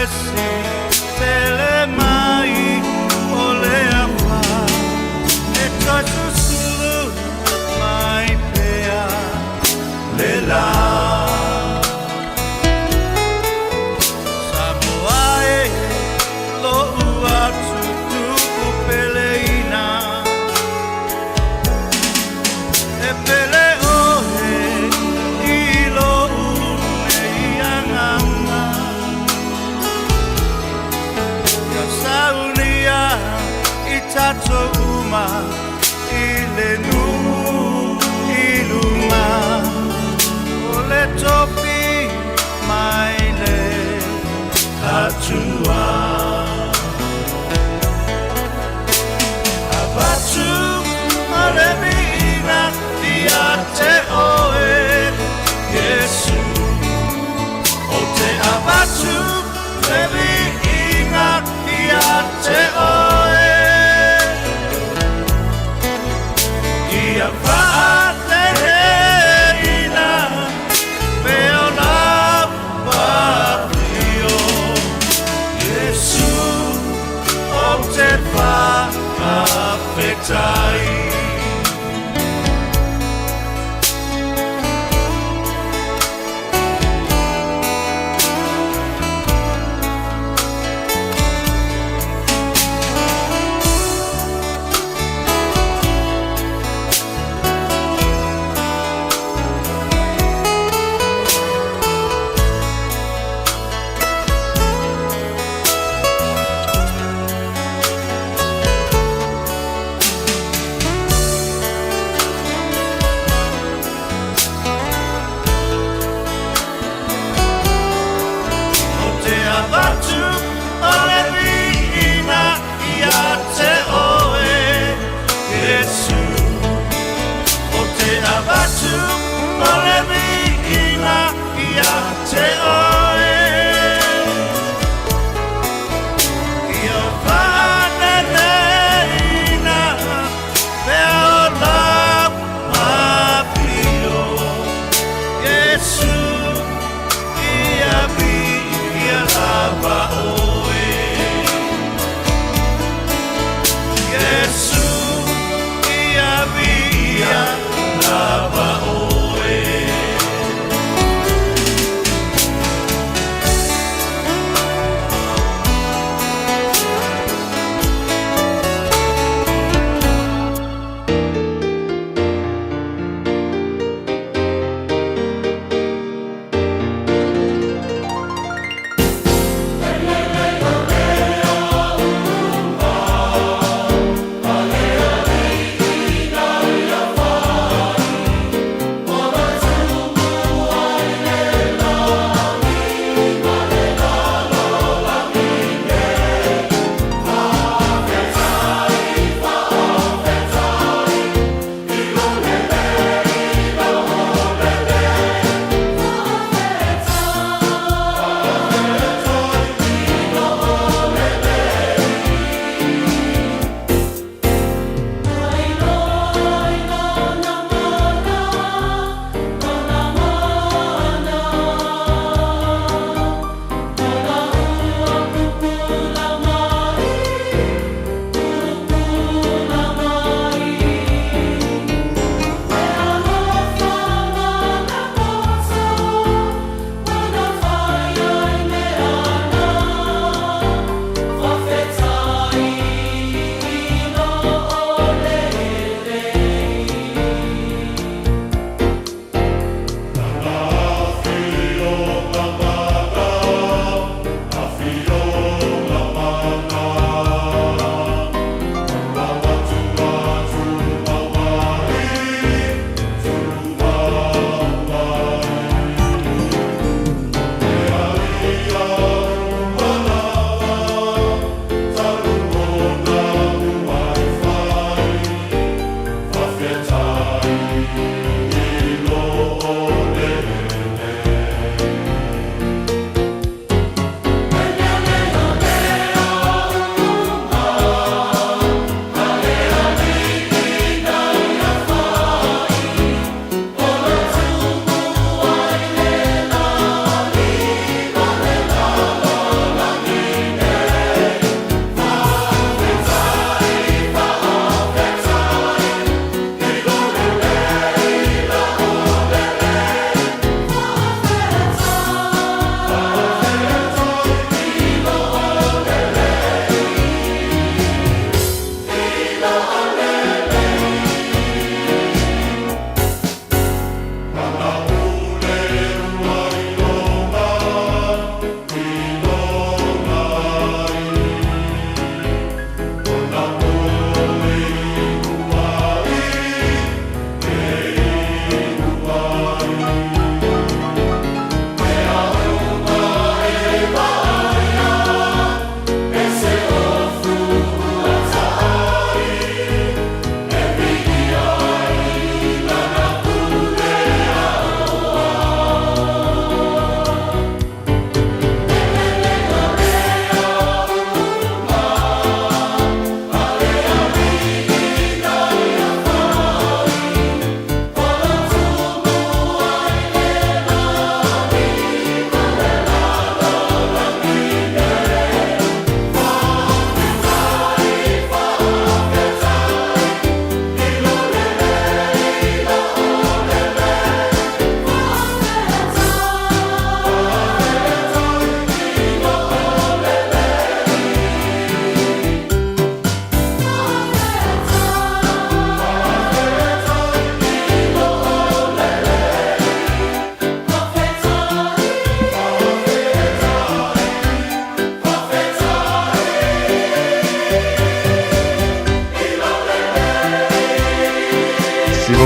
esi tele mai ole apa e tosulu mai pea lela samoae lo uatu tuku peleina e pele ohe ilo une iangama ya saunia itato uma ile numu iluma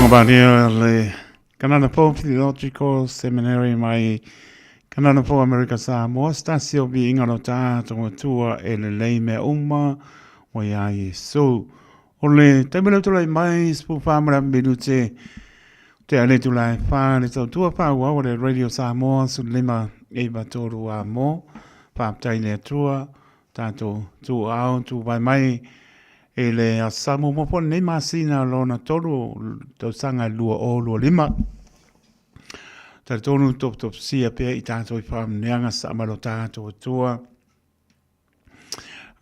Banio le Kanana Po Theological Seminary mai Kanana Po America Samoa stasio bi ingano tātou tua e le lei me uma o ia Yesu. O le taimele tulai mai spu whamara midu te ale tulai wha le tau tua wha ua o le Radio Samoa su lima e batoru a mo whaaptai le tua tātou tu au tu vai mai e le asamu mopo ne masina lona tolu tau sanga lua o lua lima. Tonu top sia pe i tātou i whaamneanga sa amaro tātou tua.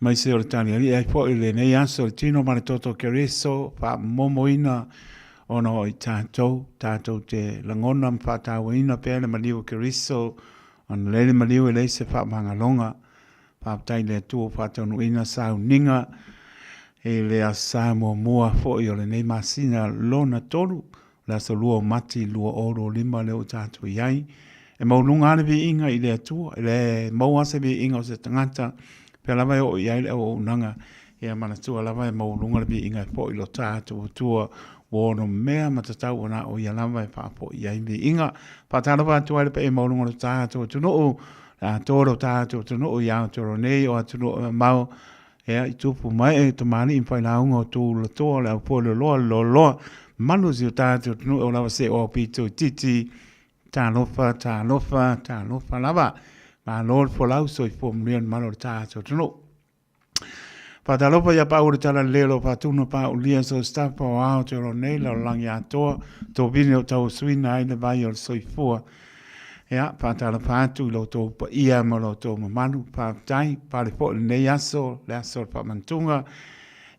Mai se o le tani ali ai po i le nei aso le tino mare toto kereso wha momoina ono i tātou te langona mwhātāwina pe le maliu kereso on lele maliu e leise wha mangalonga whaaptai le tua whātonu ina sau ninga e le asa mua fo i o le nei masina lona tolu la so lua mati lua oro lima leo tātou iai e maununga ane vi inga i le atua e le mauase vi inga o se tangata pe lava o iai le o unanga e a manatua lava e maununga vi inga fo i lo tātou tua wono mea matatau ona o ia lava e whaapo iai vi inga patalawa atua le pe e maununga lo tātou tuno a toro tātou tuno o iau toro nei o atuno mau ea i tupu mai e tamani i whai launga o tū la toa le au po le loa manu si o tātou tunu o lawa se o pito titi tā lofa lava ma lor po lau so i po mrian manu tātou tunu pata lofa ia pa ure tala lelo pa tunu pa ulia so stapa o ao te ro nei la langi atoa to vini o tau suina ai le vai o so i fua ea pata la patu lo to pa ia ma lo to manu pa tai pa le po nei aso le aso pa mantunga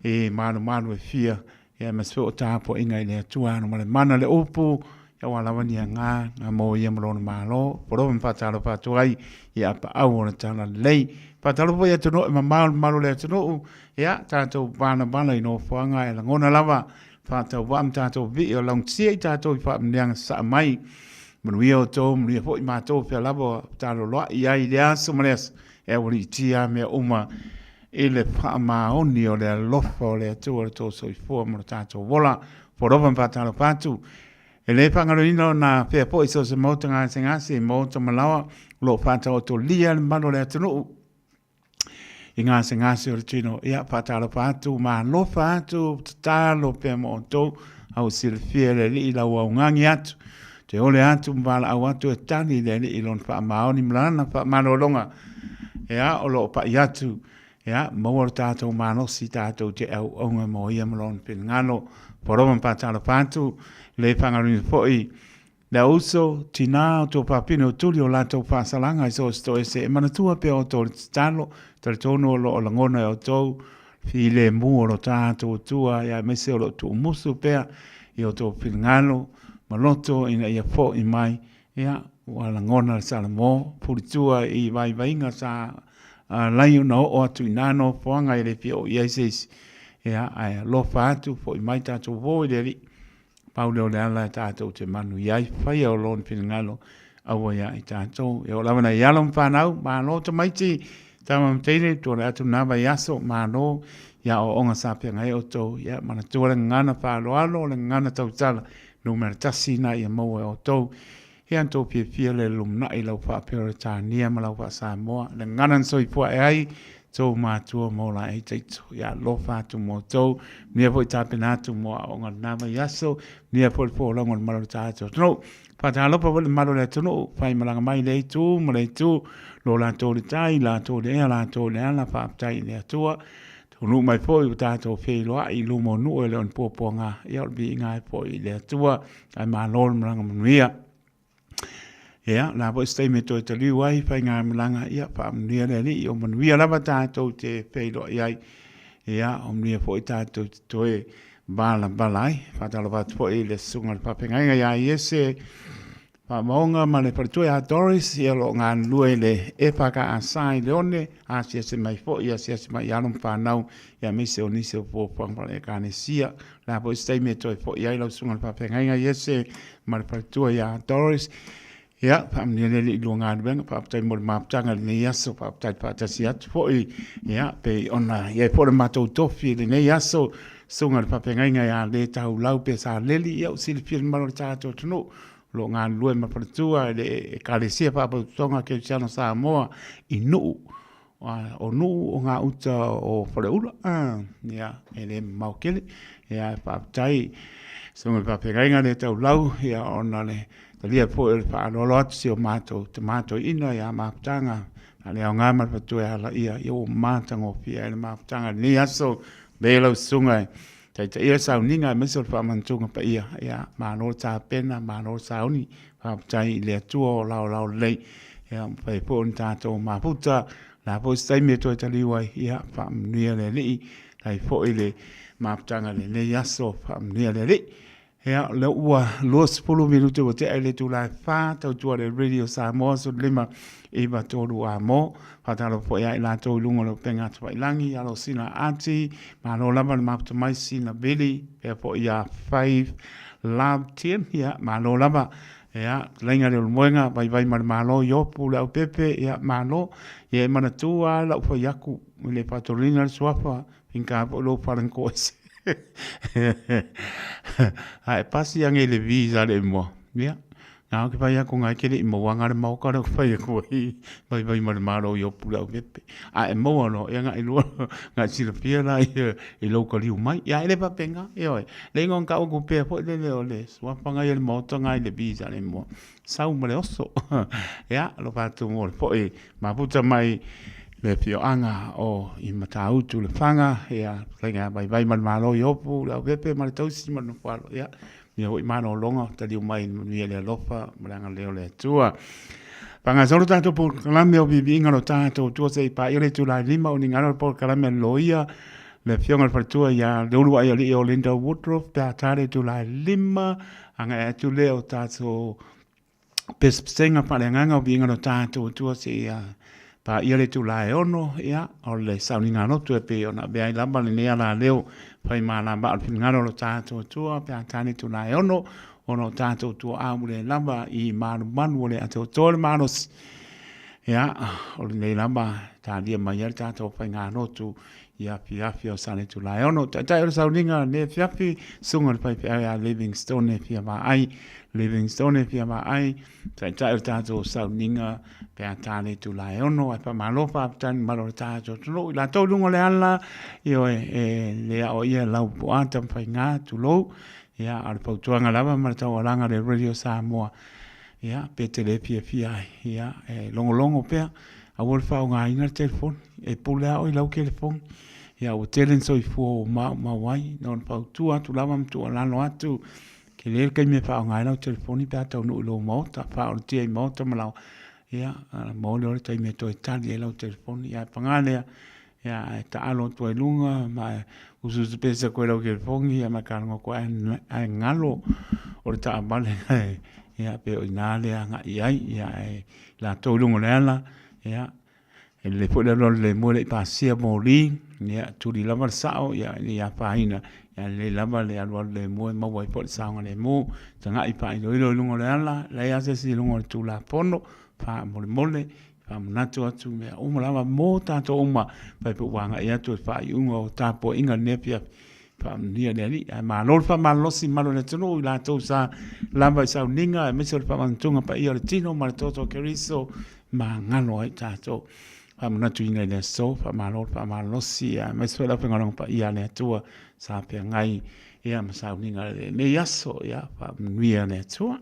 e manu e fia ia masfo o tāpo inga i le atua no male mana le upu ia walawa ni ngā mo ia malona malo poro mpatalo patu ai ia pa au ona tala lei patalo po ia tono e malo le tono ia tātou bana i no fuanga e langona lava tātou wam tātou vi o long sia tātou i whaamneanga sa mai manuia o tō manuia po i mātou pia lava tālo loa ia i lea sumaleas e wali tia mea uma e le whaamaoni o le alofa o le atua le tō soifua mo le tātou wola porowa mpatalo patu e le whangaroina o nā pia po i so se mauta ngase mauta malawa lo whātau o tō lia le mano le atunu i ngase o le tino ia patalo patu ma lofa atu tatalo pia mo o tō au silfia le li ila ua ungangi atu te ole atu mbala au atu e tani le li ilon whaamaoni mlana whaamanolonga ia o lo pa i atu ia mawar tātou manosi tātou te au onga mo ia malon pin ngano poroman patalo patu le whangarini foi le uso tina o tō papino tuli o lātou whasalanga i so sto ese e manatua pe o tō talo tari tono o lo langona o tō fi le mu o lo tātou tua ia mese o lo tō musu pea i o tō pin ngano maloto ina ia fo i mai ia o langona salamo puritua i vai vainga sa lai una o atu inano poanga i le pio i aiseis ea ai lo fatu fo i mai tātou vo i leri paule o le ala tātou te manu i ai whai o lon pina ngalo awa ia i tātou e o lawana i alon whanau ma no ta maiti tama mteine tō le atu nawa i aso ma no ia o onga sapia ngai o tō ia mana tō le ngana whaaloalo le ngana tau tala no mera tasi na ia maua o tō he anto pia le lumna i lau whaapero tānia ma lau wha Samoa. Le nganan soi pua e ai, tō mātua mō la e teito. Ia lo whātu mō tō, nia po i tāpenātu mō a onga nama i aso, nia po i pō longa ni maro tātou. Tono, pata halopa wale maro le tono, whai malanga mai le tū, ma le tū, lo la tō le tai, la tō le ea, la tō le ala, whaaptai le atua. Tono mai po i tātou whei loa i lumo nu e le on pōpō ngā, ia o bi ngā po i le atua, ai mā lor malanga manuia. Ia, la po stai me to te liu ai, whai ngā malanga, ia, pa amnia le li, o manuia lava tātou te peido iai, ia, o mnia po i tātou te toe bala ai, whatalo watu po i le sunga le papengainga ia i ese, pa maonga ma le paritue a Doris, ia lo ngā lue le epaka a sai leone, a sia se mai fo, ia sia se mai alum whanau, ia mese o nise o pōpang pala e kāne sia, la po stai me to i po iai lau sunga le papengainga i ese, ma le paritue a Doris, ia pamnia le lu ngā benga pa tai mo maptanga le yaso pa tai pa tasi atu foi ia pe ona ia po le matou tofi le nei yaso sunga pa pe ngai ngai a le tau lau pe sa leli ia usil pil malo tato tunu lo ngā lue ma patua le kalesia pa tonga ke chano sa moa i nuu o nuu o ngā uta o whareura ia ele maukele ia pa tai sunga pa pe ngai ngai le tau lau ia ona le talia po e pa anolo atu si o mato ina ia maaputanga ale au ngā marpatua ala ia i o mātango pia ele maaputanga ni aso Belo sungai. Tai ia sau ninga mesol fa mantunga pa ia mano ta pena mano sauni fa tai le tuo lao lei ia pa po nta to maputa la po stai me to tali wai ia fa mnia le li tai fo ile maputanga le yaso fa mnia le li ia le ua los polo minuto o te ele tu la fa tau tu le radio sa mo so lima e ba tolu a mo fatalo po ia la to lungo lo penga to ilangi alo sina ati ma lo lava ma to mai sina beli e po ia 5 lab 10 ia ma lo lava ia lenga le moenga vai ma lo yo pu la pepe ia ma lo ia mana tua la po yaku le patolina swafa inka po lo parancois ai pasi yang ele visa le mo ia Nā ke pai ako ngai kere i mawanga re mauka re pai ako vai maro i opu lau pepe. A e maua no, e ngā i lua ngā sila pia la i lauka liu mai. Ia ele pa penga, e oi. Le ngon ka oku pia po le leo le. Swapanga i le mauta ngai le visa le mua. Sau ma le oso. Ia, lo pātu mo le po e maputa mai le pio anga o i matautu le whanga. Ia, lenga vai maro i opu lau pepe ma le tausi ma no whalo. Ia. Ia hoi mano longa, tali umai ni le alofa, maranga leo le tua. Panga soro tātou po kalame o bibi inga no tātou tua se pa ile tu la lima o ni ngaro po kalame loia, le fionga partua ia leulua ia li o Linda Woodruff, pe atare tu la lima, anga e tu leo tātou pespenga pa le nganga o bibi inga no tātou tua se ia pa ile tu la e ono, ia, o le sauninga no tu e pe ona, bea i lamba le nea la leo, pai mana ba al ngaro lo tātou tua pe atani tu na ono tātou tua amule lamba i manu le ato tole manos ya o le lamba ta dia mai tātou pai ngano tu ia fiafi o sane tu la ono tai o sauninga ne fiafi sunga pai pe Livingstone fia ma ai Livingstone fia ma ai tai o tātou sauninga pe atani tu la ono pa malofa tan malo tātou tu la to lungo le ala io le o ia lau puata pai ngā tu lo ia al pautuanga lava ma tau alanga le radio Samoa ia pe telepia fia ia longo pe a wol fa nga ina telefon e pula o lau telefon ia o telen so fu ma wai non pautua tu lava tu alano atu ke le ke me fa nga ina telefoni pe tau no lo mo ta fa o tie mo ta malo ia mo le tai me to tali lau telefoni ia pangale ia ta alo tu lunga ma usu pesa ko lau telefoni ia ma kango ko ai ngalo o ta bale ia pe o inale nga ia la to lunga la ia le po le mo le pasia mori ia tu di lava sao ia paina ia le lava le alwa le mo ma wai po sao le mo tanga i pa lo lunga la ia se si lunga tu la pono pa mole pa manato atu me o lava mo tato uma pa po wanga ia tu fa unga o tapo inga nepia pa nia ni ma lol fa ma losi ma lo netino la to sa lava sa ninga me so pa mantunga pa ia tino ma toto keriso ma ngano ai tato pa manato inga le so pa ma lol pa ma losi me so la penga pa ia le tua sa pe ngai ia ma sa ninga le yaso ia pa nia le tua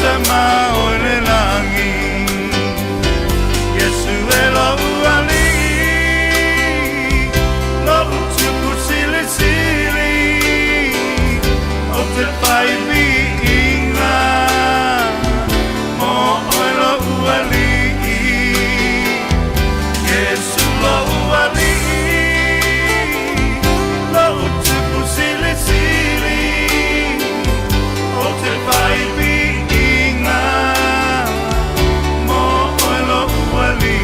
tama o le langi Yesu e lo uali Lo utuku sili sili O te pai vi inga Mo o lo uali Yesu lo uali Lo utuku sili sili O te pai vi inga Mo o lo uali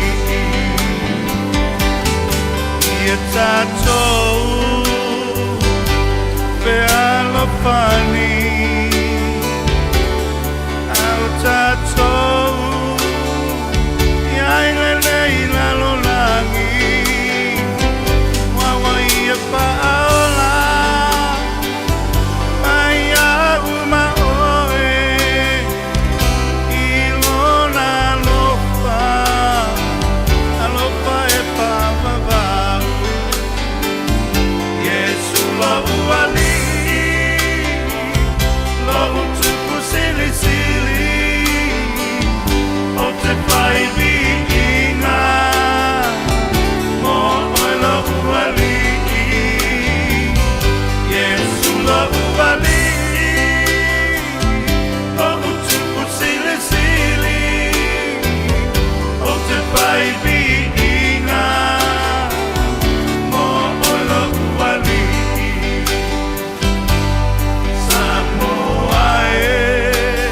Ia tātou Pea lo pani Au tātou Ia ele leila lo langi Wawa ia paola Mai au maoe Ilona lofa Alofa e pavavau Yesu lo uali Lo utuku sili sili O te pai vi inga Mo o lo uali Yesu lo uali Lo utuku sili sili O te pai vi inga Mo o lo uali Samoa e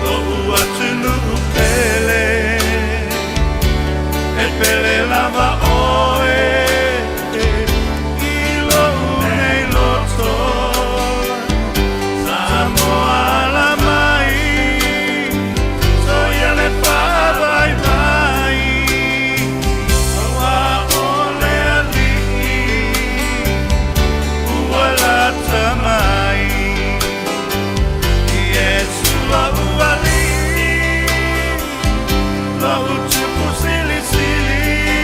Lo uatunu pele E pele lava oe I lo unei loto Samoa la mai Soia le pavai vai Awa ole ali Ua la tamai Yesu lo uali Lo utuku sili sili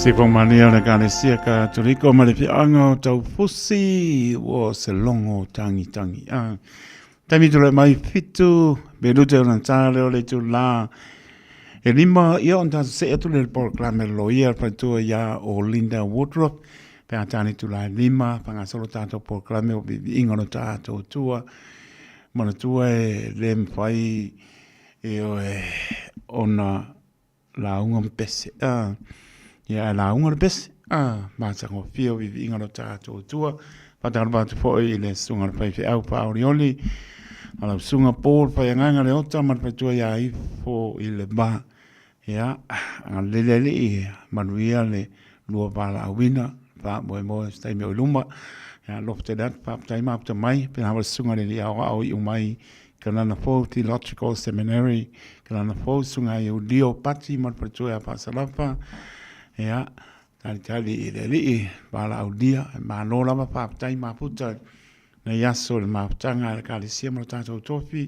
Se pong mania na kane sia ka turiko ma le pianga tau fusi o se longo tangi. Tami tu le mai fitu, beru te una tale o le tu la. E lima ia on ta se atu le proclame lawyer pa tu ia o Linda Woodruff. Pe atani tu la lima, pa nga solo tato proclame o bibi ingono tato tua. Mana tua e le mwhai e o e ona la unga mpese. Ia la unga mpese. Masa ngo fio bibi ingono tato tua. Pataro batu fo i le sunga pai fi au pa aurioli. Ala sunga por pa nganga le ota mar pa tua ia i fo i le ba. Ia lele i manuia le lua bala awina. Pa moe stai me o luma. Ya lofte dat pa tai ma pa mai pe ha sunga le ia au i mai kana fo theological seminary kana fo sunga i dio pati mar pa tua pa salapa. Ya tali le bala audia ma no la pa tai ma puta na yaso le ma tanga le kalisia mo tato tofi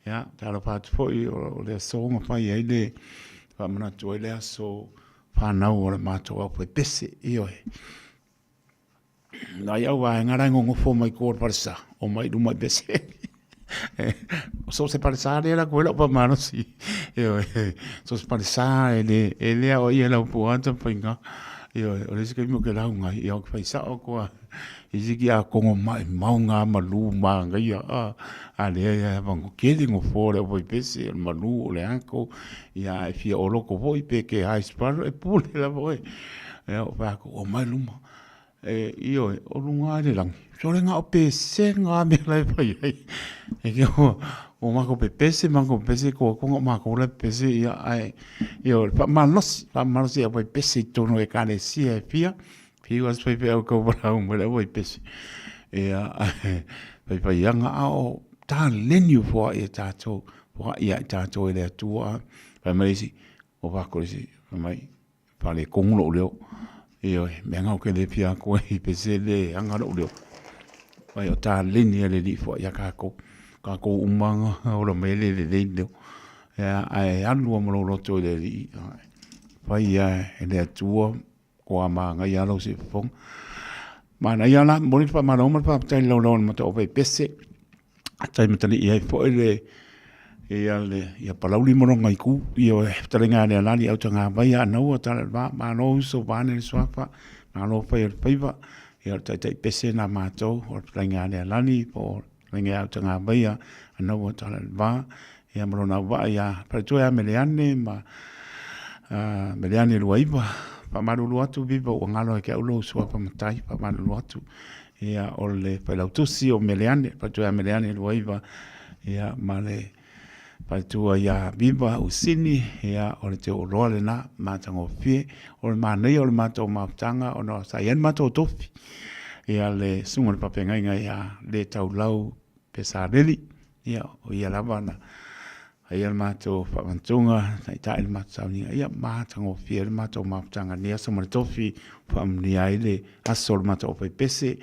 ya talo pa fo i o le songa pa i le pa mana to le aso pa na o le ma to po pese i o na ia wa ngara ngo fo mai ko parsa o mai du mai pese so se parsa le la quella pa mano si so se parsa ele o ia la po anta pinga io le se mo ke la unga io fa sa o ko i siki a kongo mai maunga malu manga ia ale ia vango kedi ngo fore voi pese malu le anko ia fi o loko voi pe ke high spar e pule la voi e o va ko o mai luma io o lunga le lang so le nga o pese nga me lai pai e ke o ma ko pese ko ma ko le pese ia ai io pa manos ia pai pese to no e kale si e pia was pai pe ko bra un le pai pese e pai nga o ta leniu fo e ta to fo ia ta to le tua pa mai si o va ko si mai pa le kongulo leo io me nga ke le pia ko i pese le anga lo leo vai o ta lini le li fo ia ka ko umanga o lo mele le leo ai alu mo lo to le li vai ia le tua ko ama nga ia lo si fong mana ia la mo ni pa ma no pa tai lo mo to pe pese tai mata ni ia fo le ia palauli mo ngai ku ia talenga le lali au tanga vai no ta ma no so vane swafa ma no pe peiva ia tai pese na ma to o talenga le lali po lenga au tanga vai no ta va ia mo na va ia pa to ia meleane ma meleane luaiva pa malu atu viva o ngalo ke ulo swafa matai pa malu atu ia ole pa lautusi o meleane pa to ia meleane luaiva ia male pa tua ia viva usini ia o le te oroa le na matango fie o le manei o le mato mautanga o no sa ien mato tofi ia le sunga le papenga ia le tau lau pesareli ia o ia lavana ia le mato whamantunga na ita le mato sauninga ia matango fie le mato mautanga nia sa mo le tofi whamnia ile aso le mato o pese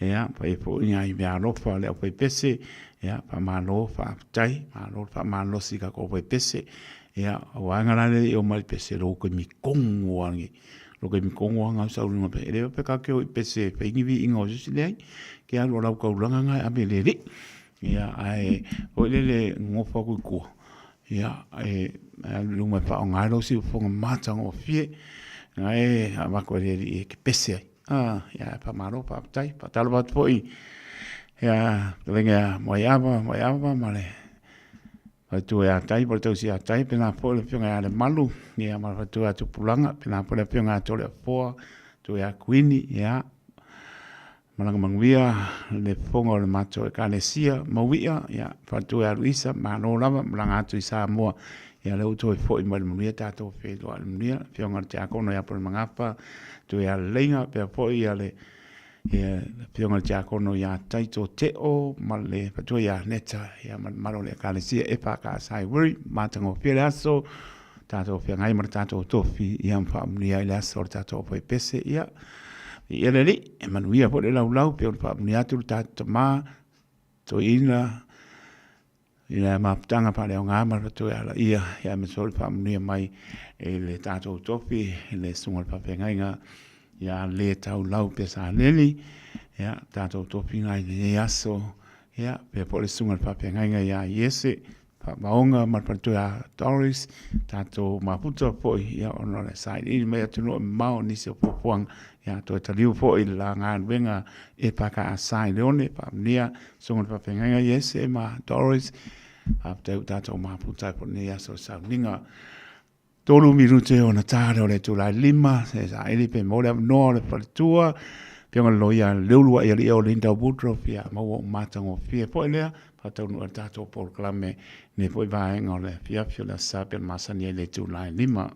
ia pa e po ia i mea lofa le o pese ia pa malo fa tai malo si ka ko pese ia o angara le o mal pese lo ko mi kongo angi lo ko mi kongo anga sa ulu pe le pe ka ke o pese pe ngi vi ingo si le ke a lo la ko langa nga a be le ia ai o le ngo fa ku ia lu ma fa nga lo si fo mata o fie ai a ma ko le ke pese ia pa malo fa tai pa talo bat foi ia lenga moiava male tu ia tai por tu sia tai pena po le pinga ale malu ia ma tu atu pulanga pena po le pinga to le po tu ia quini ia malanga mangvia le fongo le mato e kanesia mawia ia pa tu ia luisa ma no lava malanga tu isa mo ia le uto fo i mal munia tato fe do al munia pinga te akono ia por mangapa tu ia lenga pe po ia le ia pionga ja kono ia taito te o male pato ia neta ia malo le kalesia e pa ka sai wori matango pelaso tato fe ngai mar tato tofi ia fa mnia ia sor tato po pese ia le e manuia po le lau pe fa mnia tu tato ma to ina ma tanga pa le nga mar pato ia me sol fa mnia mai e le tato tofi le sungal pa fe ngai nga ia le tau lau pe sa leli ia tato topi ngai le aso ia pe po le sunga pa pe ngai ia yese pa maonga mar pa tua Doris tato maputo po ia ono le side i me tu no mau ni se po puang ia to taliu po i la ngan venga e pa ka sai leone pa nia sunga pa pe ngai yese ma Doris after tato maputo po nia so sa ninga tolu minute ona tare o le tula lima se sa ele pe mo le no le partua pionga loia leulua ia o linda butro fia mo matango fia po ele pa tau no tato por clame ne foi vai ngole fia fia la sape masani le tula lima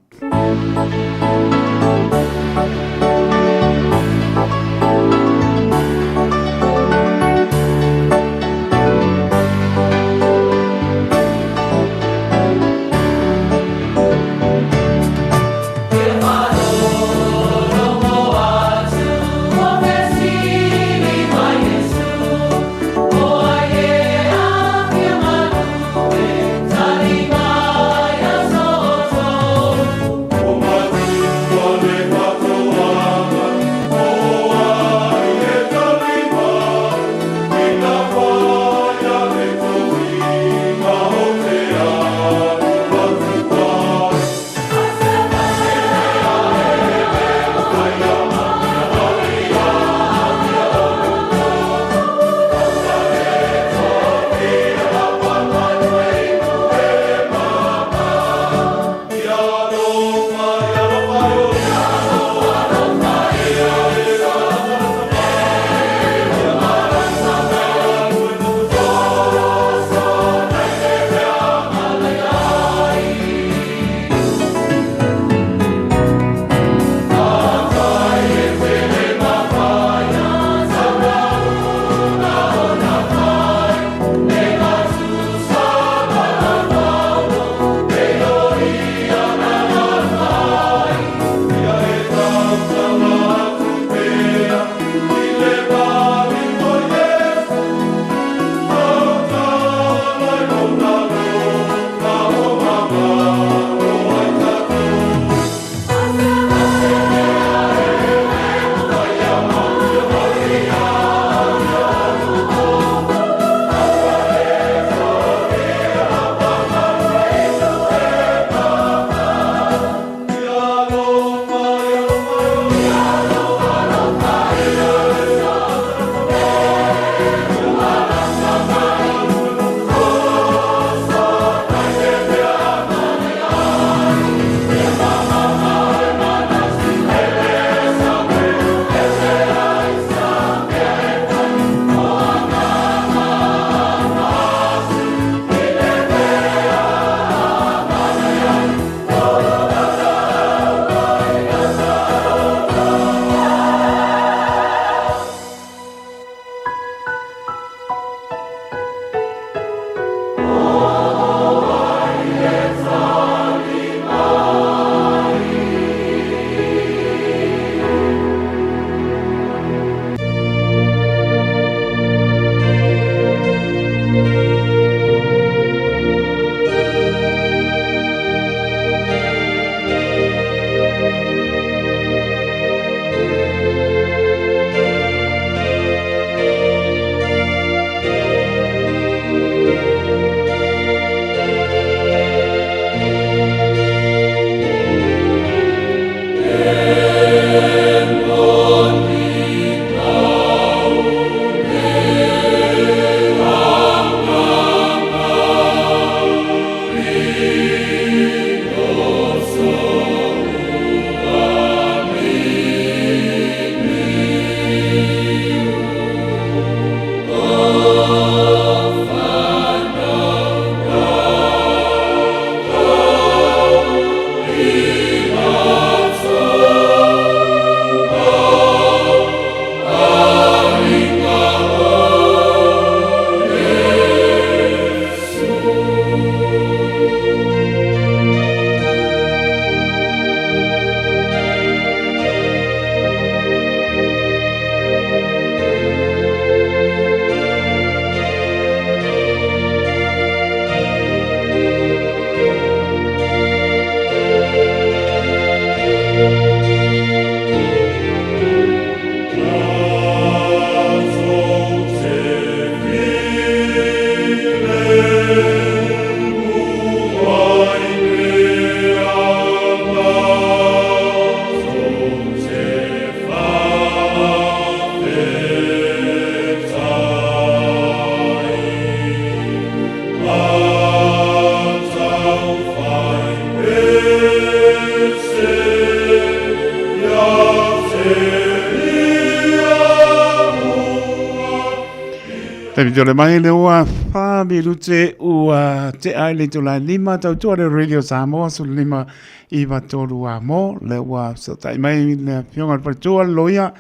Te pito le mai le ua whami lute ua te ai le tula lima tau tua le Radio Samoa su lima iwa tolu a mo le ua so tai mai le fionga patua loia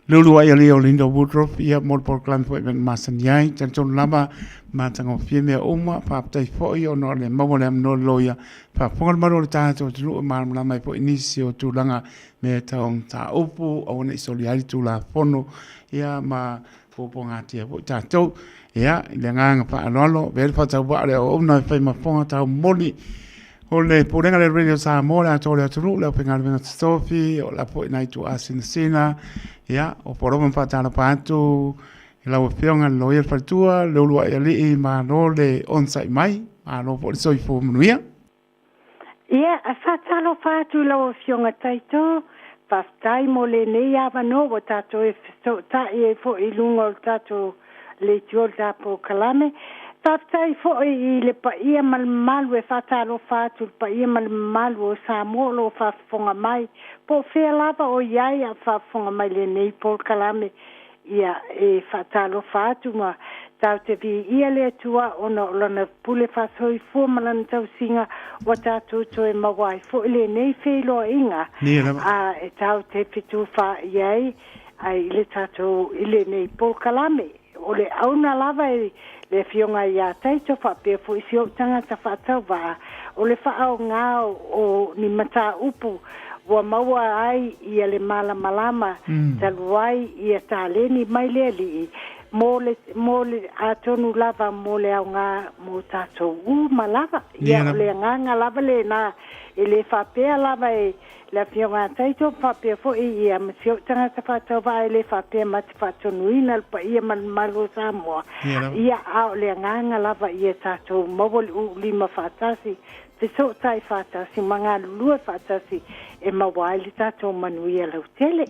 lulu ai ali o Linda Woodruff ia mol por clan foi ben masaniai tan ton lama matango fieme uma pa tai foi o no le mo le no loia pa pongal maro le tato tu ma mai po inisio tu langa me taong ta upu o ne soliari tu la fono ia ma ponga tia po tato ia le nganga pa lolo vel fa tau ba le o na fa ma ponga tau moli o le porenga le Radio Samoa la tole atu le penga le Sophie o la po nai tu asina ia o poromo fatana patu la ofionga loyer fatua le lua ali ma no le onsite mai ma no po so ifo mnuia ia fatalo fatu la ofionga taito pastai mole ne ya no botato e so ta e fo ilungo tato le tiolta po kalame Tatai fo I le pa ia mal malu e fatalo fatu pa ia mal malu o Samoa lo fa fonga mai po fe lava o iai a fa fonga mai le nei po kalame ia e fatalo fatu ma tau te vi ia le tua ona lana pule fa soi fo malan tau singa o tatu to e mawai fo le nei fe lo inga a e tau te fitu fa iai ai le tatu ile nei po kalame o le auna lava le fionga ia taito fa pe fu sio tanga ta fa tava o le fa au nga o ni mata upu wa maua ai ia le mala malama taluai ia taleni mai le li mole atonu lava mole au nga mo tato u malava ia le nga lava le na ele fa pe lava la fionga taito fa pe fo ia sio tanga ta fa tava ele fa pe mat fa tonuina pa ia malo Samoa ia au le nga lava ia tato mobile u lima fatasi te so tai fatasi manga lua fatasi e mawali tato manuia la tele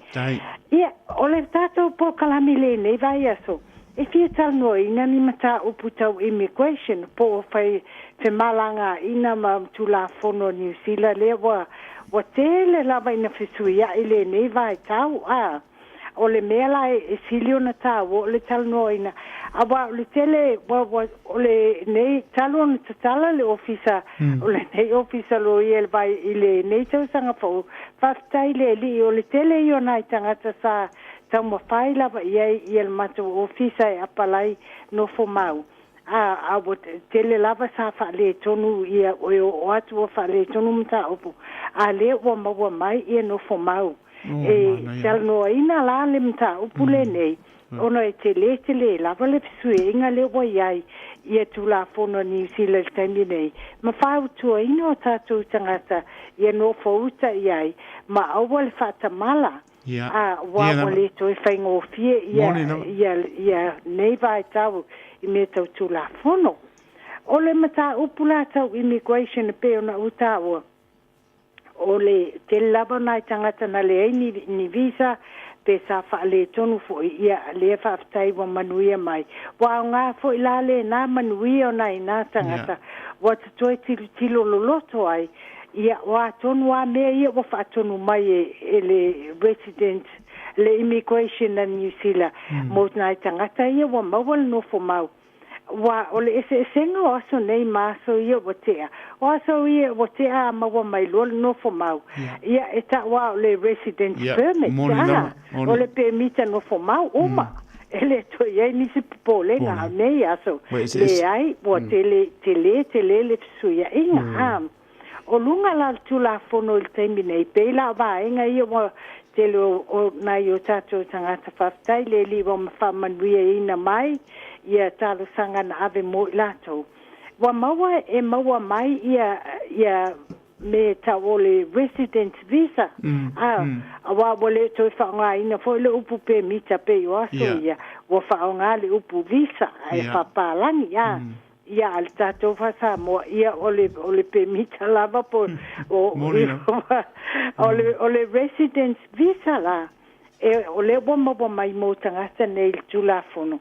ia ole tato po kalamile ne vai aso e fia tal no ina ni mata uputau immigration po fai te malanga ina ma tula fono New Zealand le wa tele lava ina fisuia ile ne vai tau o le mela e silio na tau o le tal no ina awa le tele o le nei talo na tala le ofisa o le nei ofisa lo il vai ile nei tau sanga fo faftai le li o le tele yo nai tangata sa tau ma fai lava ia il matu ofisa e apalai no fo mau a tele lava sa fa le tonu ia o atu fa le tonu mta opu a le o ma mai ia no fo mau e sal no ina la le mta opu le nei ono e tele lava le suenga le o iai ia tu la fono ni sila tani nei ma fa tu ino tatu tangata ia no fo uta iai ma awal fata mala wa le to faingo fie ia nei vai tau I me tau tu la fono. O le mata upula tau immigration pe ona utawa. O le te lava nai tangata na le ni visa pe sa fa le tonu fo ia le fa ftai wa manuia mai. Wa nga fo ila le na manuia nai na tangata. Wa toi tilo loloto ai. Ia wa tonu wa me ia wa fa tonu mai le resident le immigration na New Zealand mo nai tangata ia wa mawal no fo mau wa ole senga o so nei ma so ia botea o so ia botea ma wa mai lo no fo mau ia eta wa le resident permit ole permit no fo mau uma ele to ia ni se pole nga nei aso le ai bo tele le suia inga o lunga la tu la fono il termine pe la va inga ia tele o na yo tato tangata faftai le li wa mawhamanwia ina mai ia talo sanga na ave mo lato wa maua e maua mai ia me tawole resident visa wa wole to whaonga ina fo le upu pe mita pe yo aso ia wa whaonga le upu visa e whapalangi ia al tato fasa mo ia ole permita lava po ole residence visa la e ole bomba mai mo tangata nei tulafono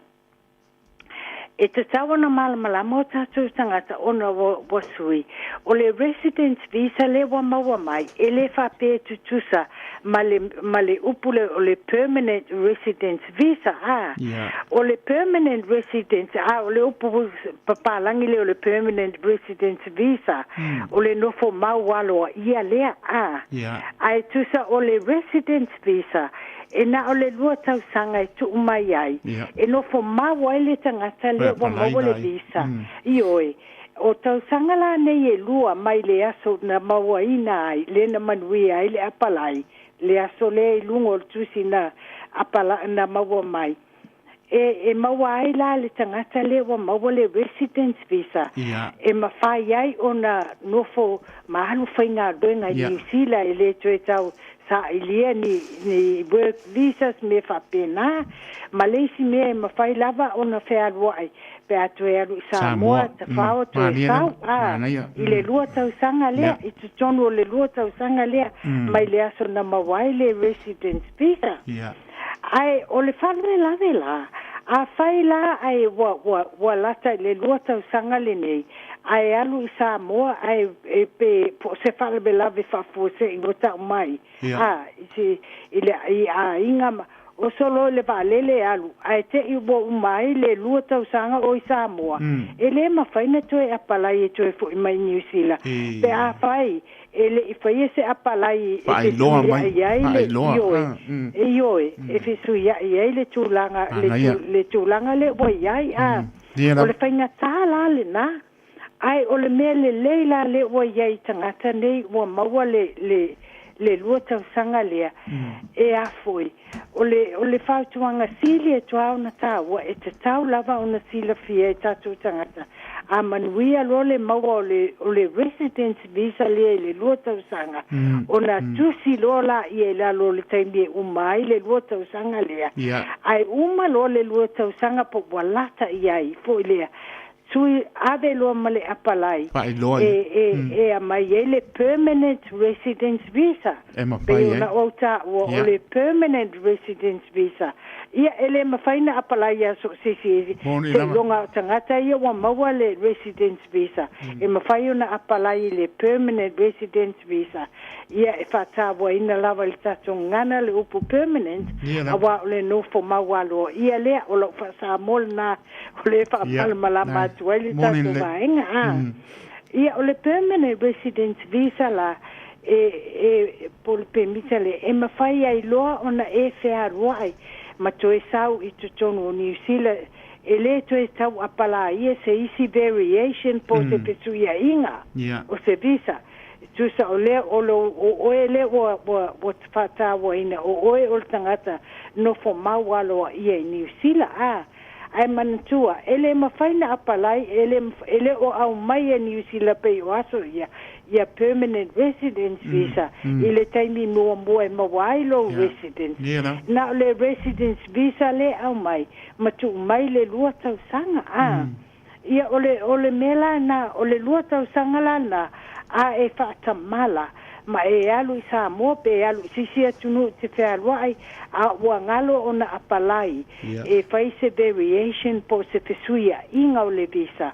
e te tawana malamala mo tātou tangata ona wa sui. O le residence visa le wa maua mai, e le whapē tutusa ma le upule o le permanent residence visa, O le permanent residence, o le upu papalangi le o le permanent residence visa, o le nofo maualo ia lea, Ai tusa o le residence visa, e na o le lua tausanga e tu umai ai. E no fo maua ele tangata le wa maua le visa. Ioe, o tausanga la nei e lua mai le aso na maua ina ai, le na manui ai le apalai. Le aso le lungo tusi na apala na maua mai. E maua ai la le tangata le wa maua le residence visa. E mawhai ai o na nofo mahalu whainga doenga i New Zealand e le tue tau sa ilia ni work visas me whapena, ma leisi mea e mawhai lava o na whea ruai, pe atu e alu i Samoa, te whao tu e sau, i le lua tau sanga lea, i tu tonu o le lua tau sanga lea, mai le aso na mawai le residence visa. Ai, o le whanue lawe la, a whai la ai wa lata le lua tau sanga le nei, ai alu i Samoa, ai pe se whalebe lawe whafose i wata mai. Inga o solo le valele alu ai te i bo mai le lua tau sanga o i Samoa e le mawhaina toe apalai e toe fo i mai New Zealand pe a whai e le i whai se apalai e loa mai ioe e fisu iai le tūlanga le tūlanga le o iai o le whainga tāla le na ai o le mea le leila le o iai tangata nei o maua le lua tau sanga lea e a foi o le whautuanga sili e tuau na tāua e te tau lava o na sila fia e tātou tangata a manuia lo le maua o le residence visa lea le lua tau sanga o na tusi lo la i e la lo le taimi e umai le lua tau sanga lea ai uma lo le lua tau sanga po walata i ai foi lea sui ave lo male apalai e a mai ele permanent residence visa pe na ota o le permanent residence visa ia ele mafaina apalai ya so se longa tangata ia wa maua le residence visa e mafai na apalai le permanent residence visa ia e fata wa ina lava le tato ngana le upu permanent awa le no fo maua lo ia le o lo fa sa molna o le fa malama tueli tato vaenga ia o le permanent residence visa la por permita le e mafai ai loa ona e fea ruai ma toe sau i tutonu o New Zealand e le toe tau apala ia se isi variation po se pesuia inga o se visa tusa o le o ele o fata wa ina o le tangata no fo maualo ia i New Zealand ai manatua ele mafaina apalai ele o au mai New Zealand pe o aso ia permanent residence visa ile taimi mo e mawailo residence na le residence visa le au mai matu mai le lua tau sanga ia ole mela na ole lua tau sanga la na e fata mala ma e alu i Samoa pe alu sisi atunu te whaaruai a wangalo o na apalai e faise variation po se fesuia inga o le visa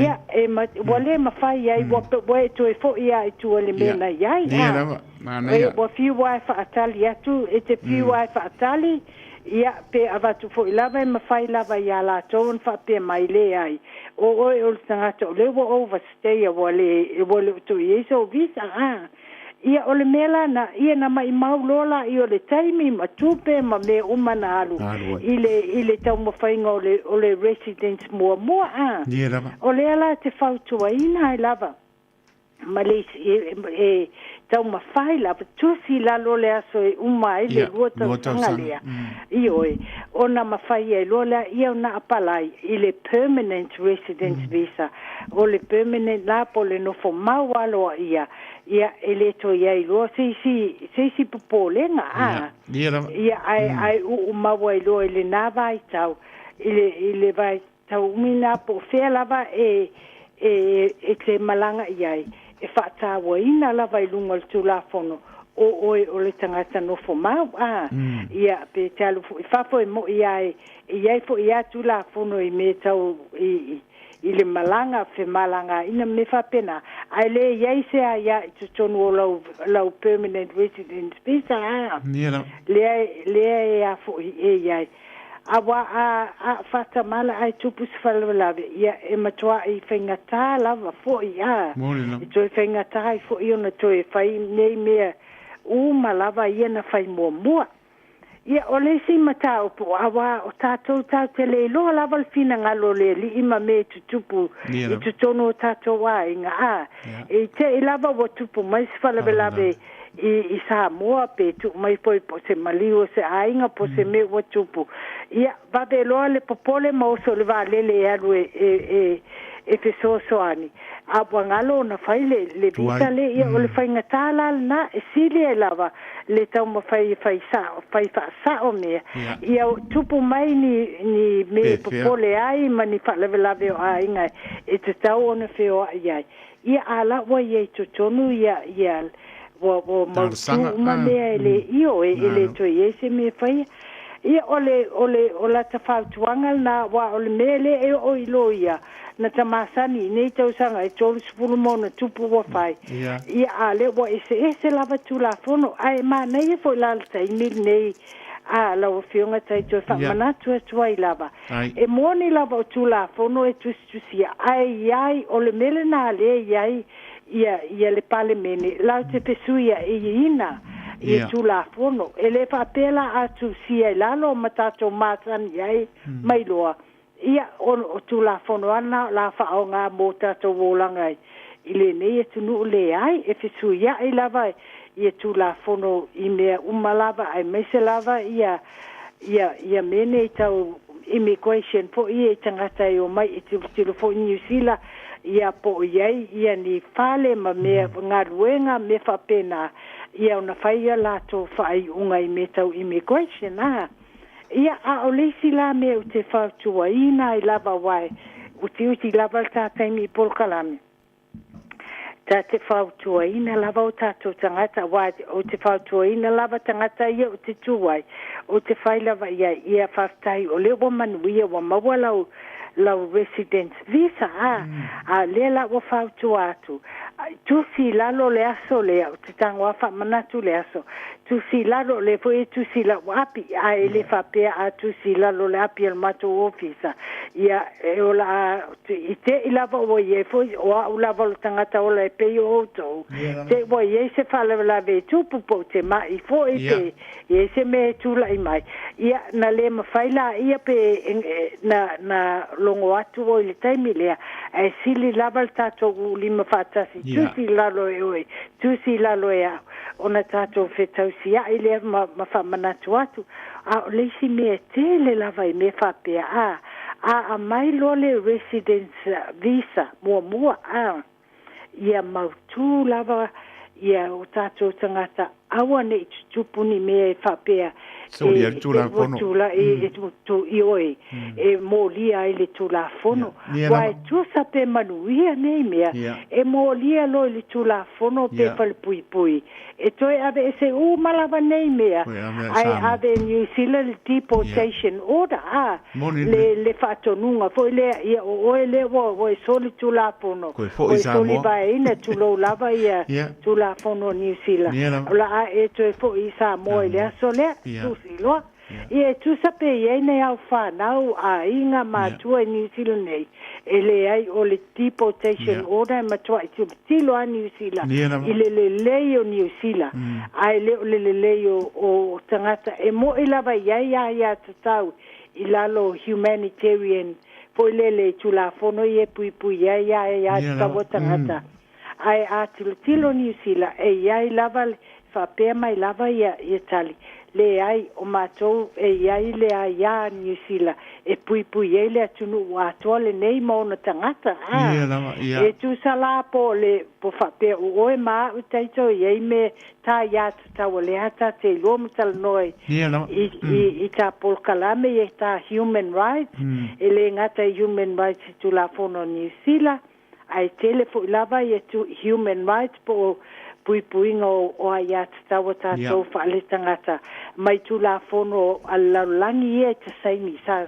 ia e wale mawhai ai wae to e fo ia i tu le mena iai e wa fiu wai whaatali atu e te fiu wai whaatali ia pe avatu fo ilava e mawhai lava ia la toon wha pe mai le ai o tangata o le wa overstay a wale tu iso visa ia ole mela na ia na mai maulola i ole taimi matupe ma me umana alu ile tau mawhainga ole residence mua ole ala te whautua ina i lava Malaysia tau mawhai lava tusi lalo le aso e uma ile lua tau lea ioe ona mawhai e lola ia na apalai ile permanent residence visa ole permanent la pole no fo maualoa ia ele to ia i loa seisi popolenga ia ai maua i loa ile na vai tau ile vai tau mina po fea lava e te malanga iai e whaatawa ina lava i lunga le tulafono o le tangata no fo mau ia pe talo fo fa fo mo ia fo ia tu la fo no I me tau I le malanga fe malanga ina me fa pena ai le ia se ia tu tonu o lau permanent residence visa le ia fo ia awa a fata mala ai tupu sfalave ia e matua I fengata lava fo ia I to fengata ai fo ia na to fai nei me malava ia na fai mua ia ole si mata o awa o tatou tele lo lava le fina ngalo le li ima me tupu I tutono tatou wa inga e te lava wo tupu mai sfalave I Samoa pe tu mai po se malio se ainga po se me wo tupu ia va de lo le popole mo so le va le alu e fe so ani a ngalo na fai le visa le ia o le fai ngatala na sile lava le tau ma fai sa o me ia tupu mai ni me popole ai mani fa le o ainga e te tau ona fe o ia ala wa ia tonu ia wo mautu mane ele io ele to yese me fai ia ole la tafautuanga na wa ole mele e o iloia na tamasani nei tau sanga e tolu sepulu mona tupu wa fai ia ale wa ese lava tu la fono ai ma nei fo la tai nei la fionga tai to fa manatu tuai lava e moni lava tu la fono e tu sia ai ole mele na le ia le pale mene la te pesuia ina ia tu la fono ele fa pela atu sia lalo matato matani ai mai loa ia o tu la fono ana la fa nga mota to volanga ile ne tu no le ai e pesuia I lava ia tu la fono I me umalava ai mese lava ia mene tau immigration po ia tangata o mai e tu fo New Zealand ia po ia ni fale ma me ngaruenga me fa pena ia una faia la to fai unga I me tau immigration ia a olisi la me o te fa tua ina I lava wai uti lava ta taimi por kalame ta te fa tua ina lava o tato tangata wa o te fa tua ina lava tangata ia o te tuai o te fai lava ia fa tai o le wo manuia wa mawala la residence visa a lela wa fa atu tu si lalo le aso le o te tangwa fa manatu le aso tu si lalo le po tu si la wapi a ele fa pe a tu si lalo le api al mato office ia e ola ite ilava o ye fo o la voltangata o le pe o to te wo ye se fa la ve tu po te ma I fo ite ye se me tu la mai ia na le ma faila ia pe na longo atu o le taimi lea e sili lava tato lima fatasi tu si lalo e tu si lalo e ona tato fetau sia ile ma fa manatu atu a le si me tele lava I me fa pe a mai lo le residence visa mua ia mautu lava ia o tato tangata awa ne tupuni me fa pe so ia tu la fono tu ioi e molia ile tu la fono wa tu sape manuia nei mea e molia lo ile tu la fono pe pal pui e toi ave se malava nei mea ai ave New Zealand deportation order le fatonunga foi le o le wo soli tu la fono o soli vai ina tu lo lava ia tu la fono New Zealand la e toi fo isa mo le sole tu loa e tu sape ye nei au fa nau a inga matua New Zealand nei ele ai o le deportation order matua tu tilo a New Zealand ile le o New Zealand ai le o tangata e mo ilava ia tatau ilalo humanitarian po le tu la fono ye pui ia tawo tangata ai a tilo New Zealand e ia lava fa pe mai lava ia tali le ai o matou e ai le ai New Zealand e pui ele atunu wa tole nei mo na tangata e tu sala po le po fa pe o e ma o taito ye me ta ya ta wale ata te lo mtal noi i ta por kalame e ta human rights ele ngata human rights tu la fono New Zealand ai telefo lava e tu human rights po puipuinga o ai atu tawa tātou whaale tangata. Mai tu la fono alalangi e te saini sa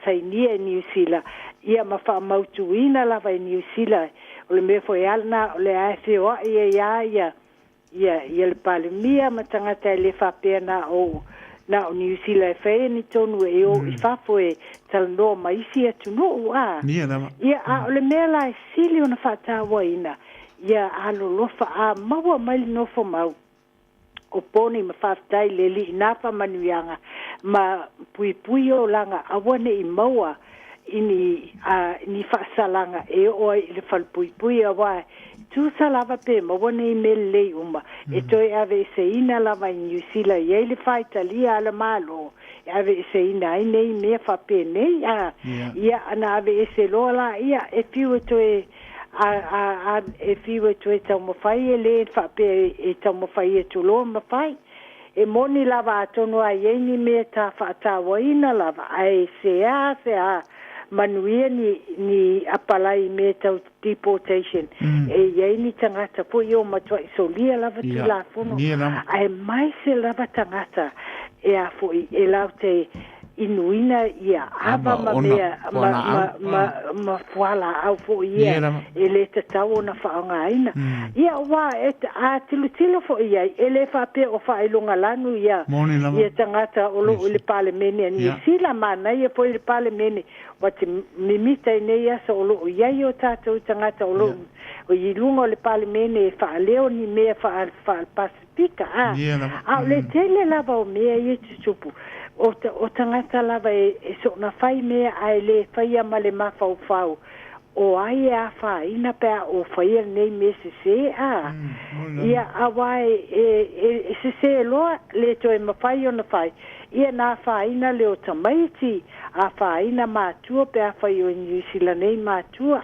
saini e New Zealand. Ia ma wha mautuina lava e New Zealand. O le me foi alna o le aese o ia le palemia ma tangata e le whapea na o New Zealand e ni tonu e o i whafo e talanoa maisi atu no a. Ia o le mea la e sili o na whatawa ina. Ia alolofa a maua maili nofo mau. O poni ma whaftai le li inafa manuianga. Ma pui o langa awane i maua ini ni whaasalanga e oi le whalpui a wai. Tu salava pe mawane i mele lei uma. E toi ave se ina lava i New Zealand. Ia le whaitalia ala malo. Ave se ina ai nei mea whape nei. Ia ana ave se loa la ia e piu e toi e fiwe tu e tau mawhai e le whape e tau mawhai e tuloa mawhai. E moni lava atono a ieni mea ta whaatawa ina lava. Ai se a manuia ni apalai mea tau deportation. E ieni tangata po i o matua i solia lava tu la fono. Ai mai se lava tangata e a fo e lau te inuina ia ava ma mea ma fuala au fo ia e le te tau na whaonga aina ia wa a tilo fo ia e le whape o whailonga lanu ia tangata o lo le palemene ni sila mana ia po le palemene wate mimita nei asa o lo ia o tātou tangata o lo o i lunga o le palemene whaaleo ni mea whaal pasifika a le tele lava o mea ia tutupu o tangata lava e so na fai mea ai le fai ama le mafau o ai a fai ina pea o fai nei me se ia awai se loa le to e mafai o na fai ia na fai ina le o tamaiti a fai ina matua pea fai o New Zealand nei matua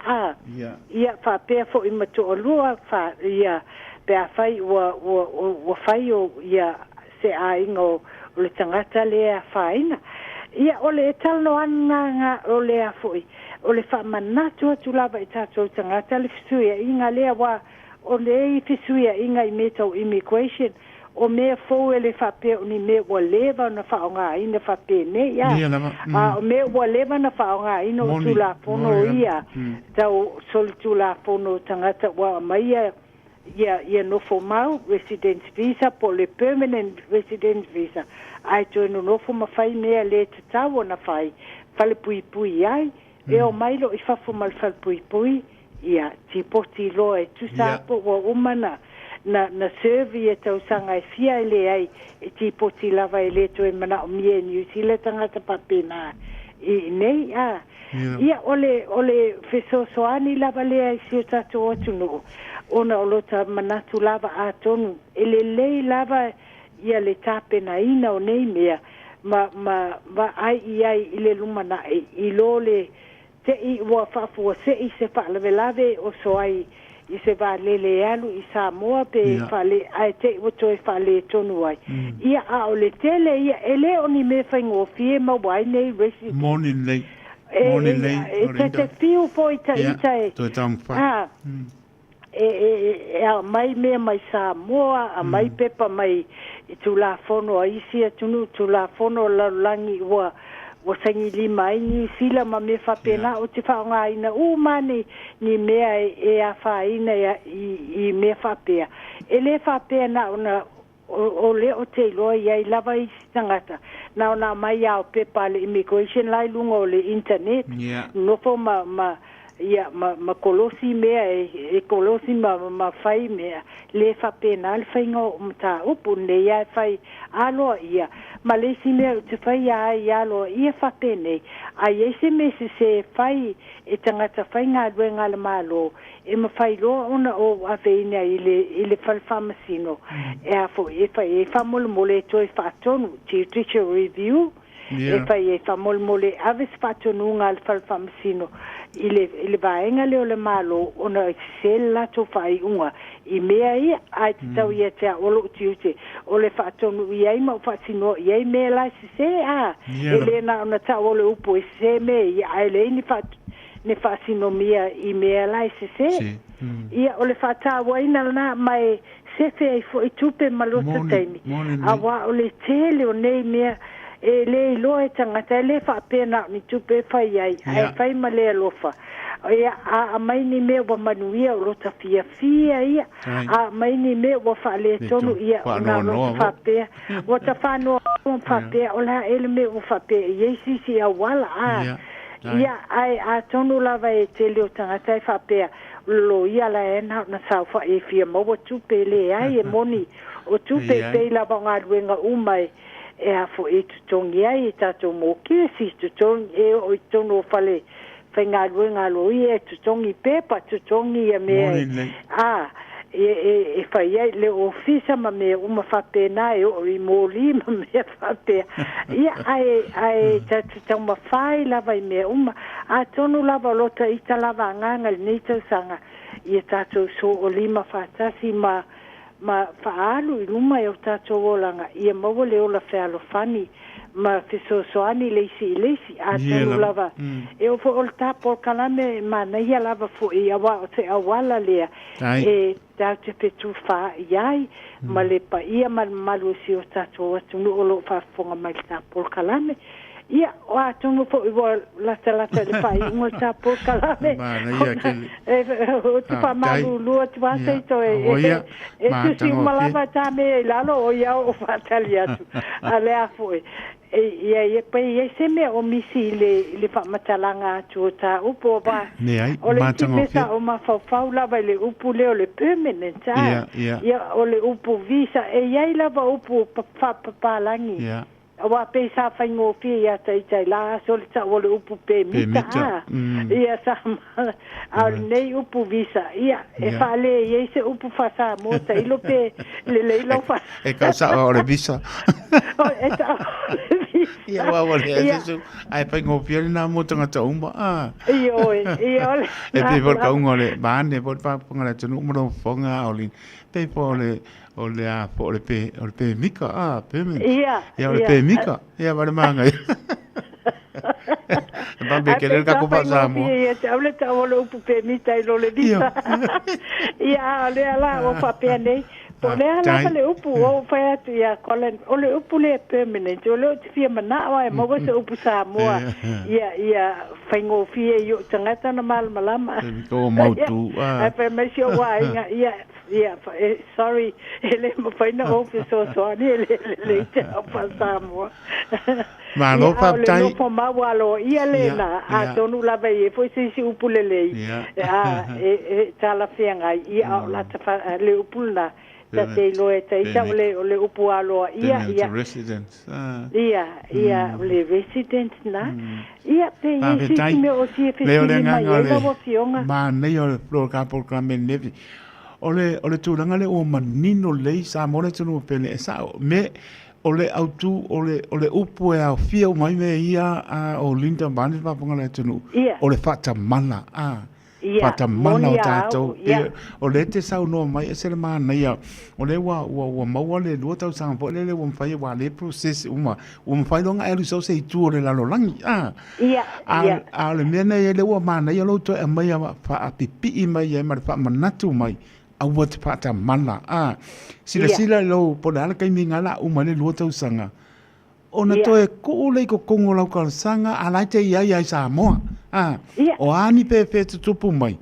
ia fa pea fo i matua o lua fa ia pea fai o fai o ia se a ingo o le tangata le a whaina. Ia o le talno anga o le a foi. O le whamanatu atu lava i tātou tangata le fisuia inga lea wa o le i fisuia inga i metau immigration o mea fau e le whapea o ni mea ua lewa na whaonga ina whapea ne ia. O mea ua lewa na whaonga ina o tula pono ia. Tau soli tula pono tangata wa maia ia nofo mau residence visa po le permanent residence visa ai to no nofo mawhai mea le te tau na whai whale pui ai e o mailo i whafo mal whale pui ia ti poti loe tu sapo wa umana na servi e tau sanga e fia ele ai e ti poti lava e le to e mana o mie New Zealand tangata papena i nei ia ole fesosoani lava lea i sio tato otu no ona o lota manatu lava a tonu ele lei lava ia le tape na ina o nei mea ma ai i le lumana i lole te i ua whafua se i se whaalave o so ai i se va lele alu i Samoa pe whale ai te wato e whale tonu ai ia a o le tele ia ele o ni me whaingo fie ma wai nei resi morning late te fiu po i ta to tampa a mai mea mai Samoa a mai pepa mai i tula fono a isi a tunu tula fono la langi ua sangi lima ai New Zealand ma me whapena o te whaonga ina mani ni mea e a whaina i mea whapea e le whapea na ona o le o te loa i lava i tangata na ona mai au pepa le immigration lai lunga o le internet nofo ma kolosi mea e kolosi ma fai mea le fa pena le fai ngo mta upu ne ia fai alo ia ma le si mea te fai ia alo ia fa pene ai ese me se fai e tangata fai ngā duenga le malo e ma fai lo ona o aveina ile falfamasino e a fo e fa mole to e fa tonu teacher review e fai e fa mole aves fa tonu ngal falfamasino ile vaenga leo le malo ona se la to fai unga i mea ia ai tau ia te olo tiute o le fa tonu ia ma fa sino ia me la se ele na ona ta olo upo se me ia ele ni fa sino mia i mea la se ia o le whātāwaina lana mai sefe ai fo i tupe malota taimi. Awa o le tele o nei mea e le iloa e tangata e le whaapena ni tupe whai ai. Ai whai ma le alofa. Ia a mai ni mea wa manuia o rota fia ia. A mai ni mea wa whaale tonu ia o ngā rota whapea. Wa ta whanoa o whapea o la ele mea o whapea. Iei sisi a wala a. Ia ai a tonu lava e tele o tangata e whapea. Lo ia la e na saufa e fia maua tupe le ai e moni. O tupe pe lava ngā ruenga umai. E a fo e tutongi ai e tato mo kia si tutongi e o i tono o whale. Whai ngā ruenga lo i e tutongi pepa tutongi e mea. E whai ai le ofisa ma mea uma whapena e o i mōli ma mea whapea. Ia ai tau ma whai lava i mea uma. A tonu lava lota i ta lava nganga ni tau sanga. Ia tato so o lima whatasi ma whaalu i luma e o tato olanga. Ia maua le ola whealo whani. Ma fisosoani leisi a tonu lava. E o fo o le tapo kalame ma na ia lava fo i awa o te awala lea. E tau te petu wha iai. Ma le pa ia malu si o tato atu nu o lo whafonga mai le tapo kalame. Ia, o a tonu fo i wa lata le pa i unga tapo kalame. O te pa malu lua tu wasa i to e tu si umalava tame e lalo o ia o whatali atu. A lea fo e. Ia pai se me o misi le whamatalanga atu o tā upo wa. O le tipesa o mawhau lava le upu leo le permanent. Ia o le upu visa e iai lava upu papalangi. Wa pe sa fa ngo fi ya tai la so le ta o le upu pe mita. Ia sa al nei upu visa. Ia e fa le ye se upu fa sa mo ta ilo pe le lo fa. E ka sa o le visa. O e ta. Ia wa le so ai pa ngo fi na mo tanga ta umba. Io e pe por ka ngo le ban ne por pa ngala tunu mo fonga o le pe po le o le a po le pe mika pe me ia o le pe mika ia vale manga ba be que le ka ko pasa mo ia te ole ta o le upu pe mita i lo le visa ia le ala o pa pe nei po le ala le upu o fa tu ia kolen o le upu le permanent o le te fia mana wa mo go se upu sa mo ia faingo fie yo tangata na mal malama o mautu a pe me si o wa ia sorry ele mo fai na office so ani le te pasa mo ma lo pa tai no po ma wa lo ia le na a tonu la ve foi si upu le e tala fianga ia la ta le upu na ta te lo e te ta le upu alo ia residents ia le residents na ia pe si me o si fe ma nei o lo ka por nevi ole tūranga le o manino lei sa mole tunu pele sa me ole autu ole upu e au fia o mai me ia o Linda Bani pa ponga le tunu ole fata mana fata mana o tatou ole te sau no mai e sele mana ia ole wa maua le lua tau sanga po le wa mfai wa le process uma mfai longa elu so se tu ole la lolangi a le mena ia le wa mana ia lo to e mai fa apipi mai e mar fa manatu mai aua te pata mana sila lo po dala kai minga la umane lua tau sanga ona to e ko le ko kongo lau ka sanga ala te ia sa mo o ani pe tupu mai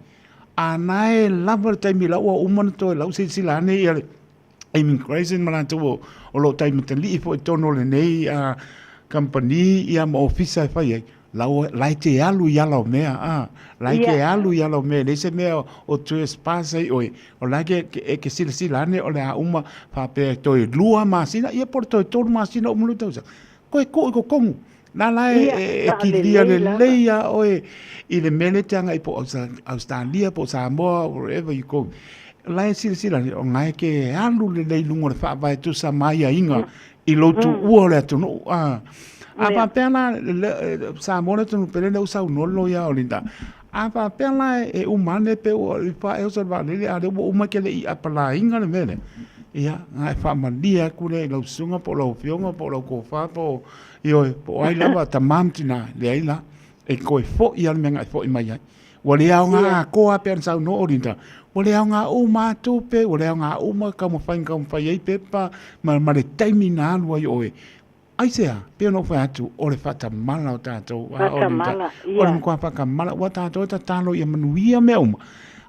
anae lava tai mi la o umane to lau sila ne ia immigration mana to o lo tai mitali fo tono le nei company ia mo office fa lai te alu yalo mea lai ke alu yalo mea le se mea o trespass o lai ke sila ne o le a uma fa pe to lua masina ia por to masina o mulu tau ko kongu na lai ki dia le leia o i le mele tanga i po Australia po Samoa wherever you go lai sila o ngai ke alu le lei lungo le fa vai tu sa mai inga i lotu ua le tu no apa pena sa mona tu pele no sa no lo ya olinda apa pena e umane pe o pa e so va le a de uma ke le apala inga le mele ia ai fa mandia ku le lo sunga po lo fionga po lo ko fa po io po ai lava tamamtina le ai la e ko fo ia me ngai fo i mai wa le au nga ko a pen sa no olinda o le nga o ma tu pe o le nga o ma ka mo fai ai pe pa ma le taimi na lu ai oe ai sea pe no fa atu o le fata mala o tatou o le kwa pa ka mala o tatou ta talo ia manuia me uma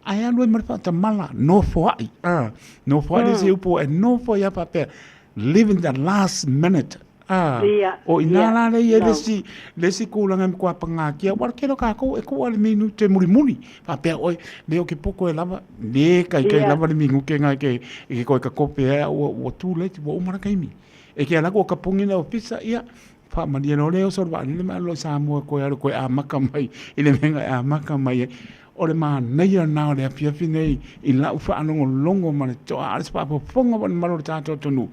ai alu ma fata mala no fo ai no fo ai se upo e no fo ia pa pe living the last minute o inala le ia lesi kulanga me kwa panga kia war kero ka ko e ko ale minu te muri pa pe oi le o ke poko e lava le kai lava le mingu ke nga ke ko ka kope o tu le o mara kai mi e ke ala ko ka pungi na ofisa ia fa mania no le o sorba le ma lo sa mo ko ya ko a maka mai ile menga a maka mai o le ma nei na le pia nei i la ufa anongo longo ma le to a le pa fonga ma malo tato tonu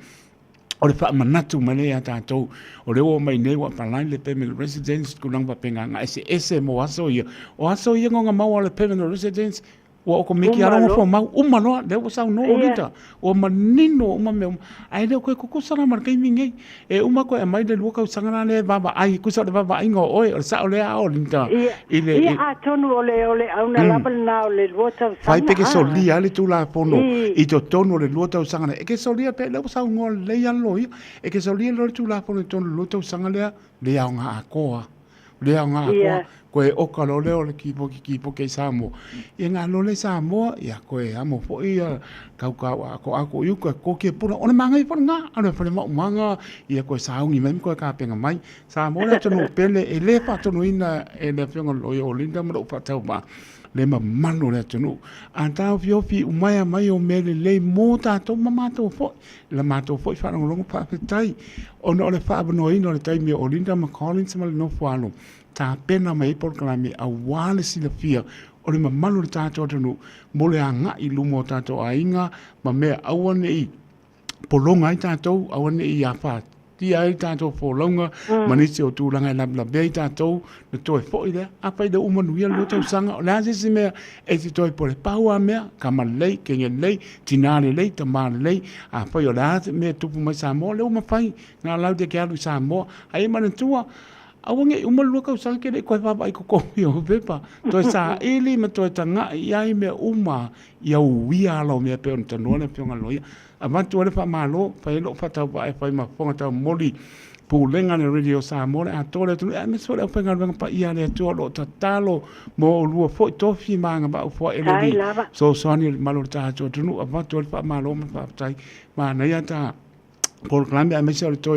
o le wha manatu mane a tātou, o le o mai nei wa palai le permanent residence kunang pa penga nga ese mo aso ia. O aso ia ngonga mau le permanent residence, o ko miki arongo fo mau, umanoa, le o sao no o rita, o manino, uma me, ai leo koe kukusana mar kai mingi, e uma koe mai le luka usangana le baba, ai kusa le baba ingo oe, o sao le ao rita. Ia a tonu o le auna labal na o le luota usangana. Fai peke so lia le tula pono, i to tonu le luota usangana, e ke so lia pe le o sao ngol le alo ia, e ke so lia le tula pono tonu luota usangana le ao nga a koa. Le ao nga a koa. Koe oka lo leo le kipo ke Samoa. Ia ngā lo le Samoa, ia koe amo po ia kau ako iuka ko ke pura. One mangai pura ngā, ane pare mau manga, ia koe saungi memi koe ka penga mai. Samoa le tonu pele, e le pa tonu ina e le whionga loia o linda mara upa tau ma. Le ma manu le tonu. Antau fiofi umaya mai o mele le mō tātou ma mātou fo. Le mātou fo i whanangolongo pāpetai. Ono o le whaabano ino le taimi o linda ma Collins ma le nofu alo. Tā pena mai por kalame a wale sila fia o le mamalu le tātou atanu mo le anga i lumo tātou a inga ma mea awane i polonga i tātou awane i a wha tia i tātou polonga manisi o tūranga i labla bea i tātou na toi fo i lea a pai da umanuia lo tau sanga o lea sisi mea e ti toi pole paua mea kama lei, kenge lei, tinare lei, tamare lei a pai o lea mea tupu mai Samoa le uma pai ngā lau de ke alu Samoa a i marantua awange umalua kau sa ke ko fa bai ko ko yo pepa to sa ili ma to tanga ia me uma ia uia lo me pe on tano le pe ngaloia ava to le fa malo fa lo fa ta ba fa ma fonga ta moli pu lenga ne radio sa mo a to le tu me so le fa ngal pa ia le to lo ta talo mo lu fo to fi manga ba fo ele so ni malo ta to tu ava to le fa malo ma fa tai ma na ya ta por clambe a me so to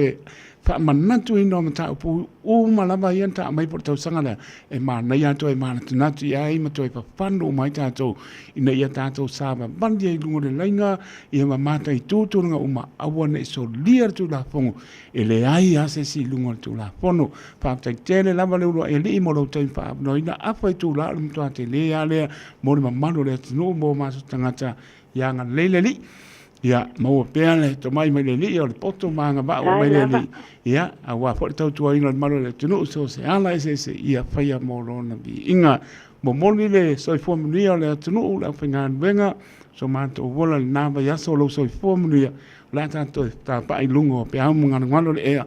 fa manatu ino mata pu malaba yanta mai por tau sangala e ma na ya to e ma na tu ya i ma to e pa panu mai ta to ina ya ta to saba bandi ai lungo le lainga i ma mata i tu nga uma awane so lier tu la fongo e le ai ase si lungo tu la fono fa ta tele lava le ulo e li mo lo tai fa no ina apa tu la um to te le ya le mo ma manu le no mo ma so tangata ya nga le li ia mau peale to mai mai le o le poto manga ba o mai le ia a wa fo tau tu ina malo le tunu so se ala ese ia faia mo lona bi inga mo moni le so fo mni le tunu la finga venga so manto vola na ba ya so lo so fo mni la tanto ta pa i lungo pe a munga ngalo le ia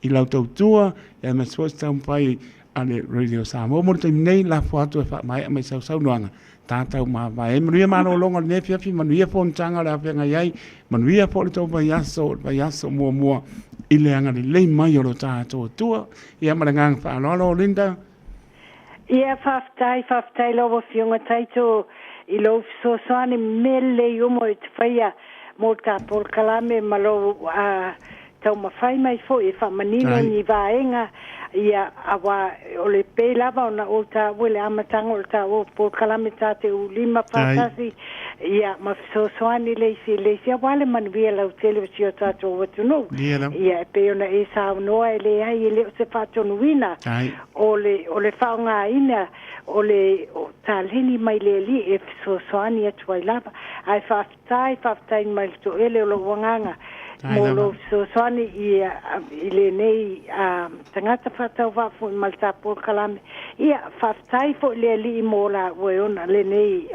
i la tau tua e me so sta un pai ale radio sa mo mo te nei la foto fa mai mai sa noanga tātou mā vai. E manuia māno longa ne fiafi, manuia fōntanga le awhenga iai, manuia fōle tau vai aso mua i le anga li lei mai o lo tātou tua. Ia maranganga whaaloalo, Linda? Ia whaftai loa whiunga taito i lo sosoane mele i umo i te whaia mō tā por kalame ma lo tau mawhai mai fo e whamanino ni vaenga ia awa o le pe lava o ta wele amatanga o ta o por kalame ta te ulima fatasi ia ma sosoani leisi wale manuia lau televisi o tato watunu ia pe ona e sa noa e le ai e le o se whatonuina o le whaonga ina o le talheni mai le li e sosoani atu ai lava ai whaftai mai to ele o lo wanganga Molo soani i le nei tangata whatau wafu i malta por kalame. Ia whaftai fo le li i mola weona le nei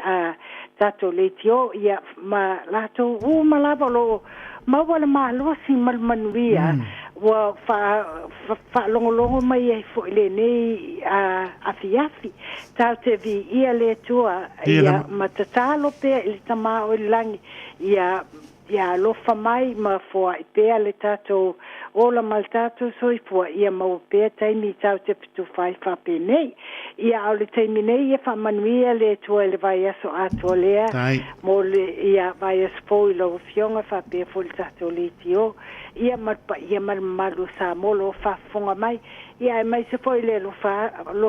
tato le tio ia ma lato malaba lo mawala mahalosi malmanuia wa fa longo mai e fo le nei a fiafi tau te vi ia le tua ia matatalo pe le tama o langi ia lofa mai ma fo i pe le tato ola mal tato soi fo ia ma pe taimi tau te pitu fai fa pe nei ia au le taimi nei ia fa manuia le tua le vai aso ato lea mo le ia vai aspo i lo fionga fa pe fo le tato le tio ia malu sa molo fa fonga mai ia mai se foi le lo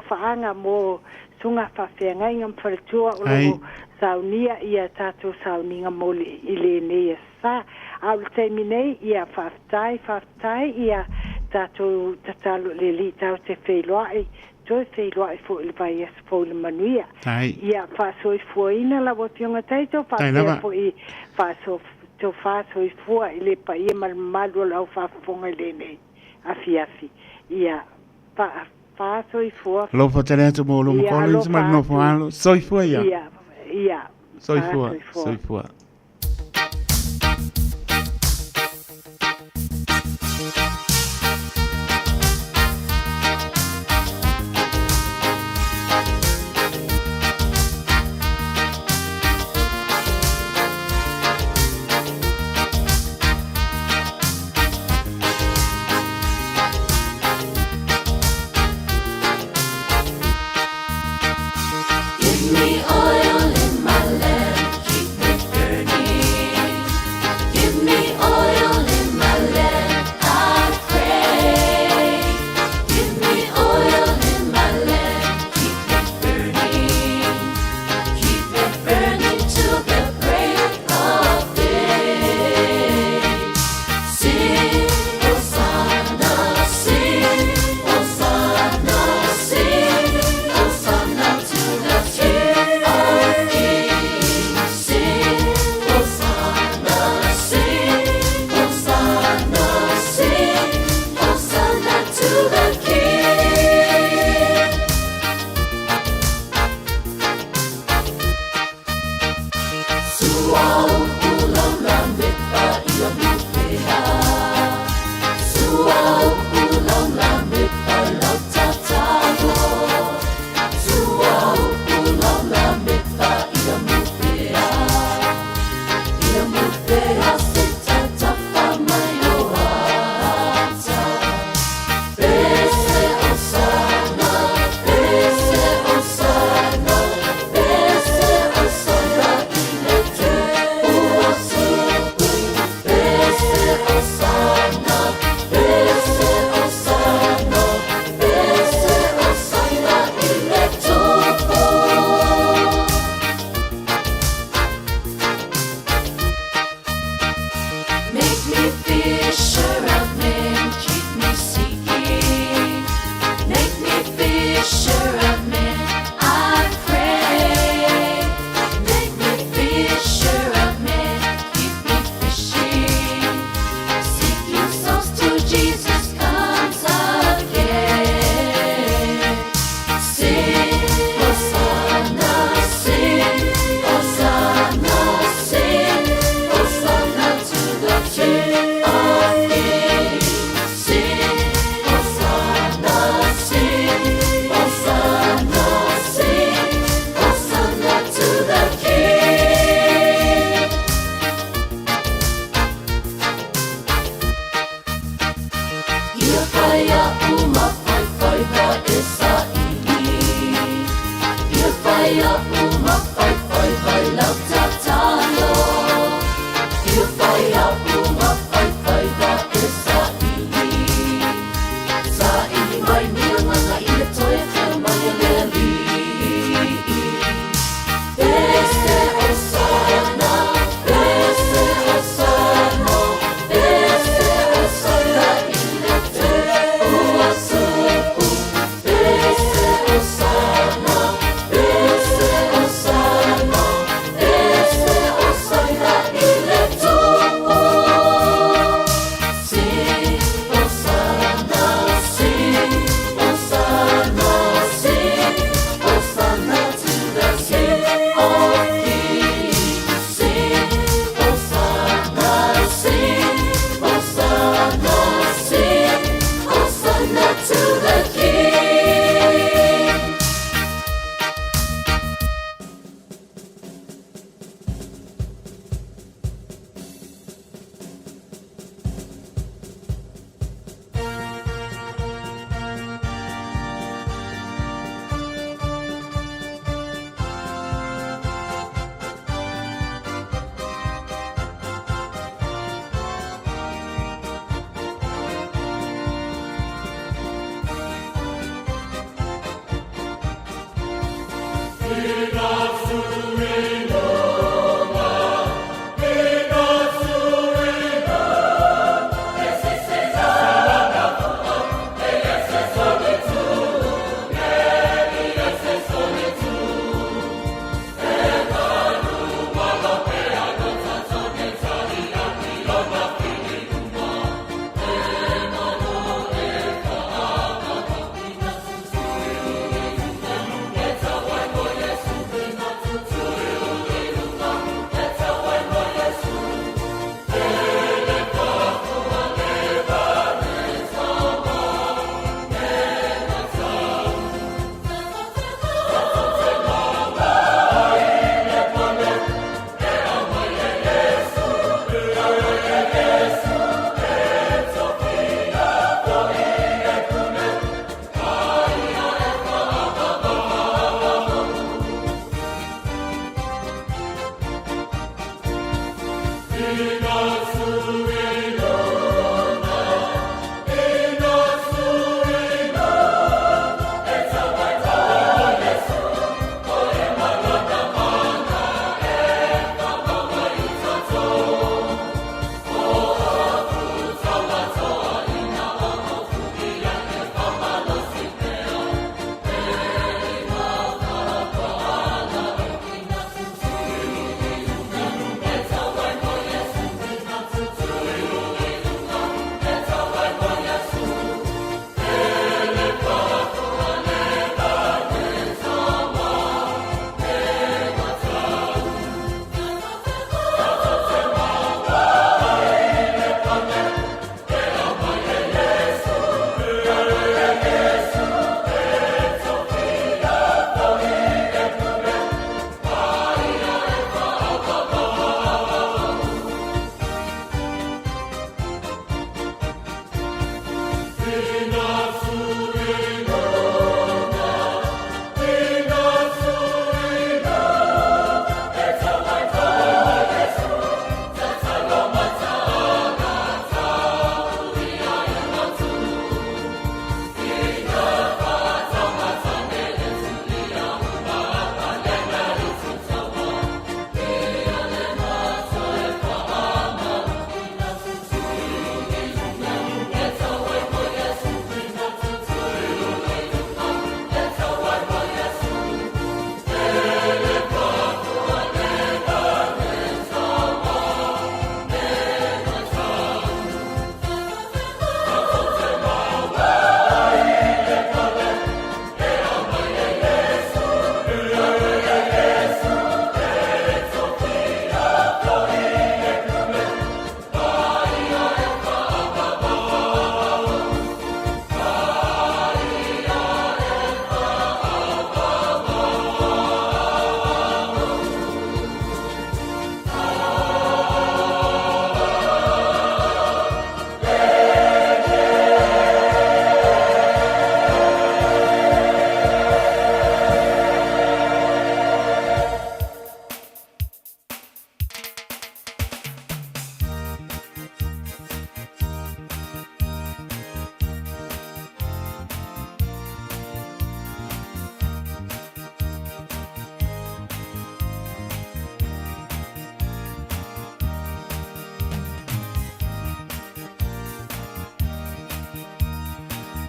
fa anga mo sunga fa fenga ngam faltua o lo saunia ia tatu sauninga mo ile ne sa au terminei ia fa tai ia tatu tatalo le li tau te feiloi fo il vai es fo le manuia ia fa so foina la votionga taito fa fo i fa so to fa so i fua ile pa ia mal la fa fonga le nei afi ia fa so i fua lo fa tele to mo lo mo collins mal no fa so i fua ia so i fua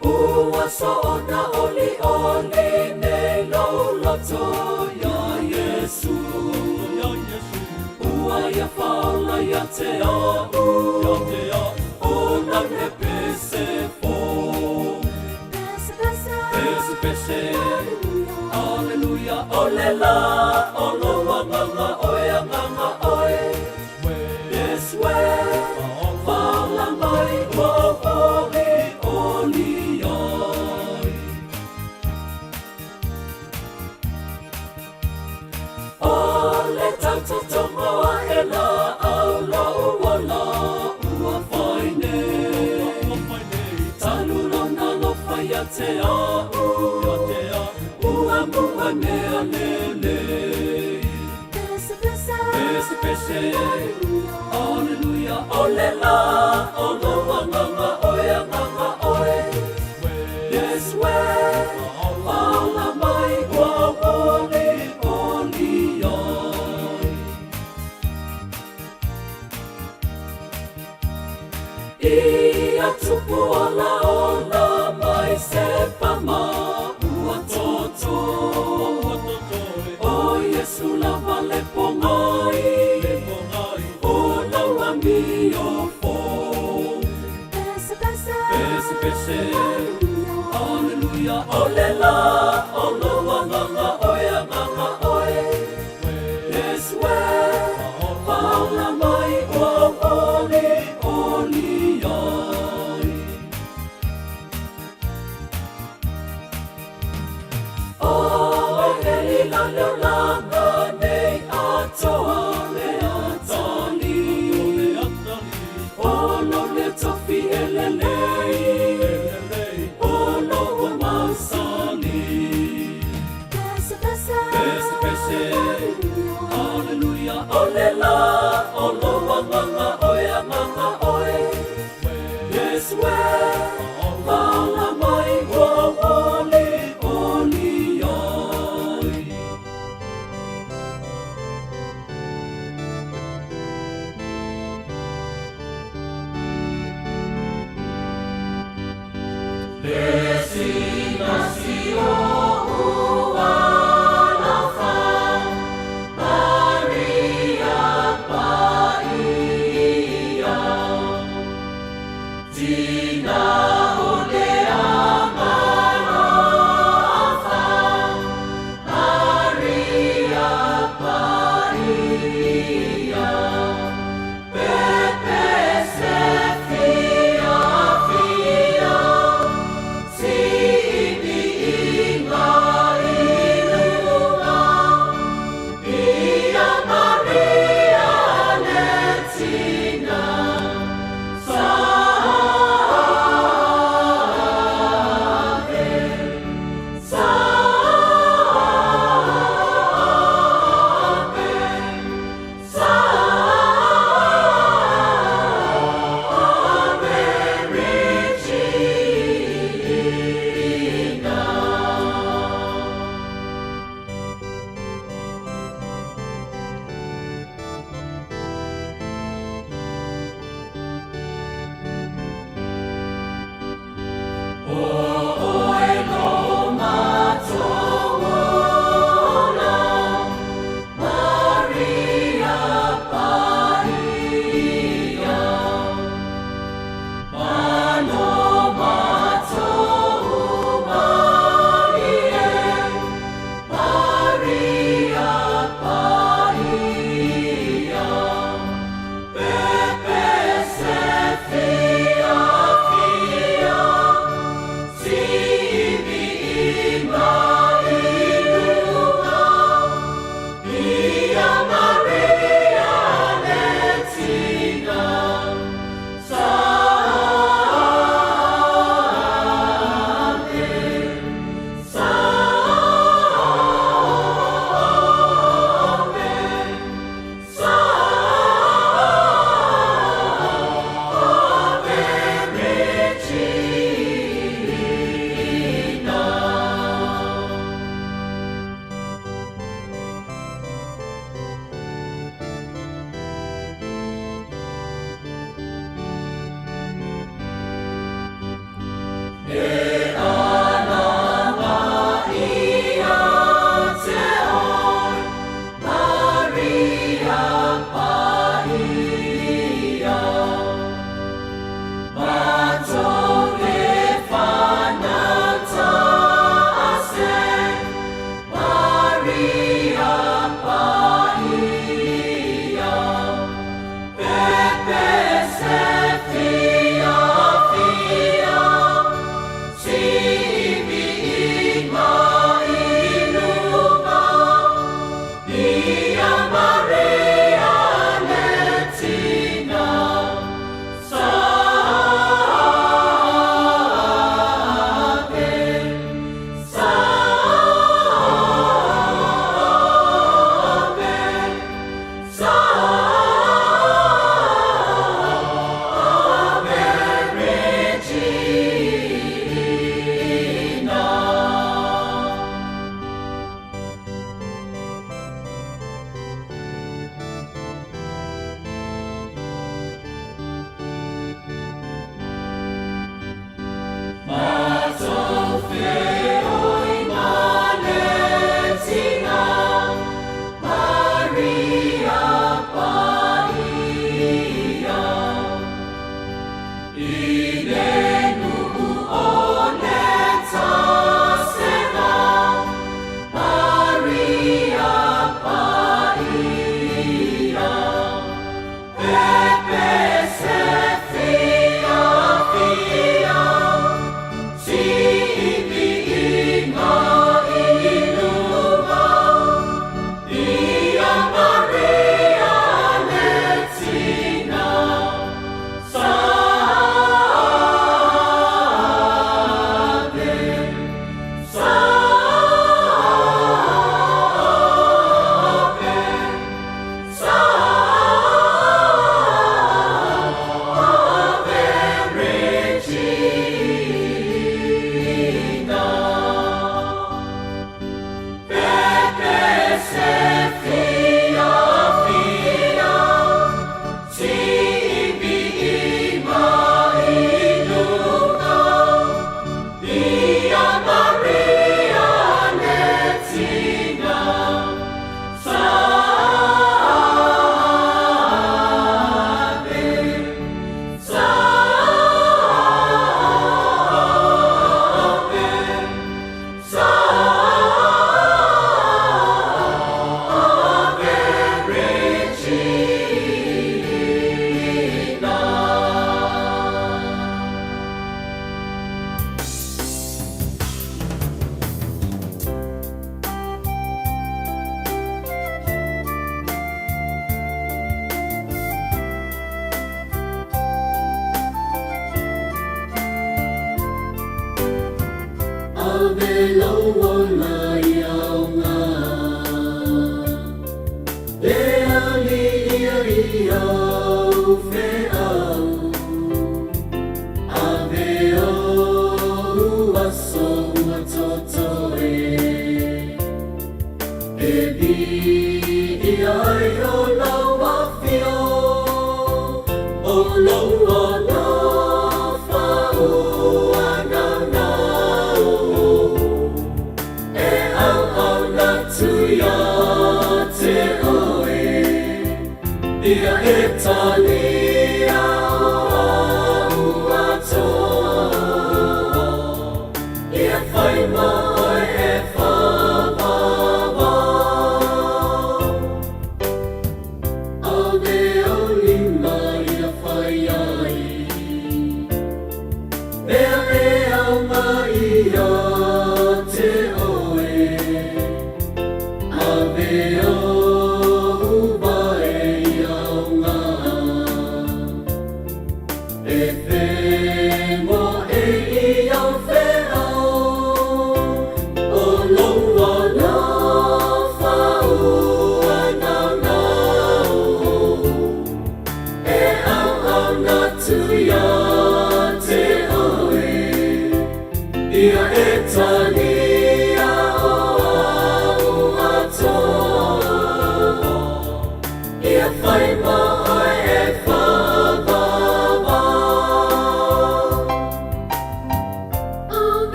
Uwasoona oli neiloloto ya Yesu Uwaya faula yote ya unamepese po Pese Alleluia olela olo wanganga oya nganga oe Yes we faula mai wo oli Tomo ela aulo wala ua faine Talulo na lo fayate ua mua mea lele Pese Alleluia olela olo wanganga oya nganga oe Yes we Fala mai wa oli ia tupu olaola mai se pama watoto o Yesu lava le pongai o laula mi o fo pese Alleluia olela oloa nganga oia nganga oe Yes we Paula mai o oli oli ai O hei la leolanga nei atoa le atali O lo le tofi elelei O lo o masali Pese Alleluia olela oloa nganga oia nganga oe Yes we Paula mai o oli oli ai Pepe se fia,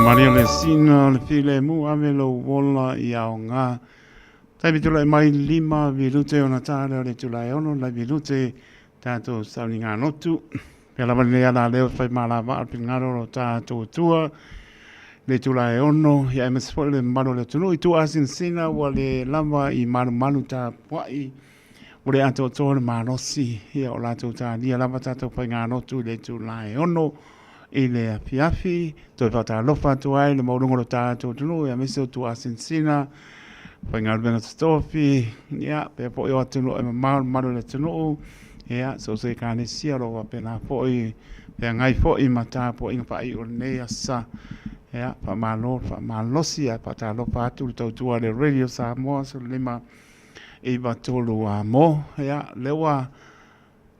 Maria le sina le file mu ave lo wola I ao ngā. Tai bitula mai lima vilute o natale o le tulai ono la vilute tātou sauni ngā notu. Pela wani le ala leo whai malawa alpi ngaro o tātou tua. Le tulai ono ia emasfo le maro le tunu I tu asin sina wa le lama I manu tā puai. O le ato tōna marosi ia o lātou tā lia lama tātou whai ngā notu le tulai ono. I le afiafi, toi whata alofa tu ai, le maurungo tātou tunu, ia miso tu asinsina, whai ngā rubenga stofi, ia, pia po i o atunu, e maru le tunu, ia, so se kāne sia roa pena po I, pia ngai po I mata po inga pa I o nei asa, ia, pa malosi, ia, pa tā alofa atu, tau tua le radio Samoa, so lima, I batolu a mo, ia, lewa,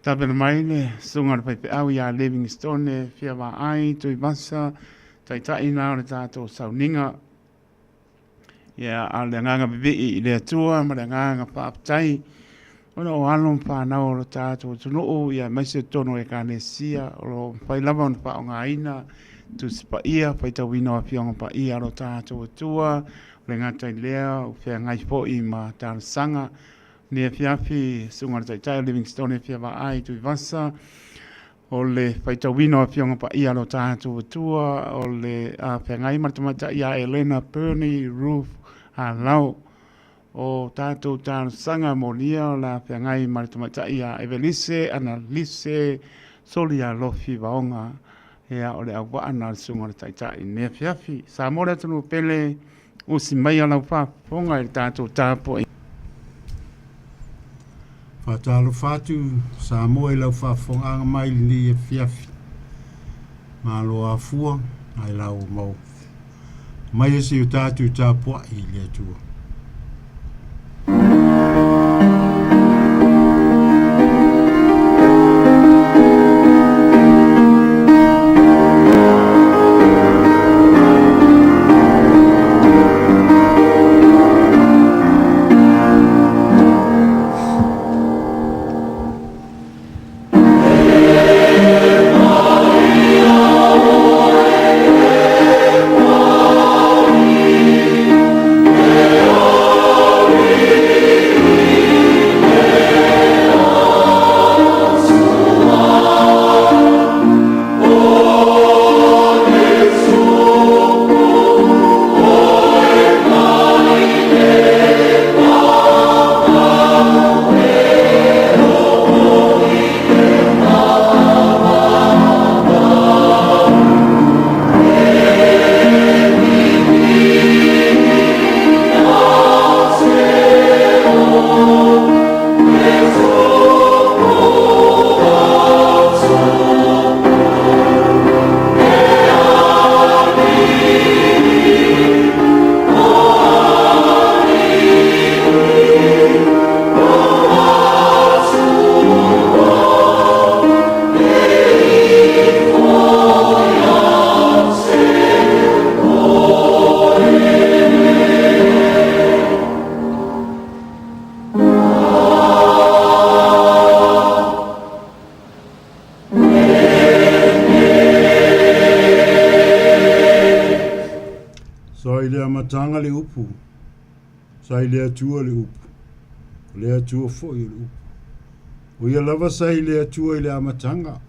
Tāpena mai le sunga pai pe au ia Livingstone fia wa ai tui masa tai tai nā o le tātou sauninga ia a le nganga bibi I le atua ma le nganga pāptai ona o alon whanau o le tātou tunuu ia maise tono e kānesia o pai lava ona wha o ngā ina tu sipa ia pai tau ino a fionga pa ia o tātou atua le ngatai lea o fia ngai po I ma tāna sanga Nia fiafi sunga tai tai Livingstone fia wa ai tu vasa o le faitawino a fionga pa ia lo tātou tua, o le whengai matamata ia Elena Perni, Ruth Lau, o tātou tāna sanga monia o la whengai matamata ia Evelise, Annalise, Solia Lofi Vaonga, ea o le awa ana le sunga le taitai nea fiafi. Sa mora tunu pele usi mai ala whafonga i tātou tāpo. Whatalo whatu, sa moe lau whafonga anga mai ni e fiafi. Malo a fua, ai lau mau. Mai e si o tātou tāpoa i lea tua. Tanga le upu, sai le atua le upu, le atua foi le upu. O ia lava sai le atua i le amatanga,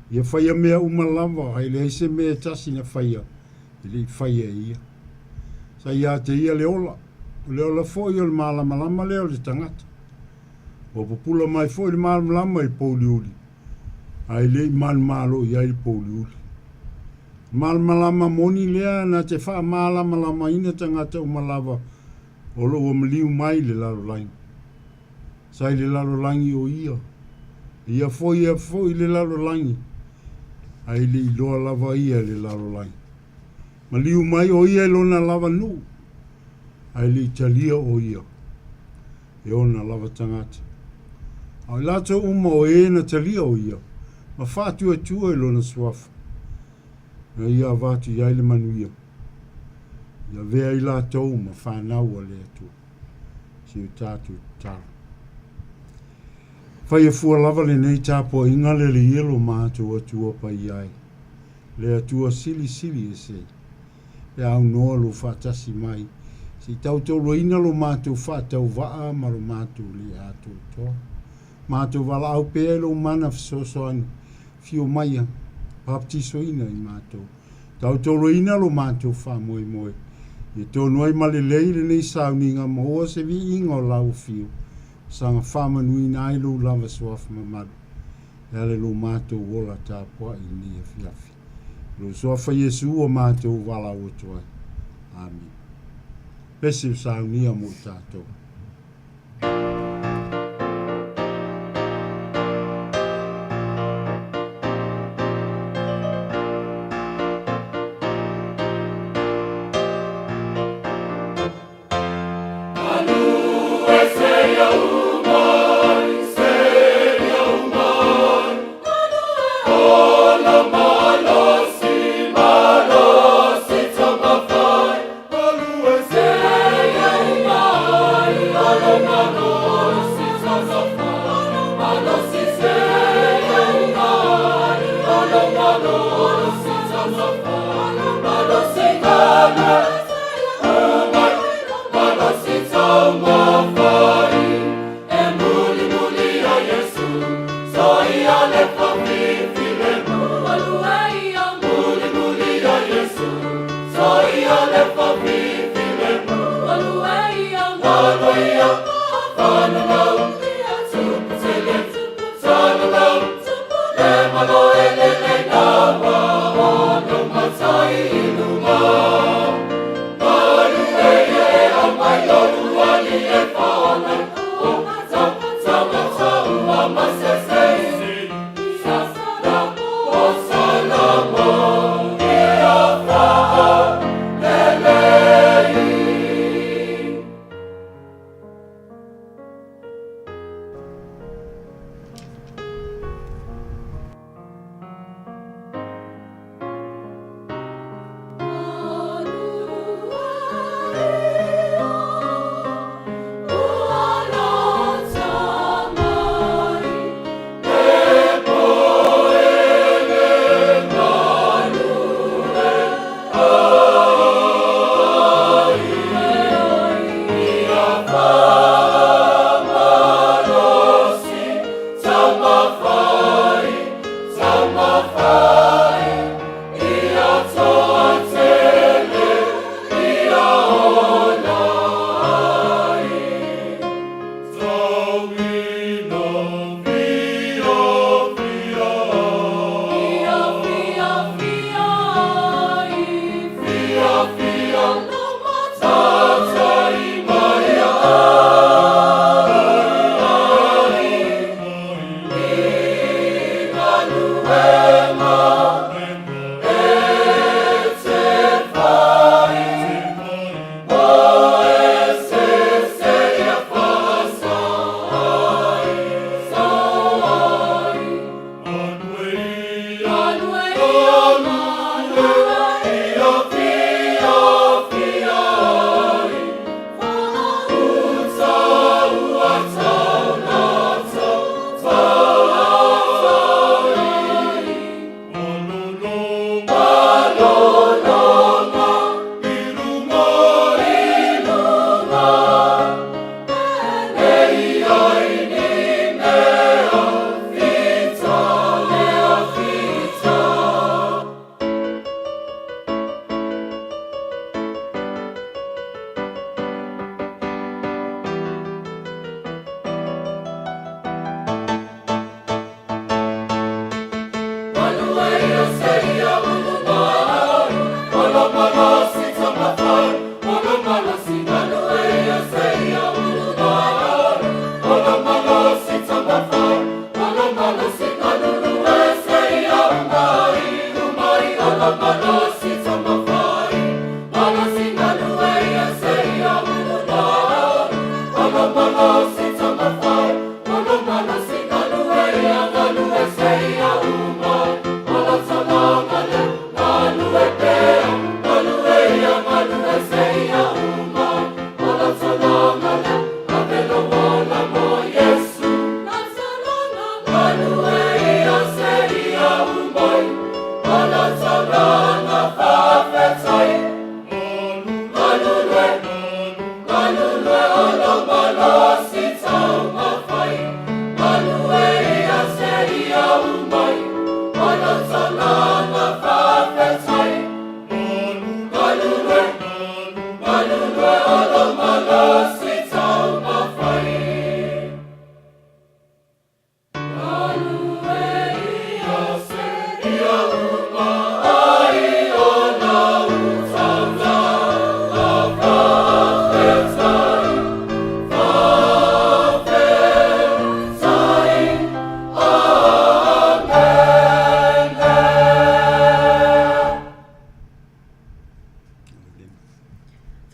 ia whaia mea umalava, ai le heise mea tasi na whaia, i le whaia ia. Sai ia te ia le ola foi o le malamalama leo le tangata. O popula mai foi le malamalama i pouliuli, ai le malmalo ia i pouliuli. Malmalama moni lea na te wha malamalama ina tangata umalava o lo o maliu mai le lalo langi. Sai le lalo langi o ia. Ia foi le lalo langi. Ai le iloa lava ia le lalo langi. Maliu mai o ia lona lava nu. Ai le italia o ia. E ona lava tangata. Ai lato uma o e na talia o ia. Ma whātua tua e lona suafa. Na ia vatu iai le manuia. Ia vea i la tau ma whanau a lea tu. Si o tātu tāra. Whai e fua lava le nei tāpua inga le le ielo mātua tua pa iai. Le atua sili e se. Le au noa lo whatasi mai. Si tau tau roina lo mātua whatau waa ma lo mātua le atu toa. Mātua wala au pēe lo mana fisosoani. Fio maia. Baptiso ina i mātou. Tau toro ina lo mātou wha moe moe. I tōnu ai male leire nei sauninga moa se vi inga o lau fio. Sanga wha manui na ai lo lava soafa mamadu. Ele lo mātou wola tāpua i ni e fiafi. Lo soafa Yesu o mātou wala o toai. Amen. Pese saunia mo tātou. Hallelujah.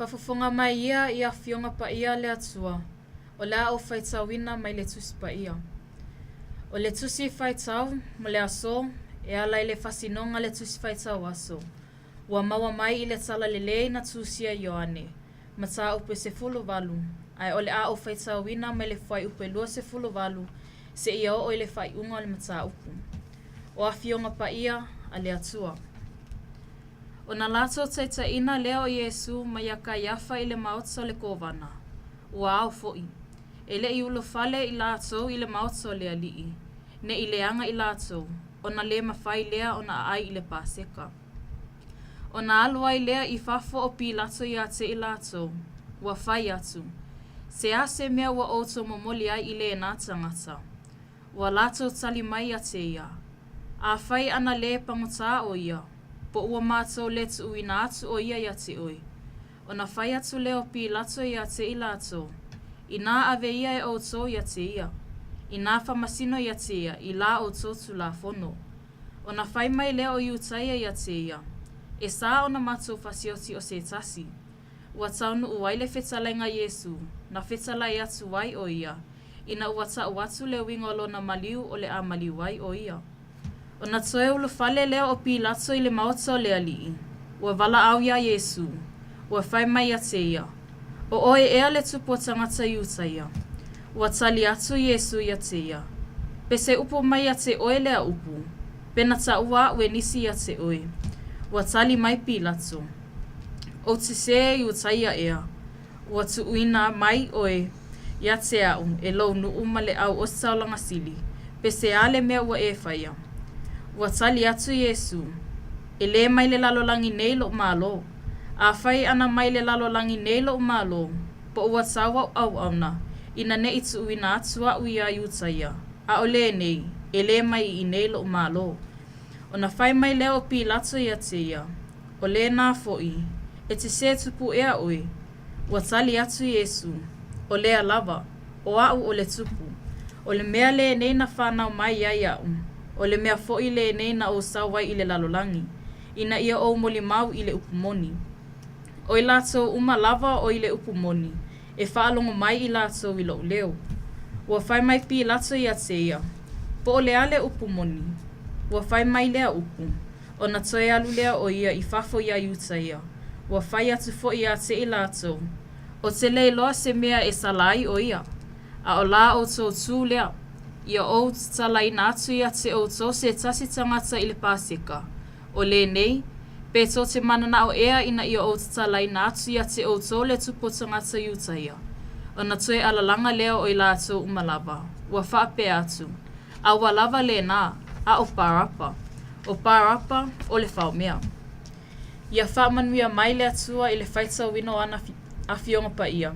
Fafofonga mai ia fionga pa ia le atua. O la o faitawina mai le tusi pa ia. O le tusi faitaw mo le aso e ala i le fasinonga le tusi faitaw aso. Ua maua mai i le tala lelei na tusia Ioane. Mata upe se fulu valu. Ai o le a o faitawina mai le fai upe lua se fulu valu. Se ia o i le fai unga o le mata upu. O a fionga pa ia a le atua. O na lato taitaina leo Yesu mayaka yafa i le maotso le kovana. Ua au foi. E le i ulo fale i lato i le maotso le alii. Ne i leanga i lato. O na le mawhai lea o na ai i le paseka. O na alua i lea i fafo o pi lato i ate i lato. Ua fai atu. Se mea ua outou momoli ai I le nā tangata. Ua lātou tali mai a te ia. A whai ana le pangotā o ia. Po ua mātou le tu uina atu o ia ia te oi. O na whai atu leo pi lato ia te I lātou. I nā ave ia e outou ia te ia. I nā whamasino ia te ia. I la outou tu la whono. O na whai mai leo o iutaia ia te ia. E sā o na mātou whasioti o se tasi. Ua taunu uaile whetalainga Yesu. Na whetalai atu wai o ia. Ina ua tau atu le wingolo na maliu o le a maliu wai o ia. O na toe ulu fale leo o pi lato I le maota o le alii. Ua vala au ia Yesu. Ua whai mai a te ia. O oe ea le tupo tangata iutaia. Ua tali atu Yesu ia te ia. Pese upo mai a te oe lea upu. Pena ta ua ue nisi a te oe. Ua tali mai pi lato. O te se iutaia ea. Ua tu uina mai oe. Ia te au e lau nuu ma le au o saulanga sili. Pese ale mea ua e whaia. Ua tali atu Yesu. E le mai le lalolangi nei lo malo. A whai ana mai le lalolangi nei lo malo. Po ua tawa au auna. Ina ne itu uina atua uia iutaia. A o le nei. E le mai I nei lo malo. O na whai mai leo pi lato ia te ia. O le nā foi. E te se tupu ea oi. Ua tali atu Yesu. O lea lava, o au o le tupu. O le mea le nei na whanau mai ai au. O le mea foi le nei na o sawai I le lalolangi. Ina ia o moli mau I le upumoni. O I lato uma lava o I le upumoni. E whaalongo mai I lato I lo leo. Ua whai mai pi lato ia te ia. Po o lea le upumoni. Ua whai mai lea upu. O na toe alu lea o ia I fafo ia iuta ia. Ua whai atu fo ia te I lato. O te leiloa se mea e salai o ia. A o la o tō tū lea. Ia o talai nātu ia te o tō se tasi tangata I le pāseka. O le nei, pe tō te manana o ea ina ia o talai nātu ia te o tō le tupo tangata iuta ia. O na toe alalanga leo o I lātou umalava. Ua whaape atu. A ua lava le nā, a o pārapa. O pārapa o le whaumea. Ia whaamanuia mai le atua I le whaita wino ana a fionga pa ia.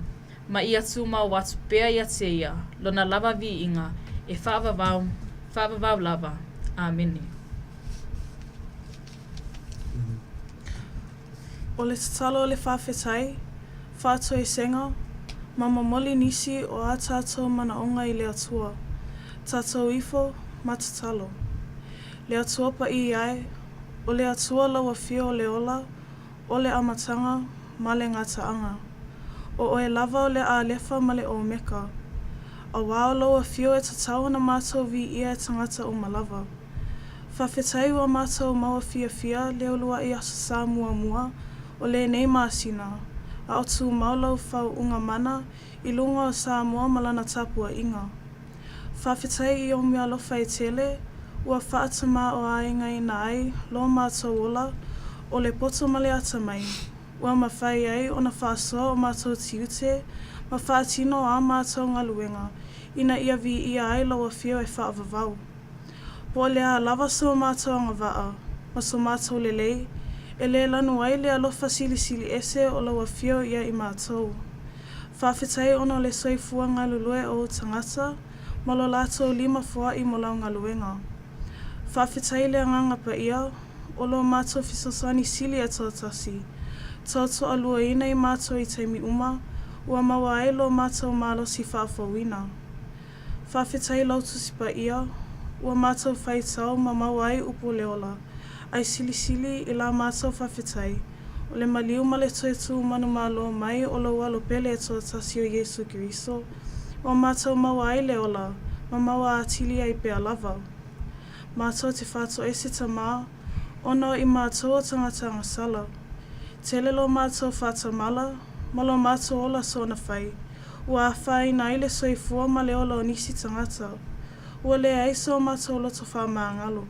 Ma ia tu mau watu pea ia te ia. Lona lava vi inga. E whaavavau lava. Amene. O le tatalo o le whawhetai, whātoi senga, mama moli nisi o a tātou mana onga I le atua. Tātou ifo, matatalo. Le atua pa I ai, o le atua lawa fio o le ola, o le amatanga, ma le ngataanga. O oe lava o le a lefa ma le o meka. A wao lawa fio e tatau na mātou vi ia e tangata o malava. Whawhetai ua mātou maua fia leo lua I asa sā mua o le nei māsina. A o tū maulau whau unga mana I lunga o sā mua malana tapua inga. Whawhetai I o mea lofa I tele, ua whaatama o ainga I na ai lo mātou ola o le poto male ata mai. Ua mawhai ai o na whaasoa o mātou tiute, ma whaatino a mātou ngaluenga, ina ia vi ia ai lawa fio e whaavavau. Po lea lava so mātou anga waa, ma so mātou lelei, e le lanu ai lea lofa sili ese o lawa fio ia I mātou. Whawhetai ono le soifua ngalulue o tangata, ma lo lātou 5 fua I molau ngaluenga. Whawhetai lea nganga pa ia, o lo mātou fisosani sili ato tasi, Tautu alua ina I mātou I taimi uma, ua maua ai lo mātou malo si whaafawina. Whawhetai lautu si pa ia, ua mātou whaitau ma maua ai upu leola, ai sili I la mātou whawhetai, o le maliu ma le toetu manu malo mai o lo walo pele e toa tasi o Yesu Kiriso, o mātou maua ai leola, ma maua atili ai pea lava. Mātou te whātou ese tamā, ono I mātou o tangata ngasala. Tele lo mātou whātamala, ma lo mātou ola sona whai. Ua awhai na ile soifua ma le ola o nisi tangata. Ua le aiso mātou loto whamangalo.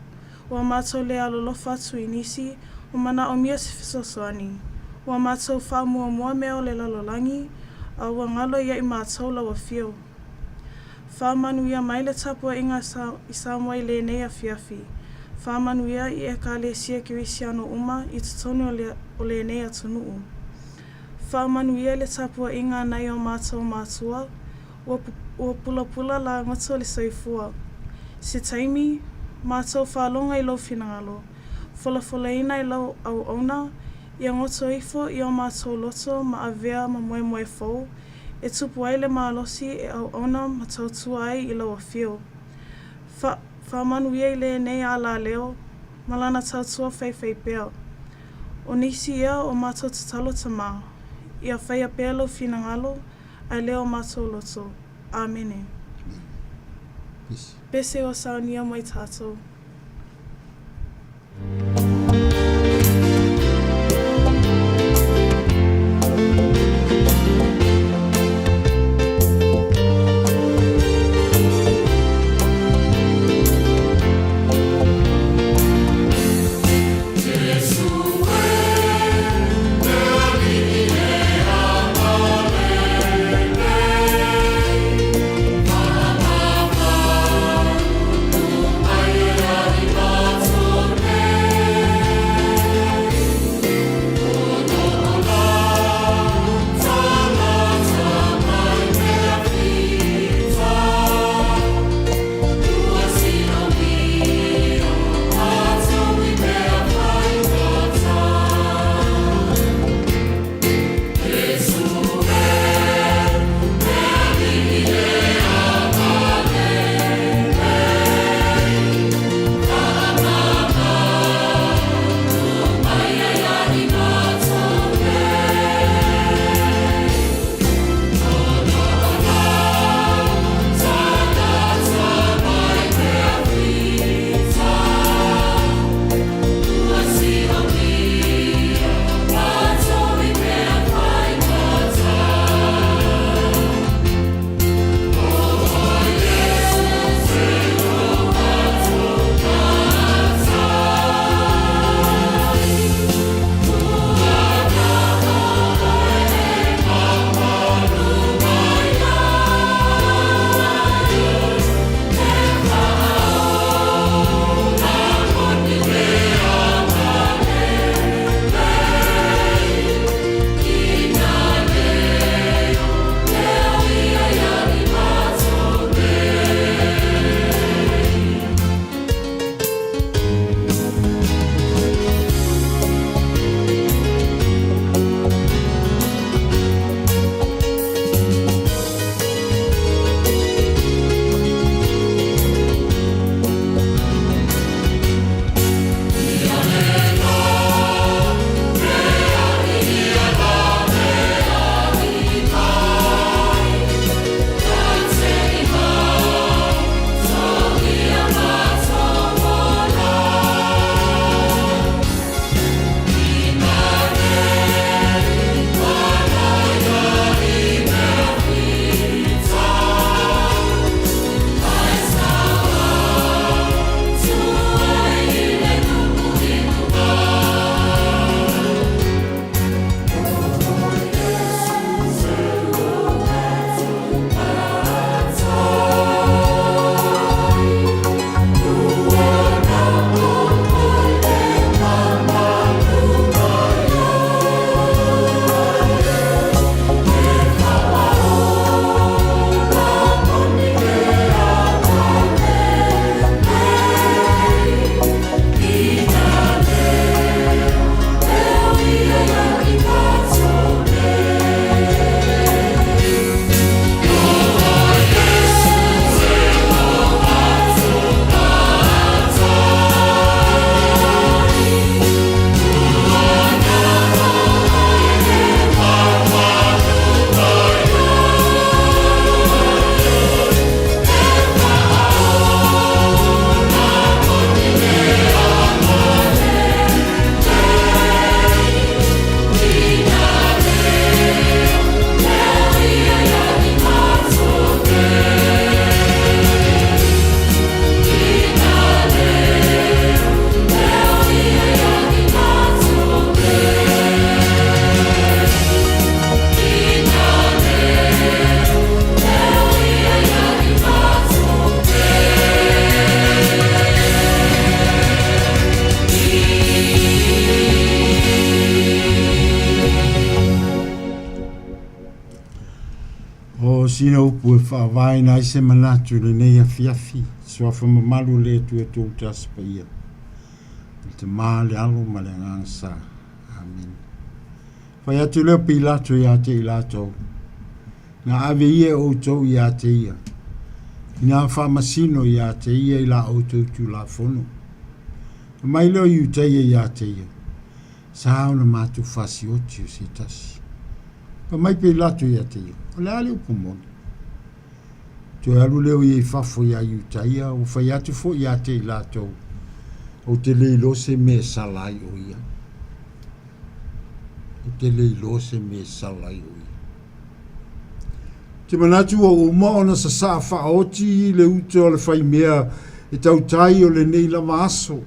Ua mātou le alolofa atu I nisi, o mana o mia se fisosoani. Ua mātou whamua mea o le lalolangi, a ua ngalo ia I mātou lawa fio. Whamanu ia mai le tapua inga I Samoa I le nei a fiafi. Whamanu ia I e ka le sia kirisiano uma I tutonu o le nei atunuu. Whaamanuia le tapua inga nei o mātou mātua, ua pula la ngoto le soifua. Se taimi, mātou whalonga I lau finangalo, fola ina I lau au ona, ia ngoto ifo I o mātou loto ma avea ma moe fau, e tupu ai le maalosi e au ona ma tautua ai I lau a fio. Whaamanuia I le nei ala leo, malana tautua whai peo. O nisi ia o mātou tatalo tama, ia whai a pea lau finangalo, ai leo mātou loto. Amene. Pese o saunia mai tātou. Yeah. masina upu e whaavai na ise manatu le nei a fiafi. Sua whamamalu le tu e tō taspa ia. Te maa le alo ma le ngangsa. Amen. Whai atu leo pilato ia te ilato. Nga ave ia o tau ia te ia. Ina whamasino ia te ia ila o tau tu la fono. Mai leo iu te ia te ia. Sao na matu fasi oti o si tasi. Pa mai pilato ia te ia. O le ale upu moni. Tu alu leo ia i fafo ia iu te ia. O whai atu fo ia te ilato. O te leilo se me salai o ia. O te leilo se me salai o ia. Te manatu o uma ona sa saa whaoti le uto o le whai mea e tau tai o le nei lama aso.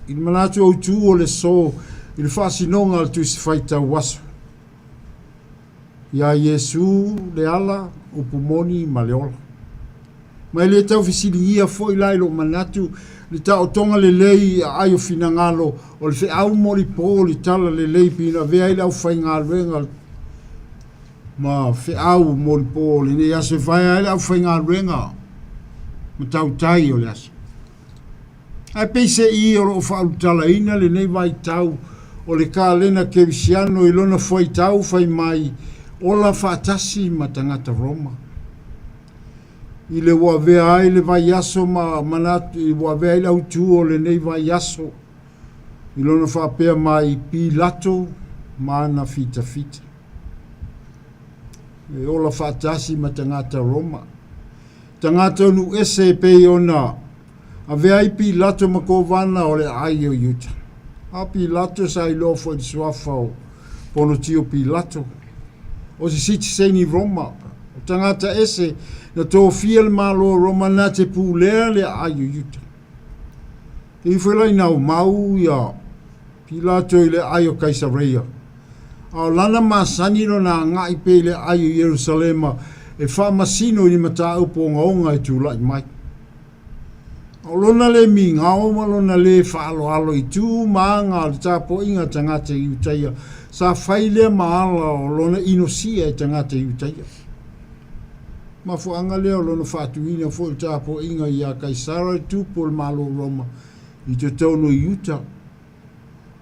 I le manatu o tu o le so i le whaasinonga le tu si whai tau waso. Ia Yesu le ala o pumoni ma le ola. Mai le tau fisili ia fo i lailo manatu le tau tonga le lei a ayo fina ngalo o le fe au mori po le tala le lei pina vea i lau whai ngā renga ma fe au mori po le ne ase whai i lau whai ngā renga ma tau tai o le ase. Ai peise i o lo whau tala ina le nei vai tau o le ka lena ke visiano i lona whai tau whai mai o la whaatasi ma tangata Roma. I le wa vea ai le vai aso ma manatu i wa vea i lau tu o le nei vai aso i lona whapea mai Pilato ma ana fita fita e ola whaatasi ma tangata Roma tangata nu ese pe ona a vea i Pilato ma ko vana o le ai o yuta a Pilato sa i lofo i suafao pono tio Pilato o si siti seni Roma tangata ese na tō fiel malo Roma na te pūlea le ayo yuta. I whelai nau mau ia Pilato i le ayo Kaisarea. Ao lana masani no na ngai pe le ayo Yerusalema e whamasino i mata upo ngaonga i tūlai mai. Ao lona le mi ngao ma lona le whaalo alo i tū maanga le tāpo inga tangata i utaia. Sa whaile maala o lona inosia i tangata i utaia. Ma fu anga leo lona whaatuina fu i tāpo inga i a Kaisara i tūpo le malo Roma i te tauno i Utah.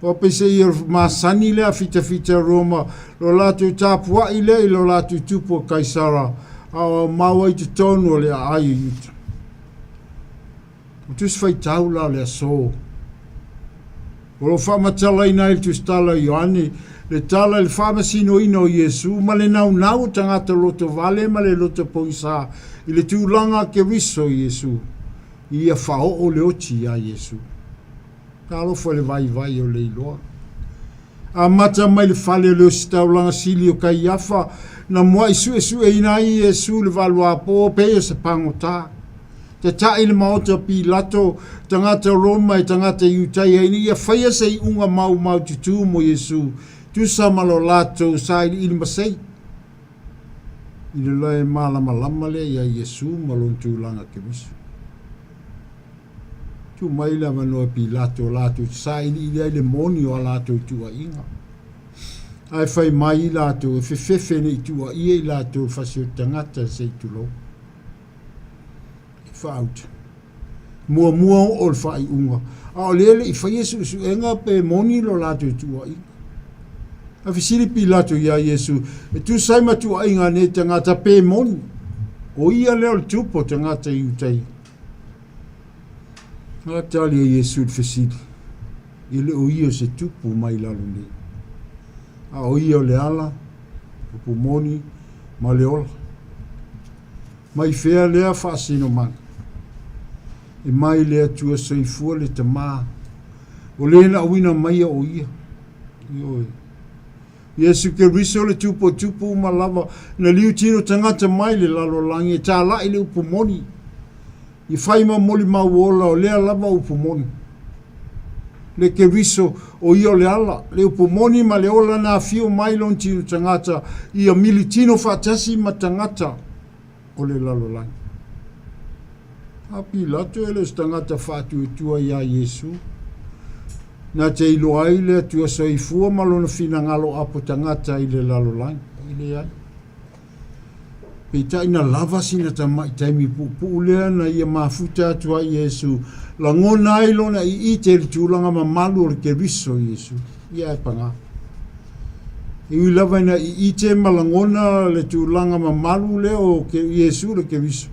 Pa pese i masani lea fita fita Roma lo latu tāpua i le i lo latu tūpo Kaisara a maua i te tauno le a ai i Utah. O tus fai taula le a so. O lo whamatala ina il tus tala Ioane le tala le whamasino ino Yesu ma le nau tangata loto vale ma le loto poisa i le tūlanga ke riso Yesu i a whao o le oti a Yesu ka alofo le vai o le iloa a mata mai le whale leo si taulanga sili o kai afa na mua isu e ina i Yesu le valua po peo se pangota te tai le maota Pilato tangata Roma i tangata Iutaia i a whaia se i unga mau tutu mo Yesu tu samalo lato sai i masei i le lai malama le ia Yesu malon tūlanga ke miso tu mai la manoa Pilato lato sai i le moni o lato tua inga ai fai mai lato fefe ne tua i lato fasio tangata sei tulo faut mua o fai unga a lele i fai Yesu su enga pe moni lo lato tua inga a fisiri Pilato ia Yesu e tu sai matu ainga ne tangata pe moni o ia leo tupo tangata i utai a tali a Yesu il fisiri ile o ia se tupo mai lalo ne a o ia le ala o pumoni ma le ola mai fea lea whaasino manga e mai lea tua soifua le tamaa o lena awina mai o ia ioi Yesu ke riso le tupo malava na liu tino tangata mai le lalo langi e tā lai le upumoni i whaima moli mauola o lea lava upumoni le ke riso o io le ala le upumoni ma le ola na fio mai lon tino tangata i a mili tino whaatasi ma tangata o le lalo langi a Pilato e le tangata whaatu e tua ia Yesu na te ilo ai le tua soifua malona fina ngalo apo tangata i le lalo langi. I le ai. Pe ina lava sina tamai taimi pu lea na ia mafuta atua Iesu. La ngona ai lona i te tūlanga ma malu o ke riso Iesu. Ia e panga. Iwi lava ina i te malangona le tūlanga ma malu le o ke Iesu le ke riso.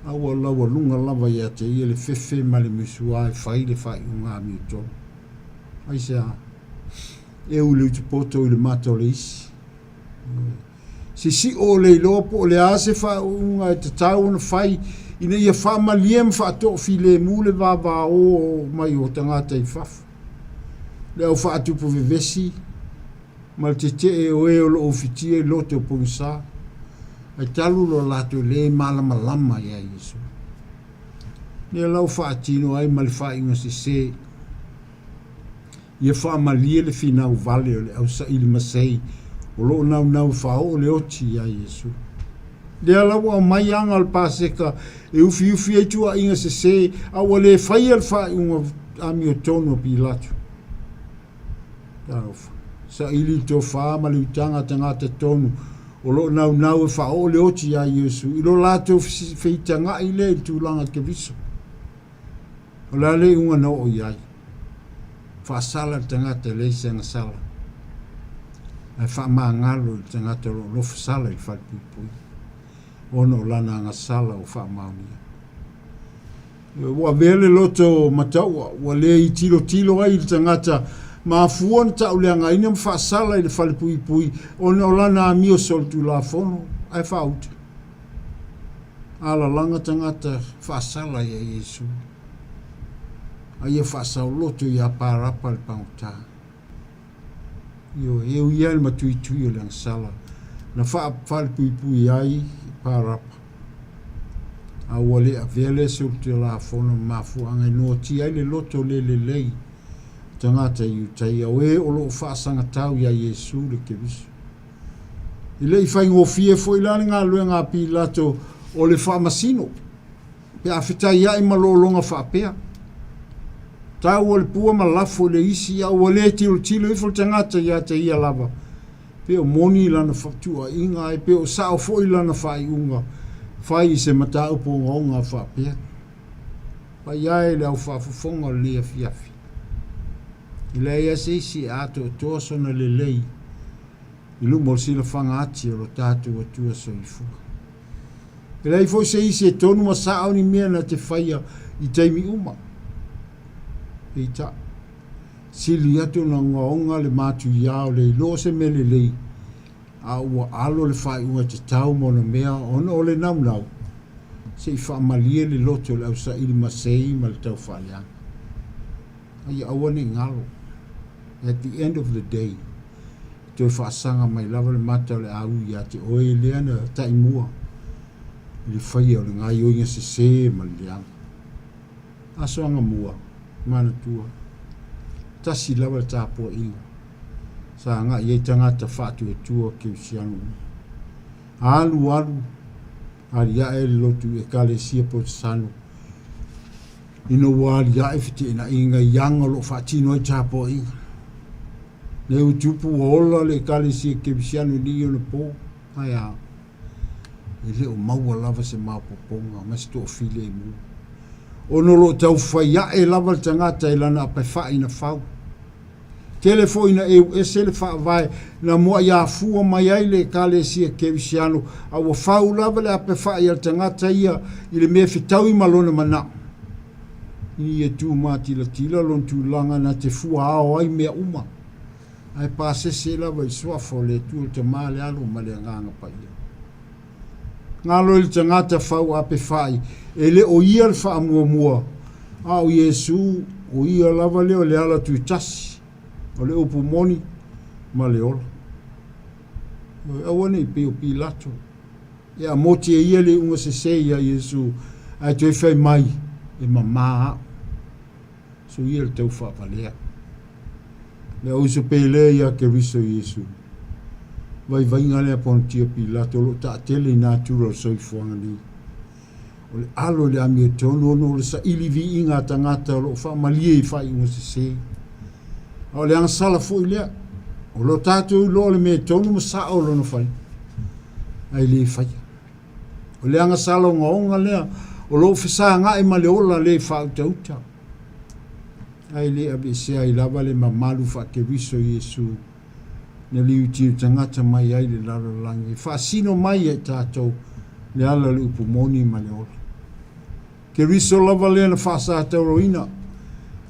Awa lawa lunga lava ia te ia le fefe ma le misua e whai le whai unga mi tō. Ai se a. E ule utu poto i le mata o le isi. Si o le lopo le ase fa unga te tau na fai ina ia fa maliem fa to fi le mule va o mai o tangata I faf le o fa tu po vivesi mal te e o lo ofitie lo te po sa ai talu lo lato le malama lama ya Yesu le lo fa tino ai mal fa inga se ia fa malie le fina o vale o le au sa ili masei o lo nau whao le oti a Yesu. Le alawa o mai anga al paseka e ufi e tua inga se awa le whai al whai unga ami o tono pilatu. Sa ili to wha ma le utanga tangata tono o lo nau e whao le oti a Yesu. I lo lato whitanga I le tūlanga ke viso. O la le unga no o iai. Wha sala tangata le senga sala. Ai fa mangalo I tangata lo sala I whakipui. Ono lana nga sala o wha mauni. Wa vele loto mataua, wa le I tilo ai I tangata ma fuon ta uleanga ina mfa sala I le whakipui. Ono lana amio sol tu la fono, ai whaut. Ala langa tangata wha sala I Yesu. Ai e wha sao loto I a parapa le pautaa. Yo eu ia le matui tui o lang sala na fa pui ai parapa a wale a vele sul te la fono mafu anga no ti ai le loto le lei tangata yu tai o e o lo fa sanga tau ya Yesu le ke bisu ile I fai ngofie foi la nga luenga pilato o le fa masino pe a fita ia I malolonga fa pea tau o le pua malafo le isi a o le tilo I fol tangata ia te ia lava. Pe o moni lana faktua inga e pe o sao foi lana fai unga. Fai se mata upo ngonga fa pia. Pa ia e le au fa fufonga le fiafi. Ile ia se isi ato toso na le lei. Ilu morsi la fanga ati o lo tatu o tua so I fu. Ile I fo se isi e tonu ma sao ni mea na te faia I taimi uma. Eita sili atu na ngaonga le matu iao le ilo se mele lei a ua alo le whai unga te tau mona mea ono o le naunau se I wha malie le loto le au sa ili masei ma le tau whaleanga ai awane ngalo at the end of the day te wha sanga mai lava le mata le au ia te oe leana taimua le whai o le ngai oinga se ma le leanga aso anga mua mana tua tasi lava tapo inga sa nga ye tangata fatu e tua ke sianu alu ali ya e lotu e kale sia po sanu ino wali ya e fiti na inga yanga lo fatino e tapo inga le utupu ola le kale sia ke sianu ni yo po aya ele o maua lava se mapoponga mas to file mu ono lo tau whaia e lava tangata e lana apai wha ina whau. Telefoina e sele wha vai na mua ia fua mai ai le kale sia kevisiano a wa whau lava le apai wha ia tangata ia i le mea whitau I malona mana. Ini e tū tila lon tū langa na te fua ao ai mea uma. Ai pāse se lava I swafo le tū te male alo ma le nganga pa ia. Ngalo il tangata whau ape whai e le o ia le wha mua a o Yesu o ia lava leo le ala tui tasi o le upu moni ma le ola awane I peo pilato e a moti e ia le unga se ia Yesu ai tui whai mai e mamaa so ia le tau wha palea le au so pele ia ke riso Yesu vai ngale apon tia pilato lo ta tele natural so I fuanga ni o le alo le ami e tono no le sa ilivi inga tangata lo fa malie I fai unga se o le anga sala fo ilea o lo tatu lo le me tono ma sa o lo no fai ai le fai o le anga salo ngonga lea o lo fisa nga e male ola le fa uta ai le abi se ai lava le mamalu fa ke viso Yesu ne li uti tangata mai ai le lalo langi fa sino mai e tatou le ala le upumoni male ola ke viso lava le na fa sa tauroina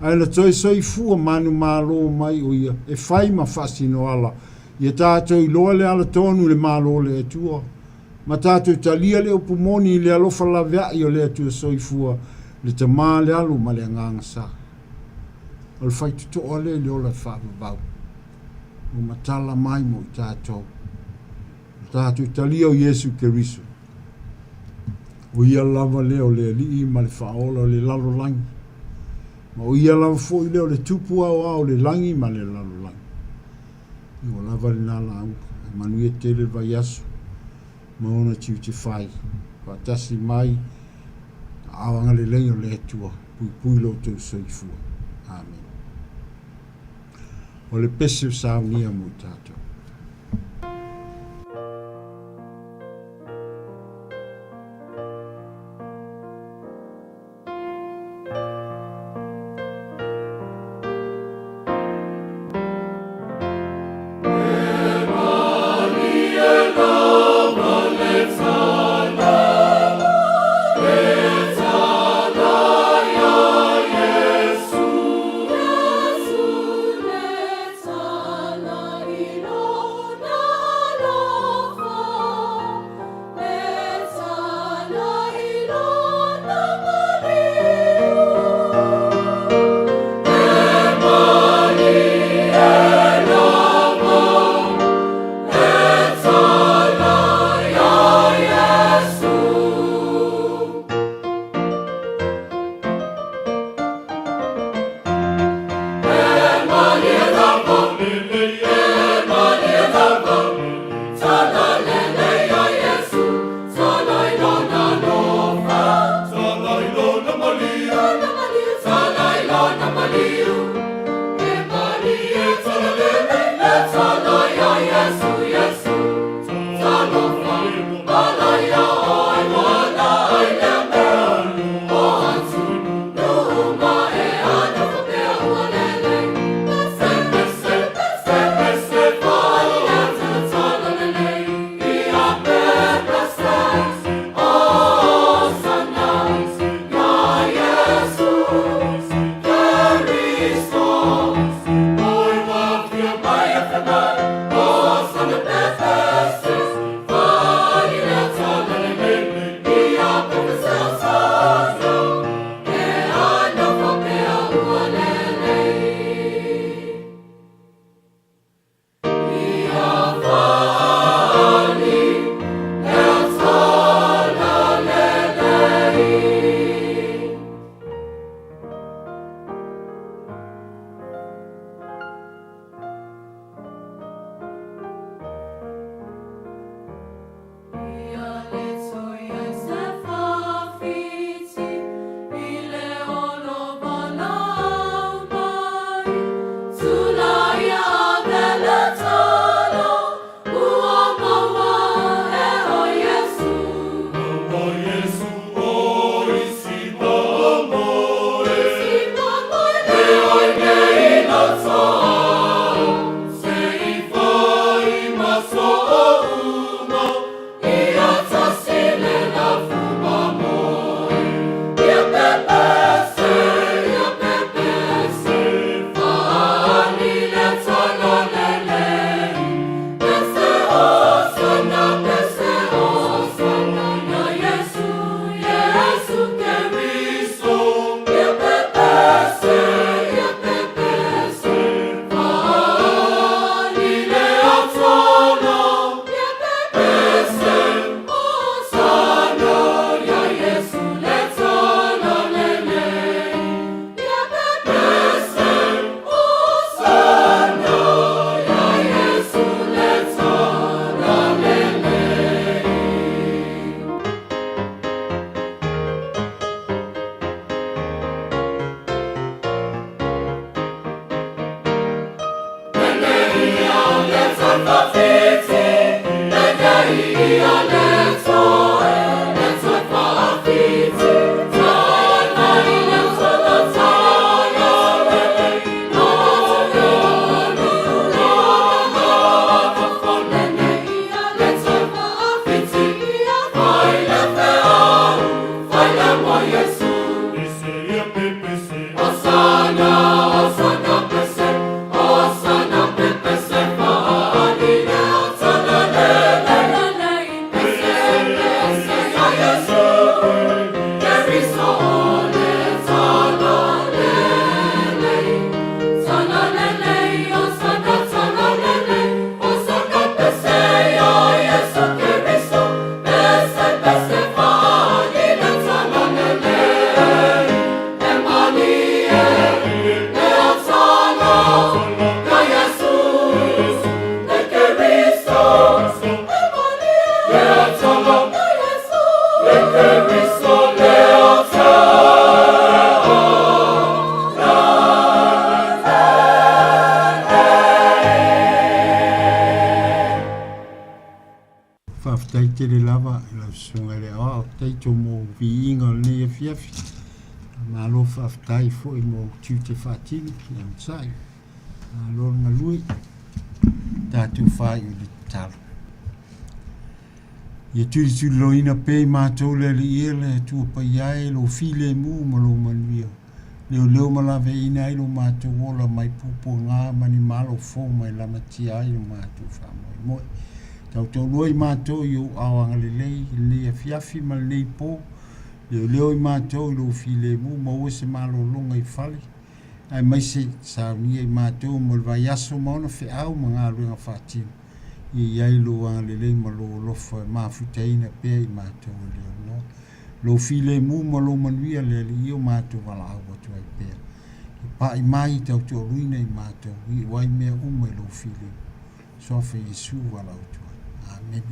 ai la toi soi fua manu malo mai o ia e fai ma fa sino ala ia tatou i loa le ala tonu le malo le atua ma tātou talia le upumoni le alofa la vea i o le atua soifua le tamā le alu ma le anganga sa. O le fai tuto o le ola whaapabau. O matala mai mo i tātou. Tātou talia o Yesu Keriso. O ia lava leo le alii ma le whaola o le lalo langi. Ma o ia lava fo i leo le tupu au le langi ma le lalo langi. I o lava le nala au. Manuia tele vai aso. Maona tiu te whai, whatasi mai, awanga le leio le atua, pui lo tau soifua. Amen. O le pese o saunia mo tātou. Ilo Whaftai te le lava i lau sunga le o tai to mo vi inga le ne fiafi. Ma lo whaftai fo i mo tiu te whatini ki am sai. Ma lo nga lui tātou whai o le talo. Ia turi loina pe mātou le ia le tua pa iai lo file mu ma lo manuia. Leo malave ina i lo mātou ola mai pupo ngā mani malo fo mai lamatia i lo mātou whamoi moi. Tau loi mātou i o awanga le lei, le fiafi ma le nei po. Leo i mātou i lo file mu ma ua se malo longa i fale. Ai mai se saunia i mātou mo le vai aso maona fe au ma ngā luenga whatinu. Iai lo le ma lo lofa mafutaina pe i mātou leo no. Lo file mu ma lo manuia le i o mātou wala au atu ai pe. Pa i mai tau luina i mātou, i wai mea uma i lo file. Sofa Yesu wala atu ai. Amen.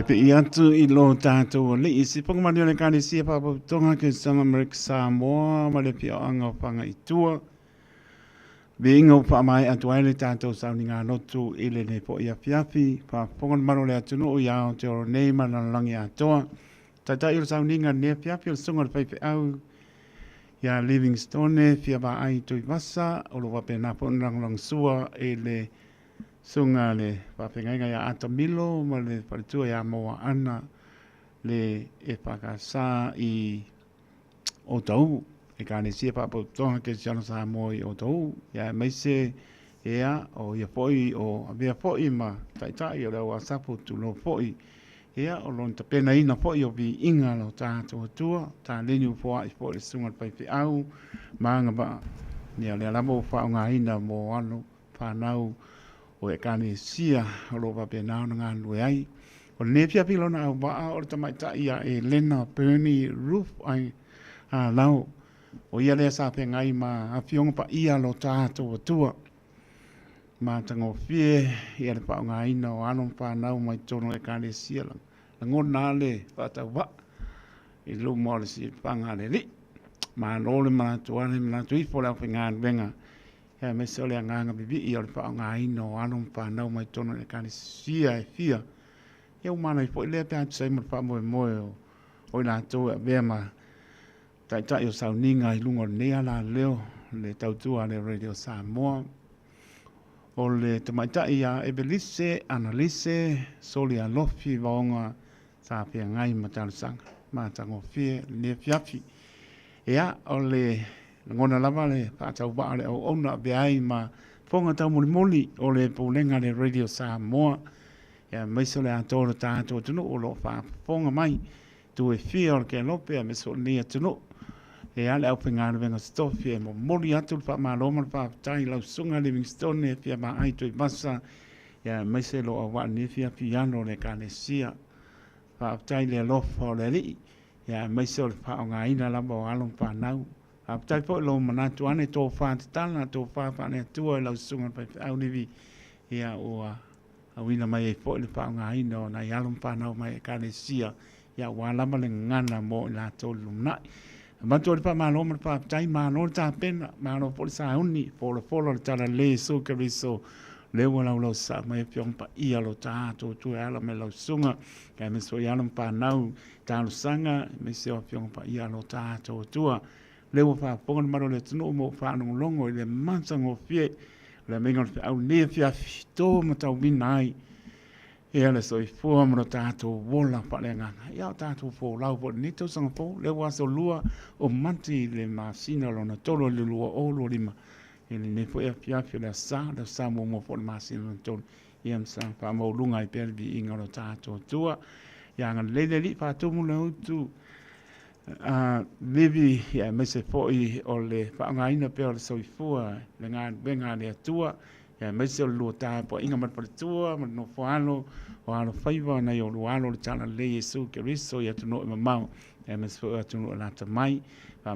pe i atu i lo tātou le i si pangamani o le kānesia papaputonga ke Samarik Samoa ma le pia anga o panga i tua. Be inga upa mai atu ai le tātou sauni ngā lotu i le ne po i apiapi pa pongan maro le atunu o iao te oro nei mana langi atoa. Tata i o sauni ngā ne apiapi o sunga le paipe au ia Livingstone fia ba ai tui vasa o lo wape napo nrang sua e le sunga le wapengainga ia Atamilo ma le paritua ia moa ana le e whakasa i o tau e kāne sia papaputonga ke siano sa moa i o tau ia meise ea o ia poi o avea poi ma taitai o leo asapo tu lo poi ea o lon tapena ina poi o vi inga lo tātou atua tā leni upoa i poi le sunga le paipe au maanga ba nia le alamo whao ngā ina mo anu whanau o e kāne sia o lo wape nao na ngā lue ai o le nepia pilo na au baa o le tamaita ia e lena Bernie Roof ai a lau o ia lea sa pengai ma a fionga pa ia lo tātou atua ma tango fie ia le pao ngā ina o anong whanau mai tono e kāne sia lang ngona le whatau wa i lo mo le si panga le li ma lo le mana tuane mana tui fo la whinga venga ia me se ole nganga bibi i o le pao ngā ina o anong whanau mai tono e kāne sia e fia ia umana i po i lea pe atu sai mara wha moe moe o i la toa vea ma tai o sauninga i lungo nea la leo le tautua le Radio Samoa o le tamaitai a Ebelise, Analise, Soli Alofi, Vaonga, sa pia ngai matalusanga, matango fie, le fiafi. Ea o le ngona lava le patau ba le o ona beai ma fonga tau moli o le poulenga le Radio Samoa. Ea maiso le atoro tātou tunu o lo fa fonga mai tu e fie o ke lope a meso nia tunu. E ale au pengana venga stofi e mo mori atu pa maloma pa tai lau sunga Livingstone e pia ma ai tui masa ya maise lo awa ni fia piano le kānesia pa tai le lofa o le li ya maise o le pa o ngā ina lamba o along pa nau pa tai po lo manatu ane tō wha te tala tō wha ne tua lau sunga pa au nivi ya o a wina mai e po le pa o ngā ina o nai along pa nau mai e kānesia ya walama le ngana mo la tō lumnai Mato le pa maloma pa tai malo ta pena malo por sa uni por le tala le so que viso le wala lo sa mai pion pa ia lo ta to tu ala me lo sunga ka me so ia pa nau ta lo sanga me se o pion pa ia lo ta to tu le wo pa pon maro le tno mo fa no longo le mansa ngo fie le me ngon au ne fia to mo ta binai e ale so i fua mano tātou wola palenga. Ia tātou fo lau po ni tau sanga po, le waso lua o manti le masina lona tolo le lua o lo lima. E le ne fo e fiafi le sa mo fo le masina lona tolo. Ia msa pa mo lunga i perbi inga lo tātou tua. Ia ngan lele li pa tumu le utu. Levi ia mese fo i o le pa ngaina pe o le so i fua le ngā benga le atua. Ya mese o lua tā po inga mat paritua, mat no whaano, o alo whaiva nei o lualo le tala le Jesu ke riso i atu no i mamau. Ya mese fo atu no la tamai,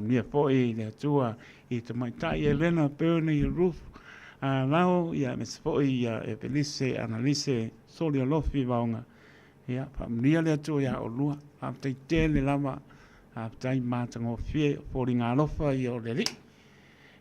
nia po i le atua i tamai tai e lena Bernie Roof. Lao, ya mese fo i Ebelise, Analise, Soli Alofi vaonga. Ya, nia le atua ya o lua, tai te le lava, tai mātango fie, pori ngā lofa i o le li.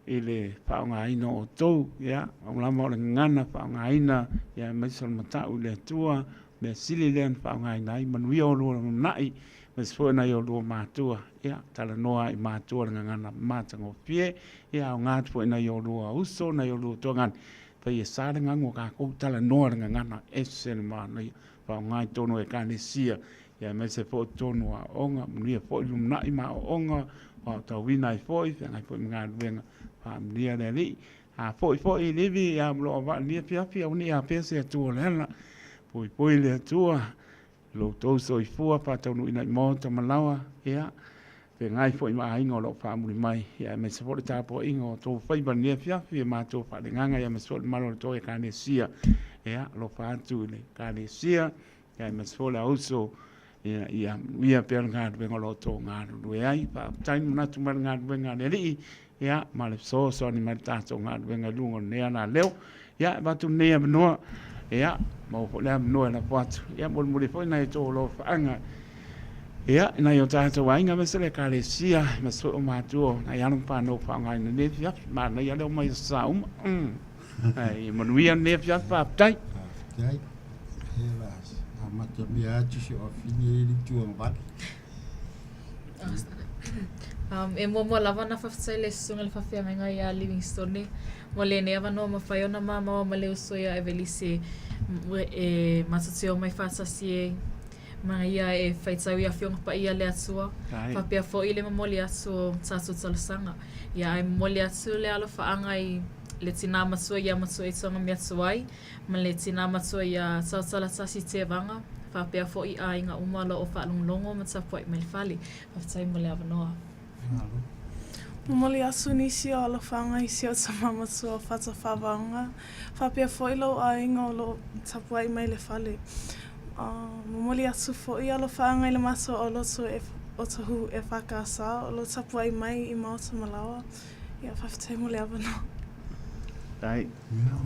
I le whaongaina o tau, ia, au lama o le ngana whaongaina, ia, maisal matau le atua, me sili lean whaongaina ai, manuia o lua nai, me sfuena i o lua mātua, ia, tala noa i mātua le ngana mātango fie, ia, o ngāt fuena i o lua uso, na i o lua tuangan, pa ia sāre ngango ka kou tala noa le ngana esel mana, whaongai tono e kānesia, ia, me se fo tono a onga, manuia fo i lumnai ma o onga, o tau wina i foi, whangai foi mga ruenga, nia le li a foi levi ya lo va nia pia uni a pese tu lena poi le tua lo to so i fua pa tau ina mo ta malawa ya pe ngai foi ma ingo lo fa mu mai ya me se foi ta po ingo to fai ba nia pia ma to fa le nganga ya me so malo to e kanesia ya lo fa tu le kanesia ya me so la uso ia per ngat vengo lo to ngat we ai pa tai na tu mar ngat venga le li ya ma le so ni ma ta so ngat venga lungo ne ana leo ya ba tu ne no ia mo po le no na pot ia mo mo le foi na to lo anga ia na yo ta to wainga me se le kalesia me so o matu na ya no pa no pa ngai ne fia ma na ya le mai sa ai mo wi an ne fia pa tai Dai. Helas. Amata bia tu si ofini di tuang bat. E mo lava na whaftai le sunga le whawhia menga ia Livingstone ni. Mo le ne awa noa ma whaiona ma le usoia e velise e matatio mai whatasi e mga ia e whaitau ia whionga pa ia le atua. Whapea fo i le mamoli atu tātou talasanga. Ia ai mamoli atu le alo whaanga i le tina matua ia matua i tonga mea tuai. Ma le tina matua ia tautala tasi te vanga. Whapea fo i a inga umala o whaalonglongo ma tapua i mai whali. Whaftai mo le awa noa. Mamoli asu nisi o alo whanga i sio ta mamatua whata whawanga. Whapea fo i lau a inga o lo tapua i mai le whali. Mamoli atu fo i alo whanga i le matua o loto o tahu e whakasa o lo tapua i mai i maota malawa. Ia whaftai mo le awa noa. Tai.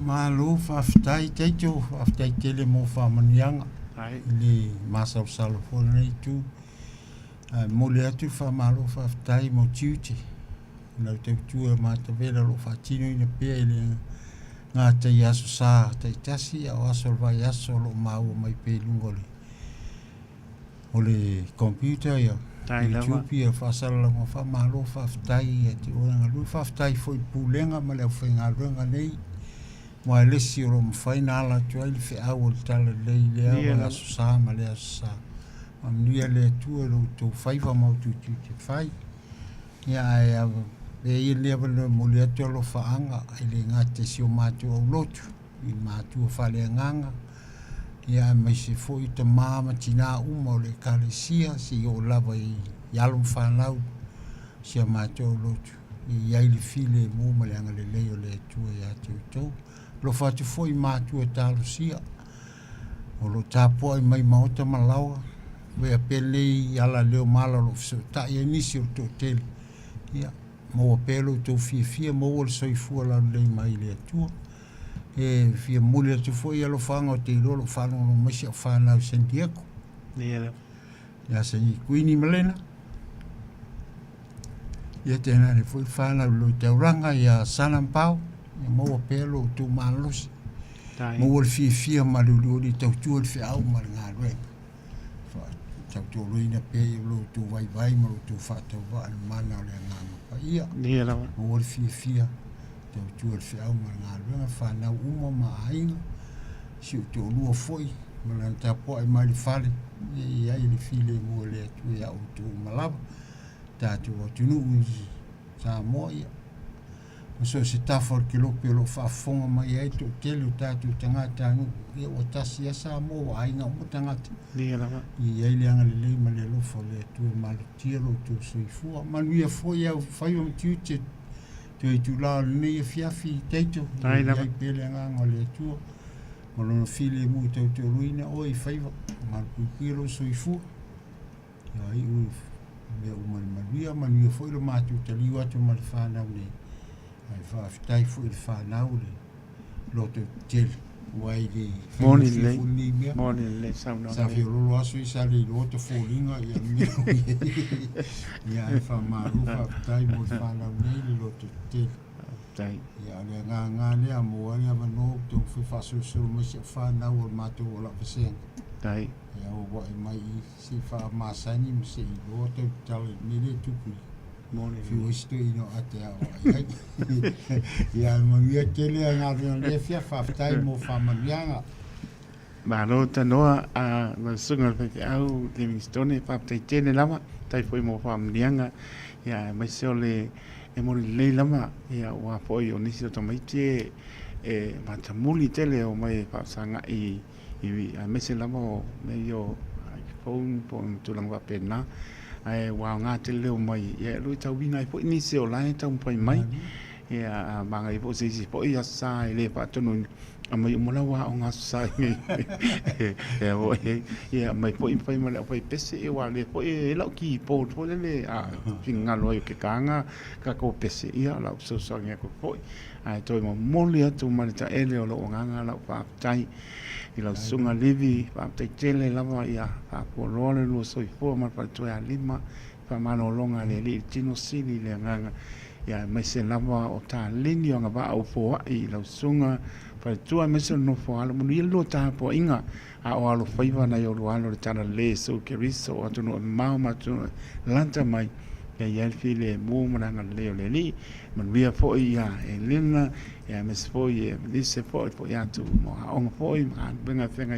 Malo whaftai teito, whaftai tele mo whamanianga. Tai. Ni masau salafona nei tu. Mole atu whamalo whaftai mo tiuti. Nau tau tua mata vela lo whatino ina pia ili ngā tei aso sā, tei tasi au aso vai aso lo mau mai pe lungoli. Ole computer ia. Tai lama. YouTube ia whasala mo whamalo whaftai e te oranga lui whaftai foi pūlenga ma leo whainga runga nei. Moa lesi o lo mwhaina ala tua ili whi au o tala lei lea o aso sā ma lea aso sā. Mamnuia lea tua lo tō whaiva mau tu te whai. Ia ai awa. E ia lea wale mo lea tua lo whaanga. Ai le ngā te sio mātua au lotu. I mātua whale nganga. Ia mai se fo i te māma tina uma o le kalesia si o lava i alum whanau si a mātua au lotu. I ai le file mō ma le anga le leo le tua i atu tau. Lo whatu fo i mātua talo sia. O lo tāpua i mai maota malawa. Wea pelei ala leo mala lo fiso. Ta ia nisi o tō tele. Ia, maua pelo tō fia maua le soifua la lei mai le atua. E fia mule atu foi alo whanga o te ilolo whanau no masi o whanau Santiago. Ia. Ia se ni kuini malena. Ia tēnā ne foi whanau lo te auranga ia Sanampau. Ia maua pelo tō malosi. Tai. Maua le fia malulu li tau tua le fia au mali ngā ruenga. Tau tō loina pe lo tō vai ma lo tō whatau wa anu mana o le ngā mapa ia. Ia lama. Maua le fia. Tau tua le fia au mali ngā ruenga whanau uma ma ainga. Si o tō lua foi. Malan ta po ai mai le fale. Ia i le file mua le atu ia o tō malawa. Tātou o tunu uzi. Sa moa ia. So se tafo ke lope lo whaafonga mai ai tō tele o tātou tangata anu. Ia o tasi a sa moa ainga o tangata. Ia lama. I ai le anga le lei ma le lofa le atu e malutia lo tō soifua. Manu ia foi au whaiwa mtiute. Tō i tū lao le nei e fiafi teito. Tai lama. Ia i pele anga le atua. Ma lono file mu tau tō ruina o i whaiwa. Malutia lo soifua. Ia i ui mea umani manuia. Manuia foi lo mātu taliu atu ma le whanau nei. Ai whaafitai fu i whanau le loto tele wai le Moni le. ni mea Moni le sauna. sa fi lolo aso i sa le loto fōlinga i a mea ia ai whamaru whaafitai mo i whanau nei le loto tele Tai. ia le ngā lea mo ai awa no tō whi whasusuru mai si a whanau o mātou o la pasenga Tai. ia o wai mai i si whaamasaini ma se i loto tale nere tupi Moni Fi wisto ino ate awa ai. Ia mamia tele a ngā ringa lefia whaftai mo whamanianga. Malo tanoa a na sunga pe au Livingstone pa te tene lama tai foi mo fam lianga ya mai se ole e mo le lama ya wa foi o nisi to mai te e matamuli tele o mai pa sanga i a mese lama o meio phone pon tulang wa pena ai wa nga tele o mai ya lu tau bina i foi nisi o lai tau pai mai ya manga i po se po ia sa ile pa tonu mai mona wa o nga sai e o e mai po impai mai o pese e wa le po e la ki po le a finga lo ke kanga ka ko pese ia la so so nge ko po ai toi mo moli atu mai ta ele o lo nga la pa tai i la sunga livi pa te tele lava ia pa po lo le lo so i po ma pa toi a lima pa mano longa le li tino sili le nga ia mai se lava o ta lini o nga va o po i la sunga pa tua me se no fo ala muni lo ta po inga a o alo faiva na yo lo alo le tana le so ke riso o tu no mau ma tu lanta mai ya ya file mu mana ngal le le li man via fo ia e lina ya me fo ia dise fo ia tu mo a on fo i ma benga fenga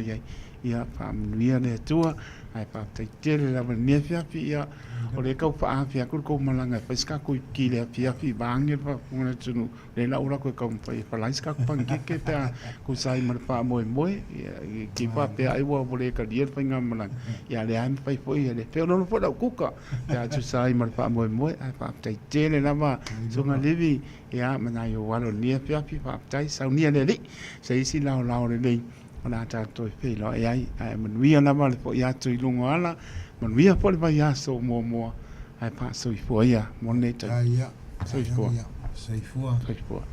ia pa via le tua ai pa te tele la ne fia fia o le kau pa afia ko malanga pa ska ko ki le fia bangi pa ngona tunu le la ura ko ka pa la ska pa ke ta ko sai mar pa mo ki pa pe ai wo le ka dia pa ngam ya le am pa fo ia le pe no po da kuka ya tu sai mar pa mo ai pa te tele la ma so nga levi ya mana yo walo ne fia pa tai sau ne le li sai si la le ona ta to fe lo ai man wi ana ma po ya tu lungo ala man wi po le ya so mo ai pa so i fo ya mon ne ta ya so i fo so i fo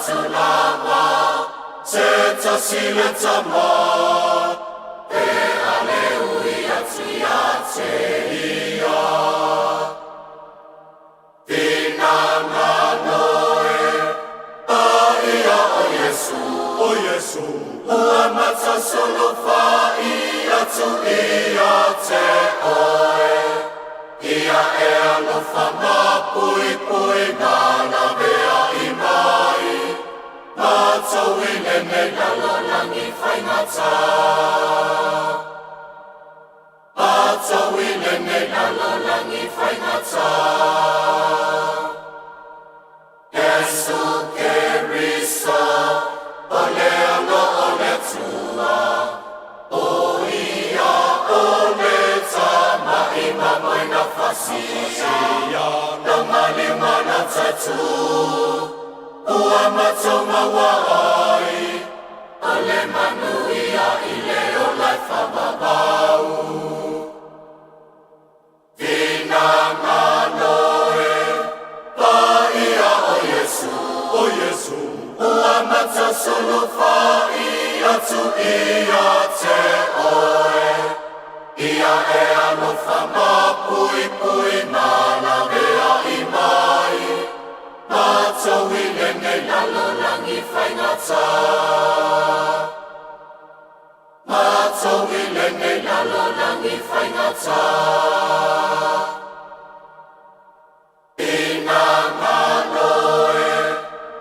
tulama Seta sile tama E aleluia tia te ia Tinanga noe Ia o Yesu Ua mata solo fa Ia tu ia te oe Ia e alofa ma pui pui Mana mea i mai Mata wine me lalo langi whaingata Mata wine me lalo langi whaingata Yesu Keriso Ole ano ole tua O ia ole tama Ima moina fasia Na mali mana tatu Ua matonga wai Ole manuia I leo lai whamabau Vinanga noe Paia o Yesu Ua mata solo fai atu ia te oe Ia e alofa ma pui pui mana mea I mai Mata wile nei lalo langi whaingata Mata wile nei lalo langi whaingata Inanga noe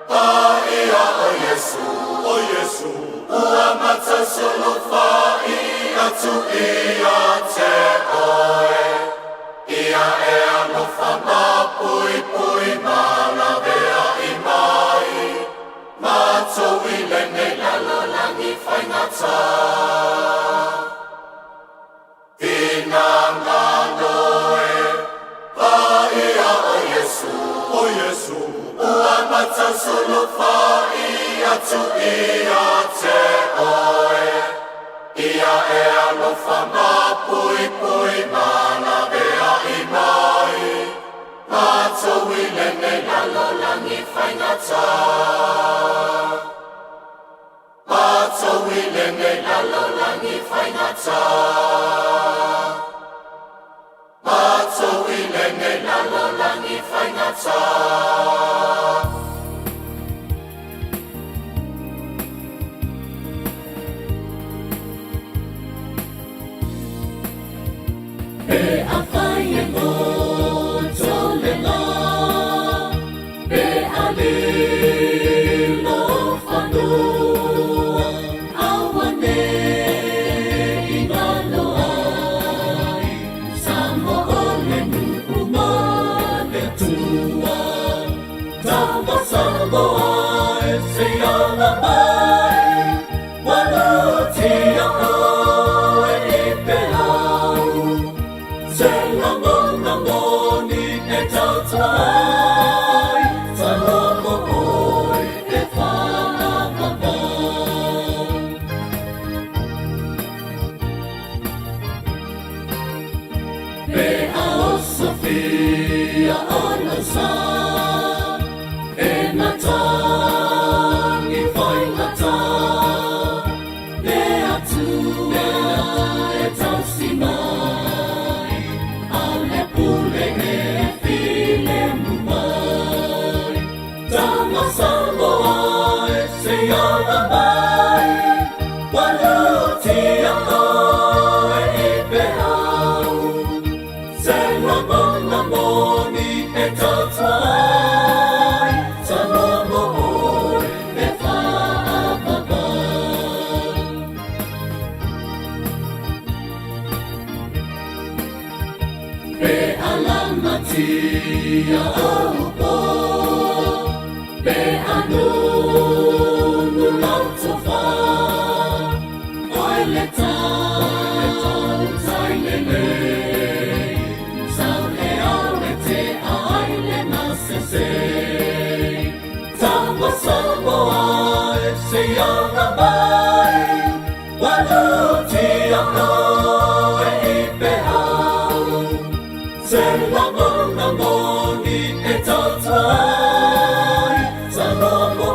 Paia o Yesu Ua mata solo fai atu ia te oe Ia e alofa ma pui pui mana mea I mai Mata wile nei lalo langi whaingata Tinanga noe Paia o Yesu Ua mata solo fai atu ia te oe Ia e alofa ma pui pui mana mea I mai Mata wile nei lalo langi whaingata Mata wile nei lalo langi whaingata Mata wile nei lalo langi whaingata E a whai e ngō tole ngā E a lilo whanua Awane I ngā loai Samo ole nuku mane tua Tawa samo ai se ala mai Waluti a koe I pehau Se langona moni e tautai Ta loko oi e whanamama Me a o Sofia o Lausa E na tangi whaingata Me atua e tausi mai Ale pule e file mumai Tama samoa e se ala mai Waluti a koe I pehau Se langona moni e tautai Ta lomo oi e whaapapa Pe alama tia o upo Pe anunu lautofa Oi le tau tai lelei Sau e au e te ai le nasesei Tawa samoa e se ala mai Waluti a koe I pehau Se langona moni e tautai Ta lomo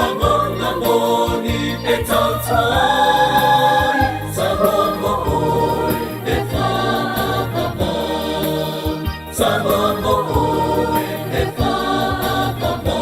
langona moni e tautoi sa romo oi e whaapapa sa romo oi e whaapapa.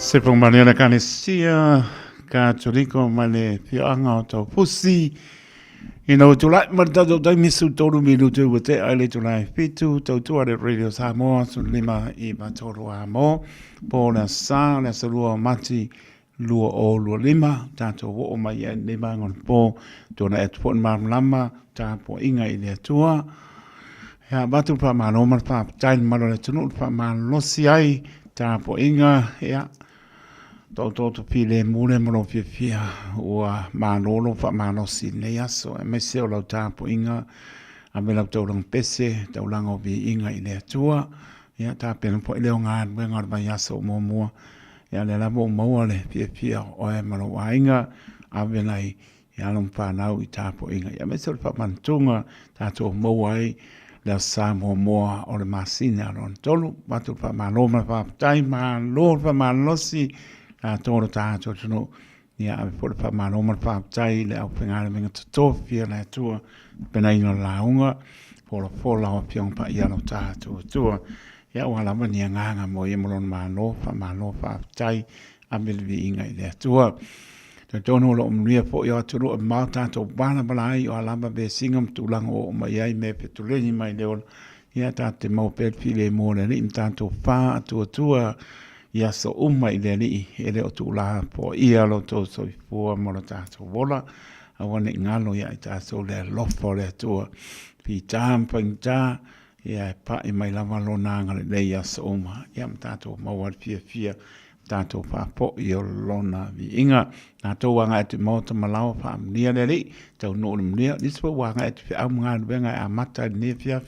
Se pong Mariana Kanesia ka turiko ma le whianga o tau pusi. Ino tulai martado tai misu toru milu tu wate aile tulai fitu tau tuare radio Samoa su lima I matoro amo. Po na sa na salua mati lua o lua lima. Tato wo o mai lima ngon po. Tona e tupon mamlama. Ta po inga I le tua. Ya batu pa mano mar pa tain malo le tunu pa malo si ai. Ta po inga ya. Toto pile mule molo fia ua manolo fa mano si ne aso e me se o lau tapo inga a me lau taulang pese taulango vi inga I le atua ia tapena po leo ngā wenga ba yaso mo mua ia le labo maua le fia o e malo wa inga a venai ia long pa nau I tapo inga ia me se o fa mantunga tato maua ai le sa mo mua o le masina ron tolu batu fa manoma fa tai malo fa malosi a toro tātou tunu ia ave pole pa mano mar pa tai le au pengale menga tofia le tua pena ino launga fola o piong pa ia no tātou tua ia wala mani nganga mo ia molon mano pa tai ave vi inga I le tua te tono lo mria po ia turu o ma tātou bana balai o alamba be singam tulang o mai ai me petuleni mai leo ia tate mau pe file mo le ni tātou fa tua ia so I le ni ele o tula po ia lo to so I fua mo lo tato wola a wane ngalo ia I tato le lofo le tua pi tampa ta ia pa I mai lava lo nanga le ia so ia tato mawar fia tato pa po ia lona vi inga tato wanga atu mauta malawa pa mnia le li tau no mnia dispo wanga atu fia mga benga a mata ne fia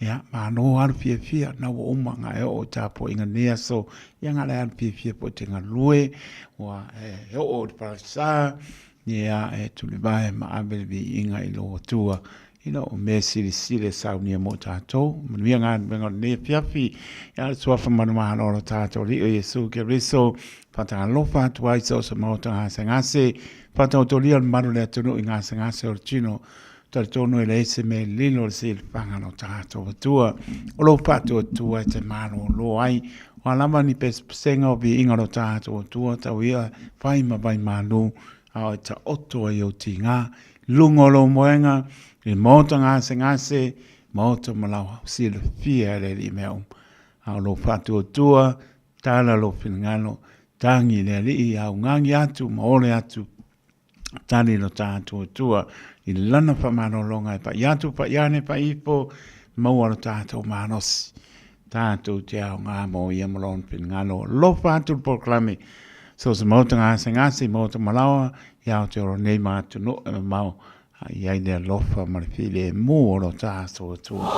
ia ma no ar fia na wo manga e o tapo inga nea so ia ngale ar fia po tenga lue wa e o pa sa ia e tulibai ma abelvi inga I lo tua ina o me sile sa unia mo tato mia nga benga ne fia ia so fa manuma no tato li o Yesu ke riso pata lo fa tuai so mo ta sangase pata to li al manu le tunu inga sangase o chino tono e le se me lino se il pangano tato tua o lo pato tua te mano lo ai o lama ni pes senga o vi ingaro tato tua ta wia fai ma bai manu a ta otto e o tinga lungo lo moenga il moto ngase moto malau sil fia le li meu a lo pato tua tala lo fingano tangi le li a ngangi atu maole atu tani lo tato tua I lana pa mano longa pa yatu pa yane pa ipo mawara tātou manos tātou te au ngā mo ia malon pin ngalo lo fātul proklami so se mauta ngasi mauta malawa iau te oro nei mātu no e mau iai nea lofa marifile mu oro tātou tua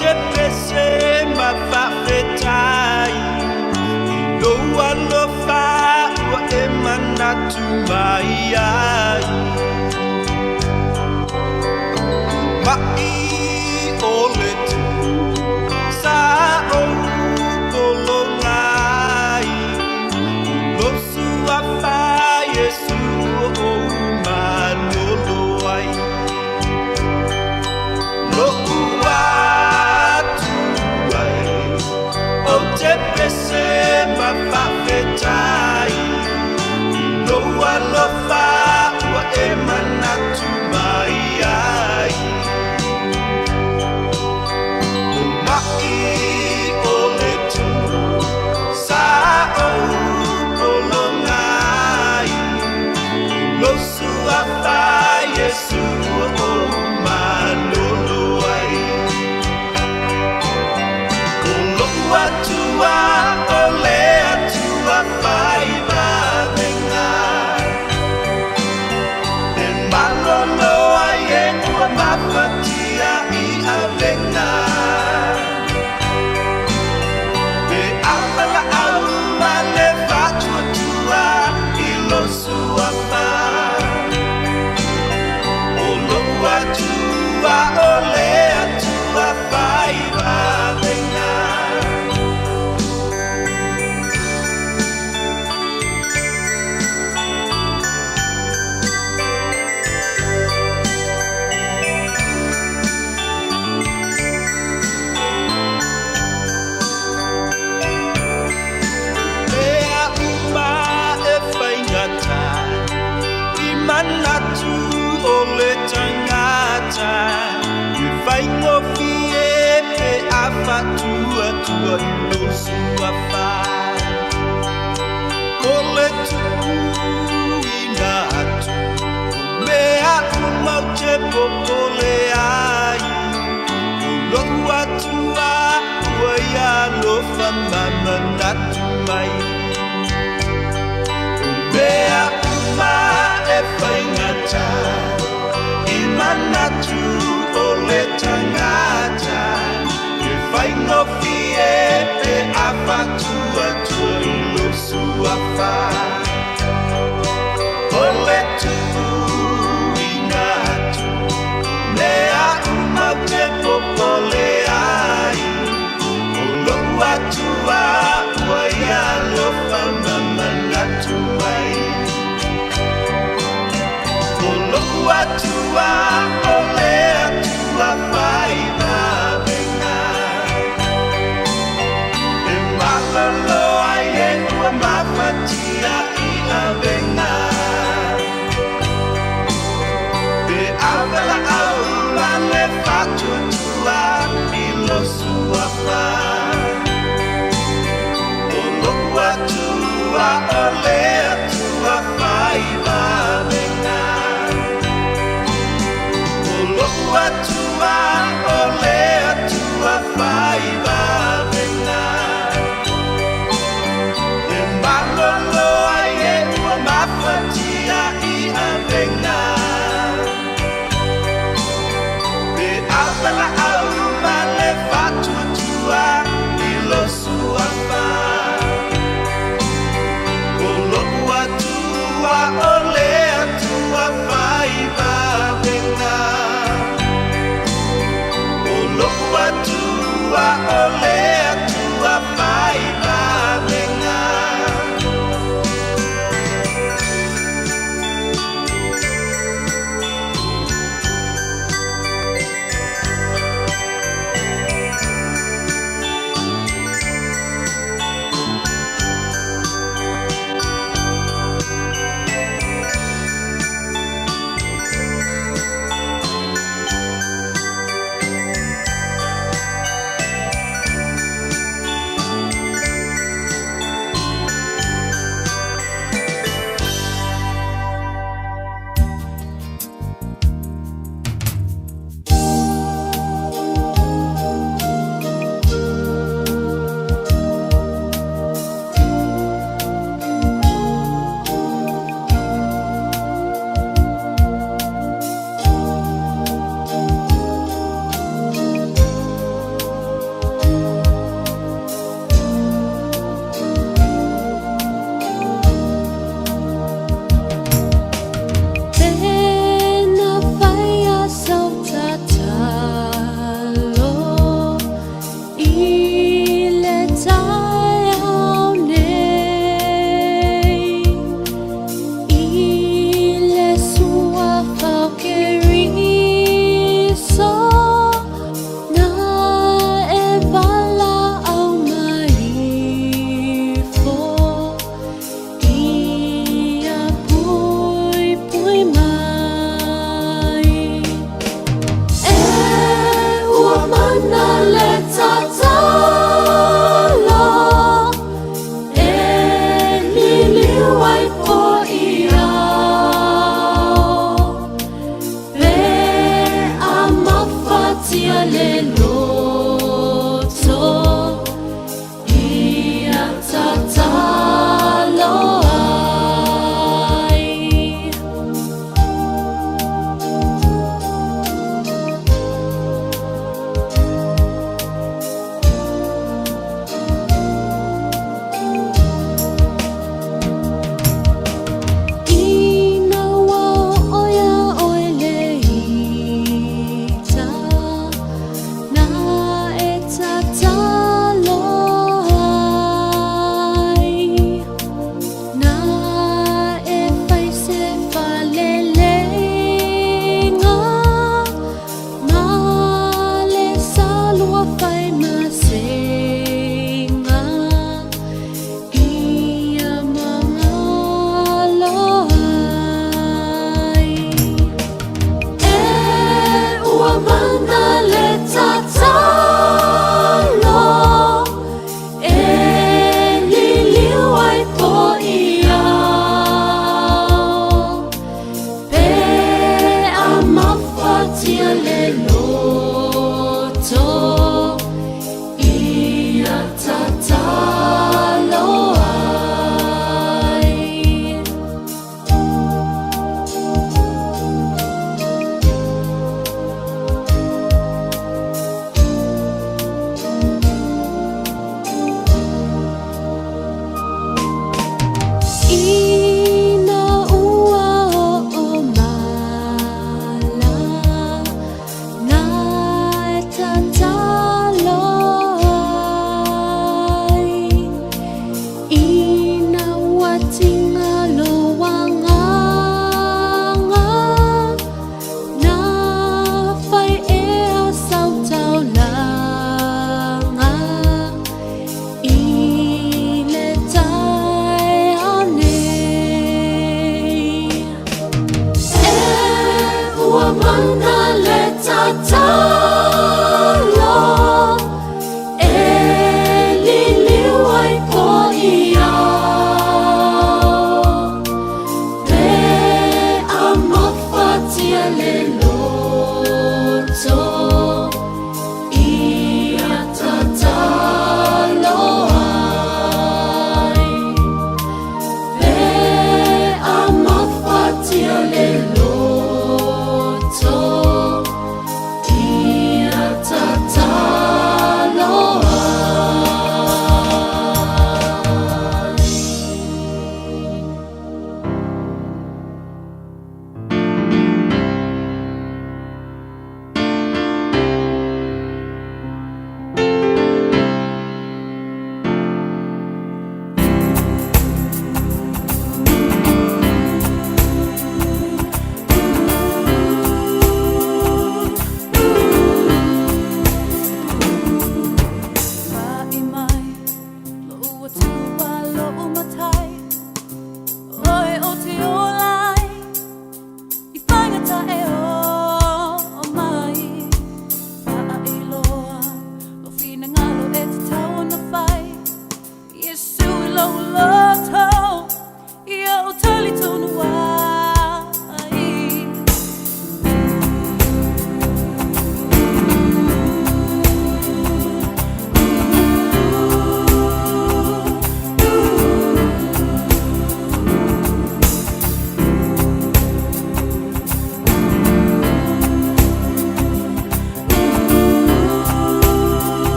te pese mawhawhetai no alofa ua e manatu mai ai mai o le tu sa o kolongai losu a wha Yesu o manolo ai lo atu ai o te pese mawhawhetai no alofa ua e manatu mai ai o mai o le tu sa o kolongai losu a wha Yesu o manolo ai ko loku atua o le atua whai mawenga e malolo ai e kua mawhatia i awenga e awala au ma le whatua tua i losu a wha atua o le atua whai mawenga Mea uma e whaingata I manatu o le tangata I whaingofi e pe a whatua tua I losu a wha O le tu I ngā atu Mea umau te popole ai O loku atua ua ia lofa mama natu mai O mea uma e whaingata I manatu o le tangata E whaingofi e pe a whatua tua I losu a wha O le tu I ngā atu Mea umau te popole ai O loku atua ua ia lofa mama natu ai O loku atua o le atua whai mawenga E malolo ai e kua mawhatia I awenga E awela au ma le whatua tua I losu a wha O loku atua o le atua whai mawenga O loku atua o le atua whai mawenga E malolo ai e ua mawhatia I awenga E awela au ma le whatua tua I losu a wha O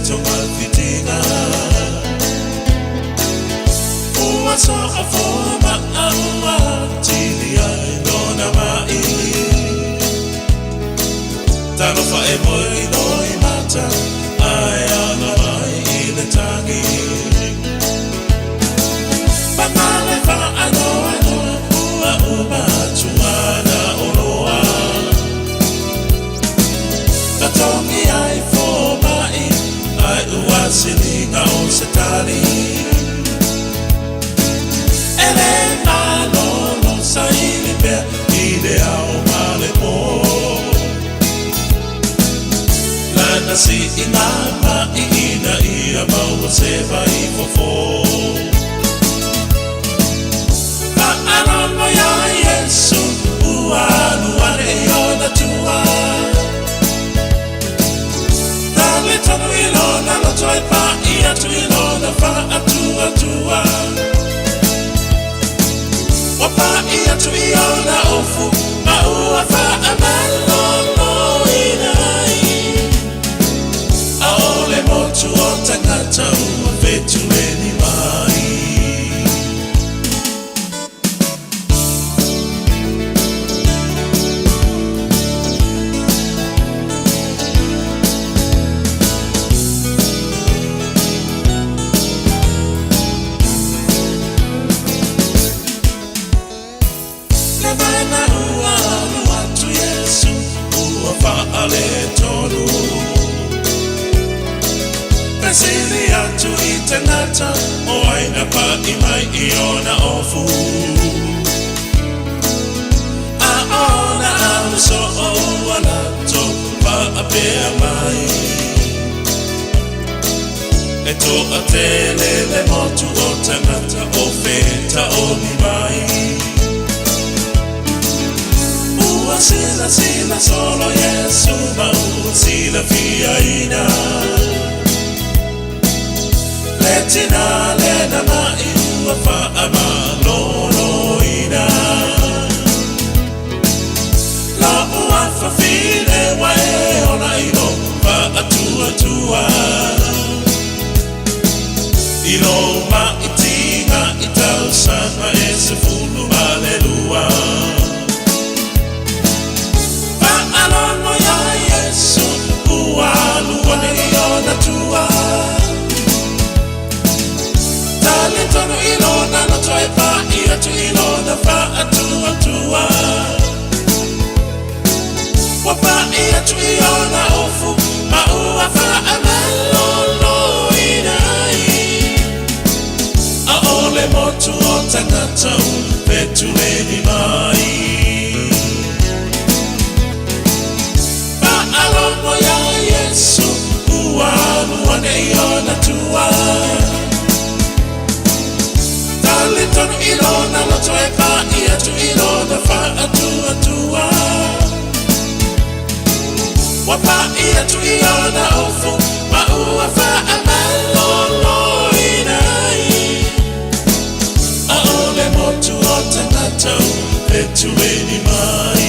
tonga fitinga ua so a forma aua tili ai dona mai talo fa e moi noi mata ai ana mai i le tangi Pamale fa ano ua uma tuana oloa Katongi ai fo mai ai ua silinga o se tali Ele malolo sa ili pea ide au male po Lana si inama i ina ia maua se vai fofo Alama ya Yesu uanu ane yona tua Dale tonu ilona lo toi pa ia tu ilona fa atua tua Wapa ia tu iona ofu ma ua fa amalolo inai Aole motu o tangata ua vetu eni mai Ale tonu Pesili atu itangata O aina pa imai iona ofu Aona au so o walato Pa apea mai Eto atele le motu o tangata O feta o mi mai Sila sila solo Yesu mau sila fiaina Letina lena mai ua fa amalono ina La ua fa fine wae ona ino fa atua tua Ilo ma itinga itau sama e se fulu malelua Alama ya Yesu ualu wane iona tua Tali tono ilona na toi pa ia tu ilona fa atua tua Wapa ia tu iona ofu ma ua fa amalolo inai Aole motu o tangata petu eni mai Alama ya Yesu ualu wane iona tua Tali tono ilona lo toe pa ia tu ilona fa atua tua Wapa ia tu iona ofu ma ua fa amalolo inai Aole motu o tangata petu eni mai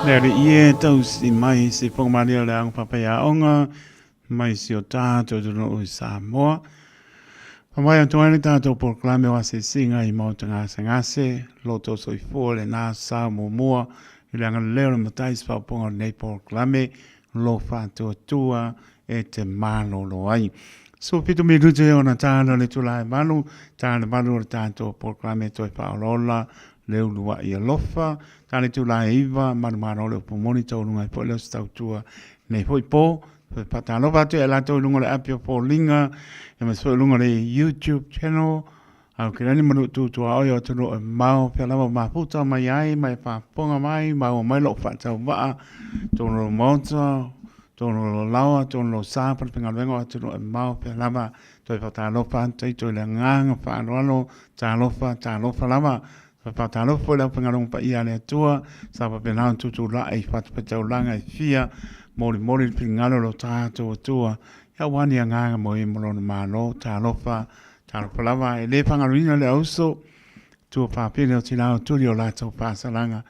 Nere ie tau si mai si whakamaria le ang papaya onga, mai si o tātou tunu o Samoa. Pamai an tuani tātou proklame wa se singa I mauta ngase ngase, loto soi fōle nā sā mua, I le anga leo le matai si whaponga nei proklame, lo whātua tua e te malo lo ai. So pitu mi rute o na tāna le tulai malu, tāna malu le tātou proklame toi whaolola, leu lua I alofa, tane tu la iwa, manu le pomoni tau lunga I po leo stau tua nei hoi po, pata alofa te e la tau lunga le apio po linga, e mas po lunga le YouTube channel, au kirani manu tu tua oi o tunu e mau, pia lama maputa mai ai, mai whaponga mai, mau mai lo whatau waa, tono lo mota, tono lo lawa, tono lo sāpana, pinga luengo atunu e mau, pia lama, toi pata alofa, toi le nganga, whaanoalo, ta alofa lama, Patalo foi la pengarong pa ia le tua sa pa penau tutu la ai fat petau langa I fia mori pingalo lo tato tua ya wani anga mo I mo no malo talofa lava e le pangarino le auso tu pa pino tina tu io la to pasalanga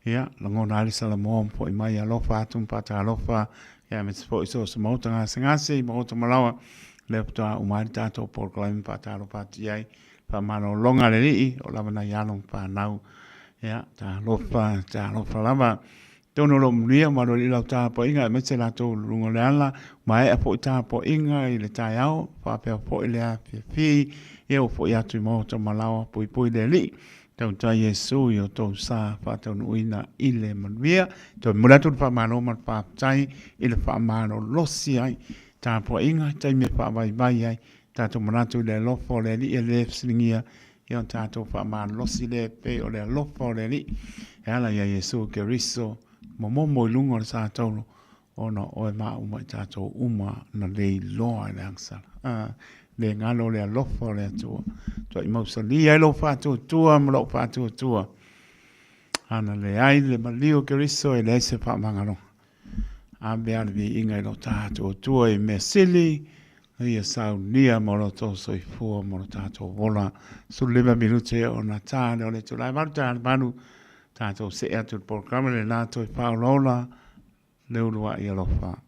ya longo nali salamon po I mai alofa tum patalofa ya me spo so mo tanga singase mo to malawa le pta umari tato por klaim patalofa tiai pa mano longa le ii, o lava na ianong pa nau, ya, ta lofa lava, tono lo mria, maro li lau tā po inga, me se la tō lungo le ala, mai a po I tā po inga, I le tai au, pa pia po I le a fi, e o po I atu I mo to malawa, pui le li, tau ta Yesu, I o tō sa, pa tau nuina I le manuia, tau muratu pa mano man pa tai, I le pa mano losi ai, tā po inga, tai me pa vai ai, tātou manatu le lofo le li e le fsilingia I on tātou whaman losi le pe o le lofo le li e ala ia Yesu ke riso mo I lungo le tātou ono o e maa uma I tātou uma na le loa le angsala le ngalo le lofo le atua tua I mausa li ai lo whātua tua ma lo whātua tua ana le ai le malio ke riso e le se whamangaro a bea le vi inga I lo tātou tua I me sili ia sau nia moro to soi fua moro tato vola su leva minute o Natale o le tulai manu tato se atu programa le nato I Paolola le urua I alofa.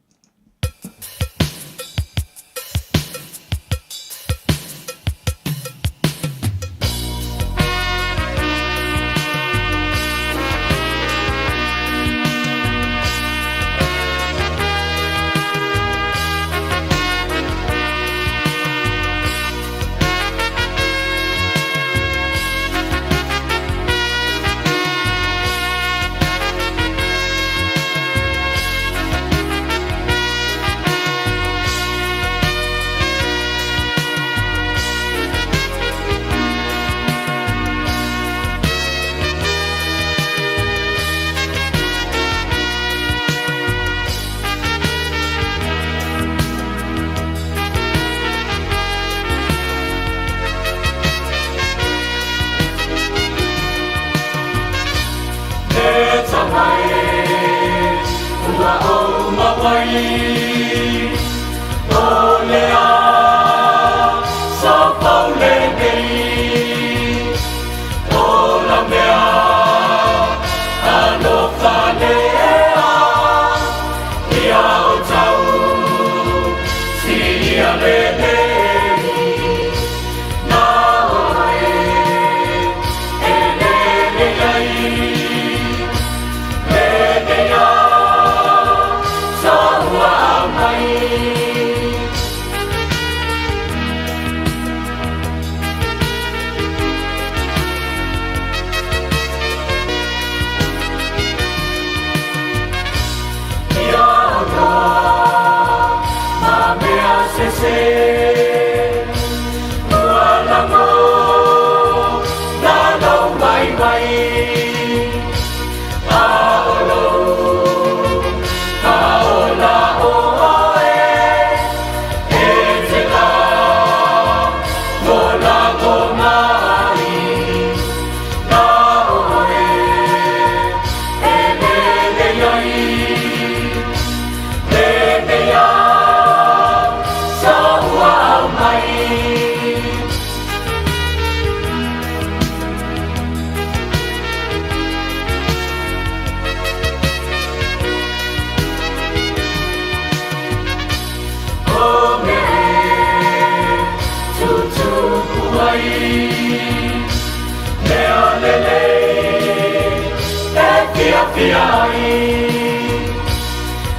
fia fia ai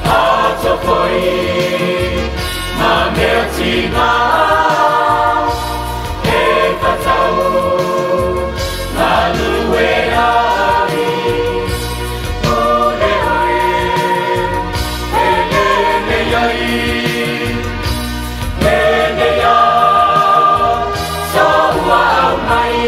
a to foi ma me tina e patau na lue ai ore ore ele ai ele ya so wa mai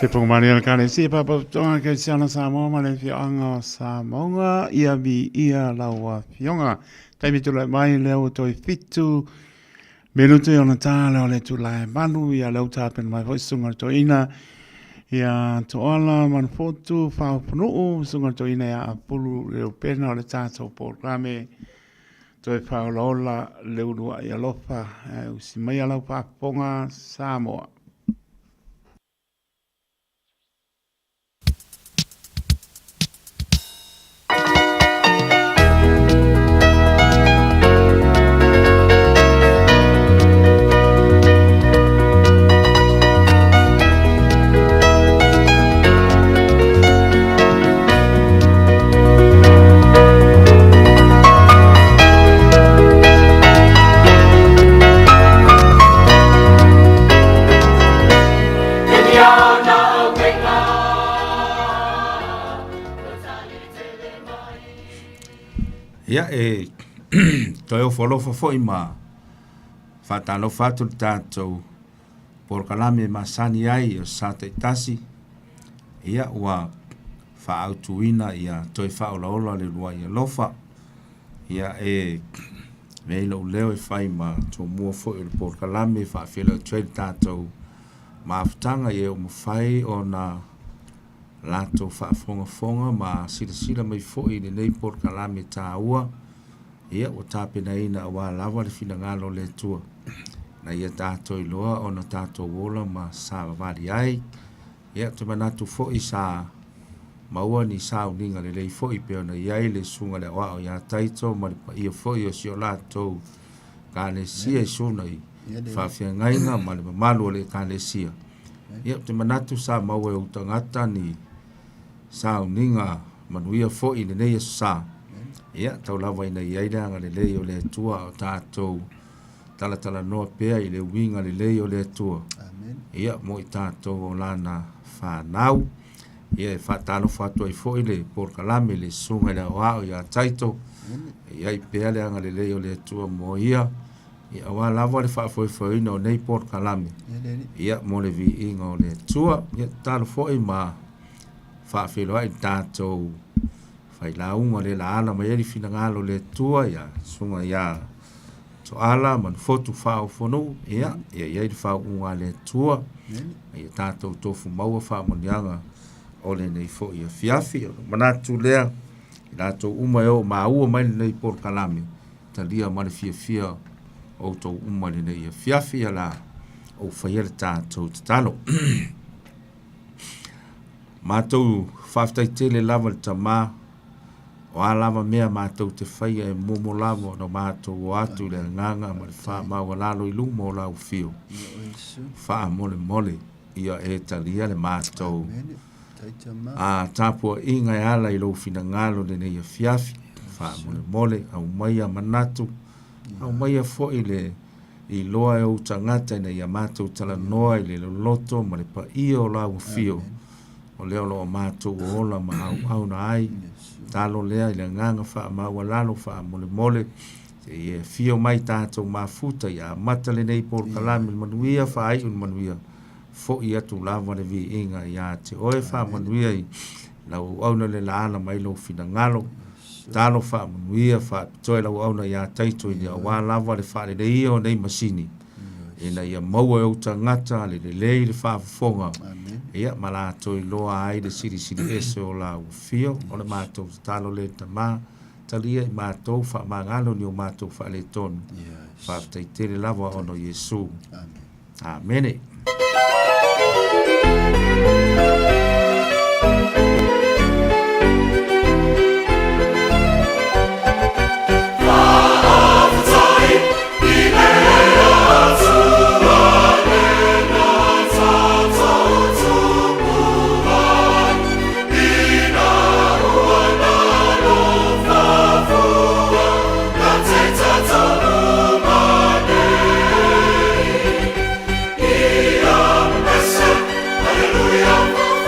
Se pong mani al kane si papa tonga ke siana Samoa ma le fionga Samoa ia bi ia laua fionga. Taimi tu lai mai leo toi fitu. Menutu ona tā leo le tu lai manu ia leo tāpen mai hoi sunga to ina. Ia to ala man fotu whao punuu sunga to ina ia apulu leo pena o le tātou programe. Toi whao lola leo lua ia lofa. Usi mai alau pa ponga Samoa. Ia toi o folofa foi ma fatalo fatu tātou por kalame masani ai o sa te tasi ia ua whaautuina ia toi whaolaola le lua ia lofa ia mei lau leo whai ma tō mua foi o por kalame whaawhila tuai tātou maafutanga ia o mawhai o na lato whaafonga ma sila mai foi ni nei por kalame tā ua ia o tāpena ina awa lawa le fina ngalo le tua na ia tātou iloa o na tātou wola ma sa wawari ai ia te manatu foi sa maua ni sa uninga le lei foi peo na iai le sunga le oa o ia taito ma le pa ia foi o si o latou ka le sia suna i whawhia ngainga ma le mamalu le ka le sia ia te manatu sa maua e utangata ni sa uninga manuia foi le nei sa ia tau lava ina iai leanga le lei o le tua o tātou tala noa pea i le winga le lei o le tua ia mo i tātou o lana whanau ia e whatalo whatua i foi le por kalame le sunga le oao ia taito ia i pea leanga le lei o le tua mo ia wa lava le whaafoifoi no nei por kalame ia mo le vi inga o le tua ia talo foi ma whaafelo ai tātou fai launga le la ala mai eri fina ngalo le tua ia sunga ia to ala man fotu fao fono ia ia i fao unga le tua ia tātou tofu maua fao monianga o le nei fo ia fiafi manatu lea i tātou uma eo maua mai le nei por kalame talia ma le fia o tau uma le nei ia fiafi ala o fai le tātou tatalo mātou whaftai tele lava le tamaa o alama mea mātou te whaia e momo lava no mātou o atu le nganga ma le wha maua lalo i lumo o lau fio. Wha mole ia e talia le mātou. A tāpua inga e ala i lau fina ngalo le nei a fiafi. Wha mole au maia manatu. Au maia fo i le i loa e o tangata i nei a mātou tala noa i le loto ma le pa ia o lau fio. O leo lo mātou o ola ma au na ai. Talo lea i le nganga wha maua lalo wha mole te e fio mai tātou mafuta ia mata le nei por kalame manuia wha ai un manuia fo i atu lava le vi inga ia te oe wha manuia i lau auna le laana mai lo fina ngalo talo wha manuia wha toi lau auna ia taito i nia wā lava le wha le nei o nei masini ina ia maua e uta ngata le lei le wha fonga ia malato i loa ai de siri ese o la ufio o le mātou talo le tamā talia i mātou wha mangalo ni o mātou wha le tonu wha teitere lava ono Yesu Amene Hallelujah.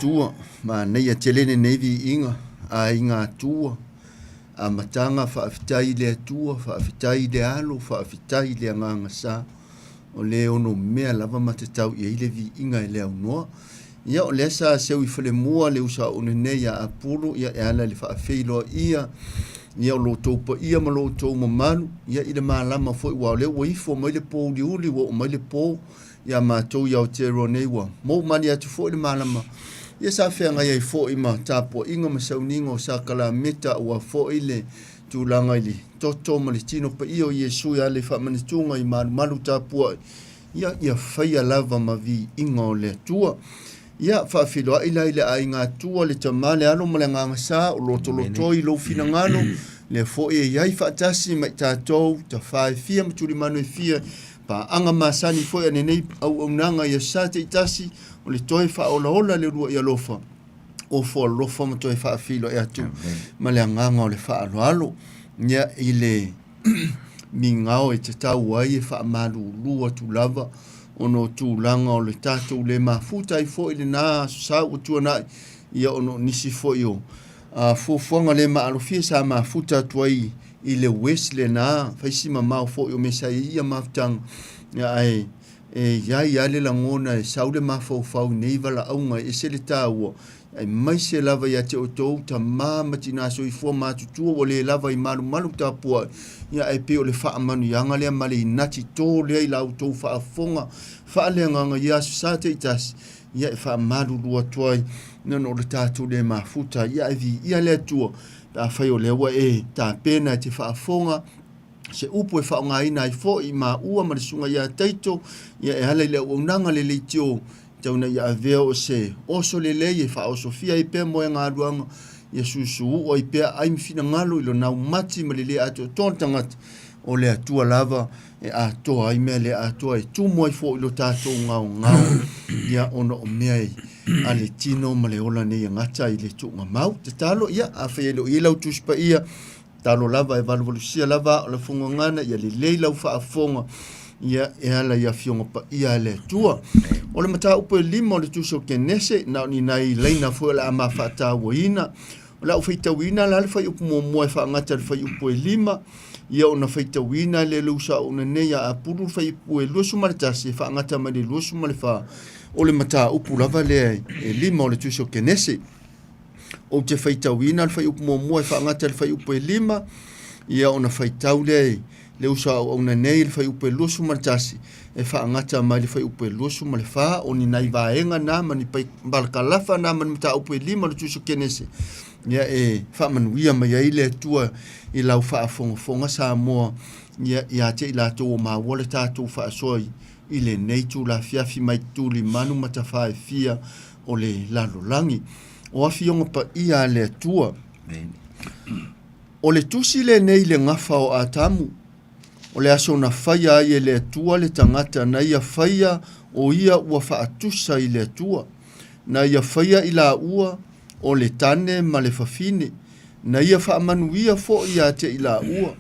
tua ma nei a telene nei vi inga a inga tua a matanga whaafitai le tua whaafitai le alo whaafitai le anganga sa o le ono mea lava matatau i le vi inga e le au noa ia o le sa seu i whale mua le usa o nei a apuro ia e ala le whaafeilo ia ia o lo taupa ia ma lo tau mamalu ia i le maalama foi wa le waifo mai le pō liuli wa o mai le pō ia mātou iau te roa nei wa. Mou mani atu fo i le malama. Ia sa whea ngai ai fo i ma tāpua inga ma sauninga o sa kala meta ua fo i le tūlanga i li. Toto ma le tino pa ia o Iesu ia le whamanitunga i malu tāpua. Ia whaia lava ma vi inga o le tua. Ia whaafiloa ila i le a inga tua le tamale alo ma le nganga sa o loto i lo fina ngalo. Le fo i iai whaatasi mai tātou ta whae fia ma tuli manu e fia. Pa anga masani foi ane nei au nanga ia sa te itasi o le toi wha ola le rua ia lofa o fo lofa ma toi wha filo e atu ma le anganga o le wha alo nia i le mingao e te tau ai e wha malu lua tu lava ono tu langa o le tatou le mafuta i foi le nā sa o tuanai ia ono nisi foi o fuafuanga le maalofia sa mafuta tuai i le Wesley na faisima mau fo o mesa ia maftang ya ai ya le langona e saude mafo fau neivala aunga e se le tawo ai mai se lava ya te oto ta mama tina so i fo matutua o le lava i malu tapua ya ai pe o le fa manu yanga le mali nati to le i lauto fa fonga fa le nganga ya sa te itas ya fa malu lua toi no le tatu le mafuta ya vi ia le tua ta fai o lewa e ta pena te whaafonga se upo e whaonga ina i fo i ma ua marisunga ia taito ia e hala i le unanga le leitio tauna ia aveo o se oso le lei e whaoso fia i pēr moe ngā ruanga ia susu o i pēr aimfina ngalo ilo nau mati ma le le ato tontangat o le atua lava e atoa ai mea le atoa e tumo i fo ilo tātou ngau ia ono o mea i a le tino ma le ola nei ngata i le tuunga mau. Te talo ia a whaelo i lau tuspa ia talo lava e valuvalusia lava o le funga ngana ia le lei lau whaafonga ia e ala ia fionga pa ia le tua. O le mata upo e lima o le tuso kenese na ni nai leina fuela ama whata waina. O la ufaita wina la le whai upo mua e whaangata le whai upo e lima ia ona faita wina le lusa o na neia a puru whai upo e luasu maritasi e whaangata ma le luasu ma le wha o le mata upu lava le e lima o le tuso kenese. O te whaitawina le whai upu mua e whaangata le whai upu e lima ia ona whaitau le usa o na nei le whai upu e luasu maritasi e whaangata mai le whai upu e luasu ma le wha o ni nai vaenga na mani pai balakalafa na mani mata upu e lima o le tuso kenese ia e whamanuia mai ai le tua i lau whaafonga sa moa ia te i lato o maa wale tātou whaasoi i le neitu la fiafi mai tuli manu matawhae fia o le lalolangi. O awhionga pa ia le tua. O le tusi le nei le ngafa o atamu. O le aso na whaia ai e le tua le tangata na ia whaia o ia ua whaatusa i le tua. Na ia whaia i la ua o le tane ma le fafine. Na ia whaamanuia fo ia te i la ua.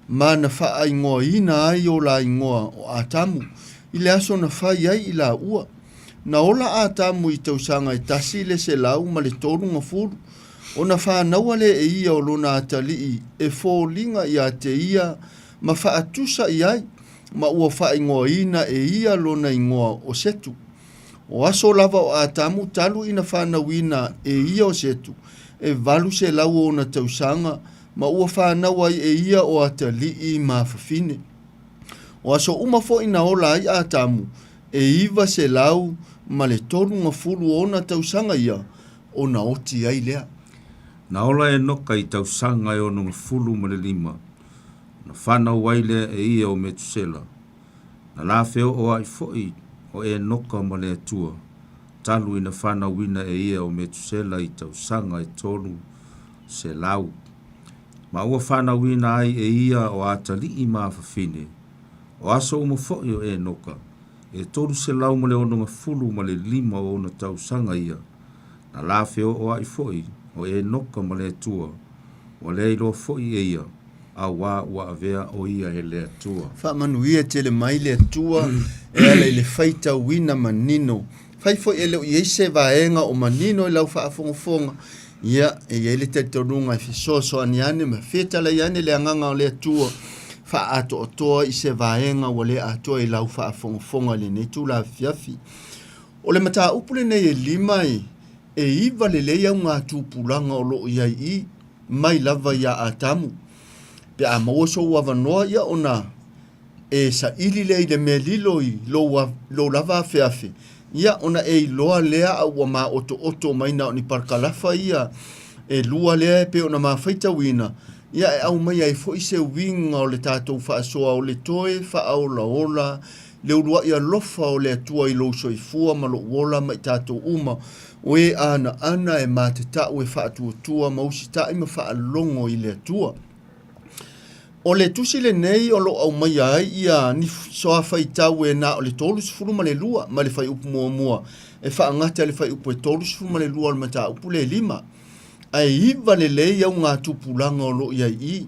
Ma na wha ingoa ina ai o la ingoa o atamu. I le aso na whai ai i la ua. Na ola a tamu i tausanga i tasi le se lau ma le torunga furu. O na whanaua le e ia o lona atalii e fōlinga i a te ia ma whaatusa i ai. Ma ua wha ingoa ina e ia lona ingoa o setu. O aso lava o a tamu talu ina whanauina e ia o setu. E valu se lau o na tausanga ma ua whanaua i e ia o atalii ma fafine. O aso umafo ina ola ai a tamu e iwa se lau ma le torunga furu o na tausanga ia o na oti ai lea. Na ola e noka i tausanga e o nunga fulu ma le lima. Na whanau waile e ia o Metusela. Na la feo o ai foi o e noka ma le atua. Talu ina whanau wina e ia o Metusela i tausanga e tolu se lau. Ma ua whanau wina ai e ia o atali i mawhawhine. O aso umafoi o e noka. E toru se lau ma le ononga fulu ma le lima o na tausanga ia. Na la feo o ai foi o e noka ma le atua. O le ilo foi e ia. A wa avea o ia e le atua. Wha manuia te le mai le atua. E ala i le whaita wina manino. fai fo ele i se vaenga o manino i lau whaafongafonga ia e ele te torunga i fisoso aniane ma feta la iane le anganga o le atua wha ato o toa i se vaenga o le atua i lau whaafongafonga le ne tu la fiafi o le mata upule nei e lima e iwa le leia ngā tūpulanga o lo iai i mai lava ia atamu pe a maoso ua vanoa ia ona e sa ili le i le mea lilo i lo lava feafe ia ona e iloa lea a ua ma oto maina o ni parkalafa ia e lua lea pe ona ma faita wina ia e au mai ai fo i se winga o le tātou whaasoa o le toe whaaola le urua ia lofa o le atua i lo soifua ma lo uola mai tātou uma o e ana e ma te tau e whaatua mausi ta ima whaalongo i le atua. O le tusi le nei o lo au mai ai ia ni soa fai tau e na o le tolu sifuru ma le lua ma le fai upu mua e whaangata le fai upu e tolu sifuru ma le lua o le mata upu le lima ai iwa le lei au ngā tupulanga o lo ia i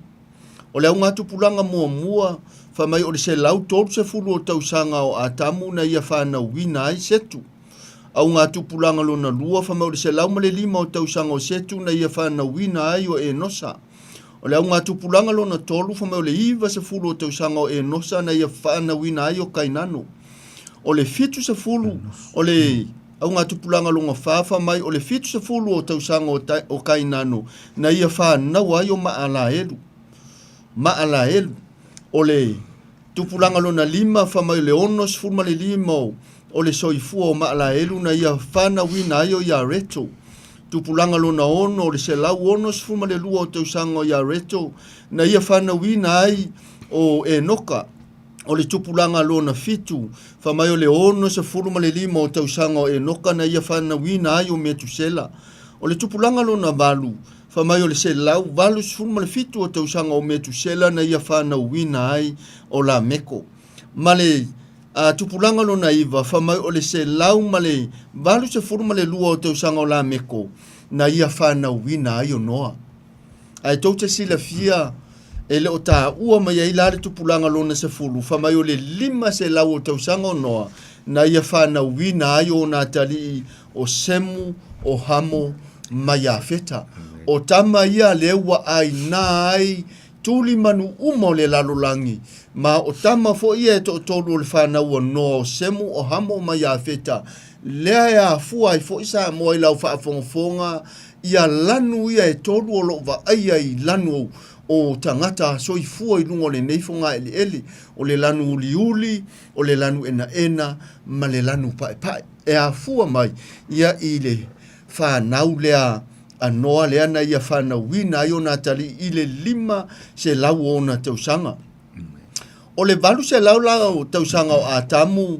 o le au ngā tupulanga mua fa mai o le se lau tolu sifuru o tausanga o atamu na ia whana wina ai setu au ngā tupulanga lo na lua fa mai o le se lau ma le lima o tausanga o setu na ia whana wina ai o e nosa o le au ngā tupulanga lo na tolu fa mai o le iwa se fulu o tausanga o e nosa na ia whana wina ai o kainano o le fitu se fulu o le au ngā tupulanga lo ngā whaafa mai o le fitu se fulu o tausanga o kainano na ia whana ai o maala elu o le tupulanga lo na lima fa mai le ono se fulu ma le lima o le soifua o maala elu na ia whana wina ai o ia reto tupulanga lo na ono o le se lau ono se fulu ma le lua o tausanga o ia reto na ia whana wina ai o e noka o le tupulanga lo na fitu fa mai o le ono se fulu ma le lima o tausanga o e noka na ia whana wina ai o metusela o le tupulanga lo na valu fa mai o le se lau valu se fulu ma le fitu o tausanga o metusela na ia whana wina ai o la meko ma le tupulanga lo na iwa fa mai o le se lau ma le valu se fulu ma le lua o tausanga o la meko na ia whana wina ai o noa ai tau te sila fia e le o tā ua mai ai lare tupulanga lo na se fulu fa mai o le lima se lau o tausanga o noa na ia whana wina ai o nā tali o semu o hamo mai a feta o tama ia le ua ai nā ai tuli manu uma o le lalolangi ma o tama fo ia e to tolu o le whana ua noa o semu o hamo mai a feta lea e a fua i fo isa mo i lau whaafongafonga ia lanu ia e tolu o lo wa ai lanu o tangata so i fua i lungo le neifonga eli o le lanu uli o le lanu ena ma le lanu pae e a fua mai ia i le whanau lea a noa lea na ia whanau wina i o nā tali i le lima se lau o na tausanga o le valu se lau lau tausanga o atamu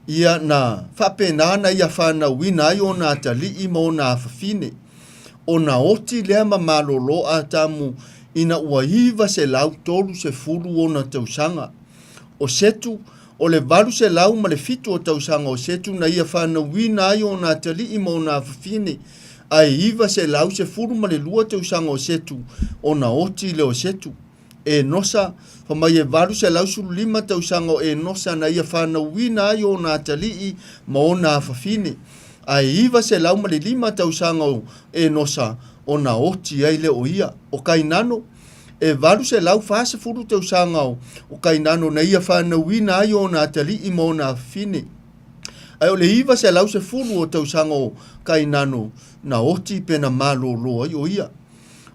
ia na whapena na ia whanau wina i o nā tali i mo nā whawhine o na oti lea ma malolo atamu ina ua iwa se lau tolu se fulu o na tausanga o setu o le valu se lau ma le fitu o tausanga o setu na ia whanau wina i o nā tali i mo nā whawhine ai iwa se lau se fulu ma le lua tausanga o setu o na oti le o setu e nosa fa mai e valu se lau sulu lima tausanga o e nosa na ia whanau wina ai o nā tali i ma o nā whawhine ai iwa se lau ma le lima tausanga o e nosa o na oti ai le o ia o kainano e valu se lau fase fulu tausanga o kainano na ia whanau wina ai o nā tali i ma o nā whawhine ai o le iwa se lau se fulu o tausanga o kainano na oti pena malolo ai o ia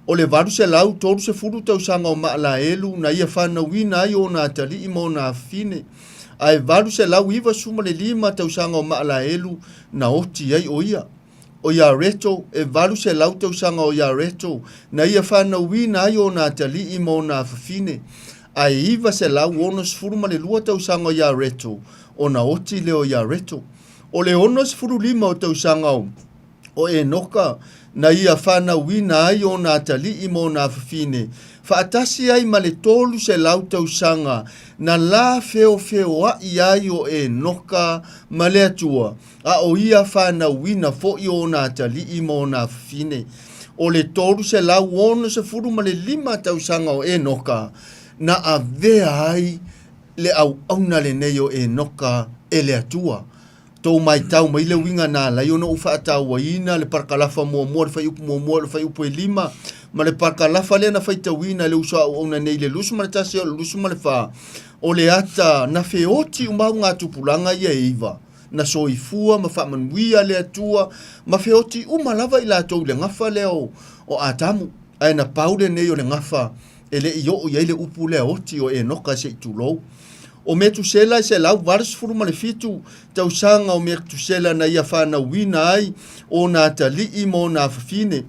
o le valu se lau tolu se fulu tausanga o maala elu na ia whanau wina ai o nā tali i ma o nā whawhine ai valu se lau iwa suma le lima tausanga o maala elu na oti ai o ia o ia reto e valu se lau tausanga o ia reto na ia whanau wina ai o nā tali i ma o nā whawhine ai iwa se lau ono sifuru ma le lua tausanga o ia reto o na oti le o ia reto o le ono sifuru lima o tausanga o e noka na ia whanau wina ai o nā tali i ma o nā whawhine whaatasi ai ma le tolu se lau tausanga na la feo ai ai o e noka ma le atua a o ia whanau wina fo i o nā tali i ma o nā whawhine o le tolu se lau ono se furu ma le lima tausanga o e noka na a vea ai le au auna le nei o e noka e le atua tau mai tau mai le winga na la yo no ufa tau ina le parkalafa mo le fai upu mo le fai upu e lima ma le parkalafa le na fai tau ina le usa ona nei le lusu ma le tasi o le lusu ma le fa o le ata na feoti umau ngā tupulanga ia iwa na soifua ma fa manuia le atua ma feoti umalava ila tau le ngafa leo o atamu ai na paule nei o le ngafa ele i o ia le upu le oti o e noka se itulou o me tu sela se lau varis furu ma le fitu tau sanga o me tu sela na ia whana wina ai o na tali i mo na fafine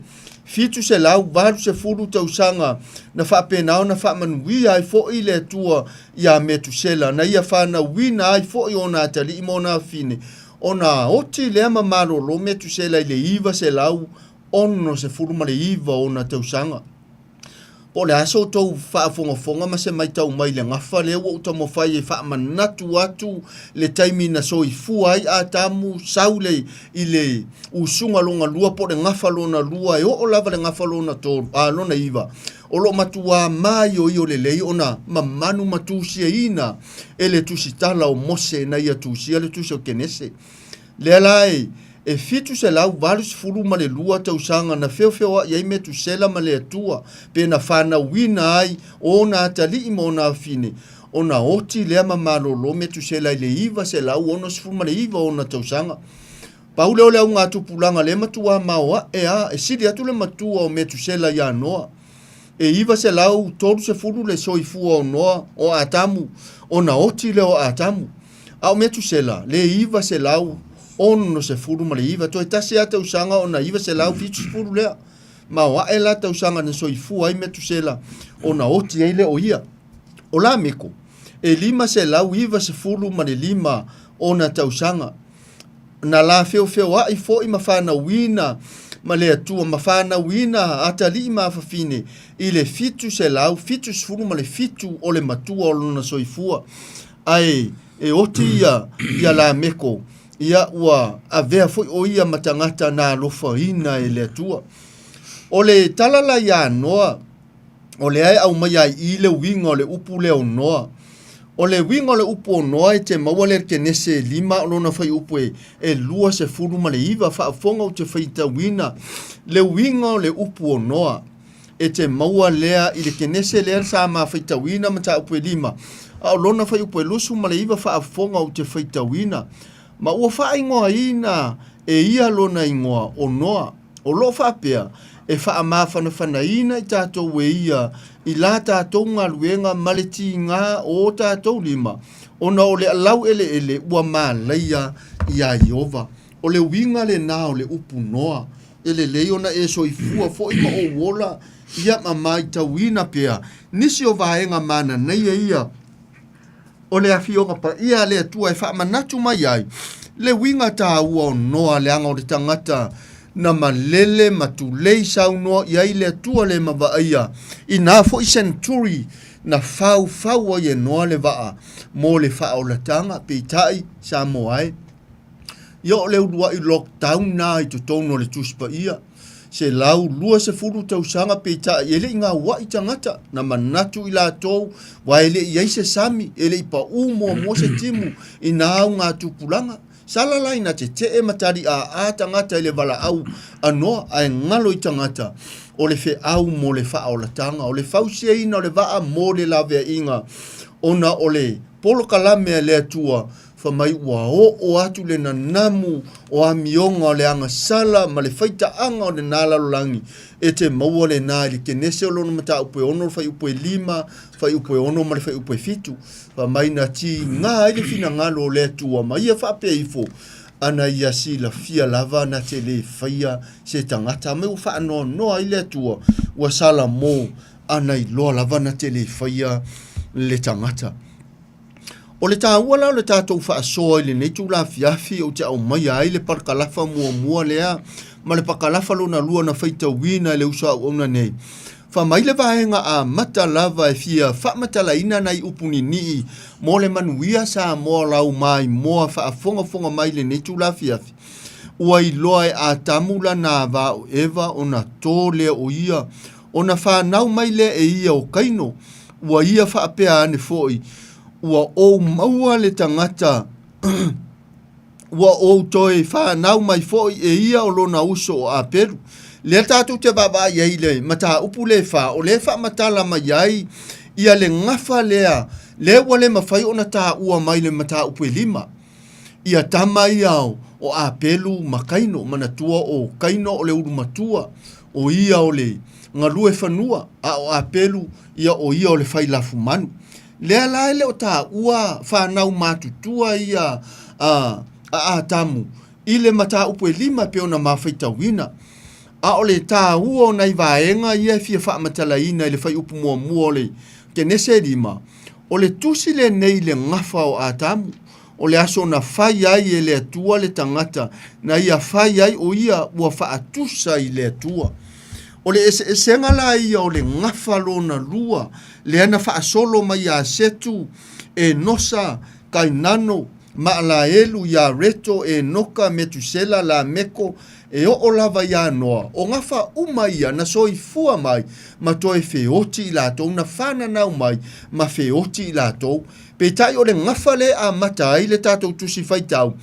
fitu se lau varis se furu tau sanga na whapenao na whamanuia ai fo i le atua ia me tu sela na ia whana wina ai fo i o na tali i mo na fafine o na oti le ama maro lo me tu sela i le iwa se lau ono se furu ma le iwa o na tau sanga o le aso tau whaafonga ma se mai tau mai le ngafa le ua uta mo whai e whaamanatu atu le taimi na so i fuai a tamu saule i le usunga longa lua po le ngafa lona lua e o lava le ngafa lona tōru a lona iwa o lo matua mai o i o le lei ona mamanu matusia ina e le tusitala o mose na ia tusia le tusia o kenese le alai e fitu se lau valus fulu ma le lua tau sanga na feo iai me tu sela ma le atua pe na whana wina ai o na tali i mo na fine o na oti lea ma malolo me tu sela i le iwa se lau ono se fulu ma le iwa o na tau sanga paule o le au ngā tupulanga le matua maoa e siri atu le matua o me tu sela ia noa e iwa se lau toru se fulu le soifua o noa o atamu o na oti le o atamu au me tu sela le iwa se lau ono se furu ma le iwa toi tasi a tau sanga o na iwa se lau fitu furu lea ma wa e la tau sanga na soifua ai me tu sela o na oti eile o ia o la miko e lima se lau iwa se furu ma le lima o na tau sanga na la feo a i fo i mawhana wina ma le atua mawhana wina atali i mawhafine i le fitu se lau fitu se furu ma le fitu o le matua o lona soifua ai e oti ia la miko ia ua avea foi o ia matangata na alofa ina e le atua. O le talala ia noa, o le ai au mai ai i le winga o le upu le o noa. O le winga o le upu o noa e te maua le kenese lima o lona fai upu e lua se furu ma le iwa whaafonga o te whaita wina. Le winga o le upu o noa e te maua lea i le kenese lea sa ma whaita wina ma ta upu e lima. A o lona fai upu e lusu ma le iwa whaafonga o te whaita wina. Ma ua wha ingoa ina e ia lona ingoa o noa. O lo wha pia e wha mawhana ina i tātou e ia i la tātou ngā luenga maleti ngā o tātou lima. Ona o le alau ele ua mā leia i a Iova. O le winga le nā o le upu noa. Ele leona e so i fua fo i ma o wola ia ma mai tauina pia. Nisi o vahenga mana nei e ia. O le afionga pa ia le atua e wha manatu mai ai. Le winga tā ua o noa le anga o le tangata na malele matulei sau noa iai le atua le mawaaia. I nā fo i Centuri na fau a ye noa le waa mo le wha o la tanga pe tai sa moai. Ia le udua i lockdown na i tutono le tuspa ia. Se lau lua se furu tau sanga pe ta ele ngā wa i tangata na manatu i la tau wa ele i eise sami ele i pa umo mo se timu i nāu ngā tupulanga salala ina te e matari a tangata ele wala au anoa a ngalo i tangata o le fe au mo le wha o la tanga o le fausia ina o le waa mo le lawea inga ona o le polo kalame le atua fa mai ua o atu le na namu o amionga o le anga sala ma le faita anga o le nalalolangi e te maua le nā le kenese o lono mata upe ono fai upe lima fai upe ono ma le fai upe fitu fa mai na ti ngā ele fina ngalo o le atua ma ia fa pe ifo ana ia si la fia lava na te le faia se tangata me ufa ano noa ile atua ua sala mo ana i loa lava na te le faia le tangata. O le tāua lau le tātou whaasoa i le nei tū la fiafi o te au mai ai le parkalafa mua lea ma le parkalafa lona lua na whaita wina le usa au ona nei. Wha mai le vahenga a mata lava e fia whamatala ina nei upuni nii mo le manuia sa moa lau mai moa whaafonga mai le nei tū la fiafi. Ua i loa e a tamula nā vā o ewa o na tō lea o ia o na whanau mai lea e ia o kaino ua ia whaapea ane foi ua o maua le tangata ua o toi whanau mai foi e ia o lona uso o a peru. Le tātou te baba iai le mata upu le wha o le wha matala mai iai ia le ngafa lea le wale mawhai o na tā ua mai le mata upu e lima. Ia tama ia o a pelu makaino manatua o kaino o le uru matua o ia o le ngalue whanua o a pelu ia o le whai lafu manu. Lea lai le o tā ua whanau matutua ia a tamu i le mata upu e lima pe ona mawhaita wina. A o le tā ua o nei vaenga ia fia wha matala ina i le whai upu mua mua le ke nese lima. O le tusi le nei le ngafa o a tamu. O le aso na whai ai e le atua le tangata na ia whai ai o ia ua wha atusa i le atua. O le esenga la ia o le ngafa lo na lua le ana wha solo mai a setu e nosa kai nano ma la elu ya reto e noka metusela la meko e o lava ya noa o ngafa umaia na soi fua mai ma toi feoti i latou na whana nau mai ma feoti i latou pe tai o le ngafa le a matai le tatou tusi whaitau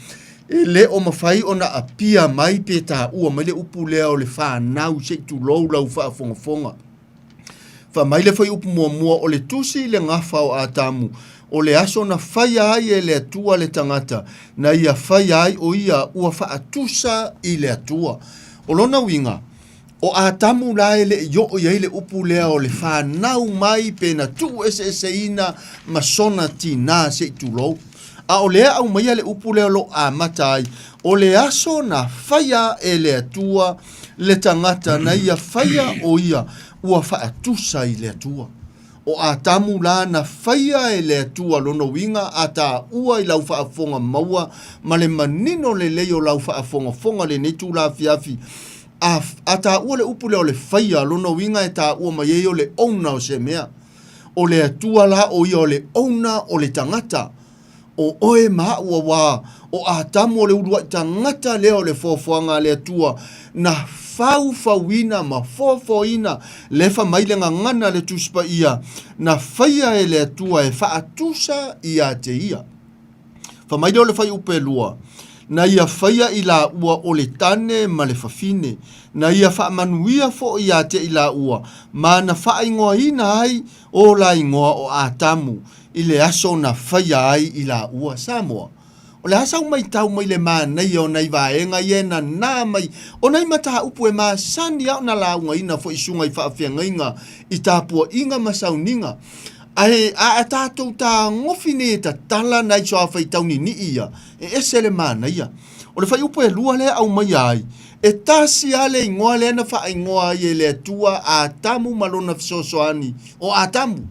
e le o mawhai o na apia mai pe ta ua mai le upu lea o le whanau se tu lou lau wha fonga fonga wha mai le whai upu mua mua o le tusi le ngafa o a tamu o le aso na whai ai e le atua le tangata na ia whai ai o ia ua wha atusa i le atua o lona winga o a tamu la ele yo o ile upu lea o le whanau mai pe na tu ese ina masona tina se tu lou a o lea au mai le upu lea lo a matai o le aso na whaia e le atua le tangata na ia whaia o ia ua wha atusa i le atua o a tamu la na whaia e le atua lono winga a ta ua i lau whaafonga maua ma le manino le leo lau whaafonga fonga le netu la fiafi a ta ua le upu leo le whaia lono winga e ta ua mai e o le ona o se mea o le atua la o ia o le ona o le tangata o oe maa ua wā o a tamu o le urua i tangata leo le fofoanga le atua na fauina ma fofoina le fa mailenga ngana le tuspa ia na faia e le atua e fa atusa ia te ia fa maile o le fai upelua na ia faia i la ua o le tane ma le fafine na ia fa manuia fo ia te i la ua ma na fa ingoa ina ai o la ingoa o a tamu i le aso na faia ai i la ua Samoa o le asau mai tau mai le mānei o nei vaenga i ena nā mai o nei mataha upu e mā sani au na launga ina fo isunga i whaafenga inga i tāpua inga masau ninga a tātou tā ngofine e ta tala nei so a whaitau ni ia e ese le mānei o le whai upu e lua le au mai ai e tasi ale ingoa le na wha ingoa i e le atua a tamu malona fisosoani o a tamu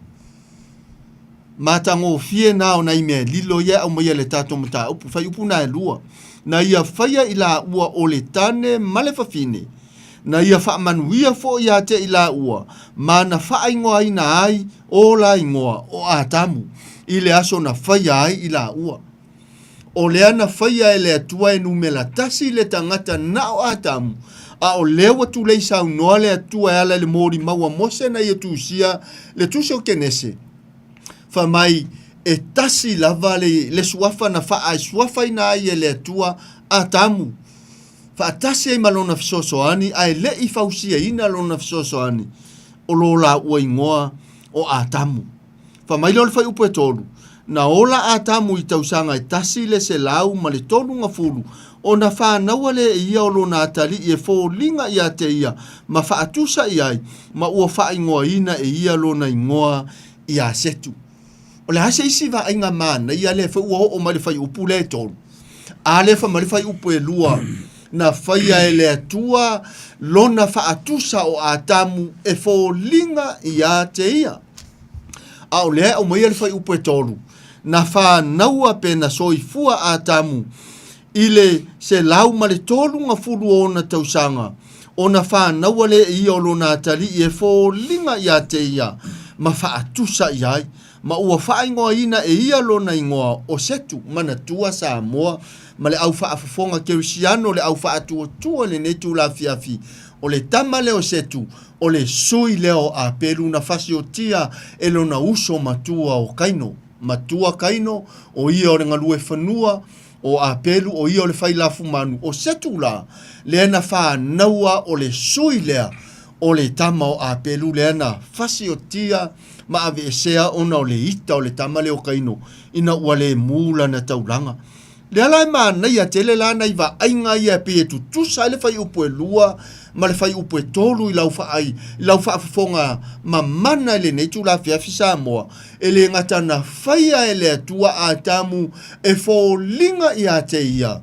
matango fie na o nai me lilo ia au mai le tato mata upu fai upu na lua na ia faia ila ua o le tane male fafine na ia fa manuia fo ia te ila ua ma na fa ingoa ina ai o la ingoa o atamu ile aso na faia ai ila ua o le ana faia ele atua e numela tasi le tangata na o atamu a o lewa tu le sau noa le atua ala le mori maua mose na ia tusia le tusio kenese fa mai e tasi lava le suafa na fa ai suafa ina ai le atua atamu fa tasi ai malona fisosoani ai le i fausia ina lona fisosoani o lo la ua ingoa o atamu fa mai lo fai upo e tolu na ola atamu i tausanga i tasi le se lau ma le tolu nga fulu o na fa naua le ia o lona atali i e fo linga ia te ia ma fa atusa i ai ma ua fa ingoa ina e ia lona ingoa ia setu o le hase isi va inga mana ia le fa ua o ma le fai upu le tolu a le fa ma le fai upu e lua na faia ele atua lona fa atusa o atamu e fo linga ia te ia a o le o mai le fai upu e tolu na fa naua pe na soifua atamu ile se lau ma le tolu nga fulu o na tausanga o na fa naua le ia o lona atali e fo linga ia te ia ma fa atusa iai ma ua fa ingoa ina e ia lona ingoa o setu mana tua Samoa ma le au fa afofonga kerisiano le au fa atua tua le netu la fiafi o le tama leo setu o le sui leo a peru na fasi o tia e lona uso matua o kaino matua kaino o ia o le ngalue whanua o a pelu o ia o le fai lafu manu o setu la le na fa naua o le sui lea o le tama o a pelu le na fasi o tia ma ave sea ona o le ita o le tama le o kaino ina ua le mula na taulanga le ala ma na ia tele la na iwa ainga ia pe tu tusa le fai upo e lua ma le fai upo e tolu i lau fa fonga ma mana le nei tu la fia fisa moa ele ngata na faia ele atua a tamu e fo linga i a te ia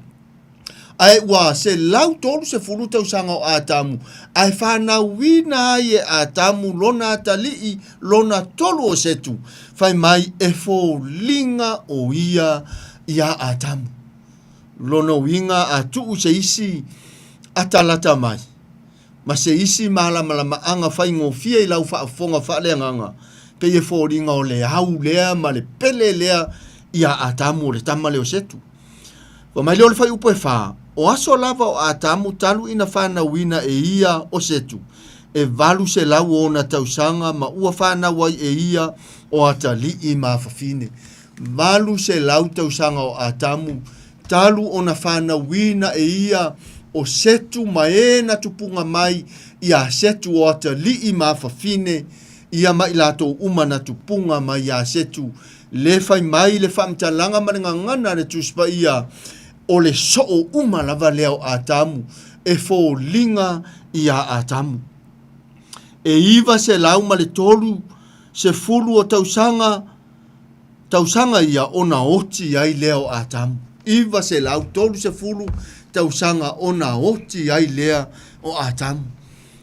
ai wa se lau tolu se fulu tau sanga o a tamu ai whana wina ai e a tamu lona talii lona tolu o setu fai mai e fo linga o ia a tamu lona winga a tuu se isi atalata mai ma se isi malama anga fai ngofia i lau whaafonga whaaleanganga pe e fōringa o le au lea ma le pele lea ia a tamu o le tamale o setu wa mai leo le fai upo e wha o aso lava o a tamu talu ina whana wina e ia o setu e valu se lau o na tausanga ma ua whana wai e ia o atali i mawhafine valu se lau tausanga o a tamu talu o na whana wina e ia o setu maena tupunga mai ia setu o atali i mawhafine ia mai lato umana tupunga mai ia setu le fai mai le whamtalanga marenga ngana le tuspa ia o le so o uma lava leo a tamu e fo linga ia a tamu e iwa se lau ma le tolu se fulu o tausanga ia ona oti ai leo a tamu iwa se lau tolu se fulu tausanga ona oti ai lea o a tamu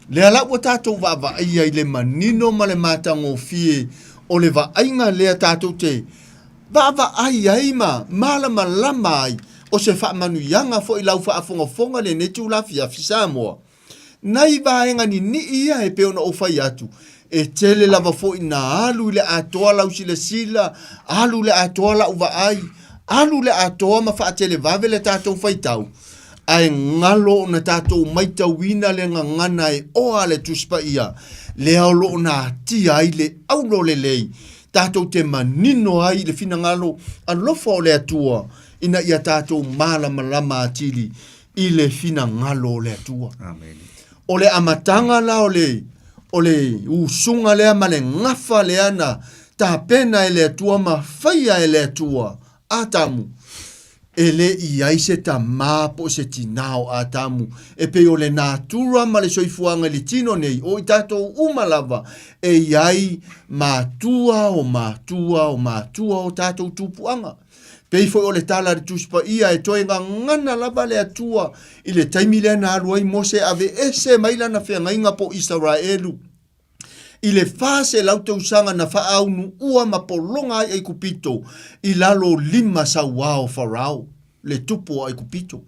lea lau o tatou wa ai ai le manino ma le matango fie o le va ainga lea tatou te va ai ai ma malama lama ai o se wha manu yanga fo i lau wha afonga le netu la fia fisa moa. Nai vaenga ni ia e peo na ofai atu. E tele lava fo i na alu le atoa lau sila, alu le atoa lau va ai, alu le atoa ma wha tele vave le tatou fai tau. Ai ngalo na tatou maita wina le ngangana e oa le tuspa ia. Le aulo na tia ai le aulo le lei. Tatou te manino ai le fina ngalo alofa o le atua. Ina ia tātou malama atili i le fina ngalo le atua. Amen. O le amatanga la o le usunga lea ma le ngafa le ana ta pena e le atua ma faia e le atua atamu. E le iaise ta mapo se tinao atamu. E pe o le natura ma le soifuanga li tino nei o i tātou umalava e iai matua o tātou tupuanga. Pei foi o le tala de tuspa ia e toi ngana lava le atua i le taimi le na aluai mose ave ese maila na whenga inga po Israelu. I le fase lau te usanga na whaaunu ua mapolonga ai kupito i lalo 5 sa wao farao le tupo ai kupito.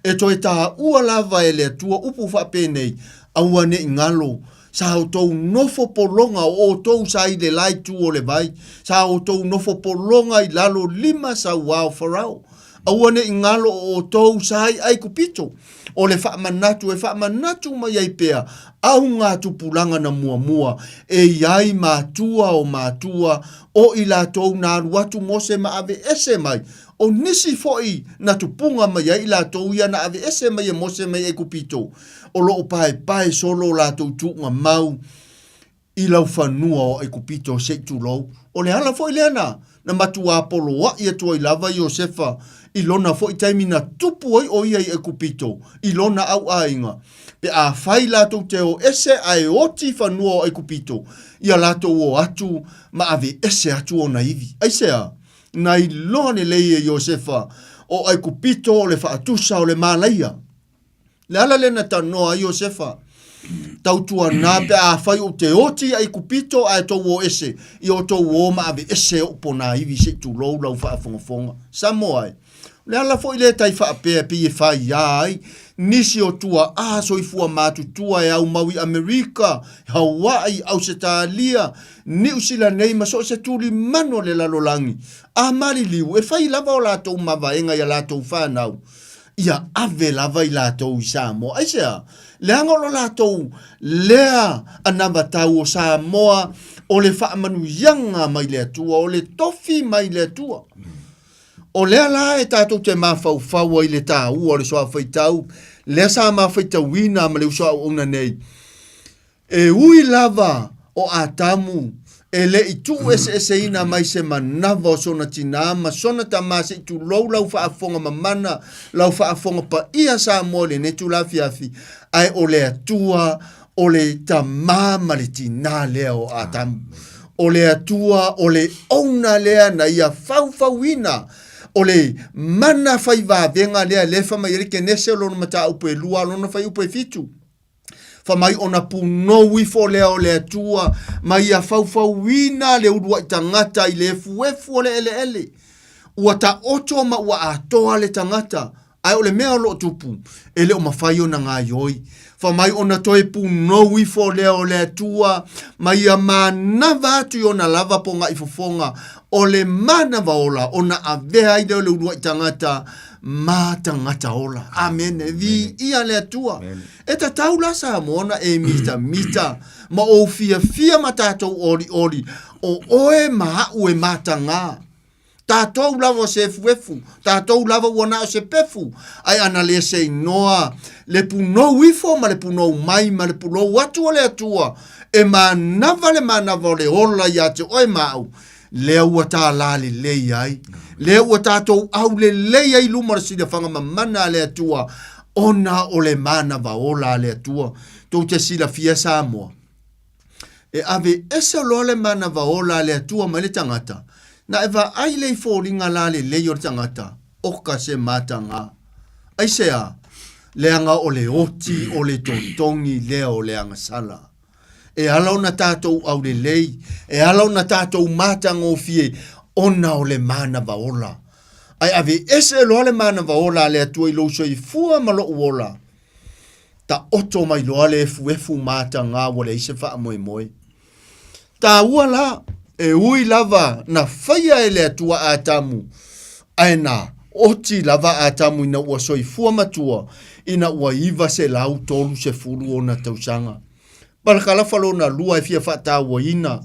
E toi taha ua lava e le atua upu whapenei aua ne ingalo sa o tou nofo polonga o tou sa i le lai tu o le vai. Sa o tou nofo polonga i lalo 5 sa wao farao. Aua ne ingalo o tou sa ai kupito. O le whaamanatu mai ai pea. Au ngā tupulanga na mua. E iai matua o i la tou nā ruatu mose ma ave ese mai. O nisi foi na tupunga mai ai la tou ia na ave ese mai e mose mai e kupito. O lo pae solo la tou tunga mau i lau whanua o e kupito se tu lou. O le hala foi leana na matua apolo wa ia tua i lava Iosefa i lona foi taimi na tupu ai o ia i e kupito i lona au ainga. Pe a whai lato te o ese ai oti whanua o e kupito ia lato o atu ma ave ese atu o naivi. Aisea, nai lone leie Iosefa o ai kupito o le whaatusa o le malaia. Le ala le na tanoa Iosefa. Tautua nā pe a whai o te oti ai kupito ai tau o ese. I o tau o ma ave ese o po naivi se tu lou lau whaafongafonga. Samoa ai. Le ala fo ile tai whaapea pi e whai ai. Nisi o tua soifua mātu tua e au maui Amerika, Hawaii, Australia, New Zealand nei maso se tuli mano le lalolangi. A mali liu, e whai lava o lātou mawaenga i a lātou whanau. Ia ave lava i lātou i Samoa. Aisea, le angolo lātou lea anava tau o Samoa o le whaamanu yanga mai le atua, o le tofi mai le atua. O lea la e tātou te mawhau i le tā ua le soa whaitau, lea sa mawhaitau wina ma le usoa una nei. E ui lava o atamu, e le i tu ese ina mai se manawa o sona tina ma sona ta masi i tu lau whaafonga mamana, lau whaafonga pa ia sa mole ne tu la fiafi, ai o le atua, o le ta mama le tina lea o atamu. O le atua, o le ona lea na ia fauina, o le mana fai venga lea lefa mai erike nese lona mata upe lua, lona fai upe fitu. Fa mai ona punoi fo lea o le atua, mai ia fauina le urua i tangata i le fuefu o le ele. Ua ta oto ma ua atoa le tangata, ai o le mea lo tupu, ele o mawhai o na ngā ioi. Fa mai ona toi punoi fo lea o le atua, mai ia manava atu i ona lava po ngā ifofonga, o le manava ola, ona avea i leo le urua i tangata, ma tangata ola. Amen. Vi ia le atua. E ta taula sa mona e mita, ma o fia ma tātou ori, o oe ma ue matanga. Tātou lava se fuefu, tātou lava wana o se pefu, ai ana le se inoa, le punou ifo, ma le punou mai, ma le punou atu o le atua, e manava le ola ia te oe mau, lea ua tā lale lei ai, lea ua tātou au le lei ai lumara sida whanga mamana le atua, ona o le manava ola le atua, tau te sila fia sa moa. E ave esa loa le manava ola le atua ma le tangata, na eva ai lei fōringa la le leo tangata, oka se matanga. Ai sea, leanga o le oti, o le tontongi, leo leanga sala. E alau na tātou au le lei, e alau na tātou matanga o fie, ona o le mana vaola. Ai ave ese loa le mana vaola le atua i louso i fua malo uola. Ta oto mai loa le fuefu matanga o le ise wha moe. Ta ua la, e ui lava na whaia e le atua atamu, aina oti lava atamu ina ua soifua matua, ina ua iwa se lau tolu se furu o na tausanga. Parakalafa lo na lua e fia whata ua ina,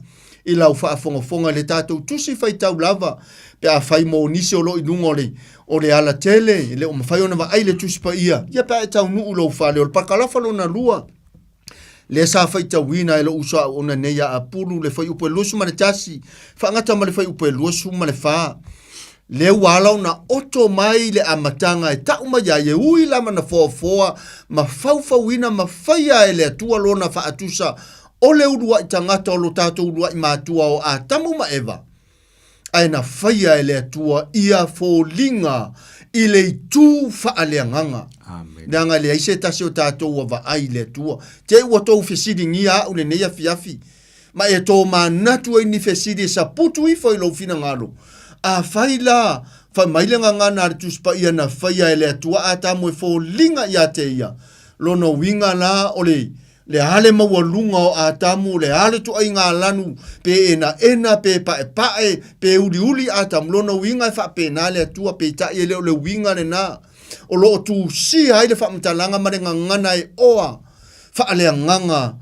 i lau whaafongafonga le tātou tusi whaitau lava, pe a whai mo nisi o lo inunga o le ala tele, le o mawhai o na wa aile tusi pa ia, ia pa e tau nuu lo whale, o parakalafa lo na lua, le sa faita wina ele usa ona neia apulu le fai upe lusu ma le tasi whangata ma le fai upe lusu ma le wha le walau na oto mai le amatanga e tau ma ia e ui lama na foa ma wina ma whaia ele atua lona wha atusa o le urua i tangata o lo tato urua i mātua o a tamu ma eva ai na whaia ele atua ia fōlinga i le tū whaaleanganga. Nanga le aise tasi o tātou wa ai le tua. Te ua tōu fesiri ngia au le neia fiafi. Ma e tō manatu ai ni fesiri sa putu i fai lau fina ngaro. A whai la, whai mailenga ngana rituspa ia na whaia e le tua a tamu e fō linga ia te ia. Lono winga la o le hale maua lunga o a tamu, le hale tu ai ngā lanu, pe ena, pe pae, pe uli a tamu, lono winga e wha pe nā le tua, pe ta i leo le winga le nā. O loo tu si hai le whaamtalanga ma le ngangana e oa, wha le nganga,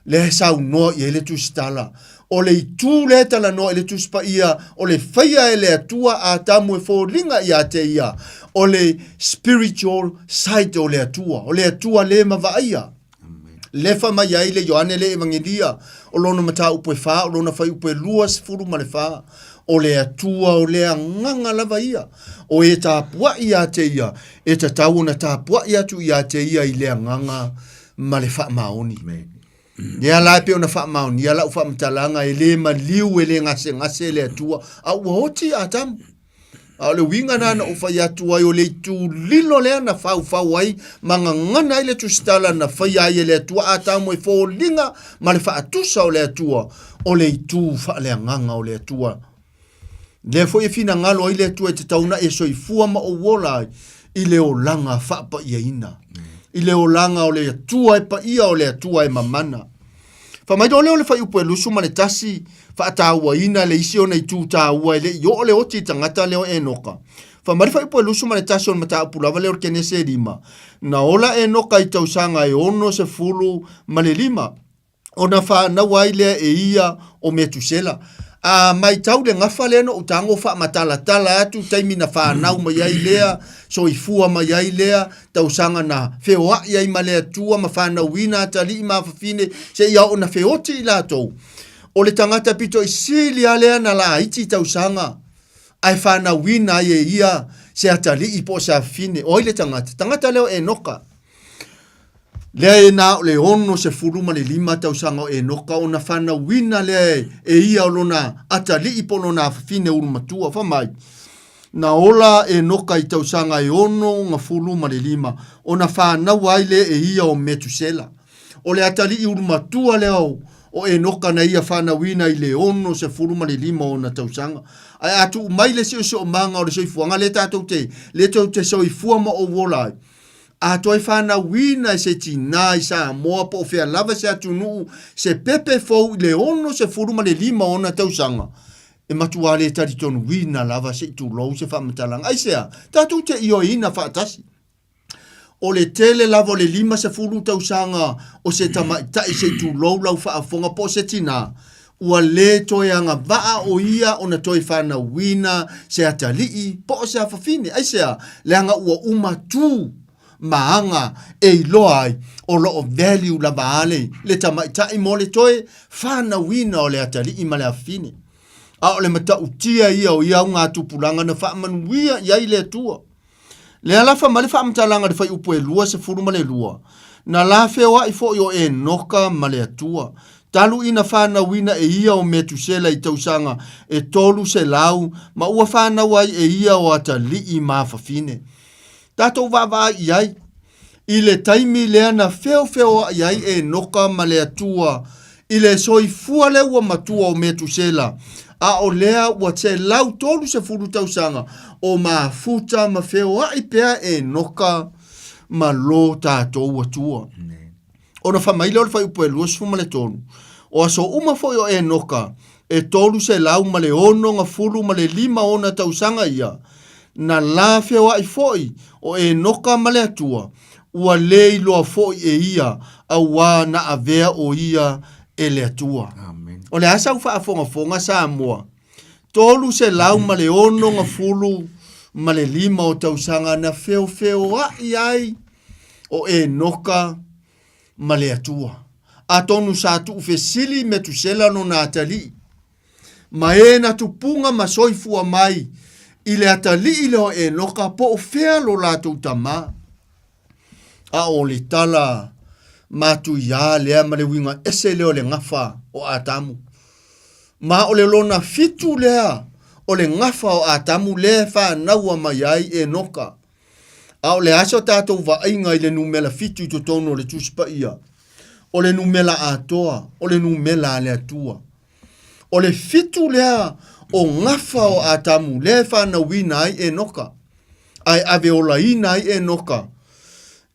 le sau noa i ele tu stala. O le tu le tala noa i le tu spa ia, o le whaia e le atua a tamu e fōringa i a te ia, o le spiritual side o le atua le mawaaia. Lefa mai ai le Ioane le evangelia, o lona mata upe wha, o lona whai upe luas furu ma le wha, o le atua o le nganga lava ia, o e tā pua i a te ia, e ta tau na tā pua i atu i a te ia i le nganga ma le wha maoni. Ia lai pe o na wha maoni, ia lau wha mtalanga e le ma liu e le ngase le atua, a ua hoti a tamu. A le winga nana o whai atua i o le tu lilo lea na whau ai, manga ngana i le tu stala na whai ai e le atua a tamu e fō linga, ma le wha atusa o le atua, o le tu wha le nganga o le atua. Le fo e fina ngalo i le atua e te tauna e soi fua ma o wola i le o langa wha pa ia ina. I le o langa o le atua e pa ia o le atua e mamana. Fa mai do le o le whai upo e lusu ma le tasi, whaataua ina le isi o nei tūtāua ele i o le oti tangata leo e noka. Whamariwhai po e lusu ma le tasi o mata apulawa leo kene se rima. Na ola e noka i tausanga e ono se fulu ma le lima. O na whanau ai lea e ia o me tusela. mai tau le ngafa le no utango fa matala tala atu taimi na fa nau ma yai lea so i fua ma yai lea tau sanga na feoa yai ma lea tua ma fa na wina tali ma fa fine se ia ona feoti i lato o le tangata pito i sili alea na la iti tau sanga ai fa na wina ye ia se atali i po sa fine o ile tangata leo e noka lea e na le ono se furuma le lima tau sanga e noka o na whana wina lea e ia olona atali i pono na fine urumatua whamai. Na ola e noka i tau sanga e ono nga furuma le lima o na whana waile e ia o Metusela. O le atali i urumatua leo o e noka na ia whana wina i le ono se furuma le lima o na tau sanga. Ai atu mai le seo seo manga o le soifuanga le tātou te soifuama o wolai. A toi whana wina se tina i sa moa po fea lava se atunu se pepe fau le ono se furuma le lima ona tausanga. E matua le tari tonu wina lava se tu lou se whamatalanga. Ai sea, tatu te io ina whaatasi. O le tele lava le lima se furu tausanga o se tamaitai se tu lou lau whaafonga po se tina. Ua le toi anga waa o ia ona toi whana wina se atalii po se hawhawhine. Ai sea, le anga ua umatu maanga e loai o lo value la baale le tamaitai mo le toe whana wina o le atali i male afine a o le mata utia ia o ia ngā tupulanga na whaamanuia iai le atua le alafa male whaamatalanga de whai upo e lua se furu male lua na la whewa i fo i e noka male atua talu ina whana wina e ia o Metusela i tausanga e tolu se lau ma ua whana wai e ia o atali i mawhawhine tatou vava iai i le taimi lea na feo iai e noka ma le atua i le soifua le ua matua o Metusela a o lea ua te lau tolu se furu tausanga o mafuta ma feo ai pea e noka ma lo tatou atua ona whamaile o le whai upo e luasfu ma le tonu o aso uma foi o e noka e tolu se lau ma le ono nga furu ma le lima ona tausanga ia na la feo ai foi o e noka ma le atua ua lei loa foi e ia a wā na avea o ia e le atua. Amen. O le asa ufa afonga sa moa. Tolu se lau ma le ono nga fulu ma le lima o tausanga na feo a iai o e noka ma le atua. A tonu sa tu ufesili Metusela no na atali. Ma e na tupunga ma soifua mai i le atali i leo e noka po o fea lo lato utama. A o le tala matu ia lea ma le winga ese leo le ngafa o atamu. Ma o le lona fitu lea o le ngafa o atamu lea wha naua mai ai e noka. A o le aso tatou wa inga i le numela fitu i to tono le tuspa ia. O le numela atoa, o le numela le atua. O le fitu lea o ngafa o atamu lea wha na wina ai e noka. Ai ave o la ina ai e noka.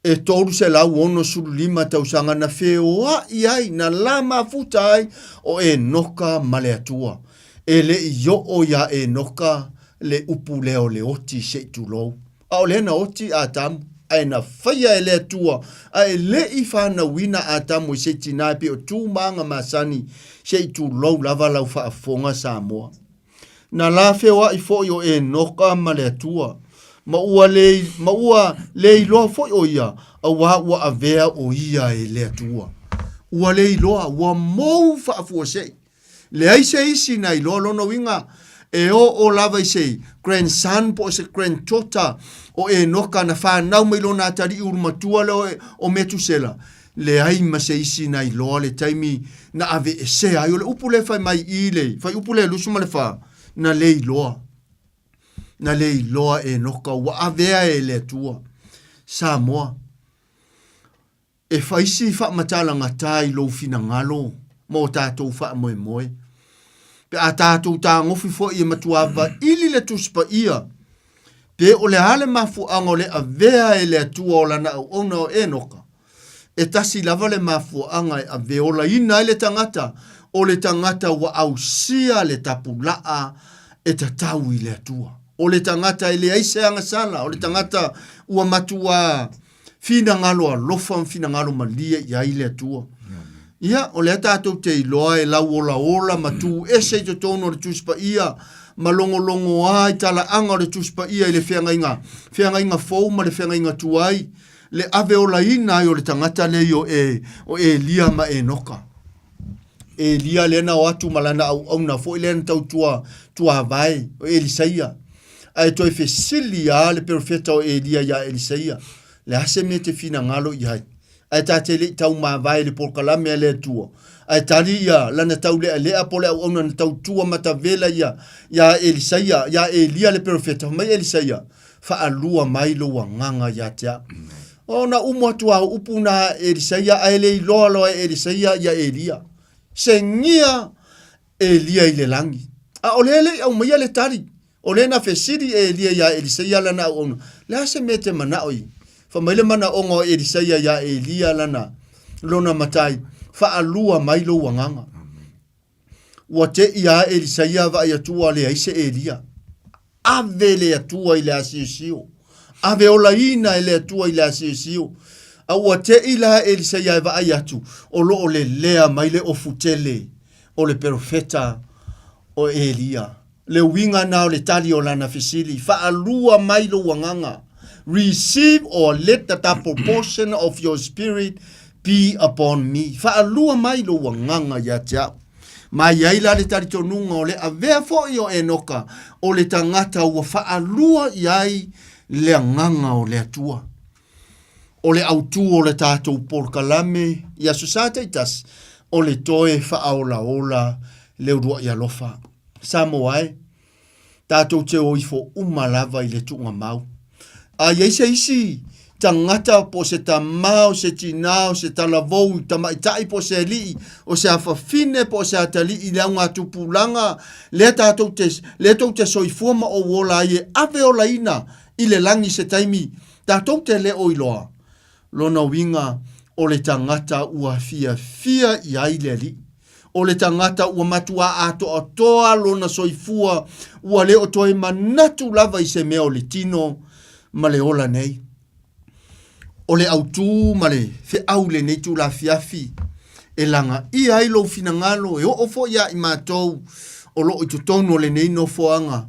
E tolu se lau ono suru lima tausanga na feoa iai na lama futa ai o e noka male atua. E le iyo o ya e noka le upu leo le oti se tulou. A o le na oti atamu ai na whaia e le atua. Ai le i whana wina atamu i se tinaipe o tūmanga masani se tulou lava lau whaafonga Samoa. Na la feoa i fo yo e noka male atua. Ma ua le iloa foi o ia, a ua avea o ia e le atua. Ua le iloa, ua mou whaafua sei. Le aise isi na iloa lono winga, e o lava isei, grandson po se granddaughter, o e noka na whanau mai lona atari urumatua leo o Metusela. Le ai ma se isi na iloa le taimi na ave e se ai, o le upule fai mai i le, fai upule lusuma le wha, na le iloa. Na le iloa e noka wa avea e le tua. Samoa. E whaisi wha matala ngatai lo fina ngalo. Mo tātou wha moe moe. Pe a tātou tā ngofi fo i matua wa ili le tuspa ia. Pe o le hale mafu anga o le avea e le tua o lana au ona o e noka. E tasi lava le mafu anga e avea o la ina e le tangata. O le tangata wa au sia le tapulaa e tatau i le tua. O le tangata ele aise anga sala, o le tangata ua matua fina ngalo a lofa, fina ngalo malia i aile atua. Ia, o lea tātou te iloa e lau ola ma tū ese te tono le tūspa ia, ma longo ai tala anga le tūspa ia i le whiangainga fōu ma le whiangainga tuai, le ave o la ina ai o le tangata le o e lia ma e noka. E lia le na o atu malana au na fo le na tau tua vai o Elisaia. Ai toi fe silia le profeta o Elia ya Elisaia. Le ase me te fina ngalo i hai. Ai ta te le tau ma vai le porkala me le tua. Ai tali ia lana tau le apole au na tau tua mata vela ya Elisaia ya Elia le profeta mai Elisaia. Fa alua mai lo wanganga ya tia. Ona umo tua upuna Elisaia ai le lo Elisaia ya Elia. Sengia Elia i le langi. A olele au mai le tari. Ole na fesiri Elia ya Elisaia lana ona. La se mete mana oi. Fa mai le mana ongo Elisaia ya Elia lana. Lona matai. Fa alua mai lo wanganga. Wa te ia Elisaia va ia tua le aise Elia. Ave le atua i le asisio. Ave ola ina i le atua i le asisio. A ua te ila Elisaia va ayatu o lo o le lea mai le ofutele o le profeta o Elia. Le winga na o le tali o lana fisili. Fa alua mai lo wanganga. Receive or let that proportion of your spirit be upon me. Fa alua mai lo wanganga ya tia. Ma yaila le tali tonunga o le avea fo i o enoka o le tangata ua fa alua yai le nganga o le atua. O le autu o le tātou porkalame ia susata itas o le toe whaaola le urua i alofa. Samoae, tātou te oifo umalava i le tunga mau. A yeise isi, tangata po se tamau, se tinao, se talavou, tamaitai po se li, o se afafine po se atali i le unga tupulanga, le tātou te soifuama o wola ie ave o laina i le langi se taimi, tātou te le oiloa. Lona winga o le tangata ua fia i aile li. O le tangata ua matua ato atoa lona soifua ua le o toi manatu lava i se mea o le tino ma le ola nei. O le autu ma le fe au le nei tu la fiafi e langa i ailo finangalo e o fo ia i matou o lo i tutono le nei no foanga.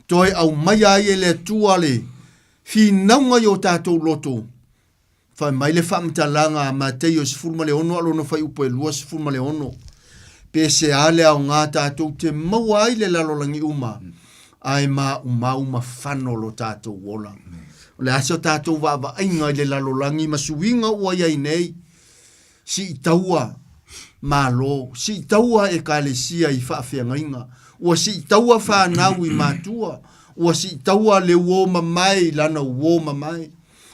Toi au mai ai le tua le fi naunga yo tātou loto. Fai mai le whamtalanga a Mateo sifurma le ono alo no fai upo e lua sifurma le ono. Pese ale au ngā tātou te maua ai le lalolangi uma. Ai ma uma whano lo tātou wola. Le asio tātou wa ainga le lalolangi masuinga ua iai nei. Si itaua malo. Si itaua e kālesia i whaafeangainga. Ua si itaua whanau i mātua. Ua si itaua le uoma mai lana uoma mai.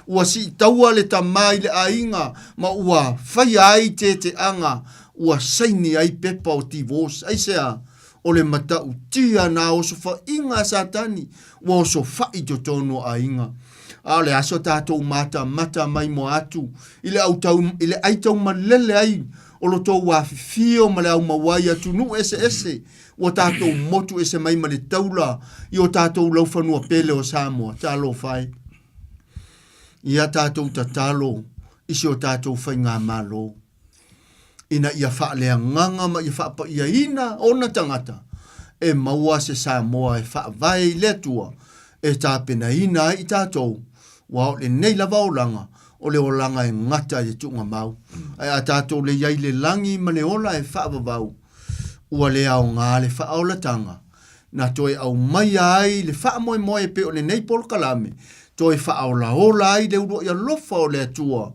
Ua si taua le tamai le ainga, ma ua fai ai te anga, ua saini ai pepa o tivos, ai sea, o le mata utia na oso fa inga satani, ua oso fai to tono ainga. A le aso tātou mata mai mo atu, ile aitau malele ai, o lo tau wafifio ma le au mawai atu nu ese, ua tātou motu ese mai ma le taula, i o tātou laufanua pele o Samoa, tālo fai. Ia tātou tatalo, isi o tātou whai ngā malo. Ina ia wha lea nganga ma ia wha pa ia ina ona tangata. E maua se Samoa e wha vai le tua. E tāpena ina i tātou. Wao le nei lava o langa. O le o langa e ngata e tunga mau. Ai a tātou le iai le langi ma le ola e wha vavau. Ua le au ngā le wha au la tanga. Na toi au mai ai le wha moe pe o le nei pol kalame. Toi whaola ai le uro ia lofa o le atua,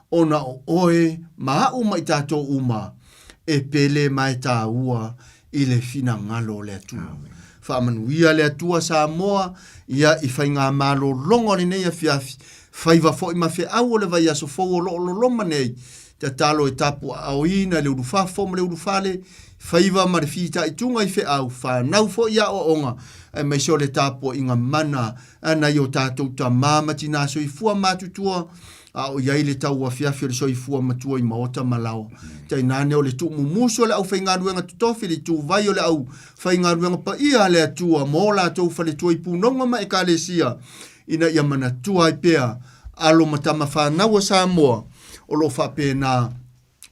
ona o oe maa uma i tātou uma, e pele mai tā ua i le fina ngalo le atua. Whaamanuia le atua Samoa, ia i whai ngā malo longo ni nei a fiafi, whaiva fo i mawhi au o le vai aso fo o lo loma nei, te talo e tapu au ina le urufa fo ma le urufale, whaiva ma le whita i tunga i whi au, whanau fo ia o onga, e mai so le tapo inga mana ana i o tātou ta māmati nā soifua mātutua a o iai le tau a fiafi o le soifua matua i maota malao. Tai nāne o le tu mumuso le au whaingaruenga tutofi le tu vai o le au whaingaruenga pa ia le atua mō la tau whale tua i punonga ma e kālesia ina ia mana tua i pea alo matama whanau a Samoa o lo whape nā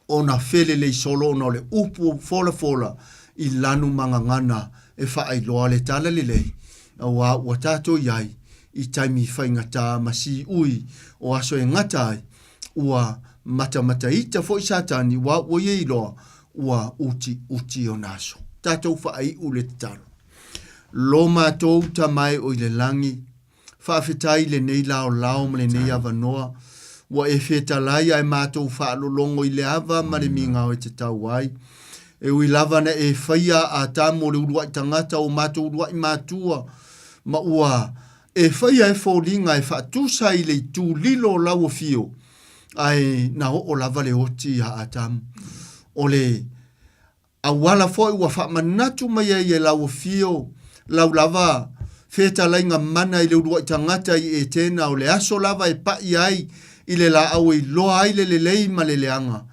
o na fele le solo no le upu fola I lanu mangangana e wha loa le tala le lei. Wa tato iai I taimi whaingata masi ui o aso e ngatai ua mata ita fo I satani wa ye iloa ua uti o naso. Tato wha ule talo. Lo mātou ta mai o le langi, whaafetai le nei lao ma le nei ava noa, wa e whetalai ai mātou whaalolongo I le ava ma le minga o te tau ai. E ui lava na e whaia a tamo le urua I tangata o mātou urua I mātua, ma ua e whaia e wholinga e whaatusa I le tū lilo lau fio, ai na o lava le oti a tamo. O le awala foi ua whaamanatu mai e lau fio, lau lava feta lainga mana I le urua I tangata I e tena o le aso lava e pai ai I le la au I loa ai le lei ma le leanga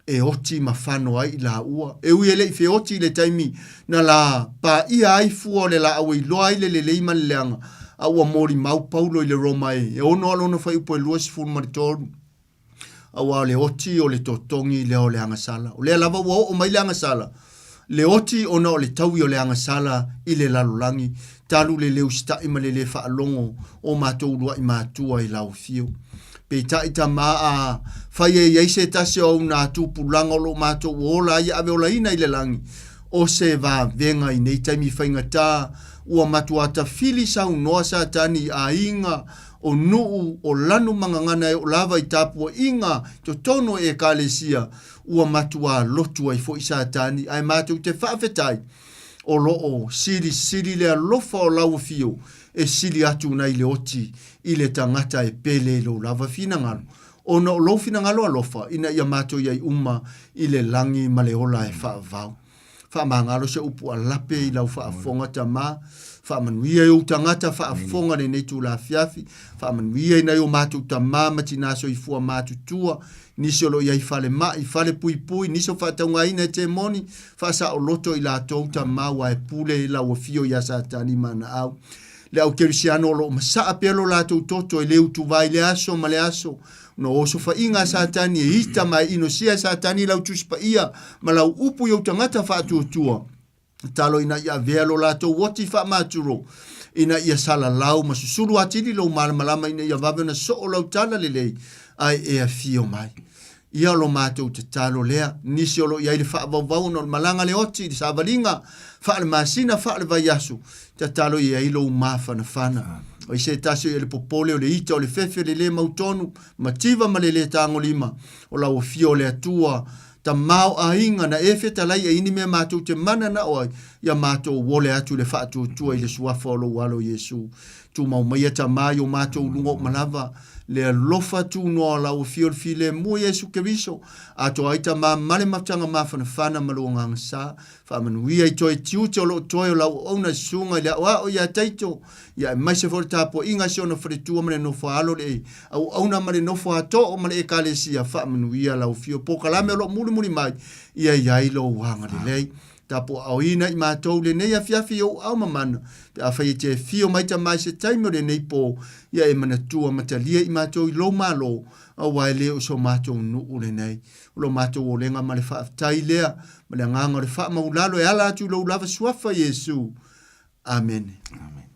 e oti ma whano ai I la ua e ui ele I fe oti le taimi na la pa ia ai fua le la au I loa ai le lei ma le leanga a ua mori mau paulo I le Roma e ono alona whai upo e luas fulu maritoru a ua le oti o le totongi le o le angasala o le lava ua o mai le angasala le oti ona o le taui o le angasala I le lalolangi, talu le leu stai ma le whaalongo o mātou rua I mātua I lau fio. Pe tai ta maa whai e eise tase o nā tūpulanga o lo mātou ola I ave ola ina I le langi. O se vā venga I nei taimi whaingata, ua matuata fili sau noa sa tani a inga, o nuu o lanu mangangana e o lava I tapua inga, to tono e kalesia, ua matua lotu ai fo isa tani ai mātou te whaafetai o loo siri le alofa o lau fio e siri atu nei le oti I le tangata e pele lo lava finangalo o no lo finangalo alofa ina ia mātou iai uma I le langi ma le ola e whaavau whaamangalo se upu a lape I lau whaafonga tama whaamanuia I o tangata whaafonga ne nei tu la fiafi whaamanuia I nei o mātou tama matinaso I fua mātou tua nisi o lo iai fale mai, fale pui, nisi o whataunga ina te moni, whasa o loto I la touta maua e pule I la wafio I asatani mana au. Le au kerisiano o lo masaa pelo la toto e leu tu vai le aso, ma le aso, no oso fa inga asatani e ita mai ino sia asatani lau tuspa ia, ma lau upu i tangata whatuatua. Talo ina ia velo la to wati wha maturo. Ina ia sala lau, ma susuru atili lau malamalama ina ia vavena so o lau tala lelei, ai e a fio mai. Ia lo mātou te talo lea, nisi o lo iai le whaavavau no malanga le oti, di savalinga, whaale masina, whaale vai asu, te talo iai lo mawhana whana. O I se tasio i le popole o le ita o le fefe le mautonu, mativa ma le tango lima, o la o fio le atua, ta mau a inga na efe talai e ini mea mātou te mana na oi, ia mātou wole atu le whaatu tua I le suafa o lo walo Yesu. Tu mau maia ta mai o mātou lungo malava, le alofa tu noa la o fio file mo Yesu Keriso ato aita ma male matanga mafana fana malonga ngasa fa manuia I toi tiu te lo toi la ona sunga le wa o ya taito ya mai se volta po inga sona fritua mane no falo le au ona mane no fa to o mane ekalesia fa manuia la o fio po kala me lo muli mai ia ia lo wanga le tapo auina I mātou le nei a fiafi o au mamana. Pe a whai te fio mai ta mai se taimo le nei po ia e mana tua matalia I mātou I lo malo a wai leo so mātou nuu le nei. Lo mātou o lenga ma le whaafitai lea, ma le nganga le wha maulalo e ala atu lo lava suafa Yesu. Amen. Amen.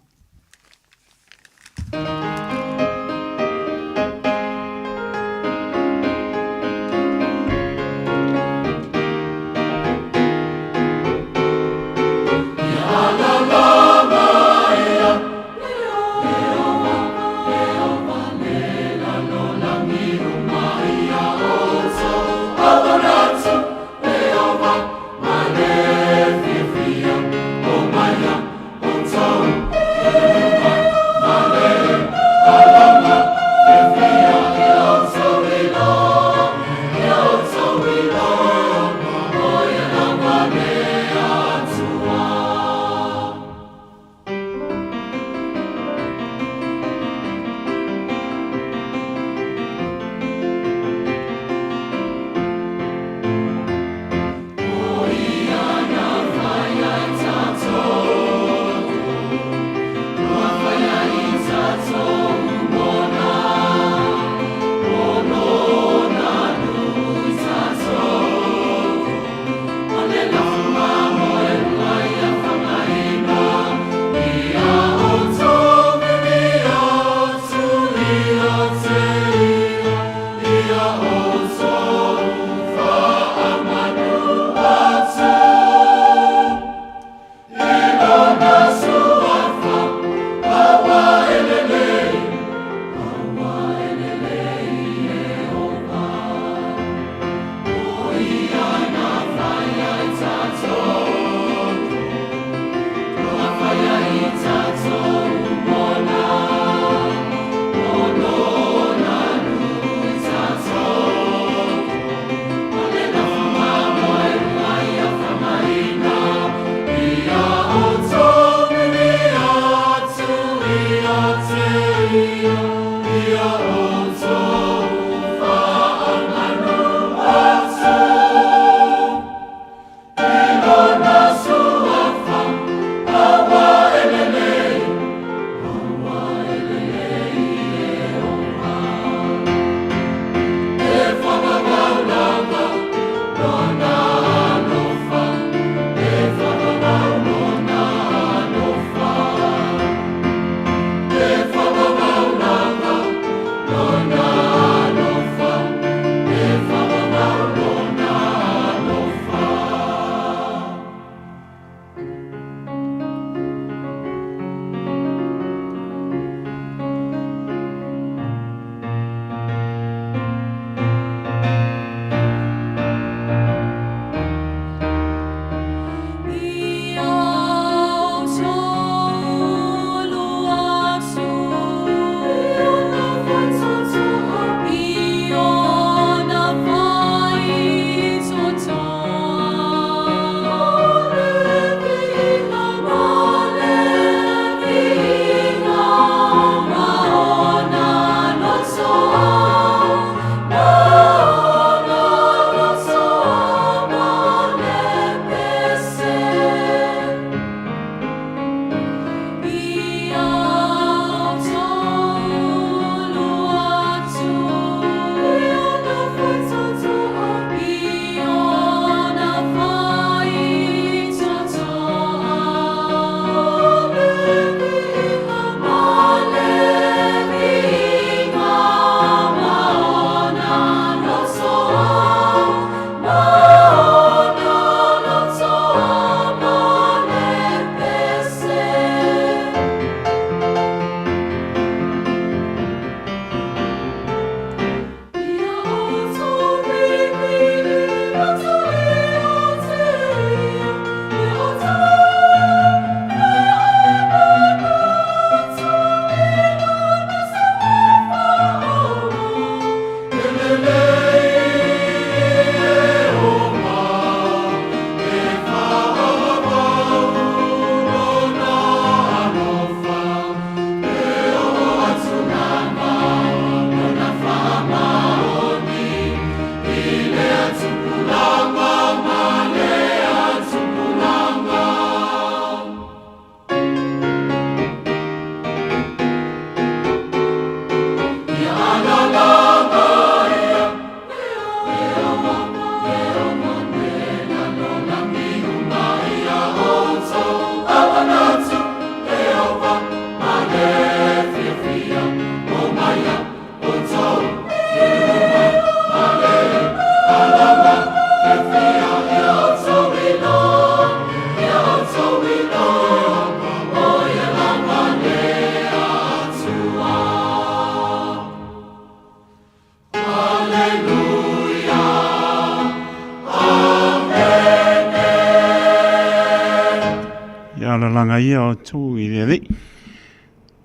ia la langa ia o tu i le li.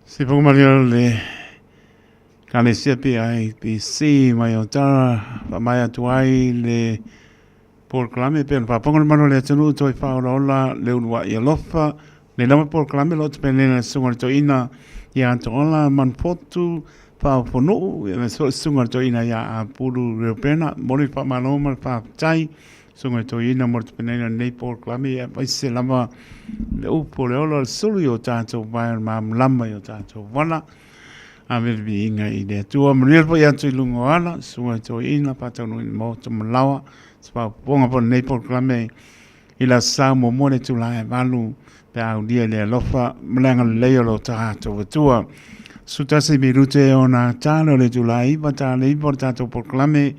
Se pō mario le kane sia pe ai pe si mai o tara pa mai atu ai le por klame pe pa pongo mano le tunu toi fa ola le unwa ia lofa le lama por klame lo te penena sunga to ina ia to ola man potu pa fonu ia so sunga to ina ia a puru re pena mori pa maloma pa tai sunga to ina mo te penena nei por klame ia vai se lama le upo le ola sulu yo tato vai ma lama yo tato wana a ver vi inga i le tua mriel po ia tu lungo ala sunga to ina pa tonu mo to malawa spa ponga po nei por klame ila sa mo mo le tu la valu pe au dia le lofa mlanga le lo tato tua suta se birute ona talo le tu la i pa tale por tato por klame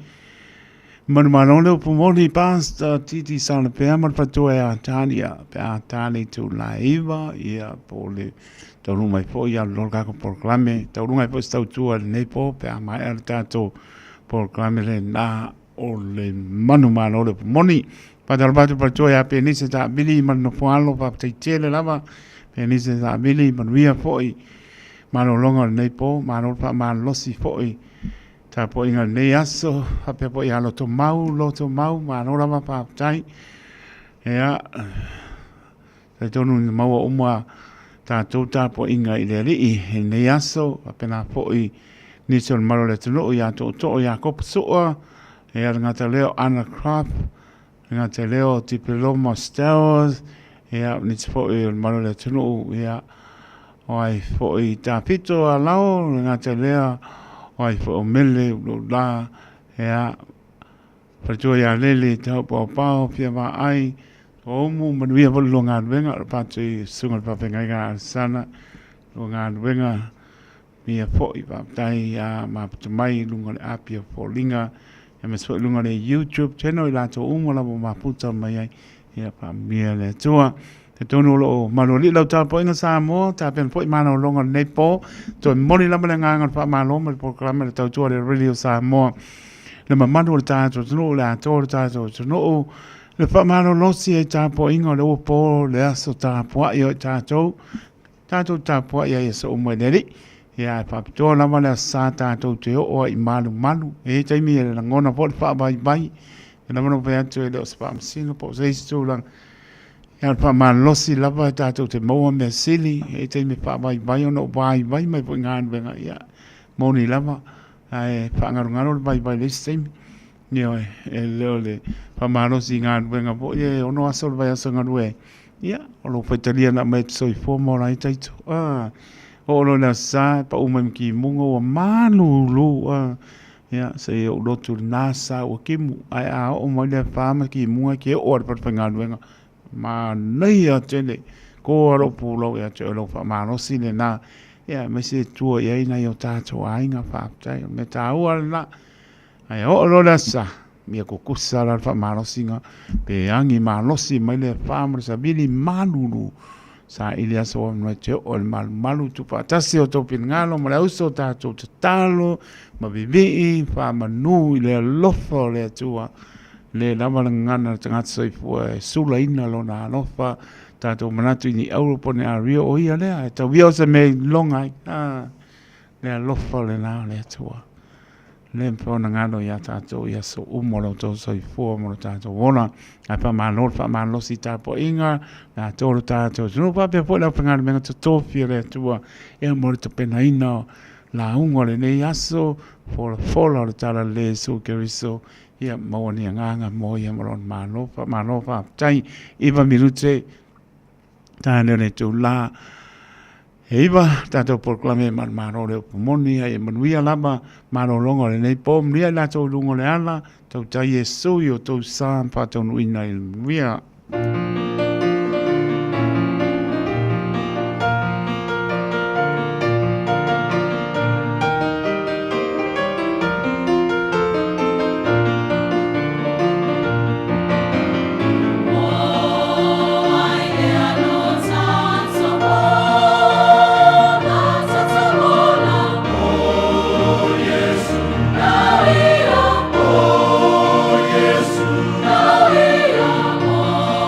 Marmalone pomoli pasta titi sala pe amar patua e Atalia pe Atali tu laiva ia pole tau mai fo ia lorga ko proclame tau mai fo stau tu al nepo pe mai al tato proclame le na o le manu malo le pomoni pa dal batu patua ia pe ni se ta bili man no falo pa te tele lava pe ni se ta bili man via foi mano longa nepo mano pa man losi foi ta po inga nei aso hape po ia lo to mau ma no lama pa tai ea ta tonu mau uma ta tota po inga i le ri nei aso apena po i ni sol malo le tunu ia to ia ko soa ea ngata leo ana craft ngata leo tipeloma stars ea ni po i malo le tunu ia oi po i ta pito alao ngata leo ai fo mele la ya perto ya lele tau pau pia va ai o mu manui vo longa venga pa tu sunga pa venga ga sana longa venga mia fo i va tai ya ma tu mai lunga apia fo linga ya me so lunga le YouTube channel la to umo la ma puta mai ya pa mia le tua te tonu lo maloli lau ta po inga sa mo ta pen po mano longa nei po to moni la mala nga fa malo mo programa le tau le radio sa mo le mamano ta to no la to ta to no le fa mano lo si ta po inga le po le aso ta po io ta to ta po ia so mo deli ya pa to la mala sa ta to te o i malu e te mi le ngona po fa bai na mo pe to le spam sino po sei sto lang ya pa man losi lava tato te moa me sili e te me pa vai no vai mai po ngan venga ya moni lava ai pa ngaro vai le stem yo e le pa man losi ngan venga po ye ono asol vai aso ngarue ya o lo fetalia na mai so i formo lai taito o lo na sa pa umam ki mungo o manulu ya se o lo tu nasa o kimu ai a o mo le fama ki munga ki o pa ngan venga ma nei a tele ko ro pulo ya te lo fa ma no sine na ya me se tu ya ina yo ta to ai nga fa tai me ta u na ai o lo la sa mi ko kusa la fa ma no singa pe angi ma no si mai le fa ma sa bili manulu sa ilia so no te o malu tu pa ta se o to pin ngalo ma la uso ta to talo ma bibi fa ma nu le lofo le tua le lava ngana tanga sai fu sula ina lo na lofa tato manatu ni Europa ne ario o ia le ta vio se me longa le lofa le na le tua le pona ngano ya tato ya so umolo to sai fu mo tato wona a pa manor fa man lo si ta po inga na to tato no pa pe po la pangar me to fiere tua e mo to pena ina la ungole ne yaso for follow tala le so que riso ia mo ni nganga mo ia maron mano fa tai iba minute ta ne tu la iba ta to proclame man mano le moni ai manuia lama mano longo le nei pom ria la to lungo le ala to tai yesu yo to sam pa to nuina via Oh,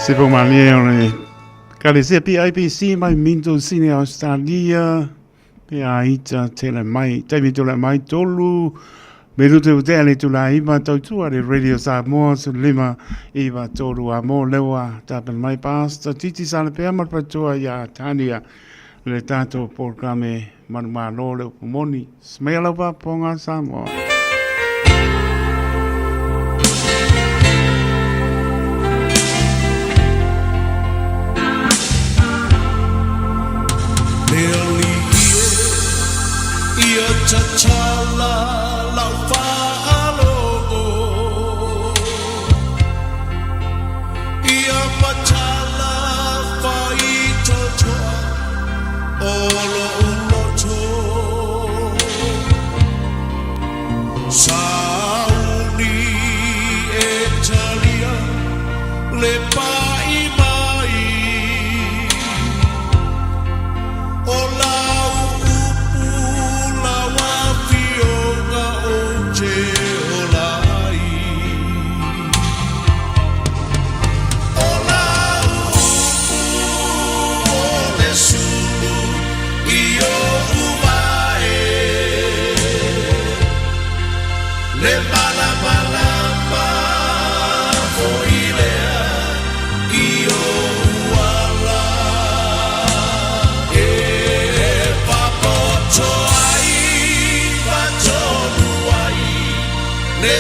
Se po malie ole kale se PIPC mai minto sine Australia pe aita tele mai temi tole mai tolu me rute utele tula ima tautua le radio Samoa su lima iwa tolu a mo lewa tapel mai pasta titi sale pe amar patua ya tania le tato programe manumalo le upumoni smela pa ponga Samoa. Chala la falo ia machala fai toto olo uloto sauni etalia le pai mai ola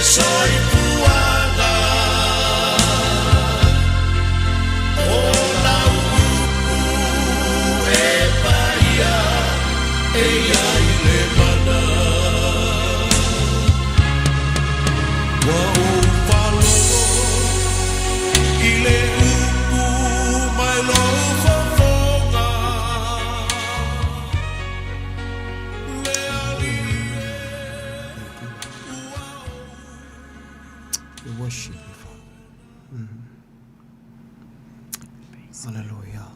soy puaga ola e paia e ai le mana wa o palo ile upu mai lo fofoga le ali worship you, Father. Hallelujah.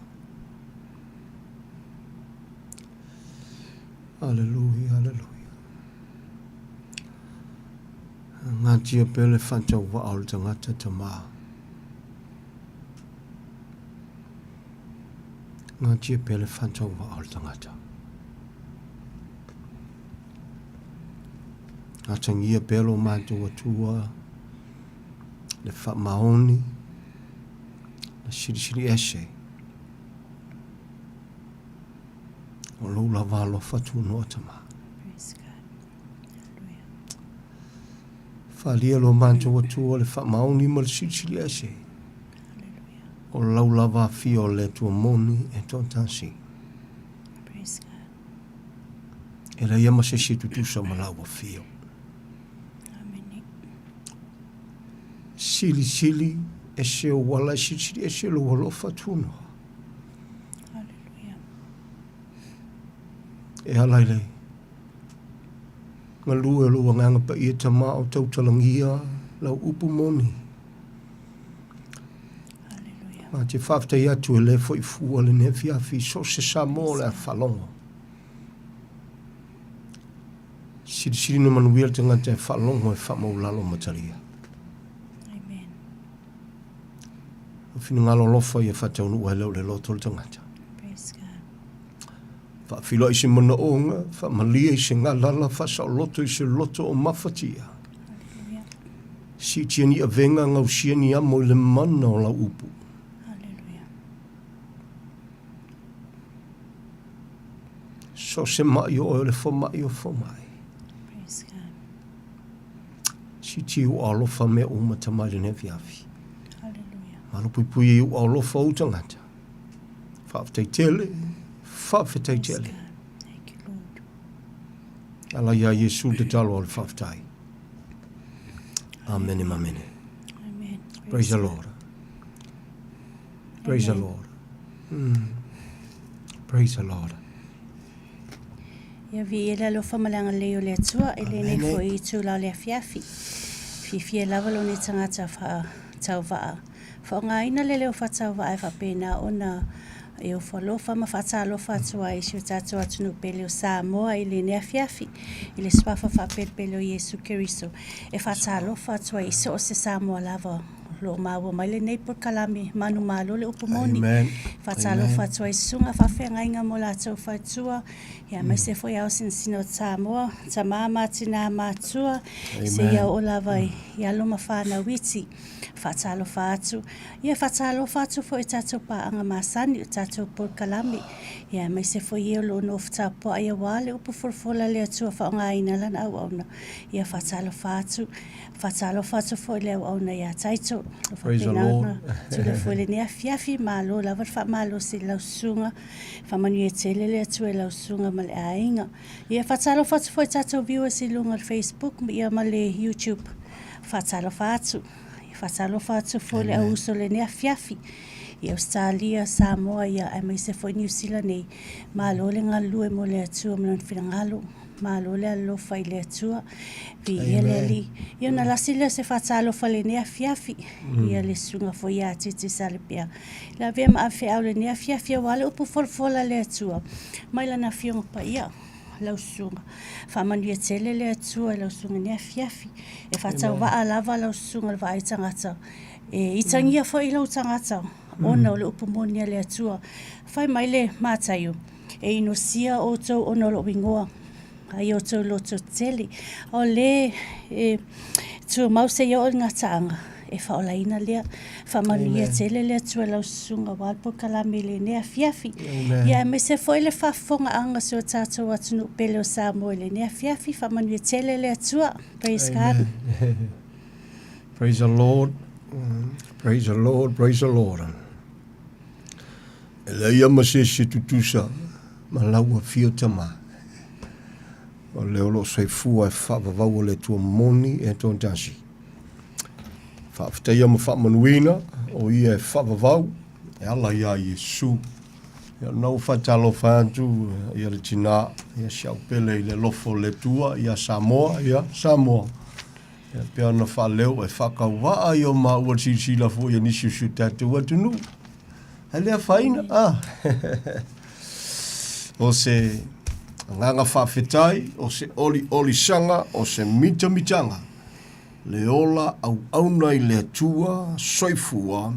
Hallelujah, hallelujah. Ngaji pele fancha wa al tangata tama. Ngaji pele fancha wa al tangata. Atangia pelo manto wa tua. Le fa maoni le shiri eshe o lo la valo fatu no tama fa lia lo manto o tu le fa maoni mo shiri eshe o lo la va fio le tu moni e tontansi e la yama se shitu tu sa malawa fio sili e se o wala sili e se lo wala fatuno. Hallelujah. E halaile. Ngalu e lo wanganga pa ia tama o tau talangia lau upu moni. Hallelujah. Ma te whafta ia tu e le fo i fua le ne fiafi so se sa mo le a whalongo. Sili no manuia te ngata e whalongo e whamau lalo mataria. Fina ngalo lofa ia fatau nu wai le loto le tangata. Praise God. Fa filo isi mana onga, fa malia isi ngalala, fa sa loto isi loto o mafatia. Si tia ni avenga ngau sia ni amo le mana o la upu. Hallelujah. So se mai o le fo mai o fo mai. Praise God. Si tia u alofa me uma tamai le neviafi. Malo pui pui u au lofa o tangata. Whaafitai tele, whaafitai tele. Thank you, Lord. Ala ia Yesu te talo al whaafitai. Amen and amen. Amen. Praise the Lord. Praise the Lord. Praise the Lord. Ia vi ela lo famalanga leo le tua ele ne fo i tu la le fiafi. Fifi lava lo ne tangata fa tau va. Fa nga ina le leo fa tau va fa pena ona e o fa lo fa ma fa tsa lo fa tua i su tatu atu no pele o Samoa ele ne fiafi. Ele spa fa pele Yesu Keristo. E fa tsa lo fa tua i so se Samoa lava lo maua mai le nei por kalame manu malo le upumoni. Amen. Fatalo fatua isunga fafenga inga mo latou fatua. Ia mai se foi au sinsino Samoa, tamama tina matua. Se ia o lava ia loma whana witi. Fatalo fatu. Ia fatalo fatu foi tatou paanga masani o tatou por kalame. Ia mai se foi ia lo no ftapo ia wale upu forfola le atua whaonga ina lana au auna. Ia fatalo fatu. Fatalo fatu foi le au auna ia taito. Praise the Lord. Tule foi le nea fiafi malo lava fa malo se lausunga. Fa manu e tele le atua lausunga ma le ainga. Ia fatalo fatu foi tatou viewers i lunga Facebook ia ma le YouTube. Fatalo fatu. Fatalo fatu foi le au uso le nea fiafi. Ia Australia, Samoa, ia ai mai se foi New Zealand nei. Malo le ngalu e mo le atua mlan finangalo. Malo le alofa i le atua. Vi ele li. Ia na lasile se fatalo fa le nea fiafi. Ia le sunga foi ia titi sale pia. La vea ma afe au le nea fiafi wale upu folfola le atua. Mai la na fionga pa ia. Lausunga. Whamanu e tele le atua lausunga nea fiafi. E fatau waa lava lausunga wa aitangata. E itangia fo i lau tangata. Ona o le upumoni le atua. Whai mai le mātaio. E inosia o tau ona lo wingoa. Ai o tau loto tele. O le tu mause i o ngataanga. E whaolaina lea. Whamanu ia tele le atua lau sunga walpo kalame le nea fiafi. Ia me se foi le whafonga anga so tātou atunu pele o Samoa le nea fiafi. Whamanu ia tele le atua. Praise God. Praise the Lord. Praise the Lord. Praise the Lord. E le ia ma se tutusa. Ma laua fio tama. O leo lo saifua e whaavavau le tua moni e ton tasi. Whaafteia ma whaamanuina o ia e whaavavau e ala ia Yesu. Ia nau whatalo whantu ia le tina ia siaupele i le lofo le tua ia Samoa ia Samoa. Ia pia na whaleo e whakawaa i o maua sisila fo ia nisi su tatu atunu. Halea whaina o se nganga whawhetai, o se oli sanga, o se mitanga. Le ola au auna i le atua, soifua,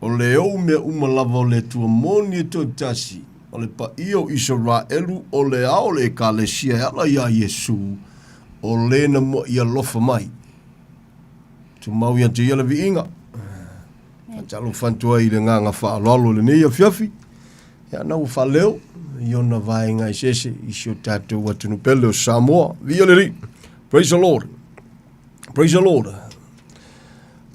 o le au mea umalava o le atua moni e tō tasi, o le pa io Israelu, o le ao le kalesia, ala ia Yesu, o le na mo ia lofa mai. Tu mau ia te ia vi inga. Talo fantua i le nganga whaalalo le neia fiafi. Ia nau whaleo, iona vaenga i sese, i sio tātou atunu pele o Samoa. Via le ri. Praise the Lord. Praise the Lord.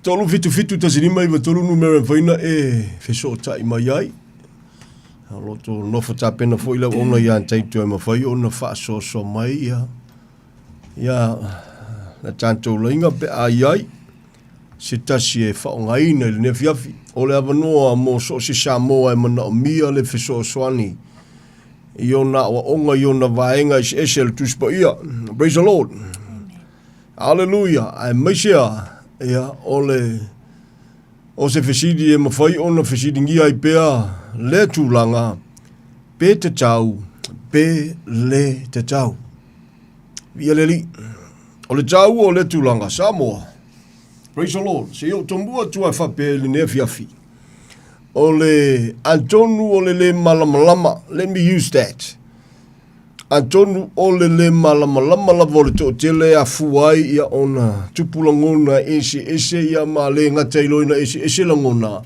Tolu fitu tasinima iwa tolu numera whaina e feso tai mai ai. Loto nofa tāpena fo ila ona ia antaitu e mawhai, ona whaasoso mai ia. Ia, na tātou lainga pe ai. Se tasi e whaongaina le nefiafi. O le avanoa mo so se Samoa e mana o mia le feso soani. Iona wa onga iona vaenga is esel tuspa ia. Praise the Lord. Hallelujah. Ai maisia ia o se fesidi e mawhai ona fesidi ngia i pea le tūlanga pe te tau, pe le te tau. Via le li. O le tau o le tūlanga Samoa. Praise the Lord. Se o tombua tua whape le nefiafi. O le antonu o le malamalama. Let me use that. Antonu o le malamalama la vole to tele a fuai ia ona tupulangona ese ia ma le ngatailoina ese langona.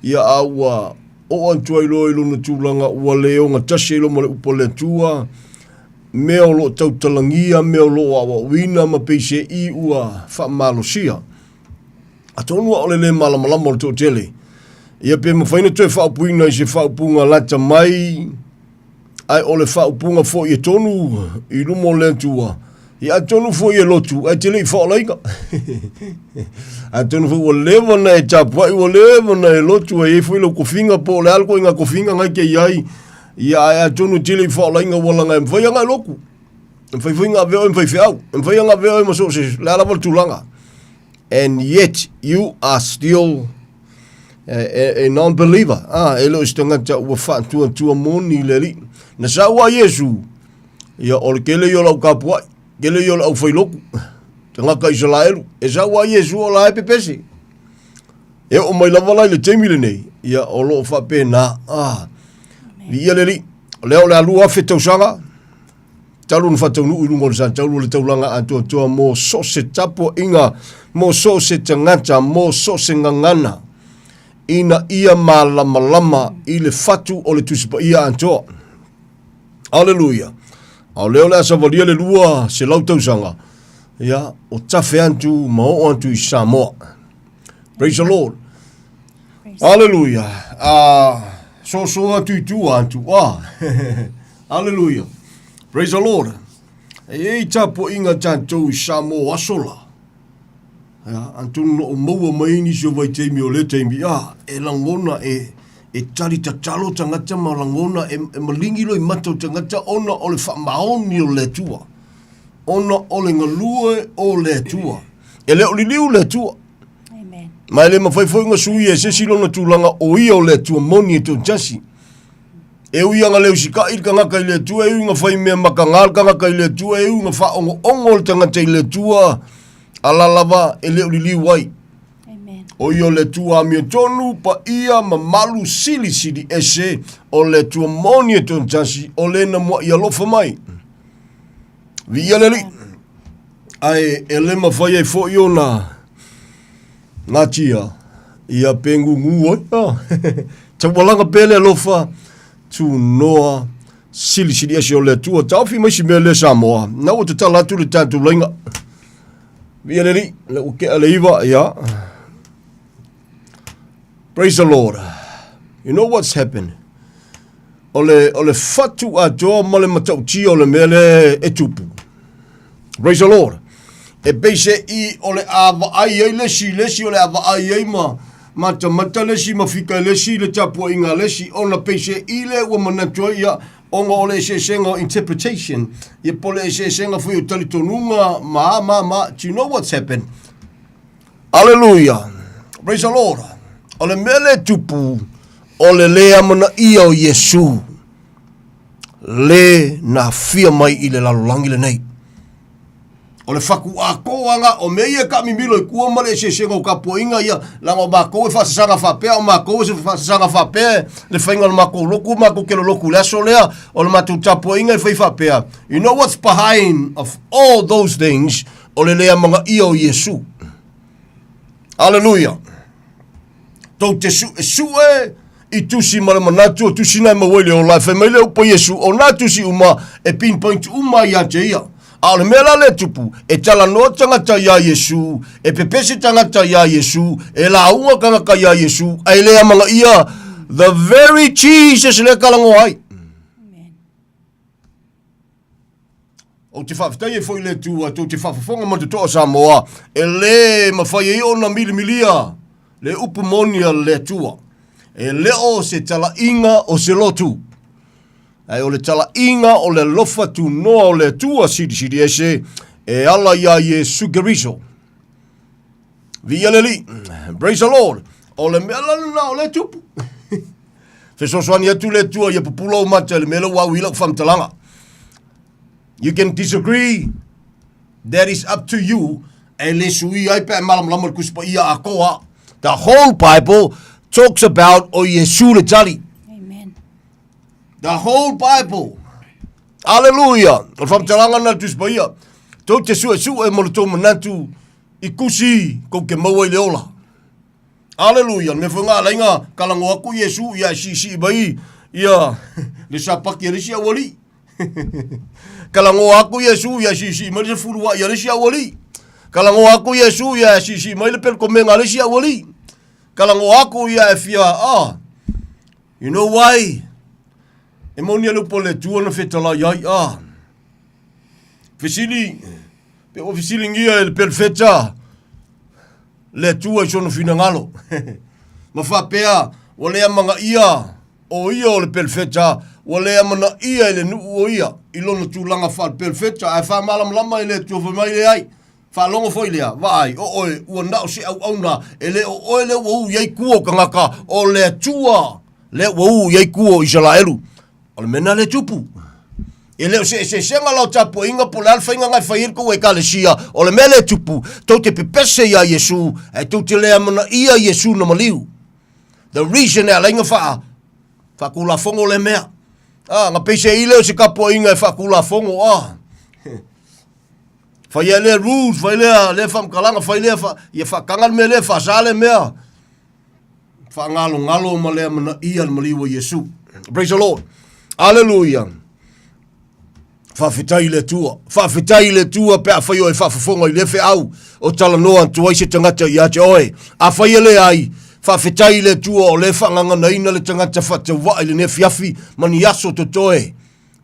Ia awa o antuailo na tūlanga ua leo ngatasi ilo male upole tua. Meo lo tautalangia, meo lo awa wina ma peise i ua whamalosia. Atonua o le malamalama o to tele. Ia pe mawhaina tue whaupuina i se whaupunga lata mai. Ai o le whaupunga fo i tonu i lumo le tua. Ia tonu fo i lotu. Ai tele i whaolaika. Ai tonu fo i lewa na e tapua. I lewa na e lotu. Ai fo i lo kofinga po le alko inga kofinga ngai ke iai. Ia ai tonu tele i whaolainga walanga. Mwhai anga loku. Mwhai whinga veo e mwhai whiau. Mwhai anga veo e maso se le alawa tulanga. And yet you are still a non-believer. Elo istangata ua whatua moni le li. Na sawa Yesu. Ia ole kele yo lau kapuai. Kele yo lau whailoku. Te ngaka Israelu. E sawa Yesu o la epepesi. E o mai lava lai le teimi le nei. Ia o loo wha pēnā. Vi ia le li. Leo le alua fe tausanga. Talu nu whatau nu uru ngore san. Talu le taulanga antua tua mō so se tapo inga. Mō so se tangata. Mō so se ngangana. Ina ia malama lama. I le fatu o le tusipa ia antua. Hallelujah. Au leo le asa valia le lua se lau tausanga. Ia o tafe antu mao antu I Samoa. Praise the Lord. Hallelujah. So antu antu. Hallelujah. Praise the Lord. E tapo inga tantou I Samoa asola. Antu no maua maini so vai teimi o le teimi. E langona e tari tatalo tangata ma langona e malingi lo I matau tangata ona o le whamaoni o le tua. Ona o le ngalue o le tua. E leo li liu le tua. Amen. Mai le mawhaifoi ngā sui e se silona tūlanga o ia o le tua moni e tō jasi. E ui anga leo si ka ka ngaka I le tua, e ui ngā whai mea makangal ka ngaka I le tua, e ui ngā wha ongo le tangata I le tua, ala lava e leo li liu wai. Amen. O ia o le tua amia tonu pa ia ma malu sili sili e se o le tua moni e tō jasi, o le na mua ia lofa mai. Vi ia le li. Ai e le mawhai e fo i o ngā tia. Ia pengu ngua. Ta walanga pele lofa tu noa sili sili esi o le tua. Tauwhi maisi mea le Samoa. Na o te talatu le tātu lainga. Vi ia le li. Le uke a le iwa. Ia. Praise the Lord. You know what's happened? Ole fatu a toa male matau tia o le mele e tupu. Praise the Lord. E beise I ole ava ai ai lesi ole ava ai ai mata lesi mafika lesi le tapu inga lesi ona beise I le ua manatua ia onga ole se senga interpretation ia pole se senga fu tali tonunga ma do you know what's happened? Hallelujah. Praise the Lord. Ole mele tupu ole lea mana ia o Yesu le na fia mai I le lalolangi le nei. O le whaku a koanga o meia ka mimilo I kua male se senga o ka poinga ia langa o mako e whasasanga whapea o mako e whasasanga whapea le whainga o mako loku mako ke lo loku leso lea o le matu tapoinga e whai whapea. You know what's behind of all those things o le lea mga ia o Yesu. Hallelujah. Tau te su I tusi mara manatu o tusi nai mawele o lai whai maile upa Yesu o nā tusi uma e pinpoint uma ia te ia. Ale mela le tupu e tala no tangata ya Yesu e pepesi tangata ya Yesu e la unga kangaka ya Yesu ai le amanga ia the very Jesus le kalango ai. Amen. O te whawhitai e fwoi le tua to te whawhafonga ma te toa Samoa e le mawhai e ona milimilia le upumonia le tua e leo se tala inga o se lotu. Ai o le tala inga o le lofa tu noa o le tua sidi ese e ala ia Yesu Keriso. Vi ale li. Praise the Lord. O le mela na o le tupu. Fesoswani atu le tua ia popula o mata le mela wa wila famtalanga. You can disagree. That is up to you. E le sui ai pe malam lamar kuspa ia akoa. The whole Bible talks about o Yesu le tali. The whole Bible. Hallelujah. O whamtalanga na tuspaia. Tau te sua e molotou manatu I kusi kou ke maua I leola. Hallelujah. Me whunga lainga kalango aku Yesu ia si bai. Ia le sapaki le sia wali. Kalango aku Yesu ia si mai le furua ia le sia wali. Kalango aku Yesu ia si mai le pelkomenga le sia wali. Kalango aku ia e fia you know why? E moni alu po le tua na whetala iai Fesili, pe o fesili ngia e per feta le tua I sono fina ngalo. Ma whapea, o lea manga ia o le per feta, o lea mana ia le nu o ia, I lona tūlanga wha per feta, ai wha malam lama I le tua whamai le ai. Wha longa foi lea, vai, ua nao se au auna, e le o le wau iai kuo kangaka, o le tua, le wau iai kuo Israelu. O le mena le tupu. E leo se senga lau tapu inga po le alwhainga ngai whair ko e kalesia o le mele tupu tau te pepese ia Yesu e tau te lea mana ia Yesu na maliu. The reason e ala inga whakula fongo le mea. Nga peise i leo se kapo inga e whakula fongo. Whai le rules, whai le whamkalanga, whai le whakangal me le whasale mea. Whangalo ma lea mana ia na maliu Yesu. Praise the Lord. Hallelujah. Whawhitai le tua pe a whai o e whawhafonga i le whi au o tala noa tuai se tangata i ate oe. A whai le ai, whawhitai le tua o le whanganga na ina le tangata whatawa i le ne fiafi mani aso to toe.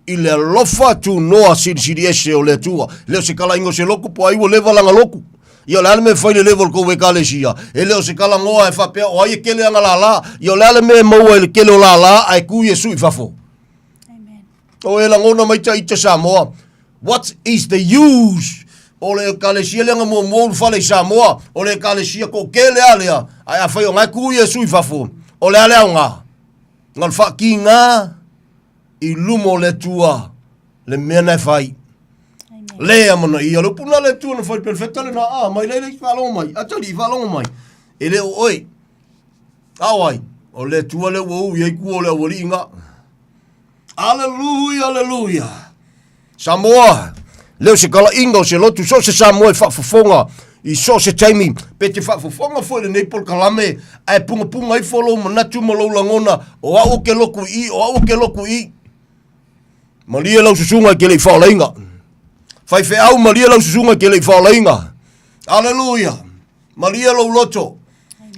I le lofa tu noa siri ese o le tua. Leo se kala ingo se loku po aiwa lewa langa loku. Ia le ale me whai le level ko we kalesia. E leo se kala ngoa e whapea o ai e kele anga la la. Ia le ale me maua e le kele o la la ai ku Yesu i whafo. O e langona mai ta ita Samoa. What is the use? O le kalesia lenga mo fale Samoa. O le kalesia ko kele alea. Ai a whai o ngai ku Yesu i whafo. O le alea o ngā. Ngal whaki ngā. I lumo le tua. Le mea nei whai. Lea mana i alo. Puna le tua na whai perfecta le na. Mai leile i whalonga mai. Atali i whalonga mai. E le o oi. Awai. O le tua le wau. Iei ku o le awari ngā. Hallelujah, hallelujah. Samoa, leo se kala inga se lotu so se Samoa e whaafafonga i so se taimi. Pe te whaafafonga fo le neipol kalame ai punga i folo manatu malo langona o au ke loku i. Maria lau susunga ke le whaolainga. Whai whe au Maria lau susunga ke le whaolainga. Hallelujah. Maria lau loto.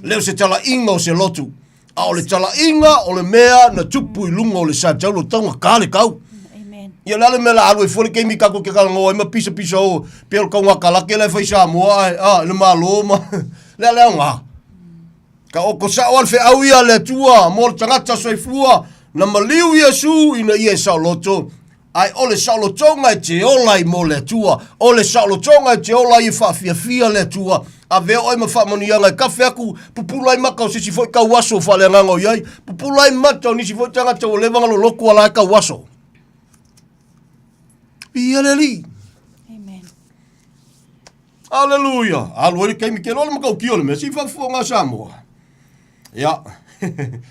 Leo se tala inga o se lotu. A o le tala inga o le mea na tupu i lunga o le sa taulo taunga kāle kau. Amen. Ia lale mea la alu e fore keimi kako ke kalanga o e ma pisa o pēro kau ngā kalake lai whai Samoa le malo ma le leo ngā. Ka o ko sa oan whe au ia le tua mo le tangata soifua na maliu Yesu ina ia sa loto. Ai o le sa lotonga e te olai mo le tua. O le sa lotonga e te olai i whawhiawhia le tua. A veo oi ma whamonianga i kawhi aku pupulai maka o sisi foi kau waso whale nganga o iai. Pupulai mata o nisi foi tangata o lewanga lo loku ala kau waso. Ialeli. Amen. Hallelujah. Aluere keimi ke rola maka o ki ole me si whafua ngā Samoa. Ia.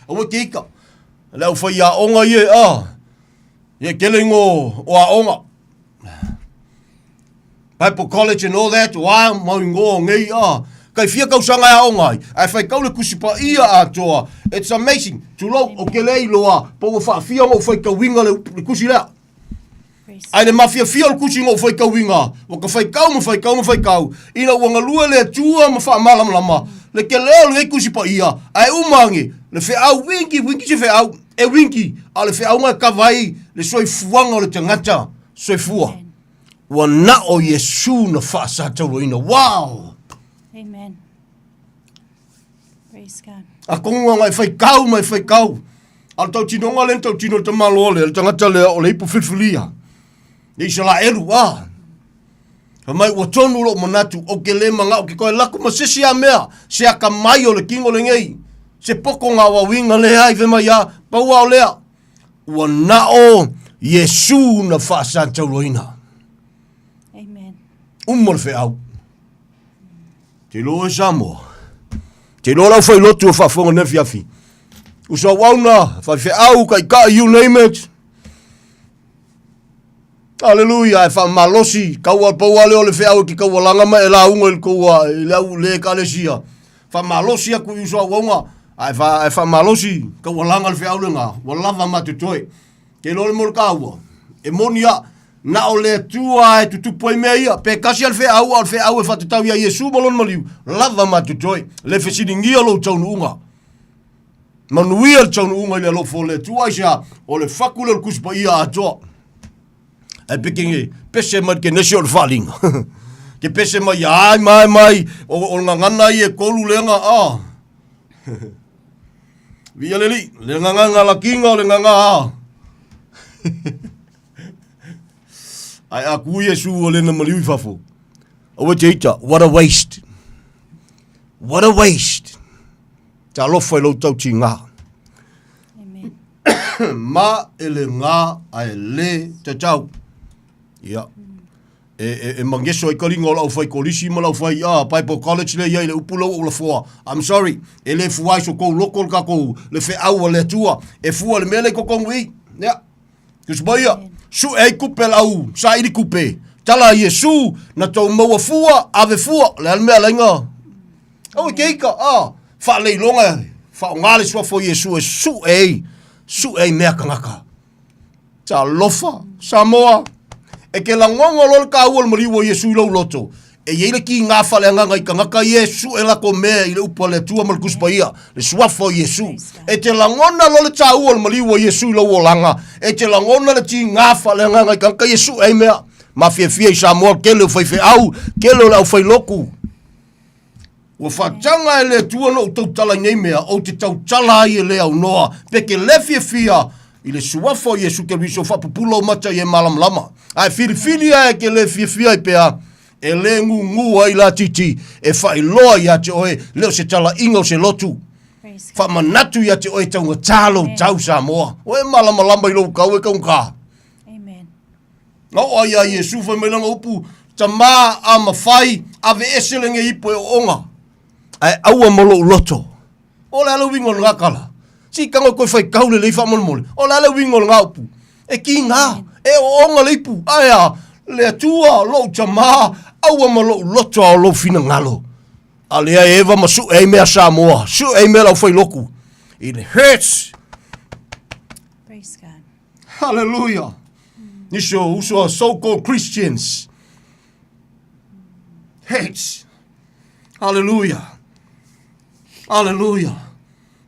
Awa ke ika. Leo whai a onga ie Ia kelingo o a onga. Bible College and all that, wā, maungo, ngei, kai fia kau sanga a ongai, ai whai kau le kusipa ia a toa. It's amazing, tu lau o ke lei loa, po wha fia ngō whai kau winga le kusi lea. Ai le mafia fia le kusi ngō whai kau winga, o ka whai kau, ina wanga lua le tua ma wha malam lama, le ke leo le kusipa ia, ai umangi, le whi au winki se whi au, e winki, a le whi au ngai kawai, le soi fuanga o le tangata, soi fua. Wa na o Yesu na whaasa tauloina. Wow! Amen. Praise God. A konga ngai whai kau. Al tau tinonga len tau tino te malo le tangata le o le ipu whiwhilia. Nei se la eru, Mai ua tonu lo manatu o ke le manga o ke koe laku ma sesi a mea. Se aka mai o le kingo le ngei. Se poko ngā wawinga le hai ve mai a paua o lea. Wa na o Yesu na whaasa tauloina. Umor fe au. Te loa Samoa. Te loa lau whai lotu o whafonga ne fiafi. Usa wauna, whai fe au, kai ka, you name it. Hallelujah, e wha malosi, kaua paua leo le fe au ki kaua langama e la unga il kaua, e lau le kalesia. Wha malosi aku usa waunga, e wha malosi, kaua langa le fe au le ngā, wa lava matutoi. Te loa le mor kaua. E monia, na o le tua e tutupu i mea ia. Pe kasi al fe au e whatetau ia Yesu malon maliu. Lava matutoi. Le whesiringia lo taunu unga. Manuia le taunu unga i le lofo le tua i sea. O le whakule le kuspa ia atoa. E pekinge, pese mai ke nesi o le whalinga. Ke pese mai, mai. O ngangana i e kolu lenga, Via leli, le nganganga la kinga o le nganga, Ai aku Yesu o le na maliu i whafo. Awa te ita, what a waste. What a waste. Ta lofa i lau tau ti ngā. Amen. ma ele ngā ai le te tau. Ia. E mangeso e karinga o lau fai kolisi ma lau fai Piper College le iai le upula o la fua. I'm sorry. E le fuai so kou loko ka kou le fe aua le tua. E fua le mele ko kongu i. Ia. Kusbaia. Su e kupe lau. Sa ili kupe. Tala Yesu na tau maua fua. Ave fua. Le almea lainga. Au e keika. Fa lei longa. Fa ngale sua fo Yesu e su e. Su e mea kangaka. Sa lofa. Samoa. E ke la ngongo lol ka ua mariwa Yesu lau loto. E yeile ki ngā whale nganga i kangaka Yesu e lako mea i le upa le tua mal kuspaia. Le suafo Yesu. E te la ngona lol ta ua mariwa Yesu lau o langa. E te la ngona le ti ngā whale nganga i kangaka Yesu e mea. Ma fia i Samoa kele fai fe au. Kele lau fai loku. Ua whatanga e le tua no tau tala nei mea. O te tau tala i e le au noa. Peke le fia. I le suafo Yesu ke riso whapupula o mata i e malam lama. Ai fili ai ke le fia i pea. E le ngu ai la titi. E whai loa i ate oe. Leo se tala ingo se lotu. Wha manatu i ate oe taunga talo tau Samoa. Oe malama lama i lo kau e kaunga. Amen. Ngau ai a Yesu whai meilanga upu. Ta maa a mawhai. Ave eselenge ipo e onga. Ai aua molo loto. O le ala wingo ngakala. Si kanga koe whai kaule le wha mole. O le ala wingo ngaupu. E ki ngā. E o onga leipu. Aia. Le atua lo tama. Aua ma lo loto a lo fina ngalo. A lea eva ma su e mea Samoa. Su e mea lau whai loku. It hurts. Praise God. Hallelujah. Nisho uso so-called Christians. Hurts. Hallelujah. Hallelujah.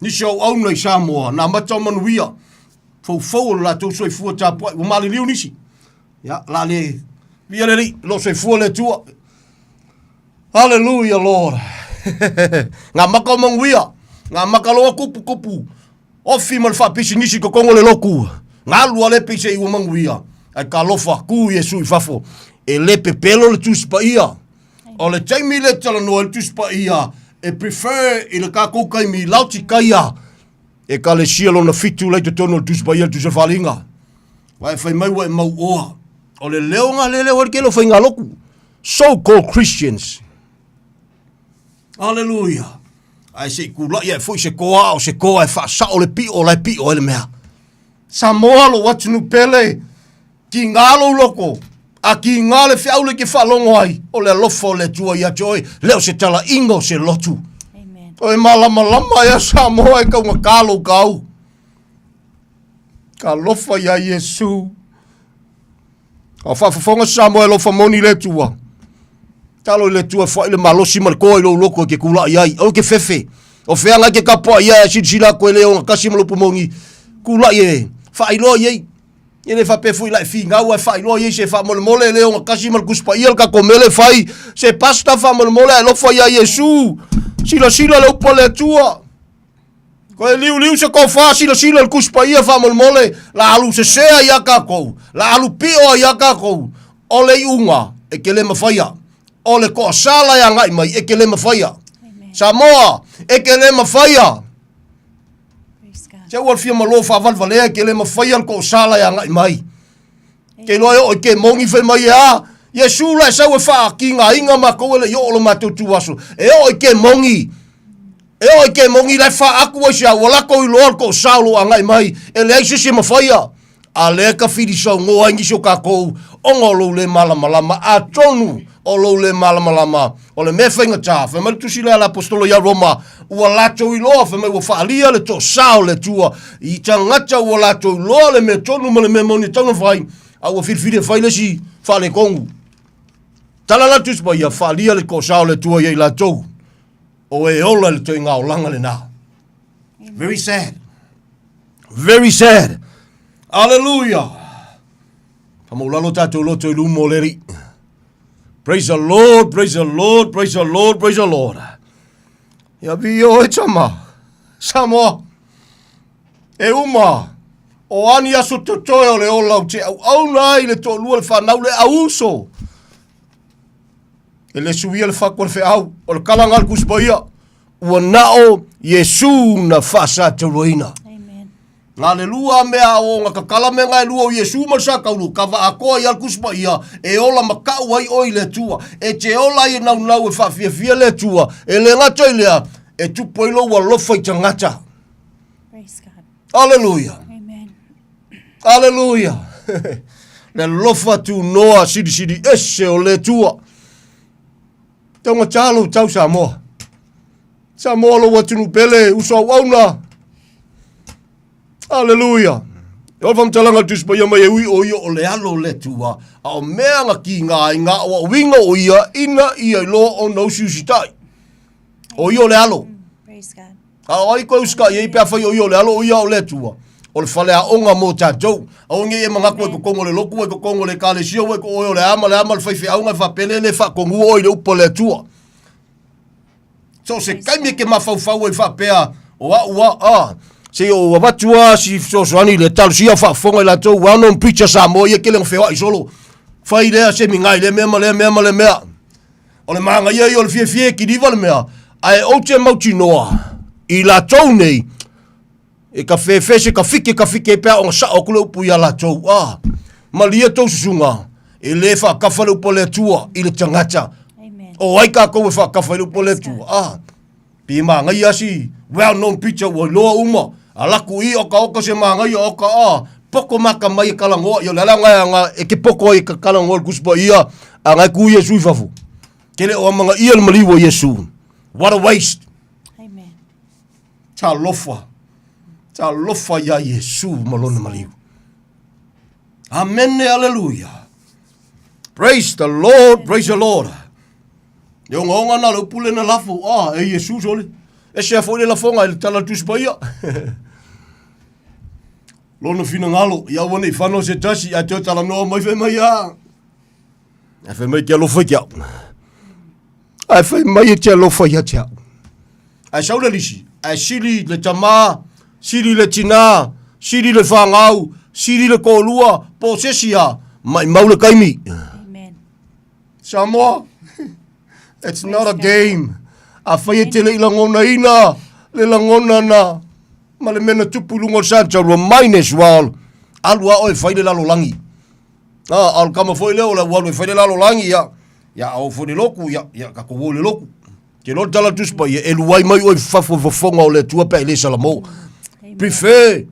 Nisho au nei Samoa. Nā matau manuia. Fau la tau soi fua tāpua. Wa mali liu nisi. Ya, la le. Via le ri. Lo soi fua le tua. Hallelujah, Lord. Ngā maka manguia. Ngā maka loa kupu. Ofi mal fa pisi nisi ko kongo le loku. Ngā lua le pisi i wa manguia. Ai ka lofa ku Yesu i fafo. E le pepelo le tuspa ia. O le taimi le tala noa le tuspa ia. E prefer i le kako kai mi lauti kaia. E ka le sialo na fitu lai te tono le tuspa ia le tusa whalinga. Wai fai mai wa e mau oa. O le leo ngā lele wa kelo fai ngā loku. So-called Christians. Hallelujah. Ai se kula ia foi se koa o se koa e fa sa o le pi o lai pi o le mea. Samoa lo watu nu pele. Ki ngalo loko. A ki ngale fe aule ke falongo ai. O le lofo le tua ia joy. Leo se tala ingo se lotu. Amen. O e malama ia Samoa e kaunga kalo kau. Ka lofa ia Yesu. A fafafonga Samoa e lofa moni le tua. Talo le tua fa ile malosi malko ile loko ke kula ia. O ke fefe. O feanga ke kapo ia sila ko le o kasi malopu mongi. Kula ia. Fa ilo ia. Ele fa pe fui la finga o fa ilo ye se fa mole le o kasi mal kuspa il ka komele fai se pasta fa mole lo fa ya Yesu sila lo pole tua ko liu se ko fa sila el kuspa ia fa mole la alu se ya ka ko la alu pio ya ka ko o le unga e ke le mafaya o le ko sala ya ngai mai e ke le mafaya Samoa e ke le mafaya se wal fia malo fa val vale ke le mafai al ko sala ya ngai mai ke lo o ke mongi fe mai ya Yesu la sa we fa ki nga inga ma ko le yo lo matu tu aso e o ke mongi la fa aku wa sha wala ko lo ko salo ngai mai e le se mafai a le ka fidi so ngo angi so ka ko ongo lo le malama a tonu o lo le malama o le me fenga ta fa mal tu sila la apostolo ya Roma ua lato i loa fa me ua faalia le to sao le tua i tangata ua lato i loa le me tonu ma le me moni tanga fai a ua filfide fai le si fa le kongu tala la tuspa ia faalia le ko sao le tua ia i lato o e ola le to inga o langa le na very sad hallelujah Pamulalo tato loto i lumo leri. Praise the Lord, praise the Lord, praise the Lord, praise the Lord. Ia vio e tama. Samoa. E uma. O ani aso totoe o le olau te au nai le to lua le whanau le auso. E le suia le whakwa le wheau. O le kalangal kuspaia. Ua nao Yesu na whasa te roina. Amen. Ngā le lua mea o ngā kakala me ngai lua o Yesu ma sa kaulu. Ka wa akoa i alkuspa ia. E ola makau ai oi le tua. E te ola i nau nau e whawhia fia le tua. E le ngata i lea. E tupo ilo wa lofa i tangata. Praise God. Hallelujah. Amen. Hallelujah. Le lofa tu noa sidi ese o le tua. Taunga talo tau Samoa. Samoa lo watunu pele usa wauna. Hallelujah. Ol fam talanga tuspa ia mai ui o ia o le alo le tua. A o mea nga ki ngā i ngā o winga o ia ina ia i lo o no siusitai. O ia o le alo. Praise God. A o ai koe uska ia i pia whai o ia o le alo o ia o le tua. O le whale a onga mō tātou. A o nge e mga koe ko kongo le loku e ko kongo le kale sio e ko o le ama le whaiwhi aunga whapele le whakongu o i le upo le tua. So se kaime ke mawhauwhau e whapea o a ua se o watua si soani le talu sia whafonga i la tau well-known preacher Samoa ia kele ngwhewa i solo. Whai lea se mingai le mea le mea. O le maanga ia i o le fie ki diva le mea. Ai o te mauti noa i la tau nei e ka fese ka fike e pea o ngasa o kule upu i a la tau. Malia tau susunga e le whakawhale upo le tua i le tangata. Amen. O ai ka koe whakawhale upo le tua. Pi maanga ia si well-known preacher o loa uma. Alaku i oka se mangai oka poko maka mai kalangoa yo lala nga e ke poko i ka kalangoa kuspa ia anga ku Yesu fafu kele o manga ia maliwo Yesu. What a waste. Amen. Ta lofa ya Yesu malona maliwo. Amen. Hallelujah. Praise the Lord. Praise the Lord. Yo ngonga na lo pule na lafu e Yesu sole e se fo le la fonga il tala tuspa ia. Lona fina ngalo, ia wane i whanau se tasi, a teo tala noa mai whai mai a. A whai mai kia lofa kia. A whai mai kia lofa ia kia. A saura lisi, a siri le tama, siri le tina, siri le whangau, siri le kōlua, po sesia, mai maule kaimi. Amen. Samoa, it's not a game. A whai e tele i langona ina, le langona na. Ma le mena tupulungo Santa Romaines wal alua o e whaile lalo langi. Al kama foi leo la walu e whaile lalo langi ya au fone loku ya kako wole loku. Ke lo tala tuspa ye eluai mai o e whafonga o le tua pe le salamo. Prefer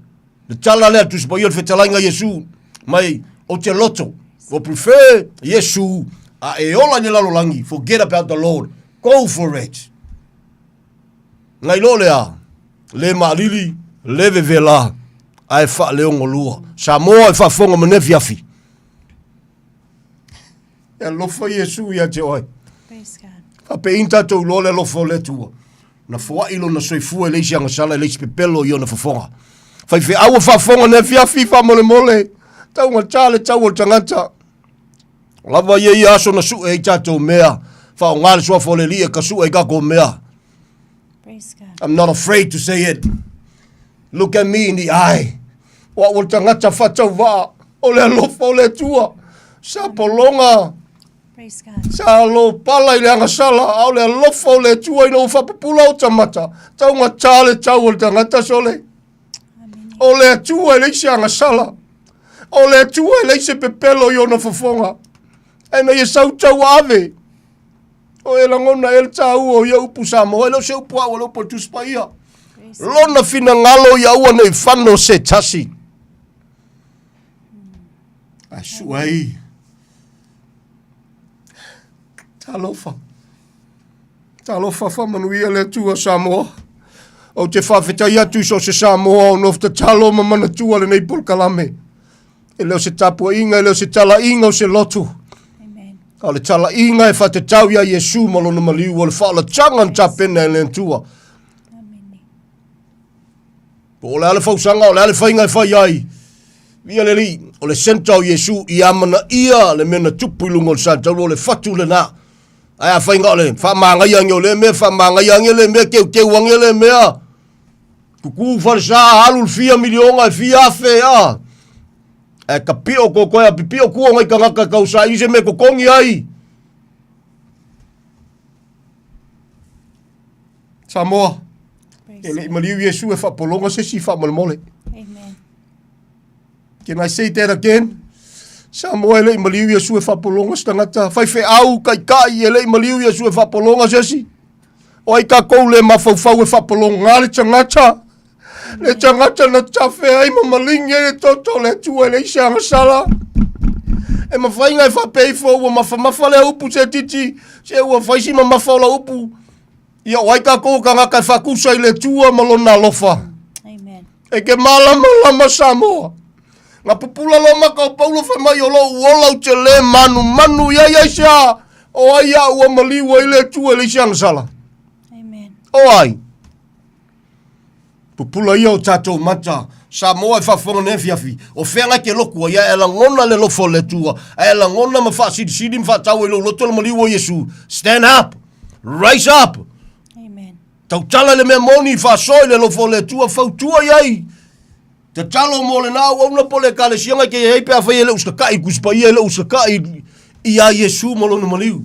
le tala le tuspa ye le fetalainga Yesu mai o te loto. O prefer Yesu a e ola ni lalo langi. Forget about the Lord. Go for it. Ngai lo lea. Le malili, le vevela, ai fa leongo lua. Samoa e fa fonga manefi afi. E lofa Yesu ia te oi. Praise God. Fa pe inta tau lo le lofa le tua. Na fua ilo na soifua leisi anga sala leisi pepelo i ona fa fonga. Fa ife awa fa fonga nefi afi fa mole. Tau nga chale tau o tangata. Lava ye i aso na su e tatou mea. Fa o ngale sua fole li e ka su e kako mea. Praise God. I'm not afraid to say it. Look at me in the eye. Wa o tangata whatau wa. O le alofa o le tua. Sa polonga. Praise God. Sa alo pala i le anga sala. O le alofa o le tua ino whapapula o tamata. Tau ngā tāle tau o le tangata sole. O le tua i leise anga sala. O le tua i leise pepelo i ona fafonga. E na i sau tau ave. O e langona e le tau o ia upu Samoa. E lo se upu awa lo po tuspa ia. Lona fina ngalo ia ua nei whano se tasi. Asuai. Talofa. Talofa whamanuia le tua Samoa. O te whawhetai atu so se Samoa o nofta talo mamana tua le nei pulkalame. E leo se tapua inga, e leo se tala inga o se lotu. O le tala inga e whatetau ia Yesu malona maliu o le whaala tangan tapena e le tua. O le ale fausanga, o le ale whainga e whai ai. Via le li, o le senta o Yesu i amana ia le mena tupu ilunga o le santa, o le fatu le na. Ai a whainga o le, whamanga iangi o le mea, whamanga iangi o le mea, keu wangi o le mea. Kuku wharisa alu fia milionga e fia afe a. E ka pio ko koe a pipio kua ngai ka ngaka kausa i se me ko kongi ai. Samoa. E le imaliu Yesu e whapolonga se si whamalmole. Amen. Can I say that again? Samoa ele maliu ia sue whapolonga stangata. Whai whe au kai ele maliu ia sue whapolonga sesi. O ai ka kou le mawhauwhau e whapolonga le tangata. Le tangata na tawhe ai mamalingi e toto le tua le isianga sala. E mawhainga e whapeifo ua mawhamafa le upu se titi. Se ua whaisi mamafa la upu. Ia o ai ka kou ka ngaka e whakusa i le tua malona lofa. Amen. E ke malama Samoa. Nga pupula lo maka o paulo whai mai o lo uola u te le manu ia sia. O ai a ua maliwa i le tua le isianga sala. Amen. O ai. Pupula ia o tatou mata. Samoa e whafonga ne fiafi. O whenga ke loku ia e la ngona le lofo le tua. E la ngona ma whaasidi ma whaatau e lo loto le maliwa Yesu. Stand up. Rise up. Amen. Tau tala le mea moni whaasoi le lofo le tua. Whautua iai. Te talo mo le nao au na pole kale sianga ke hei pia whai ele uskakai kuspa ia ele uskakai ia Yesu mo lona maliu.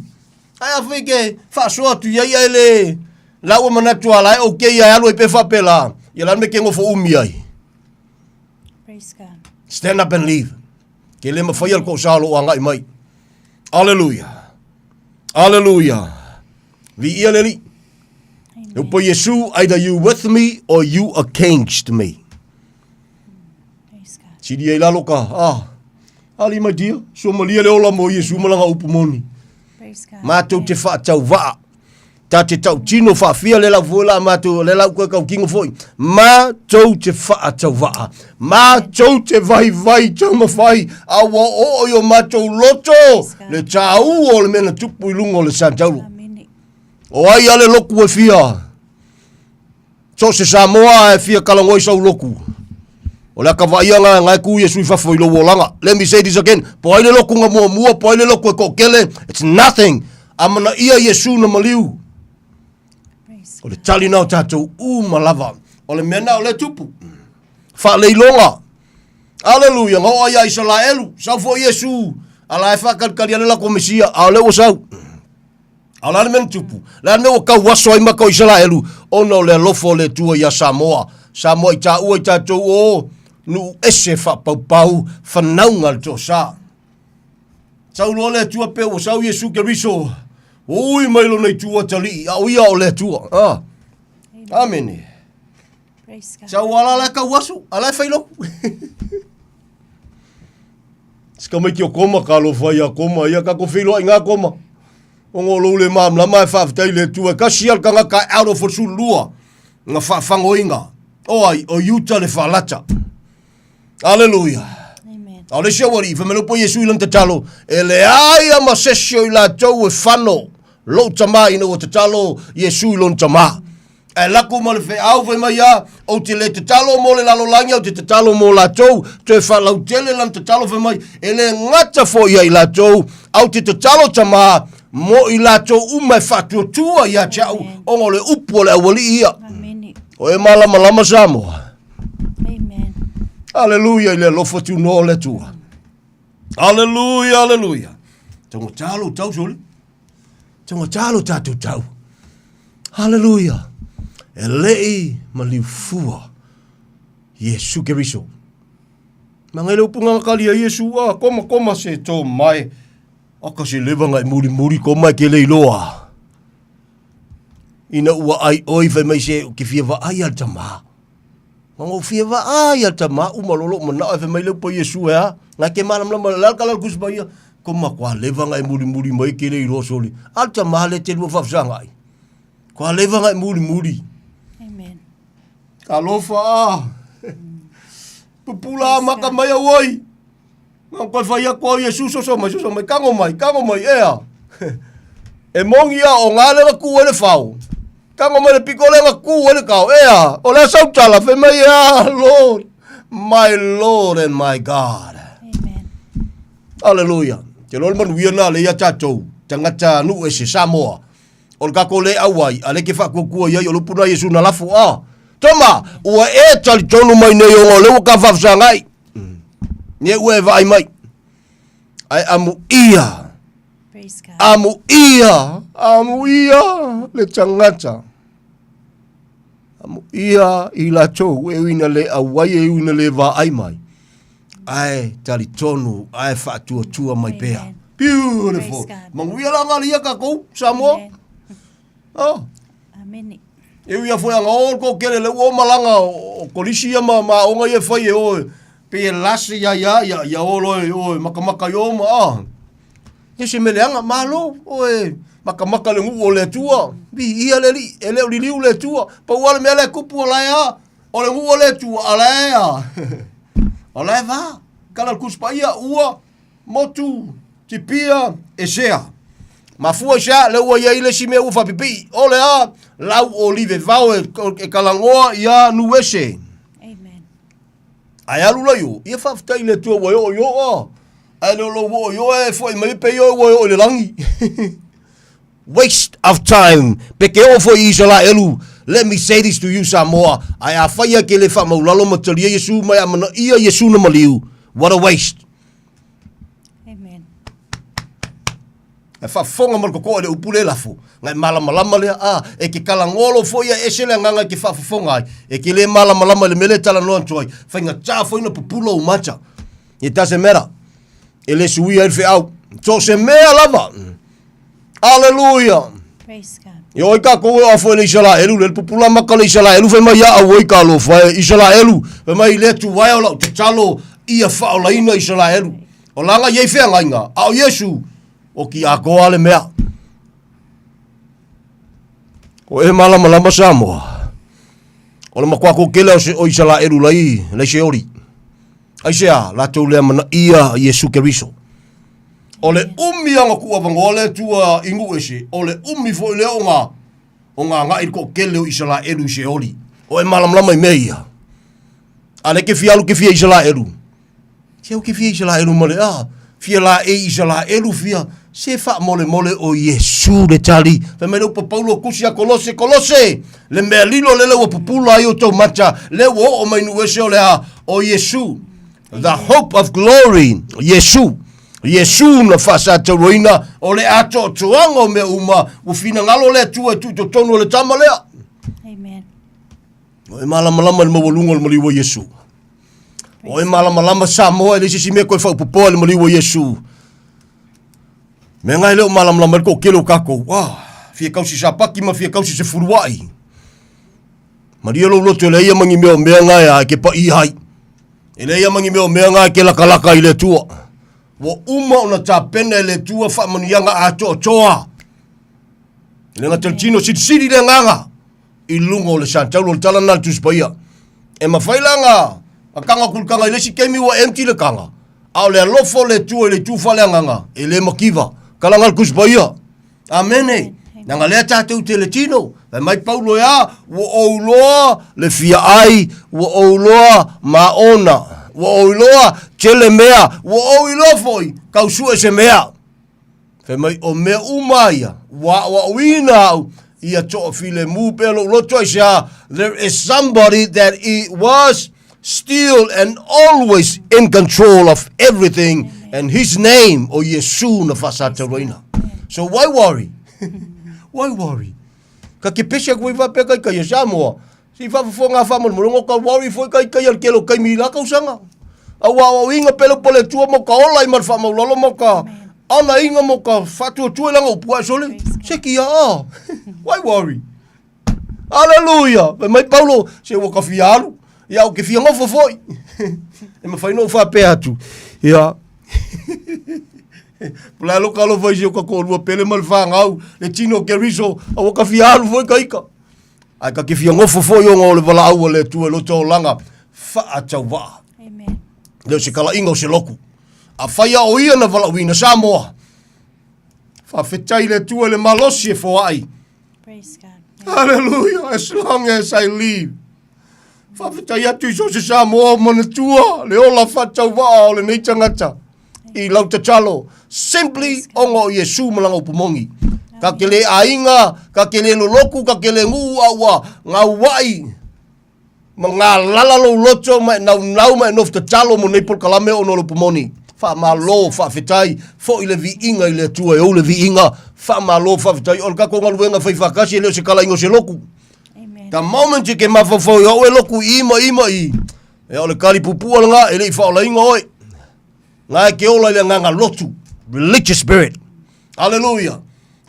Ai a whai ke whaasoa tu ia ele laua manatu ala e o ke ia alu e pe whapela. Ia lan me ke ngofo umi ai. Praise God. Stand up and leave. Ke le mawhai al ko salo o angai mai. Hallelujah. Hallelujah. Vi ia leli. Upo Yesu, either you with me or you against me. Sidi e lalo ka, ali my dear, so malia le ola mo Yesu malanga upu moni. Mātou te whaatau waa. Tā te tau tino whaafia le lau vola mātou le lau koe kau kingo foi. Mātou te whaatau waa. Mātou te vai tau mawhai. Awa o mātou loto. Le tāu o le mena tupu i lungo le santauru. O ai ale loku e fia. So se Samoa e fia kalangoi sau loku. O le kavaia ngai ku Yesu fafo i lo wolanga. Let me say this again. Po ai le loku nga mua, po ai le loku e kokele. It's nothing. Amana ia Yesu na maliu. O le tali nao tātou malava. O le mena o le tupu. Wha leilonga. Hallelujah. Ngau ai ai sala elu. Sau fo Yesu. Ala e whakarkari ale lako mesia. A le o sau. Ala le mena tupu. La me o kau waso ai maka o isala elu. Ono le lofo le tua ia Samoa. Samoa i tā ua i tātou o. Nu ese whapau whanaunga le tō sā. Sau lo le tua pe o sau Yesu ke riso. Ui mailo nei tua tali. Au ia o le tua. Amen. Sau ala la ka wasu. Ala whailo. Ska mai ki o koma ka lo whai a koma. Ia ka ko whilo ai ngā koma. O ngō lo le mam. Lama e whaafitai le tua. Ka sial ka ngaka out of a lua. Nga whaafango inga. O ai o yuta le whalata. Hallelujah. Amen. O le sia wari, whamelo po Yesu ilang tatalo, e le aia ma sesio i la tau e whano, lo tama ina o tatalo Yesu ilon tama. E lako ma le whi au whi mai a, o te le tatalo mo le lalo langi, o te tatalo mo la tau, te whalau tele lan tatalo whi mai, e le ngata fo ia i la tau, au te tatalo tama, mo i la tau umai whatua tua ia chau, o ngole upo le awali ia. Amen. O e malama Samoa. Amen. Hallelujah, le lofo tu no le tua. Hallelujah, hallelujah. Tonga talo tau soli. Tonga talo tatu tau. Hallelujah. E lei maliu fua. Yesu ke riso. Mangele upunga kali a Yesu koma se to mai. Aka se leva ngai muri koma ke le iloa. Ina ua ai oi vai mai se ke fia va ai al tama. Ngo fia va ai al tama umalolo mana vai mai le po Yesu ya. Nga ke malam la kala kus baia. Koma kwa leva ngai muri mai ke le ilo soli. Al tama le te lu fa ngai. Kwa leva ngai muri. Amen. Kalofa. Pupula maka mai oi. Nga kwa fa ya kwa Yesu so mai kango mai ea. E mongia o ngale la ku ele fau. Kango mai le pikole la ku ele kau ea. O la sautala fe mai Lord. My Lord and my God. Amen. Hallelujah. Te lol man wiana le ya tatou. Tangata nu e se Samoa. O ka ko le awai, ale ke fa ku ia yo lupuna Yesu na lafu Toma, ua e tali tonu mai nei o le ka fa ngai. Ne ue vai mai. Ai amu ia. Praise God. Amu ia le tangata. Amu ia i la tau e uina le awai e uina le va ai mai. ai tali tonu, ai whaatua mai Amen. pēa. Beautiful. Praise God. Manguia langa lia ka kou, Samoa. Amen. Oh. Amen. E ia foi anga o ko kele le o malanga o kolisia ma onga ia foi e o pe lasi ya o makamaka yo ma. E se meleanga malo o makamaka le ngu o le tua. Bi ia le li ele o liu le tua. Pa wala me le kupu la ya. O le ngu o le tua ala ya. Ala va. Kala kuspa ia ua motu tipia esea. Mafua sha le ua ia ile sime ufa pipi. Ole a lau olive vau e kalangoa ia nuese. Amen. Ai alu la yo. Ia fa ile tua wa yo a. Ai lo wo yo e foi mai pe yo wo le langi. Waste of time. Peke o foi isala elu. Let me say this to you Samoa. Ai a faia ke le fa maulalo matalia Yesu mai amana ia Yesu na maliu. What a waste. Amen. E fa fonga mal ko le upule lafu. Ngai malama le e ke kalangolo fo ia esele nganga ke fa fonga e ke le malama le mele tala no antoi. Fainga cha fo ina pupulo o macha. It doesn't matter. Ele sui el fe au. So se mea lava. Hallelujah. Praise God. Yo ka ko a fo le isala elu le pupula makale isala elu fe mai a wo ka lo fa isala elu fe mai le tu wai o te chalo ia fa o laina isala elu. O langa ye fe ngainga. Au Yesu o ki a ko ale mea. O e malama Samoa. O le makua ko kele o isala elu lai le se ori. Ai sea la tau le mana ia Yesu Keriso. O le umi anga kua vangole tua ingu ese. O le umi fo le o ngā ngai ko kele o isala elu se ori. O e malama i meia. Ale ke fialu ke fia isala elu. Seu ke fia isala elu mole fia la e isala elu fia. Se fa mole o Yesu le tali. Fe me lo Paulo kusia kolose. Le mea lilo le o pupula ai o tau macha. Le o mai nuese o le o Yesu. The hope of glory. Yesu na fasa taroina o le ato tuango me uma. Ufina ngalo le tua tu to tono le tama lea. Amen. O e malama le mawalunga le maliwa Yesu. O e malama Samoa le sisi me koe whau pupoa le maliwa Yesu. Me ngai leo malama ko kelo kako. Fia kausi sa paki ma fia kausi se furuai. Maria lo loto le ia mangi meo mea ngai ke pa i hai. Ele ia mangi meo mea ngai ke lakalaka i le tua. Wo uma ona ta pena le tua fa manianga ato toa. Le ngatel chino sidi le nganga. I lungo le santaulo le tala nal tuspaia. E mawhailanga. Akanga kulkanga i lesi kemi wa empty le kanga. Au le alofo le tua le tufa le nganga. E le makiva. Kalangal kuspaia. Amene. Nanga lea tātou te le tino. Vai mai Paulo ya. Wo ouloa le fia ai. Wo ouloa maona. Wo ouloa tele mea. Wo ouloa foi. Kausua se mea. Vai mai o mea umaia. Wa uina au. Ia toa file mu pelo loto isa. There is somebody that it was still and always in control of everything. Amen. And his name, o Yesu na fasataroina. So why worry? Why worry? Ka ke pesa ko iwa pe kai kai Samoa. Si fa fo nga fa mo mo ka worry foi kai kai al kelo kai mila ka usanga. Awa inga pelo pole tua mo ka ola i mar fa mo lolo mo ka. Ana inga mo ka fatu tu langa upua sole. Sekia. Why worry? Hallelujah. Mai Paulo se wo ka fialu. Ya o ke fia ngofo foi. E me fai no fa pe atu. Ya. Pula lo kalo vai jo ka ko lu pele mal fa ngau. Le Tino Keriso o ka fialu foi kaika. Ai ka ke fia ngofo foi o ngole vala au le tu lo to langa. Fa atawa. Amen. Le se kala ingo se loku. A faia o ia na vala wina Samoa. Fa fetai le tu le malosi fo ai. Praise God. Hallelujah. As long as I live. Fa fetai atu so se Samoa mana tua. Le ola fatau wa o le nei tangata. I lau te talo. Simply ongo Yesu malanga upumongi. Ka ke le ainga, ka ke le loloku, ka ke le ngu awa, ngā wai. Ma ngā lalalo loto mai nau mai nof te talo mo nei pol kalame o nolo pumoni. Fa malo fa fetai fo ile vi inga ile tua e o le vi inga fa malo fa fetai o kako ngaluenga fai fakasi le se kala ingo se loku. Amen. The moment you ke mafofo o e loku ima i. E o le kali pupua nga ele i fa ola inga oi. Ngā ke ola le nganga lotu. Religious spirit. Hallelujah.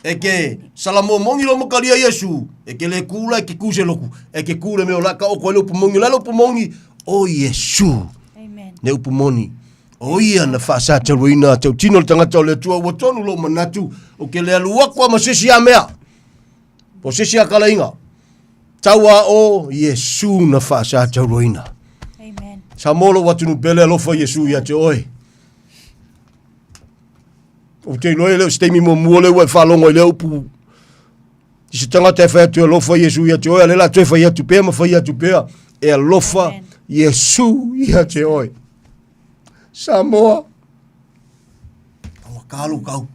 E ke salamo mongi lo makalia Yesu. E ke le kula e ke kuse loku. E ke kule me ola ka o koe le upu mongi. Lalo upu mongi o Yesu. Amen. Ne upu moni. O ia na whaasa tau ina tau tino le tangata o le tua ua tonu lo manatu. O ke le alua kua ma sesi a mea. Po sesi a kala inga. Taua o Yesu na whaasa tau ina. Amen. Sa molo watunu pele alofa Yesu ia te oe. O te loe leo stemi mo mua leo e whalongo i leo upu. I se tangata e whai atu alofa Yesu ia te oe. Alela tu e whai atu pēa ma whai atu pēa. E alofa Yesu ia te oe. Samoa. Awa kalu kau.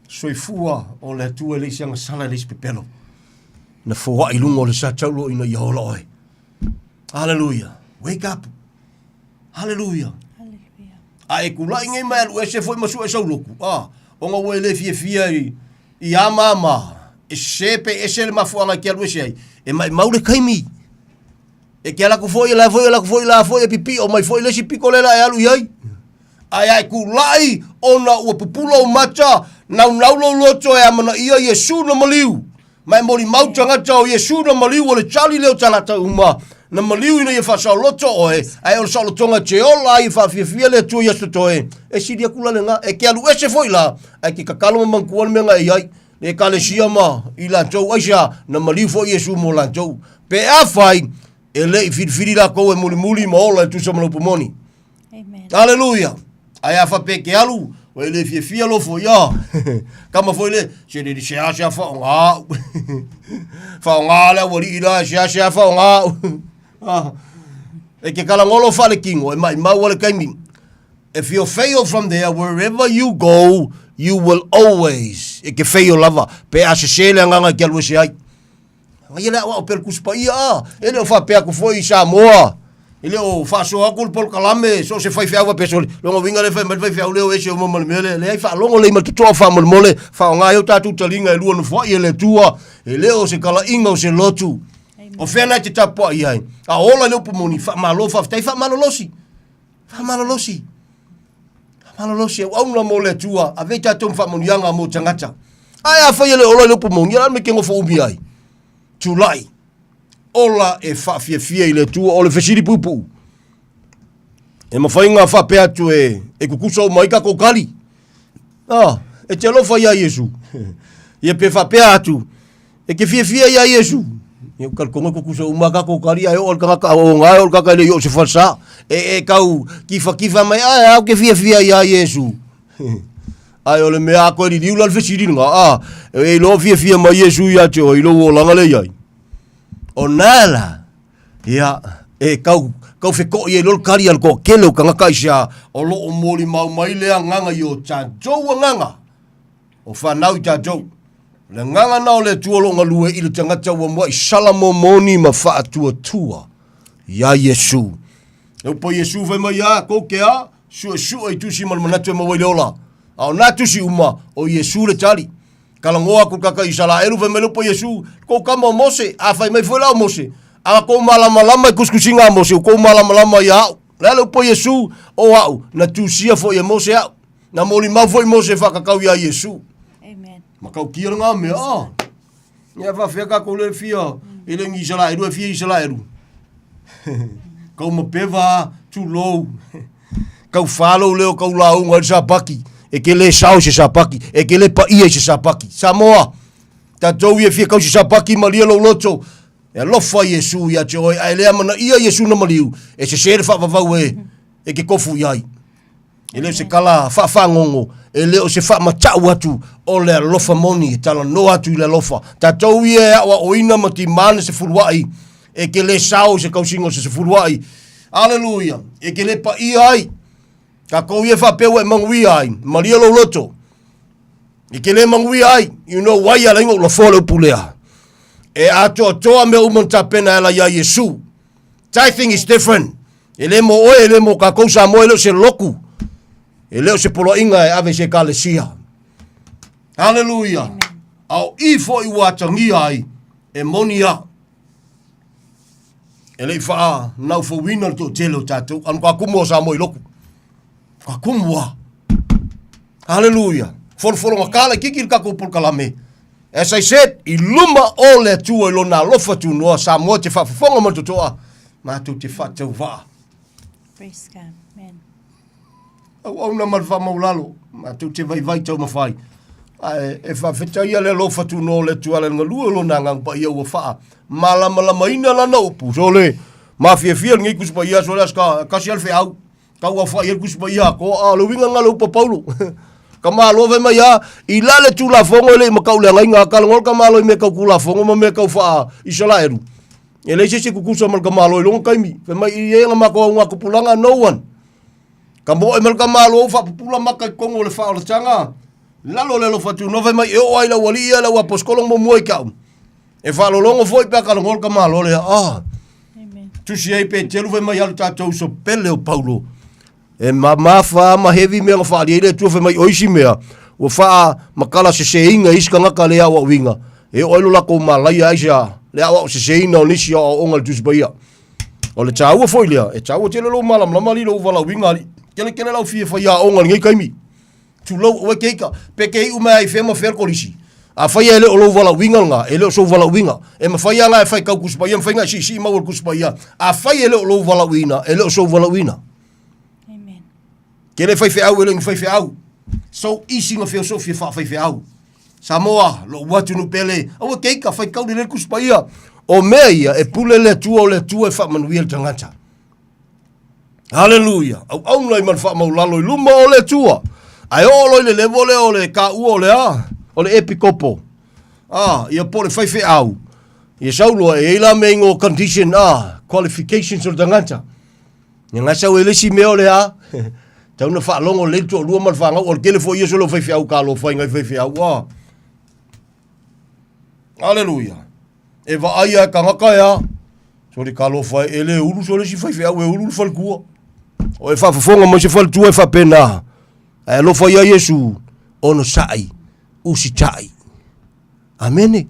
Soifua o le tua le isianga sala le ispepelo. Na fua ilunga o le sa taulo ina i hola oe. Hallelujah. Wake up. Hallelujah. A e kula inge mai alu e se foi masu e sau loku. Onga ue le fia i ama. E sepe e se le mafuanga ki alu e se ai. E mai maule kaimi. E ke ala ku foi la foi e pipi o mai foi le si piko lela e alu iai. Ai kulai ona ua pupula o macha nau lo loto e amana ia Yesu na maliu. Mai mori mau tangata o Yesu na maliu o le chali leo tangata uma. Na maliu ina ia whasao loto oe, ai o sao lotonga te ola i whawhiawhia le tua Yesu toe. E siri akula le ngā, e ke alu ese foi la, ai ki kakaloma mankuan me ngā iai, e ka le siama i lantou aisa, na maliu fo Yesu mo lantou. Pe a whai, e le i whirwhiri la kou e muli ma ola e tusa mana upumoni. Amen. Hallelujah. Ai a whape ke alu, o e le whiawhia lo fo ia. Kama foi le, se le se a whao ngā. Whao ngā le wari ira, se a whao ngā. E ke kalangolo fale kingo, e mai mau wale kaimi. If you fail from there, wherever you go, you will always. E ke fail lava. Pe a se sele anganga ki alu se ai. Ngai ele awa o perkuspa ia. Ele o whapea ku foi i Samoa. Ele o whaso akul pol kalame. So se whai whiawa pesoli. Longo winga le whai whiau leo ese o mamale mele. Le ai wha longo le matutoa whamale mole. Whao ngai o tatu talinga e lua no whai ele tua. E leo se kala inga o se lotu. O whena te tapua i hai. A ola leo pumoni, whamalo, whaftai, whamalolosi. Whamalolosi. Whamalolosi, au auna mo le tua, a vei tātou whamonianga mo tangata. Ai a whai ele ola leo pumoni, ala me kengo whaumi ai. Tulai. Ola e whawhiawhia i le tua, o le whesiri pupu. E mawhainga whapea tu e kukusa o maika kokali. E te alofa ia Yesu. Ia pe whapea atu. E ke whiawhia ia Yesu. Eu kalkonga kukusa umaka ko kari ai ol kaka o ngai ol kaka le yo se falsa e kau kifa mai ai au ke fia ia Yesu ai ole me a ko ri diula fesi nga e lo fia mai Yesu ia te o lo langa le ai onala ia e kau fe ko ye lo kari al ko kelo kanga kaisa o lo moli mau mai le nganga yo cha jo nganga o fa nau cha jo le nganga nao le tuolo ngalue i le tangata wa mua i salamo moni ma wha tua ia Yesu. E po Yesu vai mai a kokea, sua i tusi malmanatu e mawai leola. Ao nā tusi uma o Yesu le tali. Kalangoa kukaka i sala eru vai mai po Yesu, kou kama o Mose, a fai mai foi lao Mose. A kou malama i kuskusinga Mose, kou malama i au. Lele po Yesu o au, na tusia foi e Mose au. Na moli mau foi Mose whakakau ia Yesu. Makau kia ngā mea, Ia whawhia ko le fia, e le ngi sala eru, e fia i sala eru. Kau mapeva, too low. Kau whalo leo, kau launga sa paki. E ke le sao se sa paki, e ke le pa ia se sa paki. Samoa, tatou ia fia kau se sa paki, malia lo loto. E lofa Yesu ia te oi, ai lea mana ia Yesu na maliu. E se sere whawawau e ke kofu iai. E leo se kala whawhangongo, e leo se whamatau atu o lea lofa moni, e tala no atu i lea lofa. Tatou ia awa oina ma ti mana se furuai, e ke le sao se kausingo se furuai. Aleluia, e ke le pa iai, ka kou ia whapeu e mangui ai, maria lo loto. E ke le mangui ai, you know why a lengo lo folo pulea. E ato toa me umanta pena ela ia Yesu. Tithing is different. E le mo oe, e le mo ka kousa mo e leo se loku. E leo se polo inga e ave se kalesia. Hallelujah. Au ifo i watangi ai e monia. E le faa nau fo wina to telo tatou. Anu ka kumo sa mo i loku. Ka kumua. Hallelujah. Folo ngakala kiki ka ko kalame. As I said, I luma o le tua ilo na lofa tu noa sa mo te whafonga mo tutoa. Ma tu te whatau wha. Praise God. Amen. Au na malwa maulalo. Ma tu te vai tau mawhai. E whawhetai le lofa tu noa le tua le ngalua ilo na ngang pa ia ua wha. Malama ina la na upu. So le, ma fia ngi kus pa ia so le aska kasi alfe au. Kau a wha ia kus pa ia. Ko a lo winga ngalo pa Paulo. Ka malo ve mai ya I lale tu la fongo le makau le ngai nga kal ngol ka malo me kau kula fongo ma me kau fa Israel. Ele se kukusa mal ka malo lo ngai mi. Ve mai I nga mako nga kupulanga no one. Ka mo mal ka malo fa pula maka kongo le fa le tanga. Lalo le lo fa tu no ve mai o ai la wali la wa poskolong mo moi ka. E fa lo longo foi pa ka ngol ka malo le Amen. Tu si ai pe telu ve mai al tatou so pele o Paulo. E mafa ma heavy me nga fa le tu fe mai oisi mea o fa makala se inga iska ngaka le awa winga e oilo la ko malai aisa le awa se ina o nisi o ongal tus baia o le tau foi le e tau te lo malam la mali lo vala winga kele la fie fa ya ongal ngai kaimi tu lo o keika pe ke u mai fe mo fer kolisi a fa ele o lo vala winga nga ele so vala winga e ma fa ya nga fa ka kus baia fa nga si ma wor kus baia a fa ele o lo vala winga ele so vala winga. Kele fai au ele fai au. So easy nga feo so fai au. Samoa lo watu no pele. O keika fai kau le kus paia. O meia e pule le tua e fa manuel tangata. Hallelujah. Au nai man fa maulalo luma o le tua. Ai o le levole o le ka u o le a. O le epikopo. Ia pole fai au. Ia saulo e ila mengo condition qualifications o tangata. Nga sa wele si me o le a. Tau na wha longo le tu lua mal whanga o kele fo ia solo fai au ka lo fai ngai fai au wa. Hallelujah. E va aia ka ngaka ya. So le ka lo fai ele ulu solo si fai au e ulu fal kua. O e fa fonga mo se fal tu e fa pena. E lo fai ia Yesu ono sai usi tai. Amen.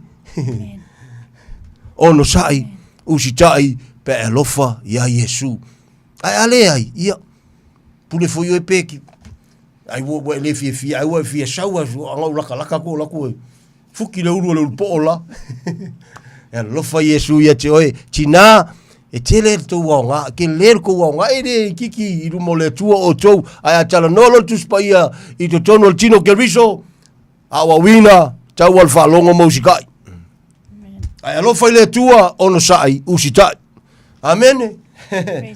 Ono sai usi tai pe e lofa ia Yesu. Ai ale ai ia pule foi o peki ai wo le fia ai wo fia saua anga laka ko la ko fuki le uru le pola e lo fa Yesu ia te oi tina e tele to wanga ke ler ko wanga e kiki I rumo le tua o tou ai atala no lo tu spaia I to tono el tino ke riso awa wina tau al fa longo musikai ai lo fa le tua ono sai usitai amen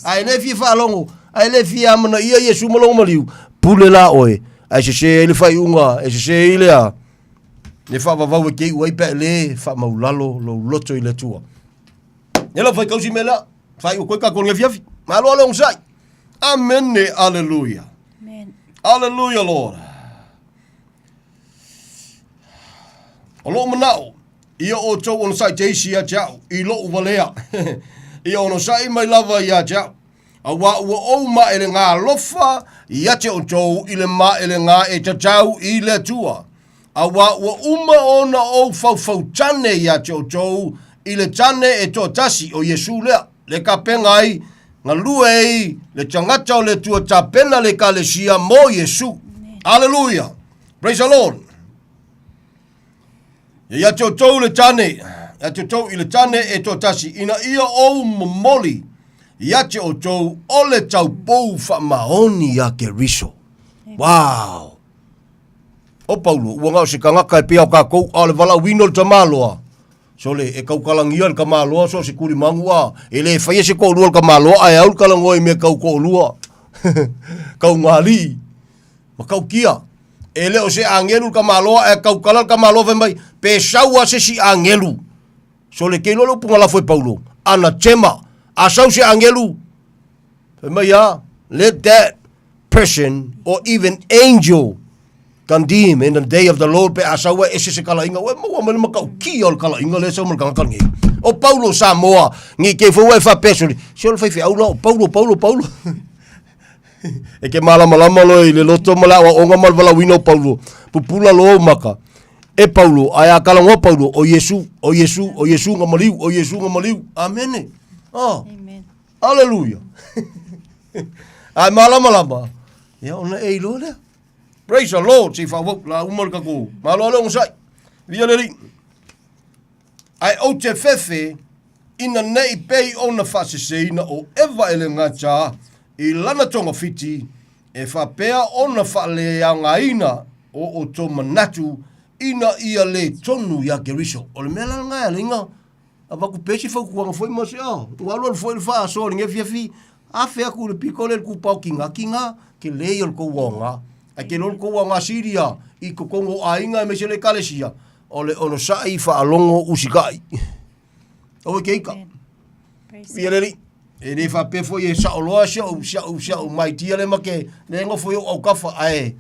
ai le fi fa longo ai le fia mana ia Yesu malo maliu pule la oe ai se le fai unga e se ile a le fa va ke ui pe le fa maulalo lo loto ile tua ela fai kausi mela fai ko ka kon fiafi malo lo sai amen hallelujah Amen. Hallelujah Lord Olo manao ia o tau on sai te isia chao I lo uvalea ia ono sai mai lava ia chao awa ua o ma ele ngā lofa ia te o tau I le ma ele ngā e tatau I le tua. Awa ua uma ona o fau tane ia te o tau I le tane e to tasi o Yesu lea. Le ka pengai ngā luei le tangata o le tua ta pena le ka le sia mo Yesu. Hallelujah. Praise the Lord. Ia te o tau le tane. Ia te o tau I le tane e to tasi. Ina ia o momoli. Ia te o tau o le tau pou wha maoni ia ke riso. Wow! O Paulo, ua ngau se kangaka e pia o kakou, a le wala wino le tamaloa. So le e kau kalangia le kamaloa, so se kuri mangua. E le whaia se kou lua le kamaloa, ai au kalangoa I me kau kou lua. Kau ngali. Ma kau kia. E le o se angelu le kamaloa, e kau kala le kamaloa vemai, pe saua se si angelu. So le keilo le punga la foi Paulo. Ana tema. Asau se angelu. Maya, let that person or even angel condemn in the day of the Lord. Pe asau ese se kala inga. We mo mo mo kau ki ol kala inga le so mo kanga kangi. O Paulo Samoa ngi ke fo we fa peso. Se ol fa fi au Paulo. E ke mala lo le loto mala o nga mal vala wino Paulo. Pupula lo maka. E Paulo aya kala ngo Paulo o Yesu nga maliu o Yesu nga maliu. Amen. Oh. Amen. Hallelujah. Ai malama. Ia ona e ilo lea. Praise the Lord, si whawau, la umal ka ko. Malo alo ngosai. Via leri. Ai o te fefe, ina nei pei ona whaseseina o ewa ele ngata, i lana tonga fiti, e whapea ona whale a ngaina o to manatu, ina ia le tonu ya Keriso. O le mea ngai alinga, a waku pesi whakuanga foi masi a, ualu al foi le wha aso, ringe fiafi, a fea ku le piko le ku pau kinga, ke lei al kou wanga, a ke lol kou wanga siria, i ko kongo a inga me se le kalesia, o le ono sai wha alongo usikai. O ke ika. Ia leri, e re wha pe foi e sa o loa sia o mai tia le make, le ngo foi au kafa ae,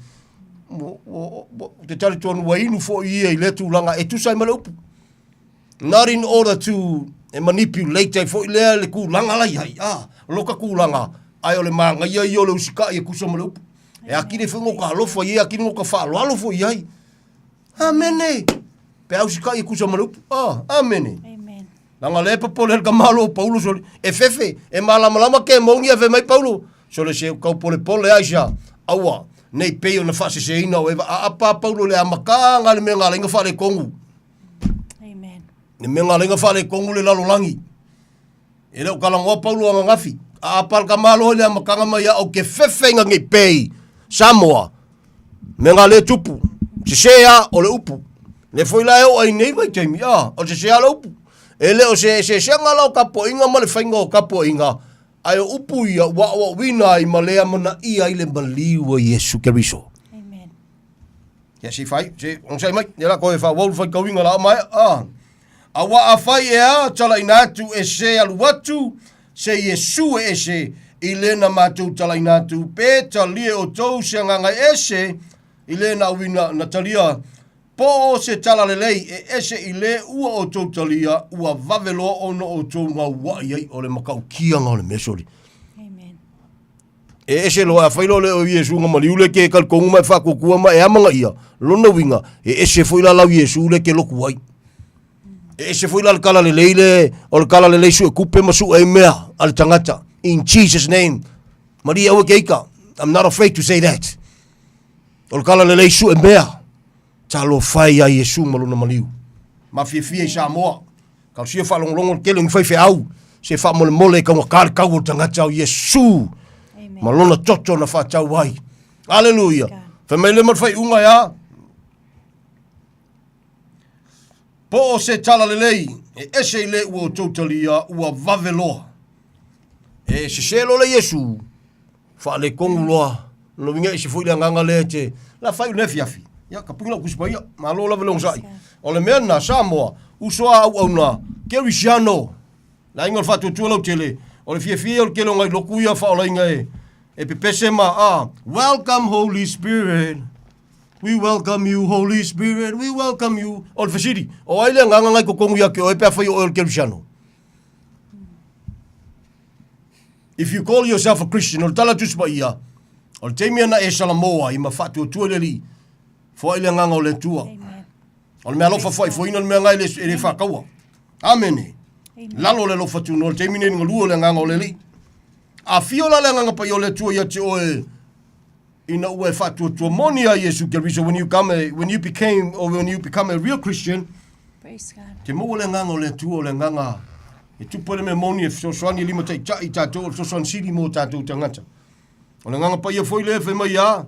te tari tonu wa inu fo i le tūlanga e tu sai male upu. Not in order to manipulate fo i le kūlanga lai hai, loka kūlanga, ai o le manga ia i o le usika i e kusa male upu. E akine whengo ka alofa i e akine ngo ka wha alo i ai. Amene. Pe au usika i e kusa male upu. Amene. Nanga le papo le ka malo o Paulo soli. E fefe, e malama ke mongi ave mai Paulo. Sole se kau pole aisha. Aua. Nei peo na fase se ina o eva a Paulo le amakanga le menga lenga fale kongu. Amen. Ne menga lenga fale kongu le lalo langi. E leo kalangoa Paulo anga ngafi. A pal ka malo le amakanga mai au ke fefe nga ngai pei. Samoa. Menga le tupu. Se sea o le upu. Le foi la o ai nei mai taimi. O se sea le upu. E leo se ngala o kapo inga ma le whainga o kapo inga. Ai o upu ia wa wina i malea mana ia i le maliwa Yesu Keriso. Amen. Ya si fai, on sai mai, nela koe wha wau whai kauinga la mai. A wa a fai e a tala inatu e se alu watu, se Yesu e se i lena matu tala inatu. Pe talie o tou se nganga e se i lena wina na talia. Po se tala lelei e ese i le ua o tau talia ua vavelo ono o tau ngā wai ai o le makau kia ngā le mesori. Amen. E ese lo a whailo le o Iesu ngā maliule ke kalkongu mai whakokua mai e amanga ia. Lona winga e ese whaila lau Iesu le ke loku ai. E ese whaila le kala lelei le o le kala lelei su e kupe masu e mea al tangata. In Jesus name. Maria ua keika. I'm not afraid to say that. O le kala lelei su e mea. Talo fai a Yesu maluna maliu. Ma fie i Samoa. Kau sia whalonglongo kele ngi fai au. Se wha mole ka wakar kau o tangata o Yesu. Malona toto na whatau wai. Aleluia. Whamai le mat fai unga ya. Po o se tala lelei. E ese le ua tautalia ua vaveloa. E se lo le Yesu. Wha le kongu loa. No winga isi fui le anganga le te. La fai unefiafi. Ya kapung la kusbaya malo la velong sai o le mena Samoa usoa au na Kerisiano la ingol fatu tu lo tele o le fie o kelo ngai lokuia fa ola ngai e pepesema welcome Holy Spirit, we welcome you Holy Spirit, we welcome you o le fasidi o ai le nganga ngai ko kongu ya ke o e pe fa o Kerisiano. If you call yourself a Christian o tala tusbaya o temia na e salamoa i ma fatu tu le foi le nganga o le tua. O le mea lofa foi ina le mea ngai le whakaua. Amene. Lalo le lofa tu no le teimine nga lua le nganga o le li. A fiola le nganga pa i o le tua ia te oe ina ue whatua tua moni a Yesu Keriso when you become a real Christian. Praise God. Te mua le nganga o le tua o le nganga. E tupole me moni e sosoani lima tai tai tatou o sosoani siri mo tatou tangata. O le nganga pa ia foi le mai a.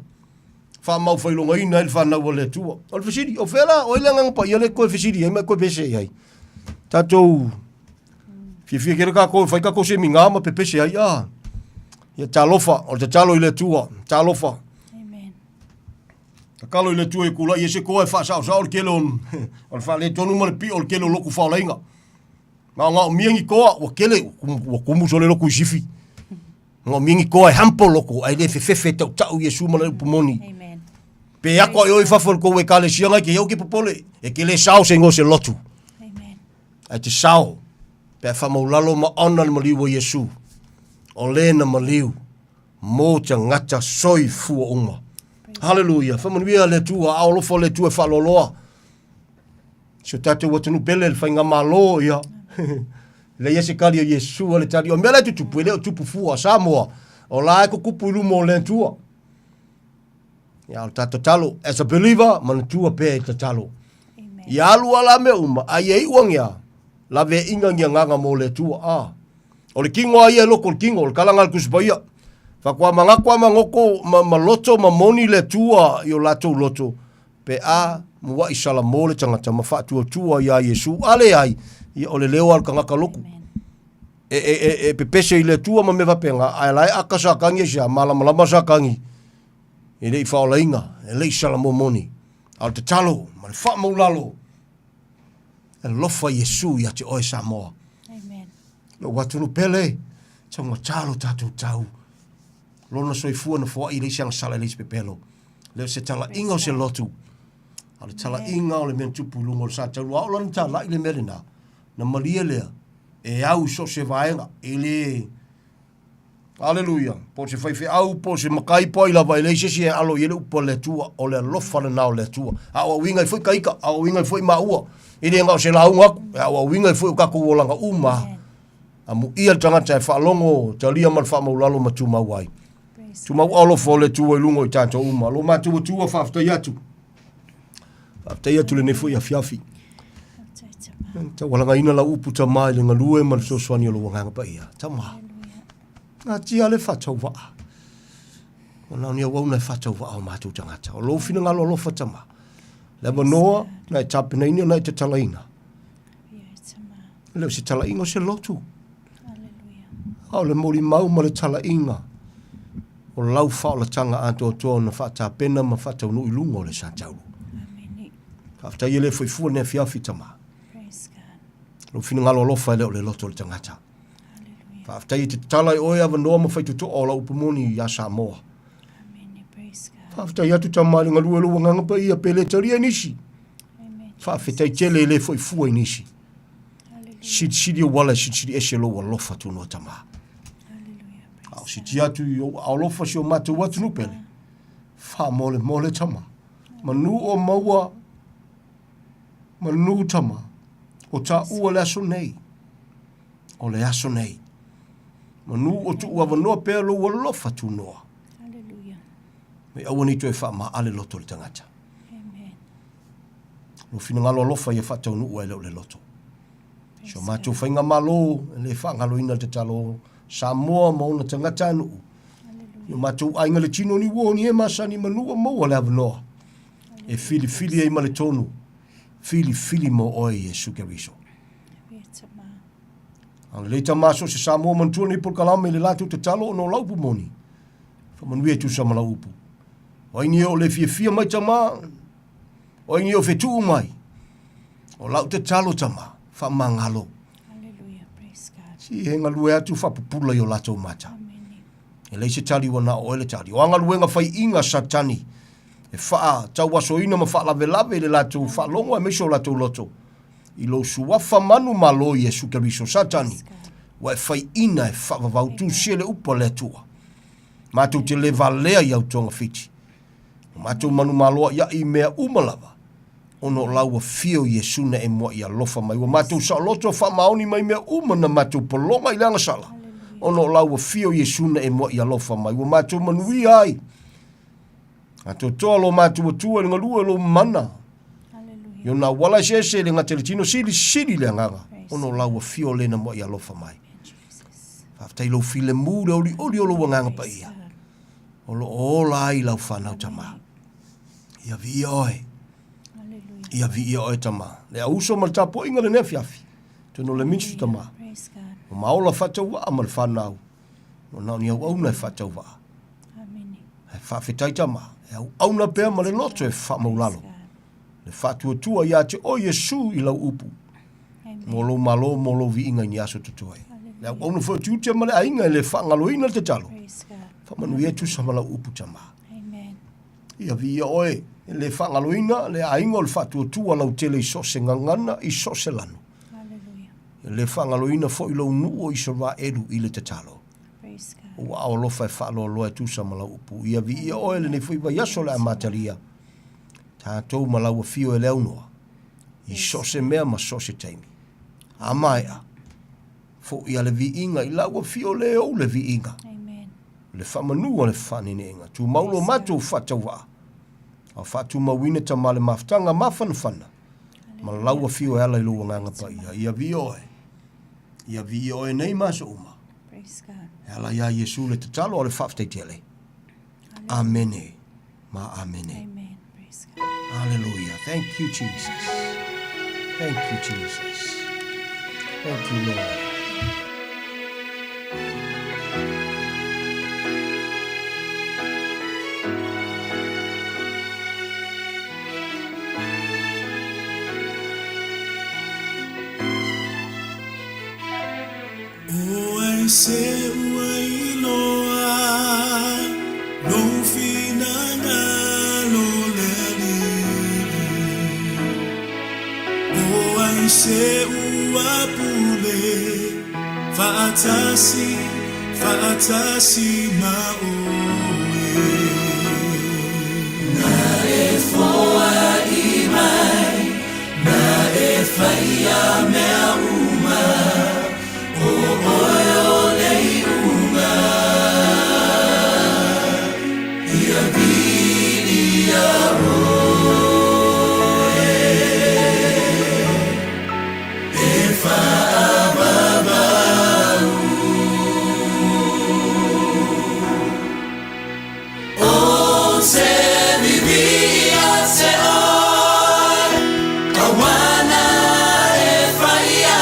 Fa mau fai longa ina il fa na wole tua. O fisidi o fela o ile ngang pa ile ko fisidi e me ko pese ai. Tato fie kere ka ko fai ka ko se minga ma pese ai a. Ya talofa o te talo ile tua, talofa. Amen. Ta kalo ile tua e kula ye se ko e fa sa o kelon. O fa le tonu mal pi o kelo loku fa lainga. Nga miengi ko o kele o kumu so le loku sifi. Nga miengi ko e hampo loko ai le fefe tau Yesu mal pumoni. Amen. Pe ako yo ifafol ko we kale sianga ke yo ki popole e ke le sao se ngo se lotu. Amen. Ai te sao. Pe fa mo lalo ma ona le maliu o Yesu. O le na maliu mo te ngata soi fu uma. Hallelujah. Fa mo via le tua a lo fo le tua fa lo loa. So tate watu nu bele fa nga malo ya. Le yese kali o Yesu le tadi o mele tu pele o tu fu a Samoa. O la ko kupu lu mo le tua. Ia o tato talo. As a believer, mana tua pē i tatalo. Ia alu ala me uma, ai e iwang ia. La ve inga ngia nganga mo le tua. O le kingo ai e loko le kingo, le kalanga le kusipaia. Whakua mangakua mangoko, ma loto, ma moni le tua, i o lato loto. Pe mua isala mo le tangata, ma whaatua tua ia Yesu. Ale ai, i o le leo al kangaka loku. Pe pese i le tua ma me vapenga, ai lai akasa kangi sia, malama sa kangi. I le i whaola inga, e le isala mo moni. Al te talo, ma le wha maulalo. E lofa Yesu ia te oe Samoa. Lo watunu pele, tanga talo tatu tau. Lona soifua na fua i le siang sala le pepelo. Leo se tala inga o se lotu. Ale tala inga o le mentupu lungo le sa tau. Au lana tala i le merina. Na malia lea. E au so se vaenga. Ele. Aleluia. Po se fai fe au, po se makai po i lava. Ele se se alo yele upo le tua. O le lofa le nao le tua. Awa winga i fui kaika. Awa winga i fui maua. Ine nga o se launga. Awa winga i fui ukaku wolanga uma. Amu ia tangata e whaalongo. Talia mal wha maulalo ma tu mawai. Tu mau alo fole tu e lungo i tātou uma. Lo mātua tua whaftai atu. Whaftai atu le nefu i a fiafi. Ta walanga ina la upu ta mai le ngalue ma le soswani o lo wanganga pa ia. Ta maa. Ngā tia le whatau waa. O nao ni a wauna e whatau waa o mātua tangata. O lo fina ngalo alofa ta maa. Le wanoa, na e tapina ina, na e te talaina. Leo se talainga o se lotu. Au le mori mau ma le talainga. O lau whaolatanga ato toa na whata pena ma whata unu i lungo le santauru. Whafta i le whaifua nea fiafi tama. Lo fina ngalo alofa leo le loto le tangata. Whafta i te tala i oe awanoa ma whaitu toa o la upamoni i a Samoa. Whafta i atu tama le ngalua lua ngangapa i a pele taria nisi. Whafta i tele le whaifua i nisi. Sidi o wala, sidi ese lo wa lofa tu no tama. Si tiatu au lofa si o matu watu nupele. Wha mole tama. Manu o maua. Manu tama. O ta ua le aso nei. O le aso nei. Manu o tu ua wanoa pēr lo wa lofa tu noa. Me awani tu e wha ma ale loto le tangata. Lo fina ngalo lofa ia wha tau nu ua e leo le loto. So matu whainga malo. Le wha ngalo ina te talo. Samoa mauna tangata anu. Yo matu ainga le tino ni wo ni e masani manua maua le avanoa. E fili e male tonu. Fili mo oi e sukeriso. Ang leita maso se Samoa mantua ni por kalame le latu te talo no laupu moni. Whamanui e tu samala upu. Oini o le fia mai tama. Oini o fetu mai. O lau te talo tama. Whamangalo. Si he ngalue atu whapupula i o lato mata. E leise tali wana o ele tali. O angalue nga whai inga satani. E wha tau waso ina ma wha lave le lato wha longo e meso lato loto. I lo suwafa manu malo i e sukeriso satani. Wa e whai ina e wha vavautu siele upa le tua. Mātou te le valea i au tonga fiti. Mātou manu maloa ia i mea umalava. Ono laua fio Yesu na e mua i alofa mai. Wa mātou sa loto wha maoni mai mea umana mātou polonga i langa sala. Ono laua fio Yesu na e mua i alofa mai. Wa mātou manui ai. Mātou toa lo mātou atua le ngalua lo mana. Yo na wala sese le ngate le tino sili le nganga. Ono laua fio le na mua i alofa mai. Whaftai lo file mūre oli o lo wanganga pa ia. Olo ola ai lau whanau tama. Ia vi oe. Ia vi oe tama. Le auso mal tapo inga le nefiafi. Tono le minstu tama. O maola whatau wa amal whanau. O nao ni au auna e whatau wa. E whawhetai tama. E au auna pēr ma le loto e whamaulalo. Le whatua tua ia te o Yesu i lau upu. Molo malo molo vi inga ni aso tutuai. Le au auna whatua tia ma le ainga e le whangaloina te talo. Whamanu e tu samala upu tama. Ia vi oe. Le whangaloina, le aingo le whatua tua lau tele i sose ngangana, i sose lanu. Le whangaloina fo i lau nuo i sorwa eru i le te talo. O ao lofa e whaalo loa tu samala upu. Ia vi ia oe le ne fuiwa yaso le amataria. Tātou malau a fio e leaunoa. I sose mea ma sose taimi. Amaia. Fo ia le vi inga i lau a fio le au le vi inga. Le whamanua le whanene inga. Tu maulo matou whatau waa. A whatu mawina ta male maftanga mawhanawhana. Ma laua fio e ala i lua nganga pa ia. Ia vi oe. Ia vi oe nei maso uma. Praise God. E ala ia Yesu le tatalo o le whafteitele. Amene. Ma amene. Amen. Praise God. Hallelujah. Thank you, Jesus. Thank you, Jesus. Thank you, Lord. Se uailoa no finanga lo leli o ai se uapule faatasi maoe na e foa i mai na e faia mea uma o oio lei uma ia viria oe e whaababau o se vivia se oi kawana e whaia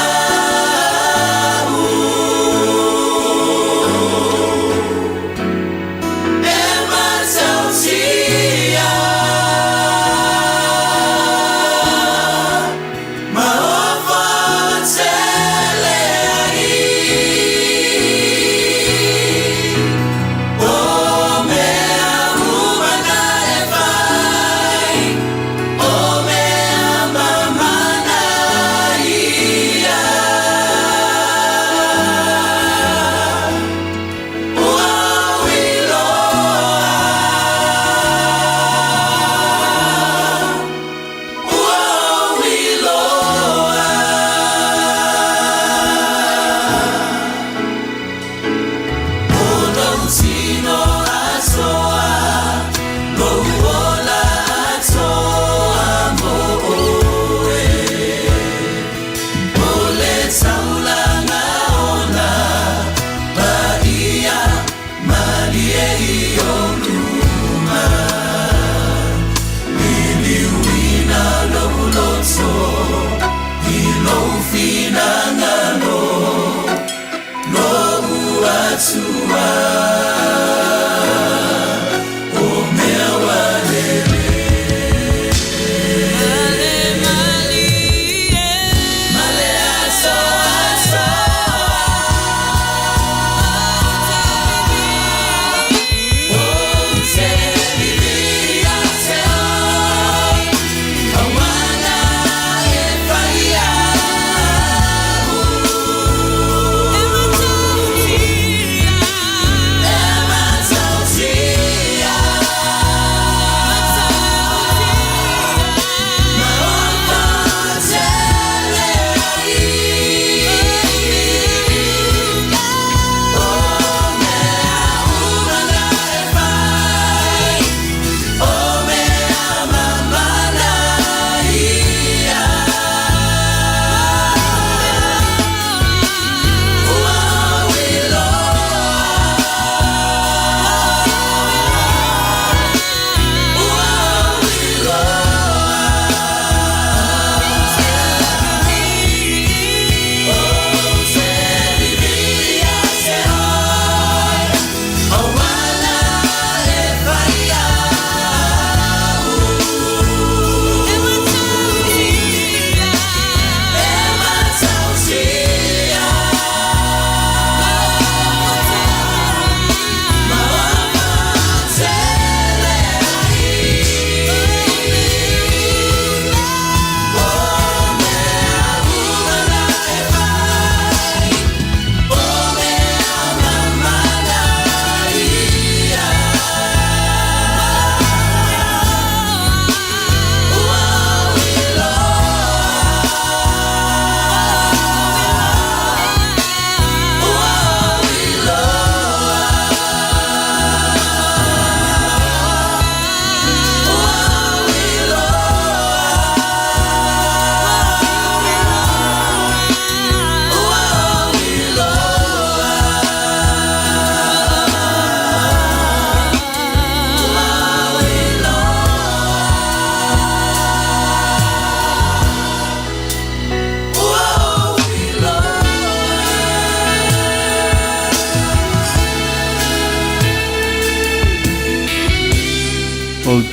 Sia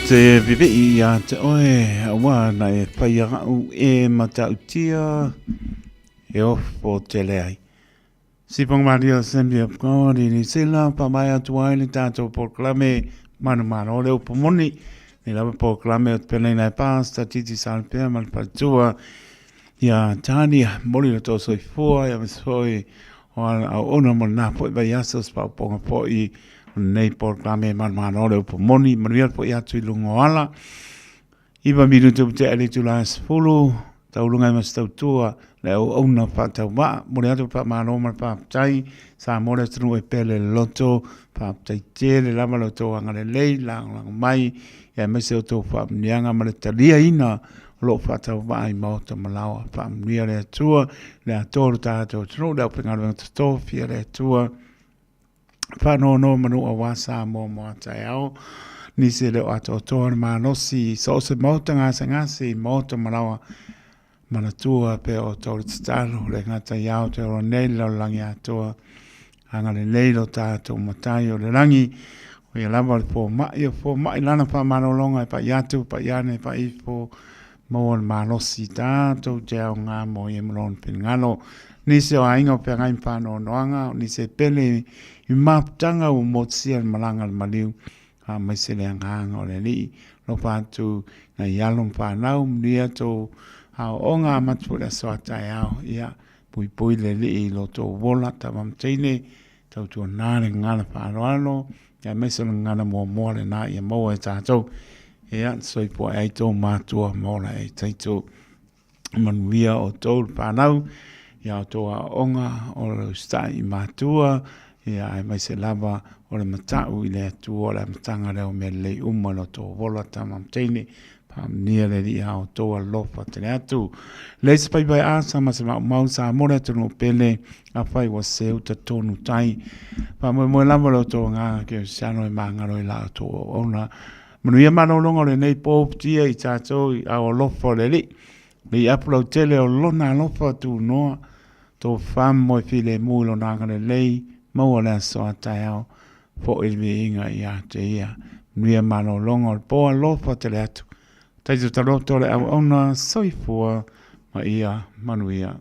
te vivi I a te oe awa na e whaia au e matautia e ofo te leai. Sipong Maria Assembly of God in New Zealand, pa mai atu ai ni tātou proklame manu manu o leo pomoni, ni lawa proklame o te pelena e pāsta, titi salpea man patua, ia tānia mori na tō soi fua, ia mesoi o au ona mo nā poi vai asos pa ponga poi, nei proklame manu manu o leo pomoni, manuia po ia tui lungo ala, iwa miru te ali tu la sfulu, tau lunga mas tau tua, leo ona pa tau wa, mori atu pa mano mar pa tai, sa mora tunu e pele loto, pa tai te le lama loto angare lei, lang mai, ia mese o tō pa mnianga mara talia ina, lo pa tau wa i mauta malawa, pa mnia le atua, le atoro tātou tunu, leo pingaro ngata tō, fia le atua, pa no manu a wasa mo tai au, ni se leo ato toa ma nosi, so se mauta ngasi, mauta malawa, mana tua pe o tau talo le ngata iau te oro nei lau langi atoa anga le leilo tātou matai o le rangi o ia lava le fō mai lana pa manolonga e pa iatu pa iane pa ifo mo le malosi tātou te au ngā mo i emron pingalo ni se o ainga o pe ngai mpano noanga ni se pele I maptanga o motsia le malanga le maliu a mai se le anganga o le li lo pātu na ialum pānau mnia tō au onga matu le soata au ia pui le li lo to vola ta mam tine tau tu nare ngana paano ia meso ngana mo le na ia mo e tato ia soi po ai to matua mo la e taito manuia o to panau ia to onga o le stai matua ia ai mai se lava o le matau I le tu o le matanga le o me le umano to vola ta mam tine nia le ria o toa lofa te atu. Le se pai pai asa ma se mau sa mora tonu pele a pai wa se uta tonu tai. Pa mo lama lo to ngā ke siano e mangaro I la to ona. Manu ia mana longa le nei pōp tia I tātou I au lofa le li. Le aplau tele o lona lofa tu noa. To fam mo file mui lo nanga le lei. Mau le soa tai au. Po ilmi inga I a te ia. Manu ia mana longa le poa lofa te le atu. Taito taroto le au ona soifua ma ia manuia